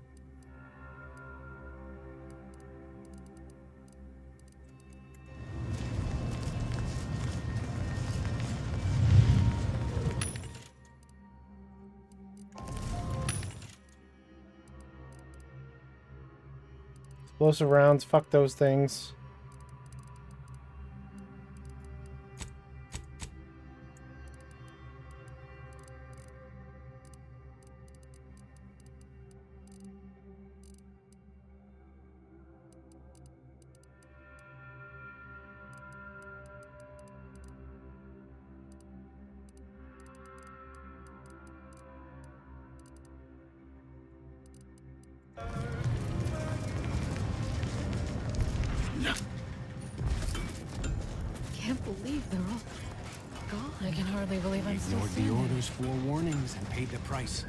S1: Explosive rounds, fuck those things.
S13: Can't believe they're all gone.
S19: I can hardly believe I'm still
S12: Ignored the
S19: standing.
S12: orders, 4 warnings, and paid the price.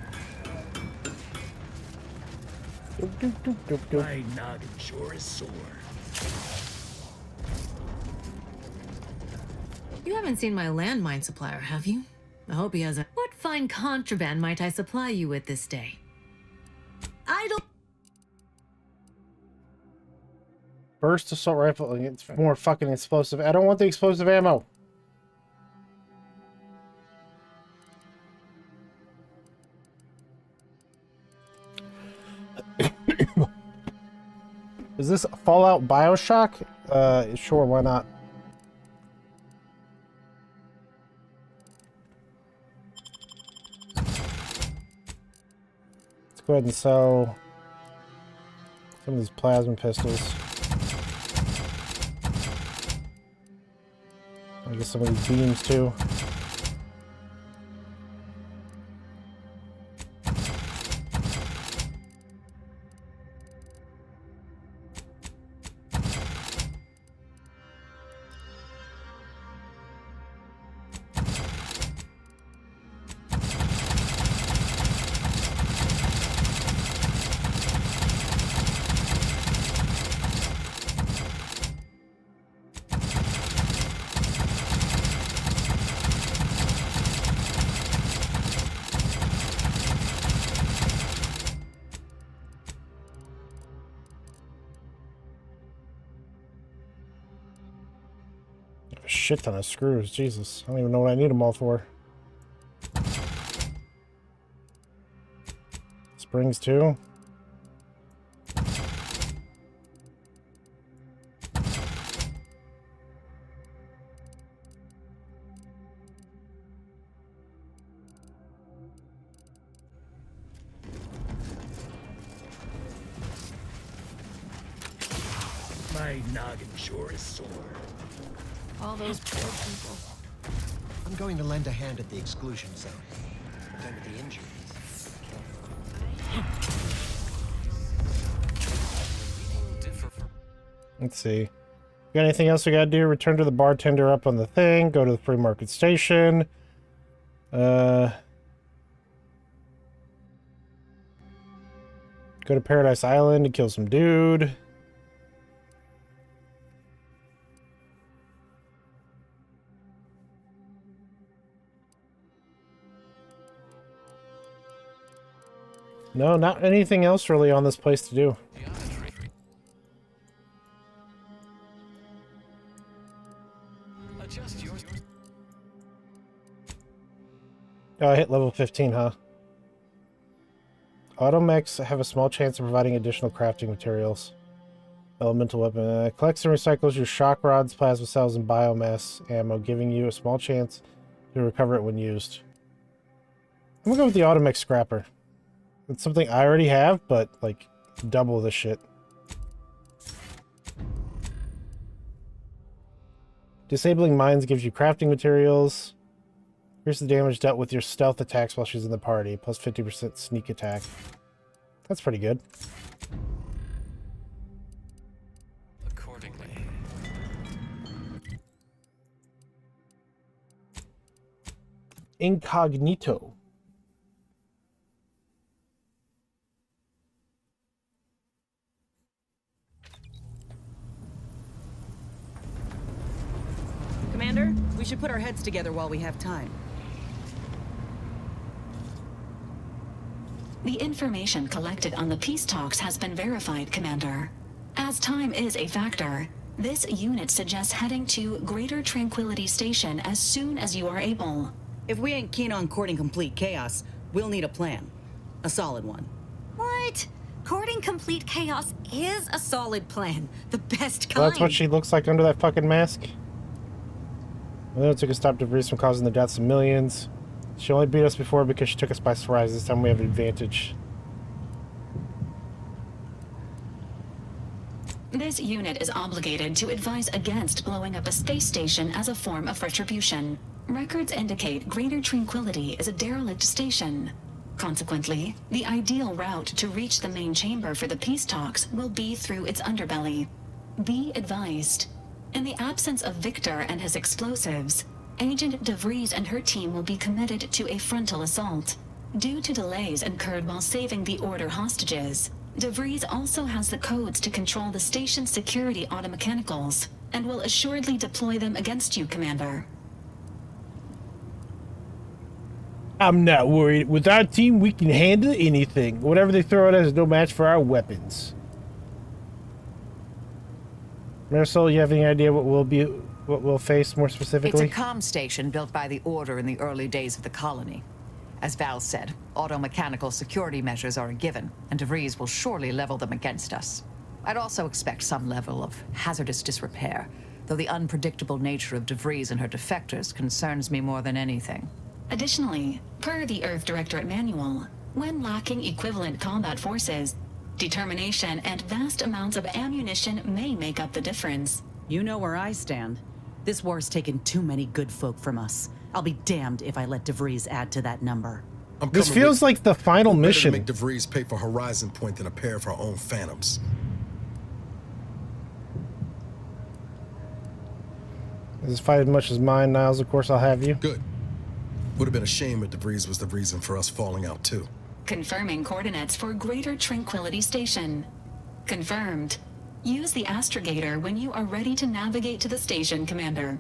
S19: My noggin sure is sore. You haven't seen my landmine supplier, have you? I hope he hasn't. What fine contraband might I supply you with this day? I don't.
S1: Burst assault rifle. It's more fucking explosive. I don't want the explosive ammo. Is this Fallout Bioshock? Sure, why not? Let's go ahead and sell some of these plasma pistols. I guess some of these beams too. Shit ton of screws, Jesus. I don't even know what I need them all for. Springs too.
S12: My noggin sure is sore.
S13: All those poor people.
S5: I'm going to lend a hand at the exclusion zone. Attend to the injuries.
S1: Let's see. Got anything else we gotta do? Return to the bartender up on the thing. Go to the free market station. Go to Paradise Island to kill some dude. No, not anything else really on this place to do. Oh, I hit level 15, huh? Automechs have a small chance of providing additional crafting materials. Elemental weapon. Collects and recycles your shock rods, plasma cells, and biomass ammo, giving you a small chance to recover it when used. I'm gonna go with the Automech Scrapper. It's something I already have, but, like, double the shit. Disabling mines gives you crafting materials. Here's the damage dealt with your stealth attacks while she's in the party, plus 50% sneak attack. That's pretty good.
S16: Accordingly.
S1: Incognito.
S6: Commander, we should put our heads together while we have time.
S15: The information collected on the peace talks has been verified, Commander. As time is a factor, this unit suggests heading to Greater Tranquility Station as soon as you are able.
S6: If we ain't keen on courting complete chaos, we'll need a plan. A solid one.
S25: What? Courting complete chaos is a solid plan. The best kind.
S1: Well, that's what she looks like under that fucking mask. I know it took a stop to Griss from causing the deaths of millions. She only beat us before because she took us by surprise. This time we have an advantage.
S15: This unit is obligated to advise against blowing up a space station as a form of retribution. Records indicate Greater Tranquility is a derelict station. Consequently, the ideal route to reach the main chamber for the peace talks will be through its underbelly. Be advised. In the absence of Victor and his explosives, Agent DeVries and her team will be committed to a frontal assault. Due to delays incurred while saving the Order hostages, DeVries also has the codes to control the station's security automechanicals, and will assuredly deploy them against you, Commander.
S1: I'm not worried. With our team, we can handle anything. Whatever they throw at us is no match for our weapons. Marisol, you have any idea what we'll face more specifically?
S8: It's a comm station built by the Order in the early days of the colony. As Val said, auto-mechanical security measures are a given, and DeVries will surely level them against us. I'd also expect some level of hazardous disrepair, though the unpredictable nature of DeVries and her defectors concerns me more than anything.
S15: Additionally, per the Earth Directorate Manual, when lacking equivalent combat forces, determination and vast amounts of ammunition may make up the difference.
S6: You know where I stand. This war's taken too many good folk from us. I'll be damned if I let DeVries add to that number.
S1: This feels like the final mission.
S18: Make DeVries pay for Horizon Point than a pair of her own Phantoms.
S1: This is fight as much as mine, Niles. Of course, I'll have you.
S18: Good. Would have been a shame if DeVries was the reason for us falling out, too.
S15: Confirming coordinates for Greater Tranquility Station. Confirmed. Use the astrogator when you are ready to navigate to the station, Commander.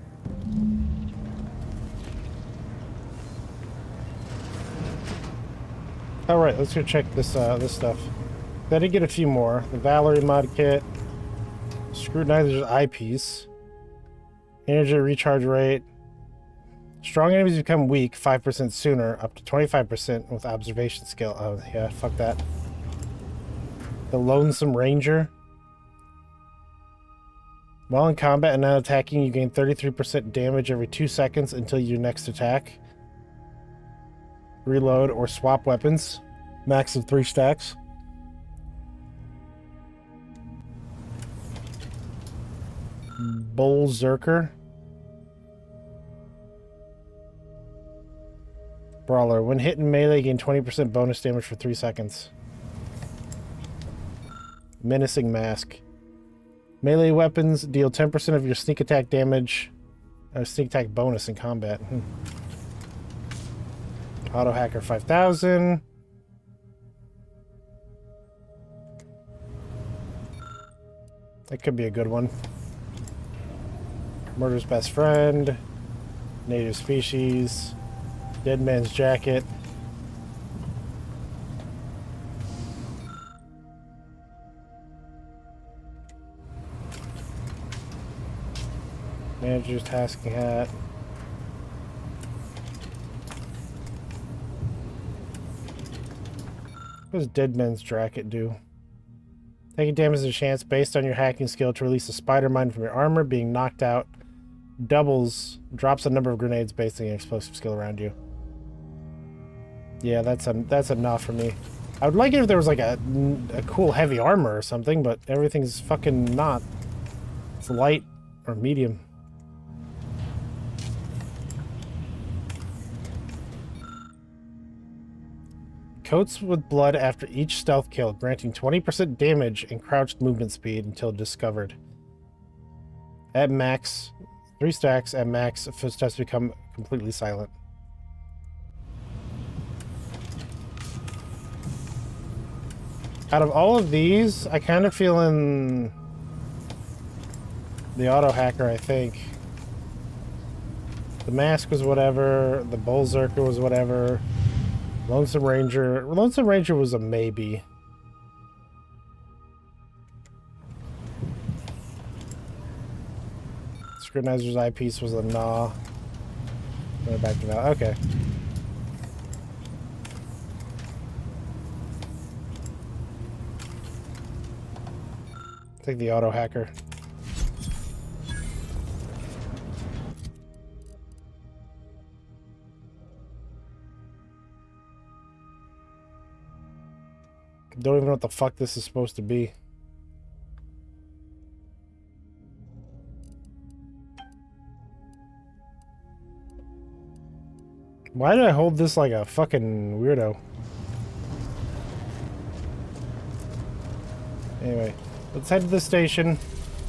S1: All right, let's go check this this stuff. I did get a few more. The Valerie mod kit, Scrutinizer's eyepiece, energy recharge rate. Strong enemies become weak 5% sooner, up to 25% with observation skill. Oh yeah, fuck that. The Lonesome Ranger. While in combat and not attacking, you gain 33% damage every 2 seconds until your next attack. Reload or swap weapons. Max of 3 stacks. Berserker. Brawler. When hit in melee, gain 20% bonus damage for 3 seconds. Menacing Mask. Melee weapons deal 10% of your sneak attack damage. Sneak attack bonus in combat. Auto Hacker 5000. That could be a good one. Murder's Best Friend. Native Species. Dead Man's Jacket. Manager's Tasking Hat. What does Dead Man's Jacket do? Taking damage is a chance based on your hacking skill to release a spider mine from your armor. Being knocked out drops the number of grenades based on your explosive skill around you. Yeah, that's enough for me. I would like it if there was like a cool heavy armor or something, but everything's fucking not. It's light or medium. Coats with blood after each stealth kill, granting 20% damage and crouched movement speed until discovered. At max, 3 stacks. At max, footsteps become completely silent. Out of all of these, I kind of feel in the auto hacker, I think. The mask was whatever, the Berserker was whatever. Lonesome Ranger was a maybe. Scrutinizer's eyepiece was a nah. Going back to that. Okay. Take the auto hacker. Don't even know what the fuck this is supposed to be. Why did I hold this like a fucking weirdo? Anyway, let's head to the station.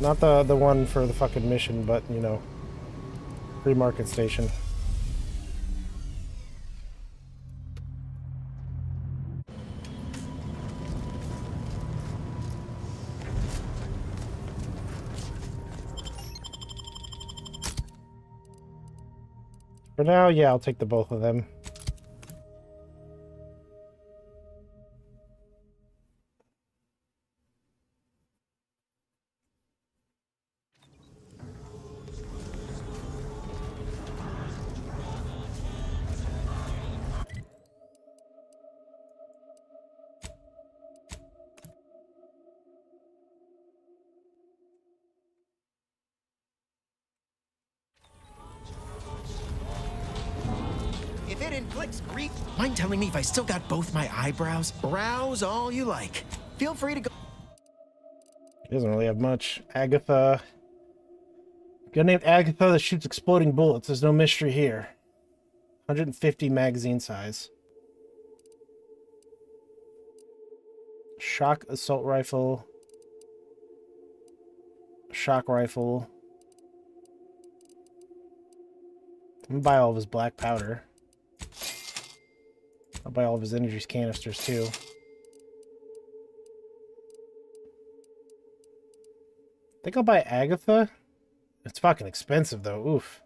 S1: Not the one for the fucking mission, but, you know, free market station. For now, yeah, I'll take the both of them.
S5: If it inflicts grief, mind telling me if I still got both my eyebrows? Browse all you like. Feel free to go.
S1: He doesn't really have much. Agatha. Gun named Agatha that shoots exploding bullets. There's no mystery here. 150 magazine size. Shock assault rifle. Shock rifle. I'm gonna buy all of his black powder. I'll buy all of his energy canisters too. I think I'll buy Agatha. It's fucking expensive though. Oof.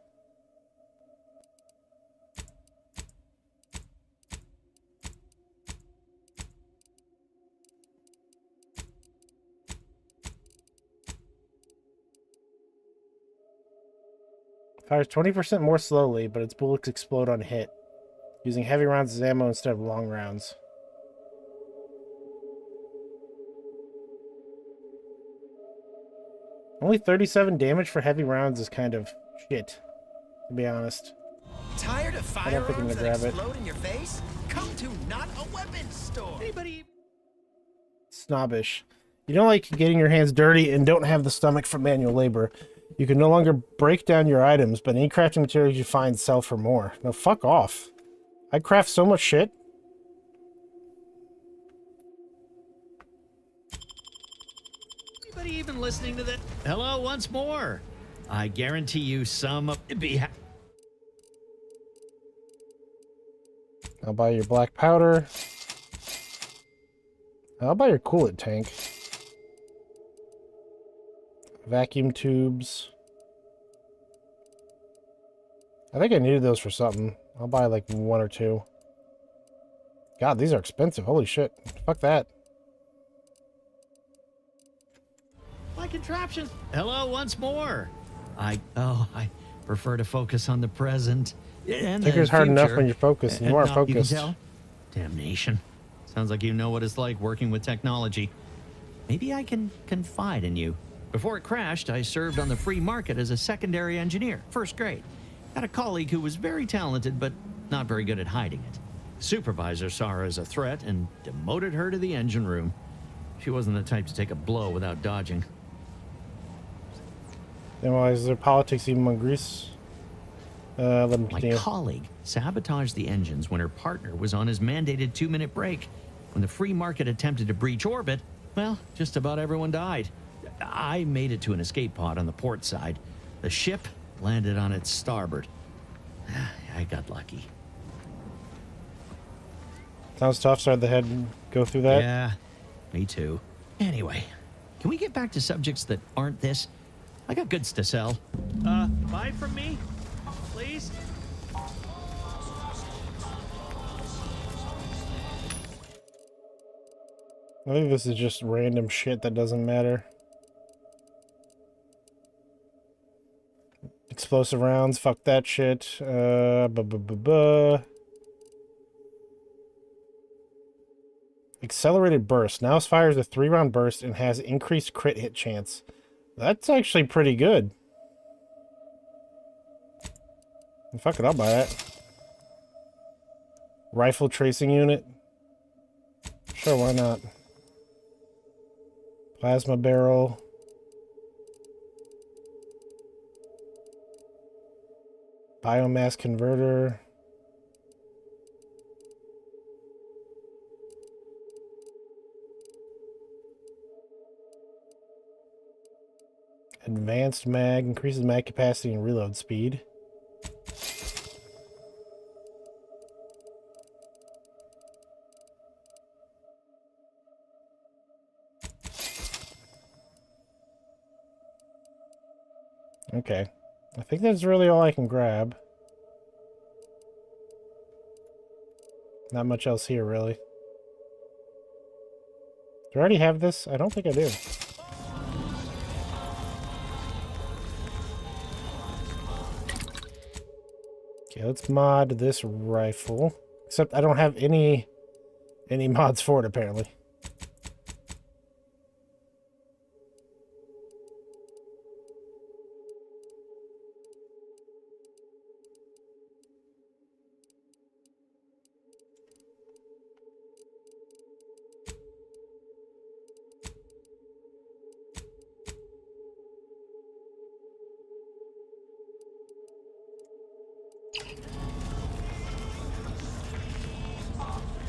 S1: Fires 20% more slowly, but its bullets explode on hit, using heavy rounds as ammo instead of long rounds. Only 37 damage for heavy rounds is kind of shit, to be honest.
S5: Tired of
S1: I don't think I'm
S5: firearms
S1: gonna
S5: that
S1: grab it.
S5: explode in your face? Come to not a weapons store. Anybody?
S1: Snobbish. You don't like getting your hands dirty and don't have the stomach for manual labor. You can no longer break down your items, but any crafting materials you find sell for more. No, fuck off. I craft so much shit.
S4: Anybody even listening to this? Hello once more. I guarantee you some of
S1: I'll buy your black powder. I'll buy your coolant tank. Vacuum tubes. I think I needed those for something. I'll buy like 1 or 2. God, these are expensive. Holy shit. Fuck that.
S4: my contraptions. Hello once more. I prefer to focus on the present and the
S1: Tinker's hard enough
S4: future.
S1: when you're focused. You are focused.
S4: You can tell? Damnation. Sounds like you know what it's like working with technology. Maybe I can confide in you. Before it crashed, I served on the free market as a secondary engineer, first grade. Had a colleague who was very talented, but not very good at hiding it. Supervisor saw her as a threat and demoted her to the engine room. She wasn't the type to take a blow without dodging.
S1: Then why is there politics even among Griss? Let me
S4: My
S1: continue.
S4: colleague sabotaged the engines when her partner was on his mandated 2-minute break. When the free market attempted to breach orbit, well, just about everyone died. I made it to an escape pod on the port side. The ship landed on its starboard. I got lucky.
S1: Sounds tough. Start the head and go through that.
S4: Yeah, me too. Anyway, can we get back to subjects that aren't this? I got goods to sell.
S22: Buy from me, please.
S1: I think this is just random shit that doesn't matter. Explosive rounds, fuck that shit. Accelerated burst. Now fires a 3-round burst and has increased crit hit chance. That's actually pretty good. Fuck it, I'll buy that. Rifle tracing unit. Sure, why not? Plasma barrel. Biomass converter. Advanced mag. Increases mag capacity and reload speed. Okay. I think that's really all I can grab. Not much else here, really. Do I already have this? I don't think I do. Okay, let's mod this rifle. Except I don't have any mods for it, apparently.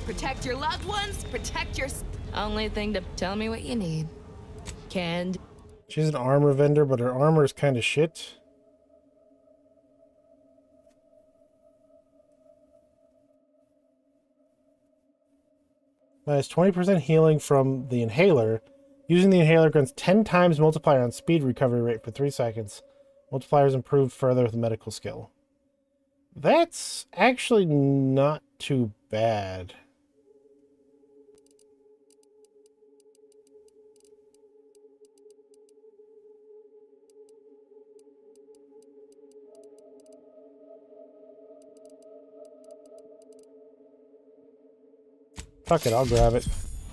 S10: Protect your loved ones, protect your... Only thing to tell me what you need. Canned.
S1: She's an armor vendor, but her armor is kind of shit. Minus 20% healing from the inhaler. Using the inhaler grants 10 times multiplier on speed recovery rate for 3 seconds. Multiplier is improved further with medical skill. That's actually not too bad. Fuck it, I'll grab it.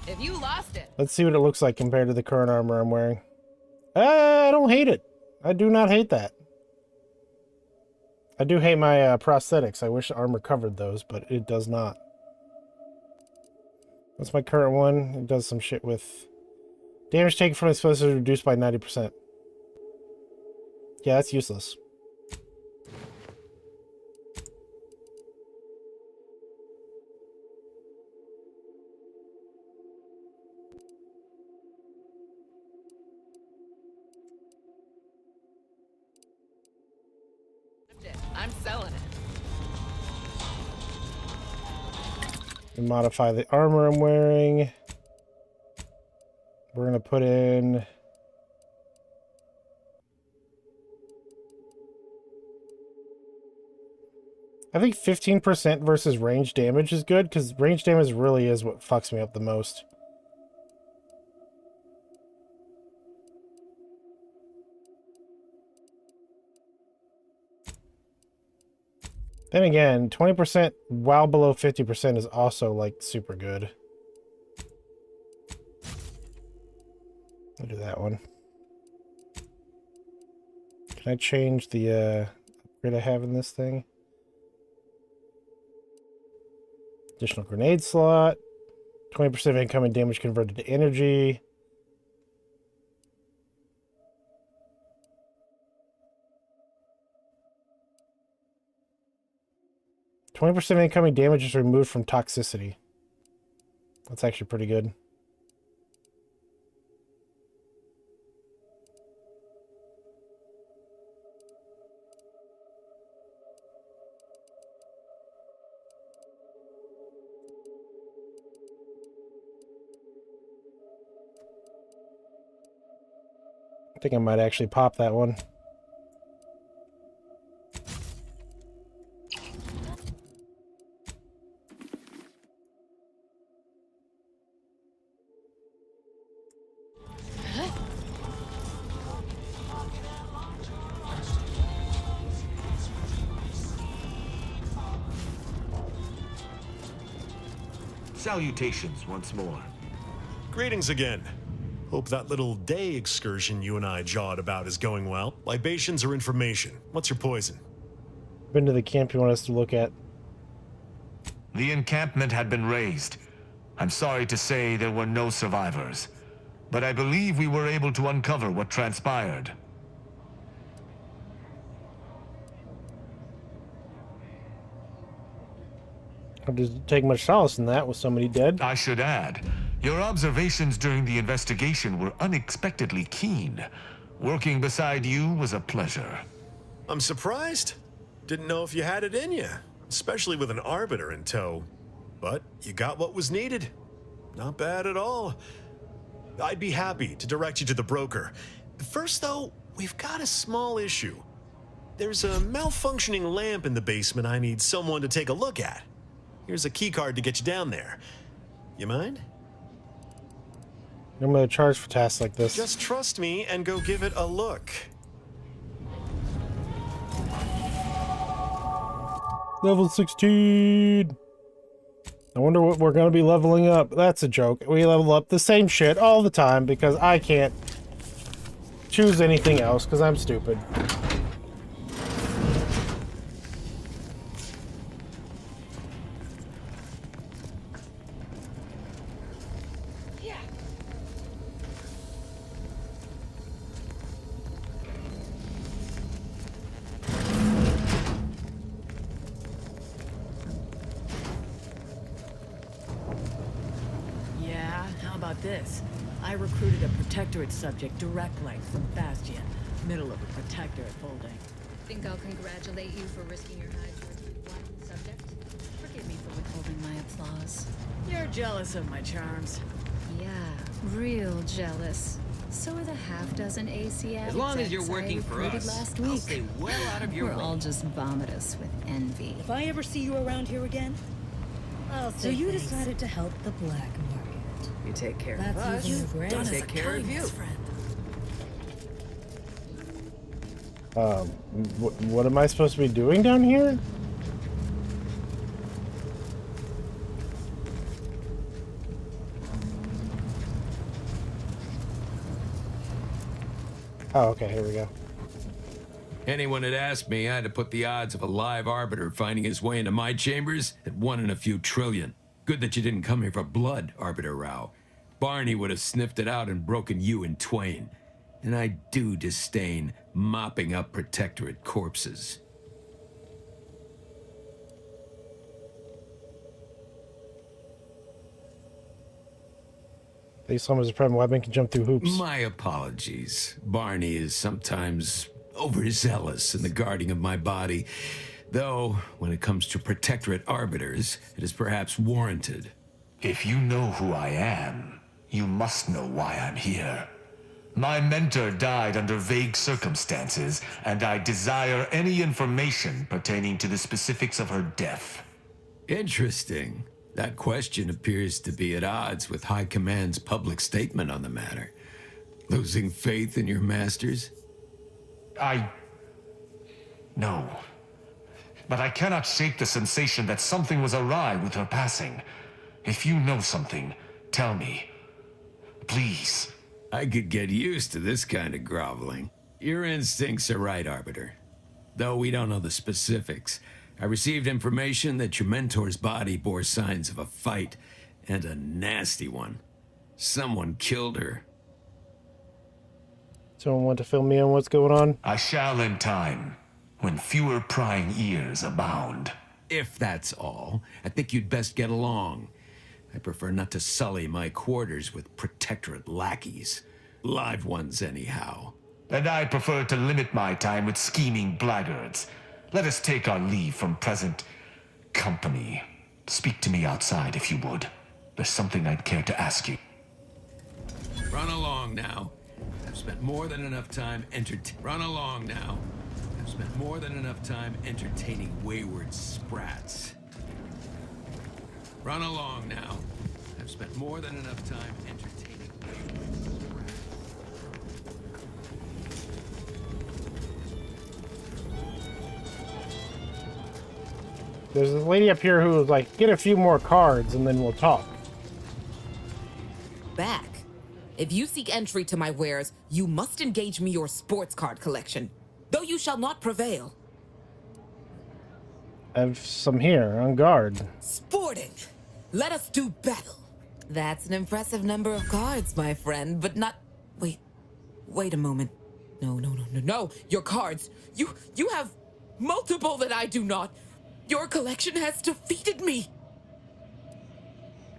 S10: If you lost it.
S1: Let's see what it looks like compared to the current armor I'm wearing. I don't hate it. I do not hate that. I do hate my prosthetics. I wish armor covered those, but it does not. That's my current one. It does some shit with... Damage taken from explosives reduced by 90%. Yeah, that's useless.
S10: I'm selling it.
S1: And modify the armor I'm wearing. We're gonna put in. I think 15% versus range damage is good, because range damage really is what fucks me up the most. Then again, 20% while below 50% is also, like, super good. I'll do that one. Can I change the upgrade I have in this thing? Additional grenade slot. 20% of incoming damage converted to energy. %20 of incoming damage is removed from toxicity. That's actually pretty good. I think I might actually pop that one.
S7: Salutations once more.
S17: Greetings again. Hope that little day excursion you and I jawed about is going well. Libations or information? What's your poison?
S1: Been to the camp you want us to look at.
S7: The encampment had been razed. I'm sorry to say there were no survivors, but I believe we were able to uncover what transpired.
S1: I didn't take much solace in that with somebody dead.
S7: I should add, your observations during the investigation were unexpectedly keen. Working beside you was a pleasure.
S17: I'm surprised. Didn't know if you had it in you, especially with an Arbiter in tow. But you got what was needed. Not bad at all. I'd be happy to direct you to the broker. First, though, we've got a small issue. There's a malfunctioning lamp in the basement I need someone to take a look at. Here's a keycard to get you down there. You mind?
S1: I'm gonna charge for tasks like this.
S17: Just trust me and go give it a look.
S1: Level 16. I wonder what we're gonna be leveling up. That's a joke. We level up the same shit all the time because I can't choose anything else because I'm stupid.
S9: This. I recruited a Protectorate subject direct light from Bastion. Middle of a Protectorate folding.
S13: Think I'll congratulate you for risking your hide to recruit one subject? Forgive me for withholding my applause.
S9: You're jealous of my charms.
S13: Yeah, real jealous. So are the half-dozen AC
S14: As long as you're working for us,
S13: last
S14: I'll
S13: week.
S14: stay well out of your way.
S13: We're all just vomitous with envy.
S11: If I ever see you around here again, I'll say you decided to help the black market.
S14: You take care
S11: That's
S14: of us,
S11: even great.
S14: we'll take care of you.
S1: What am I supposed to be doing down here? Oh, okay, here we go.
S12: Anyone had asked me, I had to put the odds of a live arbiter finding his way into my chambers at 1 in a few trillion. Good that you didn't come here for blood, Arbiter Rao. Barney would have sniffed it out and broken you in twain. and I do disdain mopping up Protectorate corpses.
S1: They saw him as a prime weapon can jump through hoops.
S12: My apologies. Barney is sometimes overzealous in the guarding of my body, though when it comes to Protectorate arbiters, it is perhaps warranted.
S7: If you know who I am, you must know why I'm here. My mentor died under vague circumstances, and I desire any information pertaining to the specifics of her death.
S12: Interesting. That question appears to be at odds with High Command's public statement on the matter. Losing faith in your masters?
S7: No. But I cannot shake the sensation that something was awry with her passing. If you know something, tell me. Please.
S12: I could get used to this kind of groveling. Your instincts are right, Arbiter. Though we don't know the specifics, I received information that your mentor's body bore signs of a fight, and a nasty one. Someone killed her.
S1: Someone want to fill me in what's going on?
S7: I shall in time, when fewer prying ears abound.
S12: If that's all, I think you'd best get along. I prefer not to sully my quarters with Protectorate lackeys. Live ones, anyhow.
S7: And I prefer to limit my time with scheming blackguards. Let us take our leave from present company. Speak to me outside, if you would. There's something I'd care to ask you.
S12: Run along now. I've spent more than enough time Run along now. I've spent more than enough time entertaining wayward sprats. Run along now. I've spent more than enough time entertaining wayward sprats.
S1: There's a lady up here who was like, get a few more cards and then we'll talk.
S2: Back. If you seek entry to my wares, you must engage me your sports card collection, though you shall not prevail.
S1: I have some here, on guard.
S2: Sporting! Let us do battle. That's an impressive number of cards, my friend, but not... Wait a moment. No, your cards. You have multiple that I do not. Your collection has defeated me.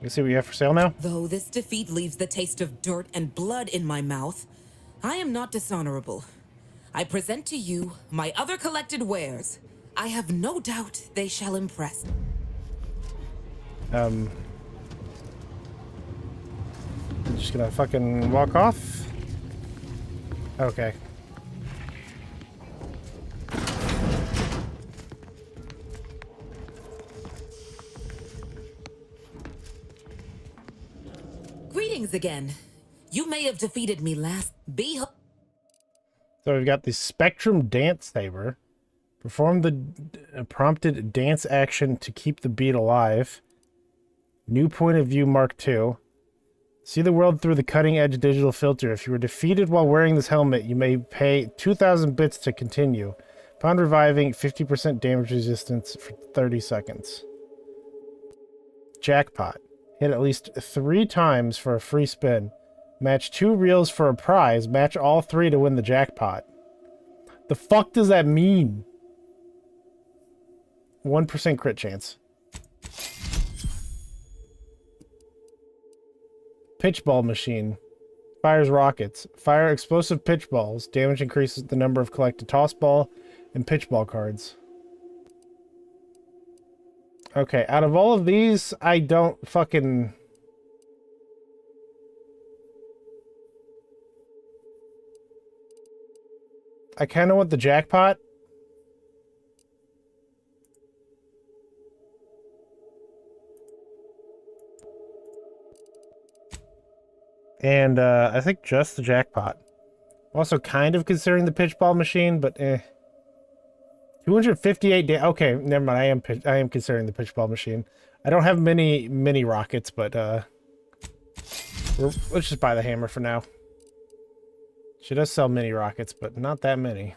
S1: You see what you have for sale now?
S2: Though this defeat leaves the taste of dirt and blood in my mouth, I am not dishonorable. I present to you my other collected wares. I have no doubt they shall impress.
S1: I'm just gonna fucking walk off. Okay.
S2: Greetings again. You may have defeated me last.
S1: So we've got the Spectrum Dance Saber. Perform the prompted dance action to keep the beat alive. New point of view Mark II. See the world through the cutting-edge digital filter. If you were defeated while wearing this helmet, you may pay 2,000 bits to continue. Upon reviving, 50% damage resistance for 30 seconds. Jackpot. Hit at least 3 times for a free spin. Match 2 reels for a prize. Match all 3 to win the jackpot. The fuck does that mean? 1% crit chance. Pitchball machine. Fires rockets. Fire explosive pitch balls. Damage increases the number of collected toss ball and pitchball cards. Okay, out of all of these, I don't fucking... I kind of want the jackpot. And I think just the jackpot. I'm also kind of considering the pitchball machine, but 258 okay, never mind. I am considering the pitchball machine. I don't have many mini rockets, but let's just buy the hammer for now. She does sell mini rockets, but not that many.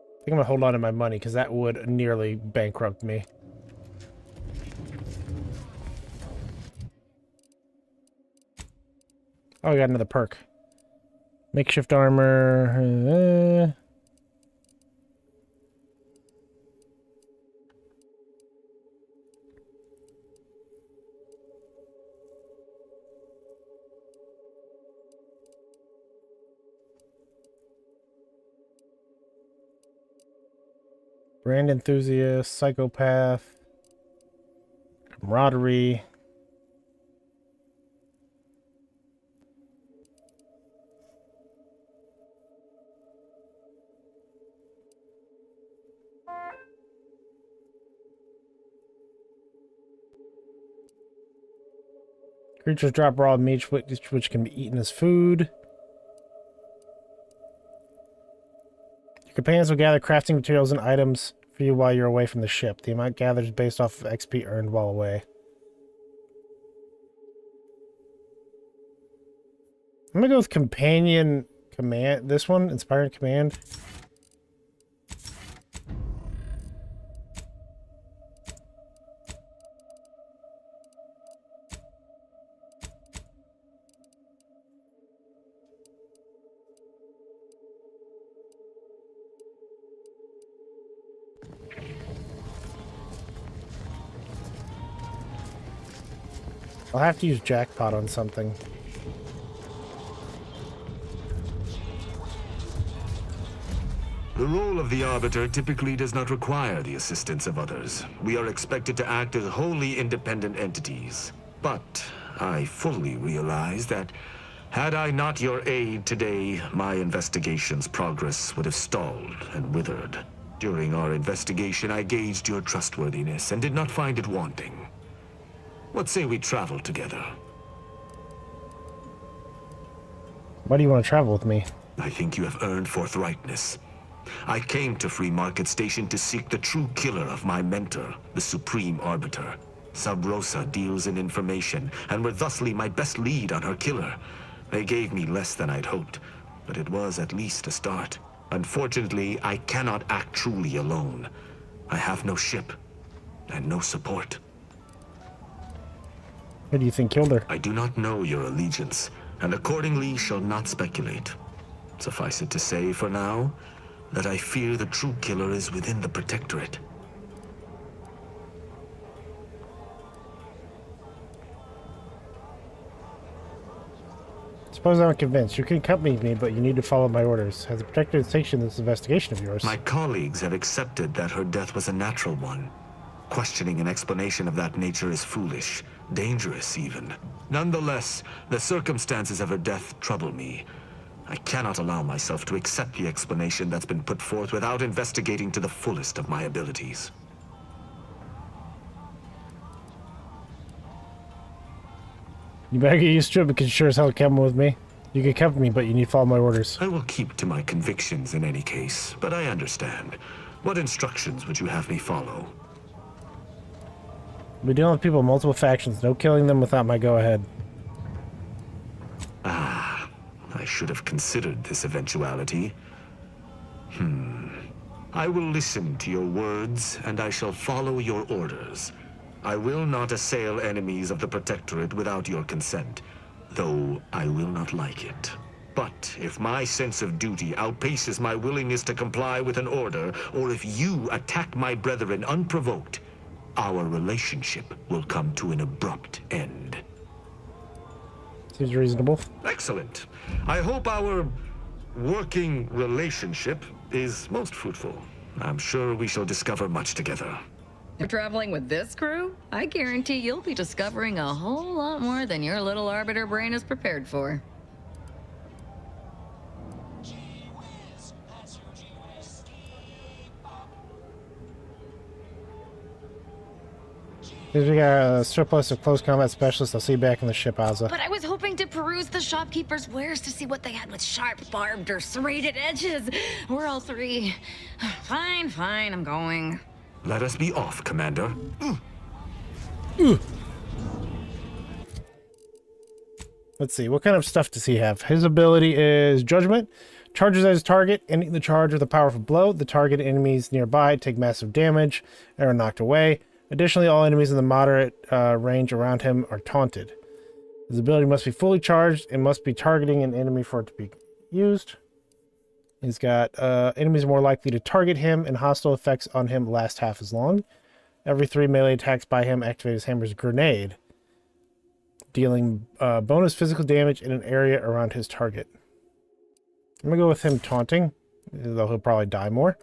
S1: I think I'm gonna hold on to my money because that would nearly bankrupt me. Oh, I got another perk. Makeshift armor. Brand enthusiast, psychopath, camaraderie. Creatures drop raw meat, which can be eaten as food. Your companions will gather crafting materials and items for you while you're away from the ship. The amount gathered is based off of XP earned while away. I'm gonna go with companion command. This one, inspiring command. I'll have to use jackpot on something.
S7: The role of the Arbiter typically does not require the assistance of others. We are expected to act as wholly independent entities. But I fully realize that had I not your aid today, my investigation's progress would have stalled and withered. During our investigation, I gauged your trustworthiness and did not find it wanting. What say we travel together?
S1: Why do you want to travel with me?
S7: I think you have earned forthrightness. I came to Free Market Station to seek the true killer of my mentor, the Supreme Arbiter. Sub Rosa deals in information, and were thusly my best lead on her killer. They gave me less than I'd hoped, but it was at least a start. Unfortunately, I cannot act truly alone. I have no ship, and no support.
S1: Who do you think killed her?
S7: I do not know your allegiance, and accordingly shall not speculate. Suffice it to say, for now, that I fear the true killer is within the Protectorate.
S1: Suppose I'm convinced. You can accompany me, but you need to follow my orders. Has the Protectorate sanctioned this investigation of yours?
S7: My colleagues have accepted that her death was a natural one. Questioning an explanation of that nature is foolish, dangerous even. Nonetheless, the circumstances of her death trouble me. I cannot allow myself to accept the explanation that's been put forth without investigating to the fullest of my abilities.
S1: You better get used to it, because you sure as hell come with me. You can accompany me, but you need to follow my orders.
S7: I will keep to my convictions in any case, but I understand. What instructions would you have me follow?
S1: We're dealing with people of multiple factions. No killing them without my go-ahead.
S7: Ah, I should have considered this eventuality. I will listen to your words, and I shall follow your orders. I will not assail enemies of the Protectorate without your consent, though I will not like it. But if my sense of duty outpaces my willingness to comply with an order, or if you attack my brethren unprovoked, our relationship will come to an abrupt end.
S1: Seems reasonable.
S7: Excellent. I hope our working relationship is most fruitful. I'm sure we shall discover much together.
S3: You're traveling with this crew? I guarantee you'll be discovering a whole lot more than your little Arbiter brain is prepared for.
S1: Because we got a surplus of close combat specialists. I'll see you back in the ship, Ozza.
S13: But I was hoping to peruse the shopkeeper's wares to see what they had with sharp, barbed, or serrated edges. We're all three. Fine, I'm going.
S7: Let us be off, Commander.
S1: Let's see, what kind of stuff does he have? His ability is Judgment. Charges at his target, ending the charge with a powerful blow. The target enemies nearby take massive damage and are knocked away. Additionally, all enemies in the moderate range around him are taunted. His ability must be fully charged and must be targeting an enemy for it to be used. He's got enemies more likely to target him, and hostile effects on him last half as long. Every 3 melee attacks by him activate his hammer's grenade, dealing bonus physical damage in an area around his target. I'm going to go with him taunting, though he'll probably die more.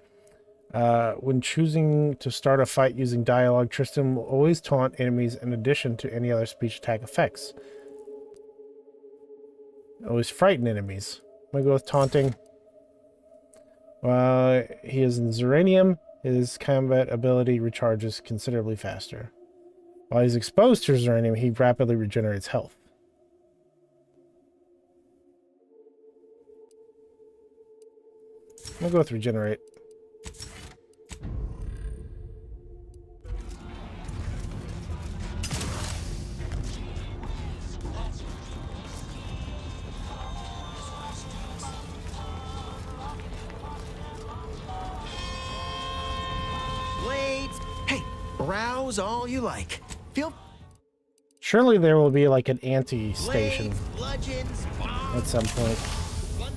S1: When choosing to start a fight using dialogue, Tristan will always taunt enemies in addition to any other speech attack effects. Always frighten enemies. I'm going to go with taunting. While he is in Zeranium, his combat ability recharges considerably faster. While he's exposed to Zeranium, he rapidly regenerates health. We'll go with regenerate.
S5: Browse all you like.
S1: Surely there will be like an anti-station at some point.
S9: I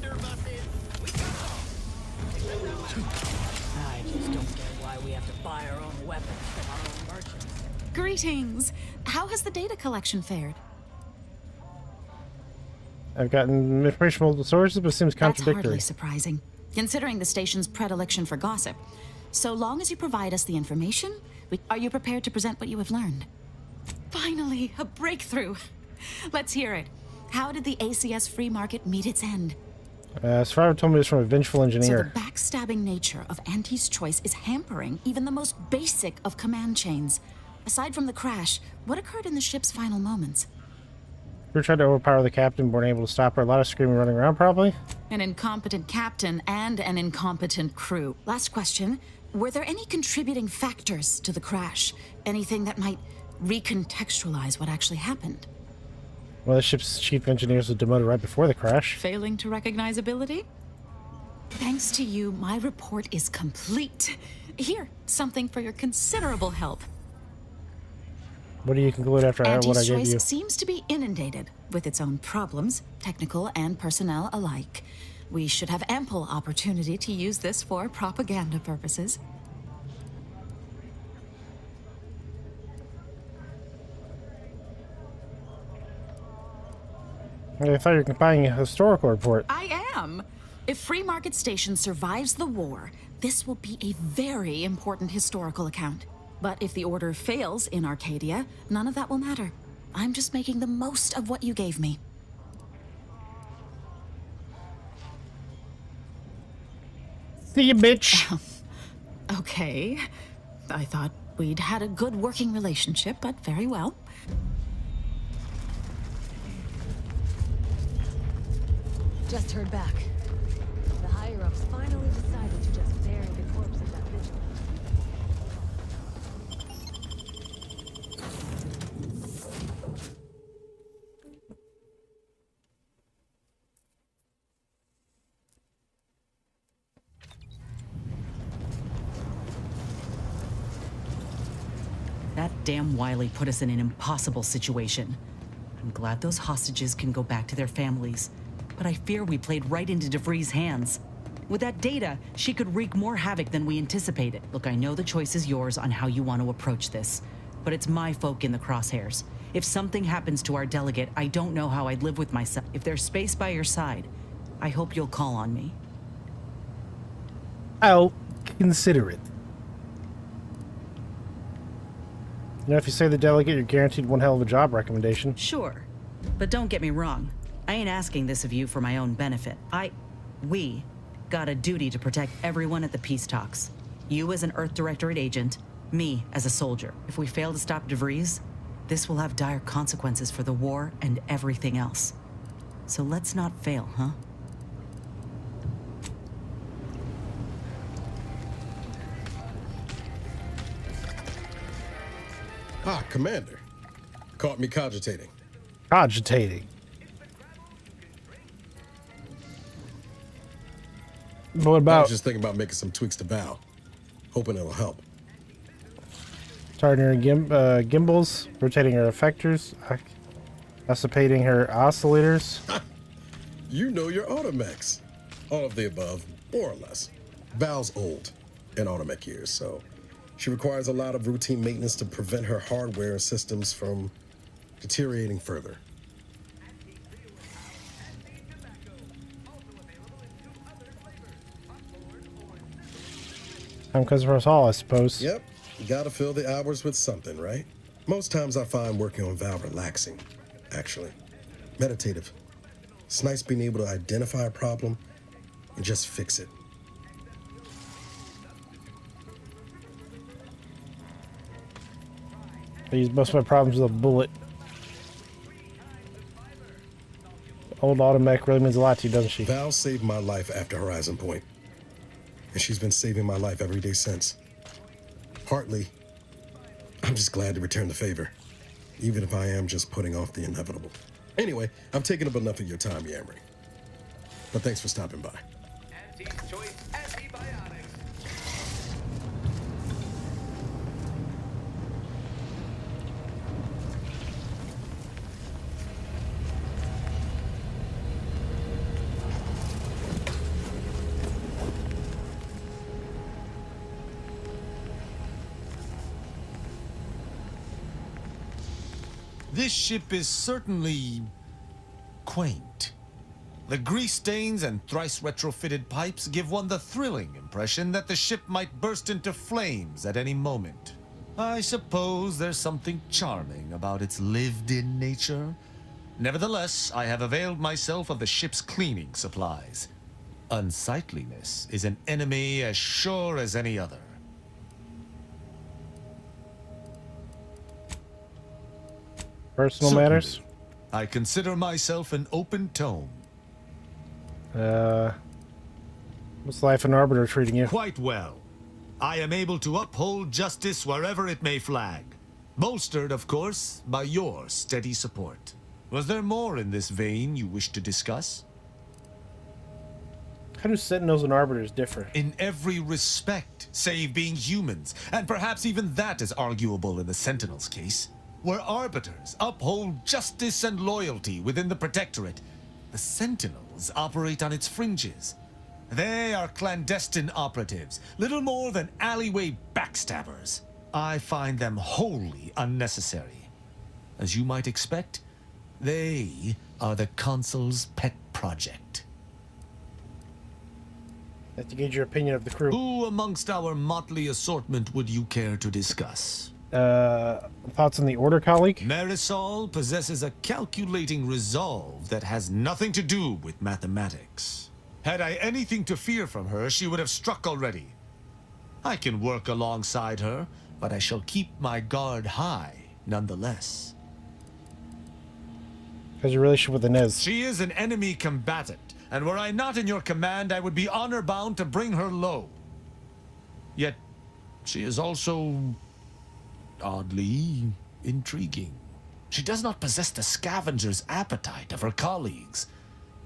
S9: just don't get why we have to buy our own weapons from our own merchants.
S6: Greetings. How has the data collection fared?
S1: I've gotten information from multiple sources, but it seems
S6: That's
S1: contradictory.
S6: hardly surprising, considering the station's predilection for gossip. So long as you provide us the information, are you prepared to present what you have learned? Finally, a breakthrough. Let's hear it. How did the ACS free market meet its end?
S1: Survivor told me it was from a vengeful engineer.
S6: So the backstabbing nature of Auntie's choice is hampering even the most basic of command chains. Aside from the crash, what occurred in the ship's final moments?
S1: We tried to overpower the captain, weren't able to stop her. A lot of screaming running around, probably.
S6: An incompetent captain and an incompetent crew. Last question. Were there any contributing factors to the crash? Anything that might recontextualize what actually happened?
S1: Well, the ship's chief engineers was demoted right before the crash.
S6: Failing to recognize ability? Thanks to you, my report is complete. Here, something for your considerable help.
S1: What do you conclude after what I
S6: Auntie's
S1: gave you?
S6: choice seems to be inundated with its own problems, technical and personnel alike. We should have ample opportunity to use this for propaganda purposes.
S1: I thought you were compiling a historical report.
S6: I am. If Free Market Station survives the war, this will be a very important historical account. But if the order fails in Arcadia, none of that will matter. I'm just making the most of what you gave me.
S1: See you, bitch.
S6: Okay. I thought we'd had a good working relationship, but very well.
S9: Just heard back. The higher-ups finally decided to just bury the corpse of that vigil.
S6: That damn Wiley put us in an impossible situation. I'm glad those hostages can go back to their families, but I fear we played right into DeVries' hands. With that data, she could wreak more havoc than we anticipated. Look, I know the choice is yours on how you want to approach this, but it's my folk in the crosshairs. If something happens to our delegate, I don't know how I'd live with myself. If there's space by your side, I hope you'll call on me.
S1: I'll consider it. You know, if you say the delegate, you're guaranteed one hell of a job recommendation.
S6: Sure, but don't get me wrong. I ain't asking this of you for my own benefit. We got a duty to protect everyone at the peace talks. You as an Earth Directorate agent, me as a soldier. If we fail to stop DeVries, this will have dire consequences for the war and everything else. So let's not fail, huh?
S18: Ah, Commander. Caught me cogitating.
S1: Cogitating. What
S18: I
S1: about
S18: was just thinking about making some tweaks to Val. Hoping it'll help.
S1: starting her gimbals, rotating her effectors? Dissipating her oscillators.
S18: You know your automechs. All of the above, more or less. Val's old in automech years, so she requires a lot of routine maintenance to prevent her hardware and systems from deteriorating further.
S1: Time comes for us all, I suppose.
S18: Yep, you gotta fill the hours with something, right? Most times I find working on Val relaxing, actually. Meditative. It's nice being able to identify a problem and just fix it.
S1: I use most of my problems with a bullet. Old automech really means a lot to you, doesn't she?
S18: Val saved my life after Horizon Point, and she's been saving my life every day since. Partly, I'm just glad to return the favor, even if I am just putting off the inevitable. Anyway, I've taken up enough of your time, Yamri. But thanks for stopping by.
S19: Anti-choice antibiotics.
S20: This ship is certainly quaint. The grease stains and thrice retrofitted pipes give one the thrilling impression that the ship might burst into flames at any moment. I suppose there's something charming about its lived-in nature. Nevertheless, I have availed myself of the ship's cleaning supplies. Unsightliness is an enemy as sure as any other.
S1: Personal matters?
S20: I consider myself an open tome.
S1: What's Life and Arbiter treating you?
S20: Quite well. I am able to uphold justice wherever it may flag. Bolstered, of course, by your steady support. Was there more in this vein you wish to discuss?
S1: How do Sentinels and Arbiters differ?
S20: In every respect, save being humans, and perhaps even that is arguable in the Sentinels' case. Where Arbiters uphold justice and loyalty within the Protectorate, the Sentinels operate on its fringes. They are clandestine operatives, little more than alleyway backstabbers. I find them wholly unnecessary. As you might expect, they are the Consul's pet project.
S1: I have to gauge your opinion of the crew.
S20: Who amongst our motley assortment would you care to discuss?
S1: Thoughts on the Order colleague?
S20: Marisol possesses a calculating resolve that has nothing to do with mathematics. Had I anything to fear from her, she would have struck already. I can work alongside her, but I shall keep my guard high nonetheless.
S1: How's your relationship with Inez?
S20: She is an enemy combatant, and were I not in your command, I would be honor-bound to bring her low. Yet, she is also oddly intriguing. She does not possess the scavenger's appetite of her colleagues.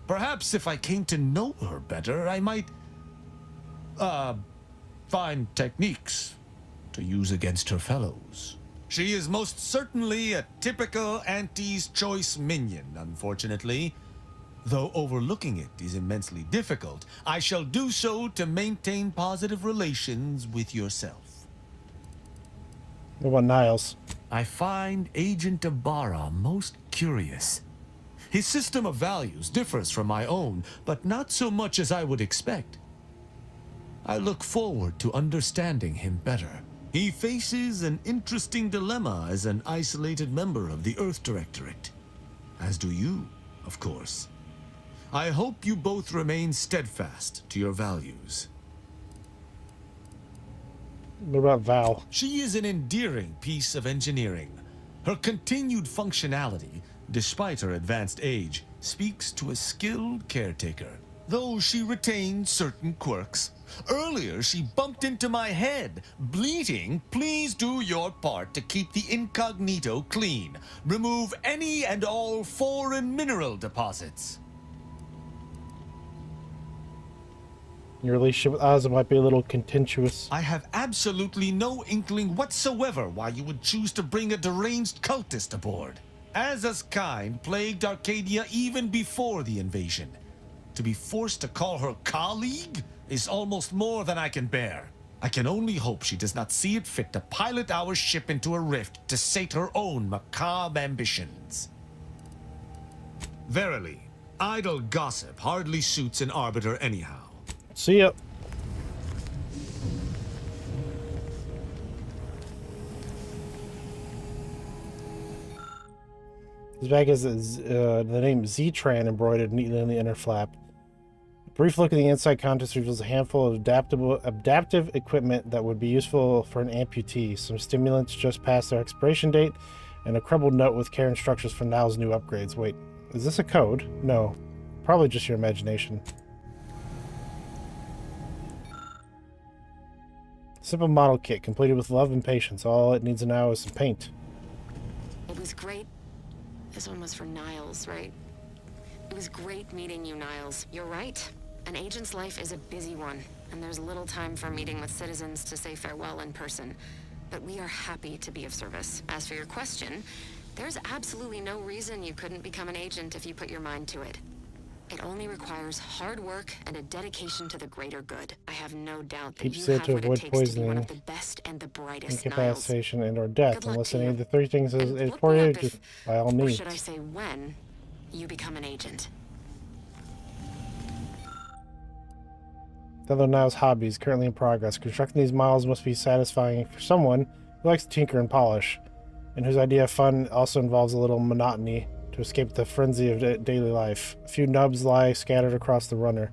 S20: Perhaps if I came to know her better, I might, find techniques to use against her fellows. She is most certainly a typical Auntie's choice minion, unfortunately. Though overlooking it is immensely difficult, I shall do so to maintain positive relations with yourself.
S1: What about Niles?
S20: I find Agent Ibarra most curious. His system of values differs from my own, but not so much as I would expect. I look forward to understanding him better. He faces an interesting dilemma as an isolated member of the Earth Directorate. As do you, of course. I hope you both remain steadfast to your values.
S1: What about Val?
S20: She is an endearing piece of engineering. Her continued functionality, despite her advanced age, speaks to a skilled caretaker, though she retains certain quirks. Earlier, she bumped into my head, bleating, "Please do your part to keep the incognito clean. Remove any and all foreign mineral deposits."
S1: Your relationship with Ozzy might be a little contentious.
S20: I have absolutely no inkling whatsoever why you would choose to bring a deranged cultist aboard. Aza's kind plagued Arcadia even before the invasion. To be forced to call her colleague is almost more than I can bear. I can only hope she does not see it fit to pilot our ship into a rift to sate her own macabre ambitions. Verily, idle gossip hardly suits an arbiter anyhow.
S1: See ya. This bag has the name Z-Tran embroidered neatly on the inner flap. A brief look at the inside contents reveals a handful of adaptive equipment that would be useful for an amputee, some stimulants just past their expiration date, and a crumbled note with care instructions for Niall's new upgrades. Wait, is this a code? No. Probably just your imagination. Simple model kit, completed with love and patience. All it needs now is some paint.
S16: It was great. This one was for Niles, right? It was great meeting you, Niles. You're right. An agent's life is a busy one, and there's little time for meeting with citizens to say farewell in person. But we are happy to be of service. As for your question, there's absolutely no reason you couldn't become an agent if you put your mind to it. It only requires hard work and a dedication to the greater good. I have no doubt that
S1: Keep
S16: you
S1: safe
S16: have
S1: to
S16: what it
S1: avoid
S16: takes to be one
S1: poisoning,
S16: of the best and the brightest, Niles.
S1: incapacitation, and or death.
S16: Good luck
S1: Unless
S16: to
S1: any
S16: you.
S1: of the three things is
S16: And
S1: for
S16: look me
S1: you,
S16: up if-
S1: just by all
S16: Or
S1: means.
S16: should I say when you become an agent?
S1: The other Niall's hobbies currently in progress. Constructing these models must be satisfying for someone who likes to tinker and polish, and whose idea of fun also involves a little monotony to escape the frenzy of daily life. A few nubs lie scattered across the runner,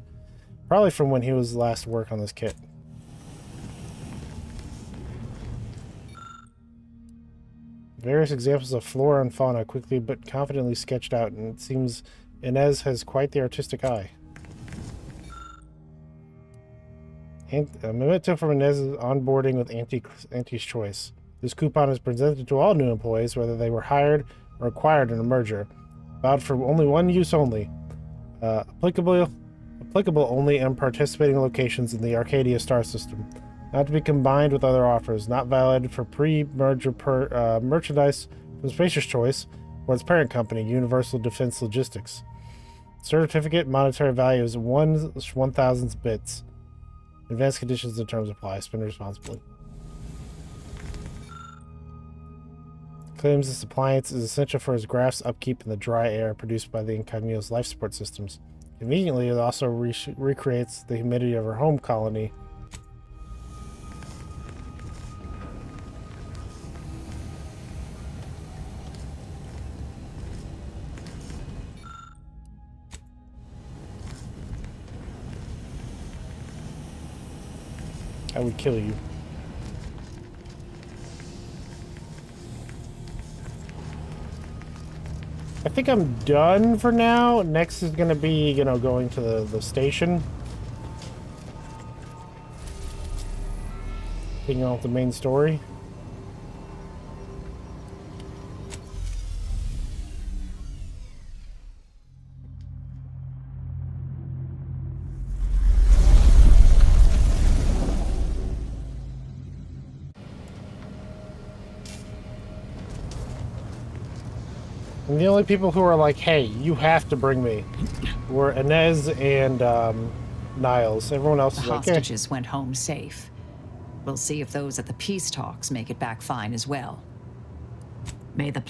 S1: probably from when he was last work on this kit. Various examples of flora and fauna quickly but confidently sketched out, and it seems Inez has quite the artistic eye. A memento from Inez's onboarding with Auntie's Choice. This coupon is presented to all new employees, whether they were hired or acquired in a merger. Vowed for only one use only. Applicable only in participating locations in the Arcadia star system. Not to be combined with other offers. Not valid for pre-merger merchandise from Spacer's Choice or its parent company, Universal Defense Logistics. Certificate monetary value is 1,000 bits. Advanced conditions and terms apply. Spend responsibly. Claims this appliance is essential for his graph's upkeep in the dry air produced by the Incognito's life support systems. Conveniently, it also recreates the humidity of her home colony. I would kill you. I think I'm done for now. Next is going to be, going to the station. Taking on with the main story. And the only people who are like, hey, you have to bring me, were Inez and Niles. Everyone else
S8: The
S1: is like, eh.
S8: hostages went home safe. We'll see if those at the peace talks make it back fine as well. May the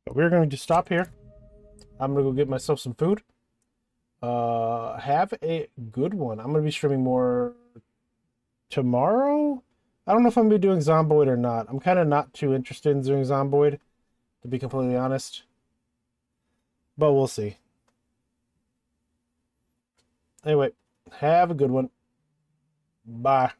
S1: But we're going to stop here. I'm going to go get myself some food. Have a good one. I'm going to be streaming more tomorrow. I don't know if I'm going to be doing Zomboid or not. I'm kind of not too interested in doing Zomboid, to be completely honest. But we'll see. Anyway, have a good one. Bye.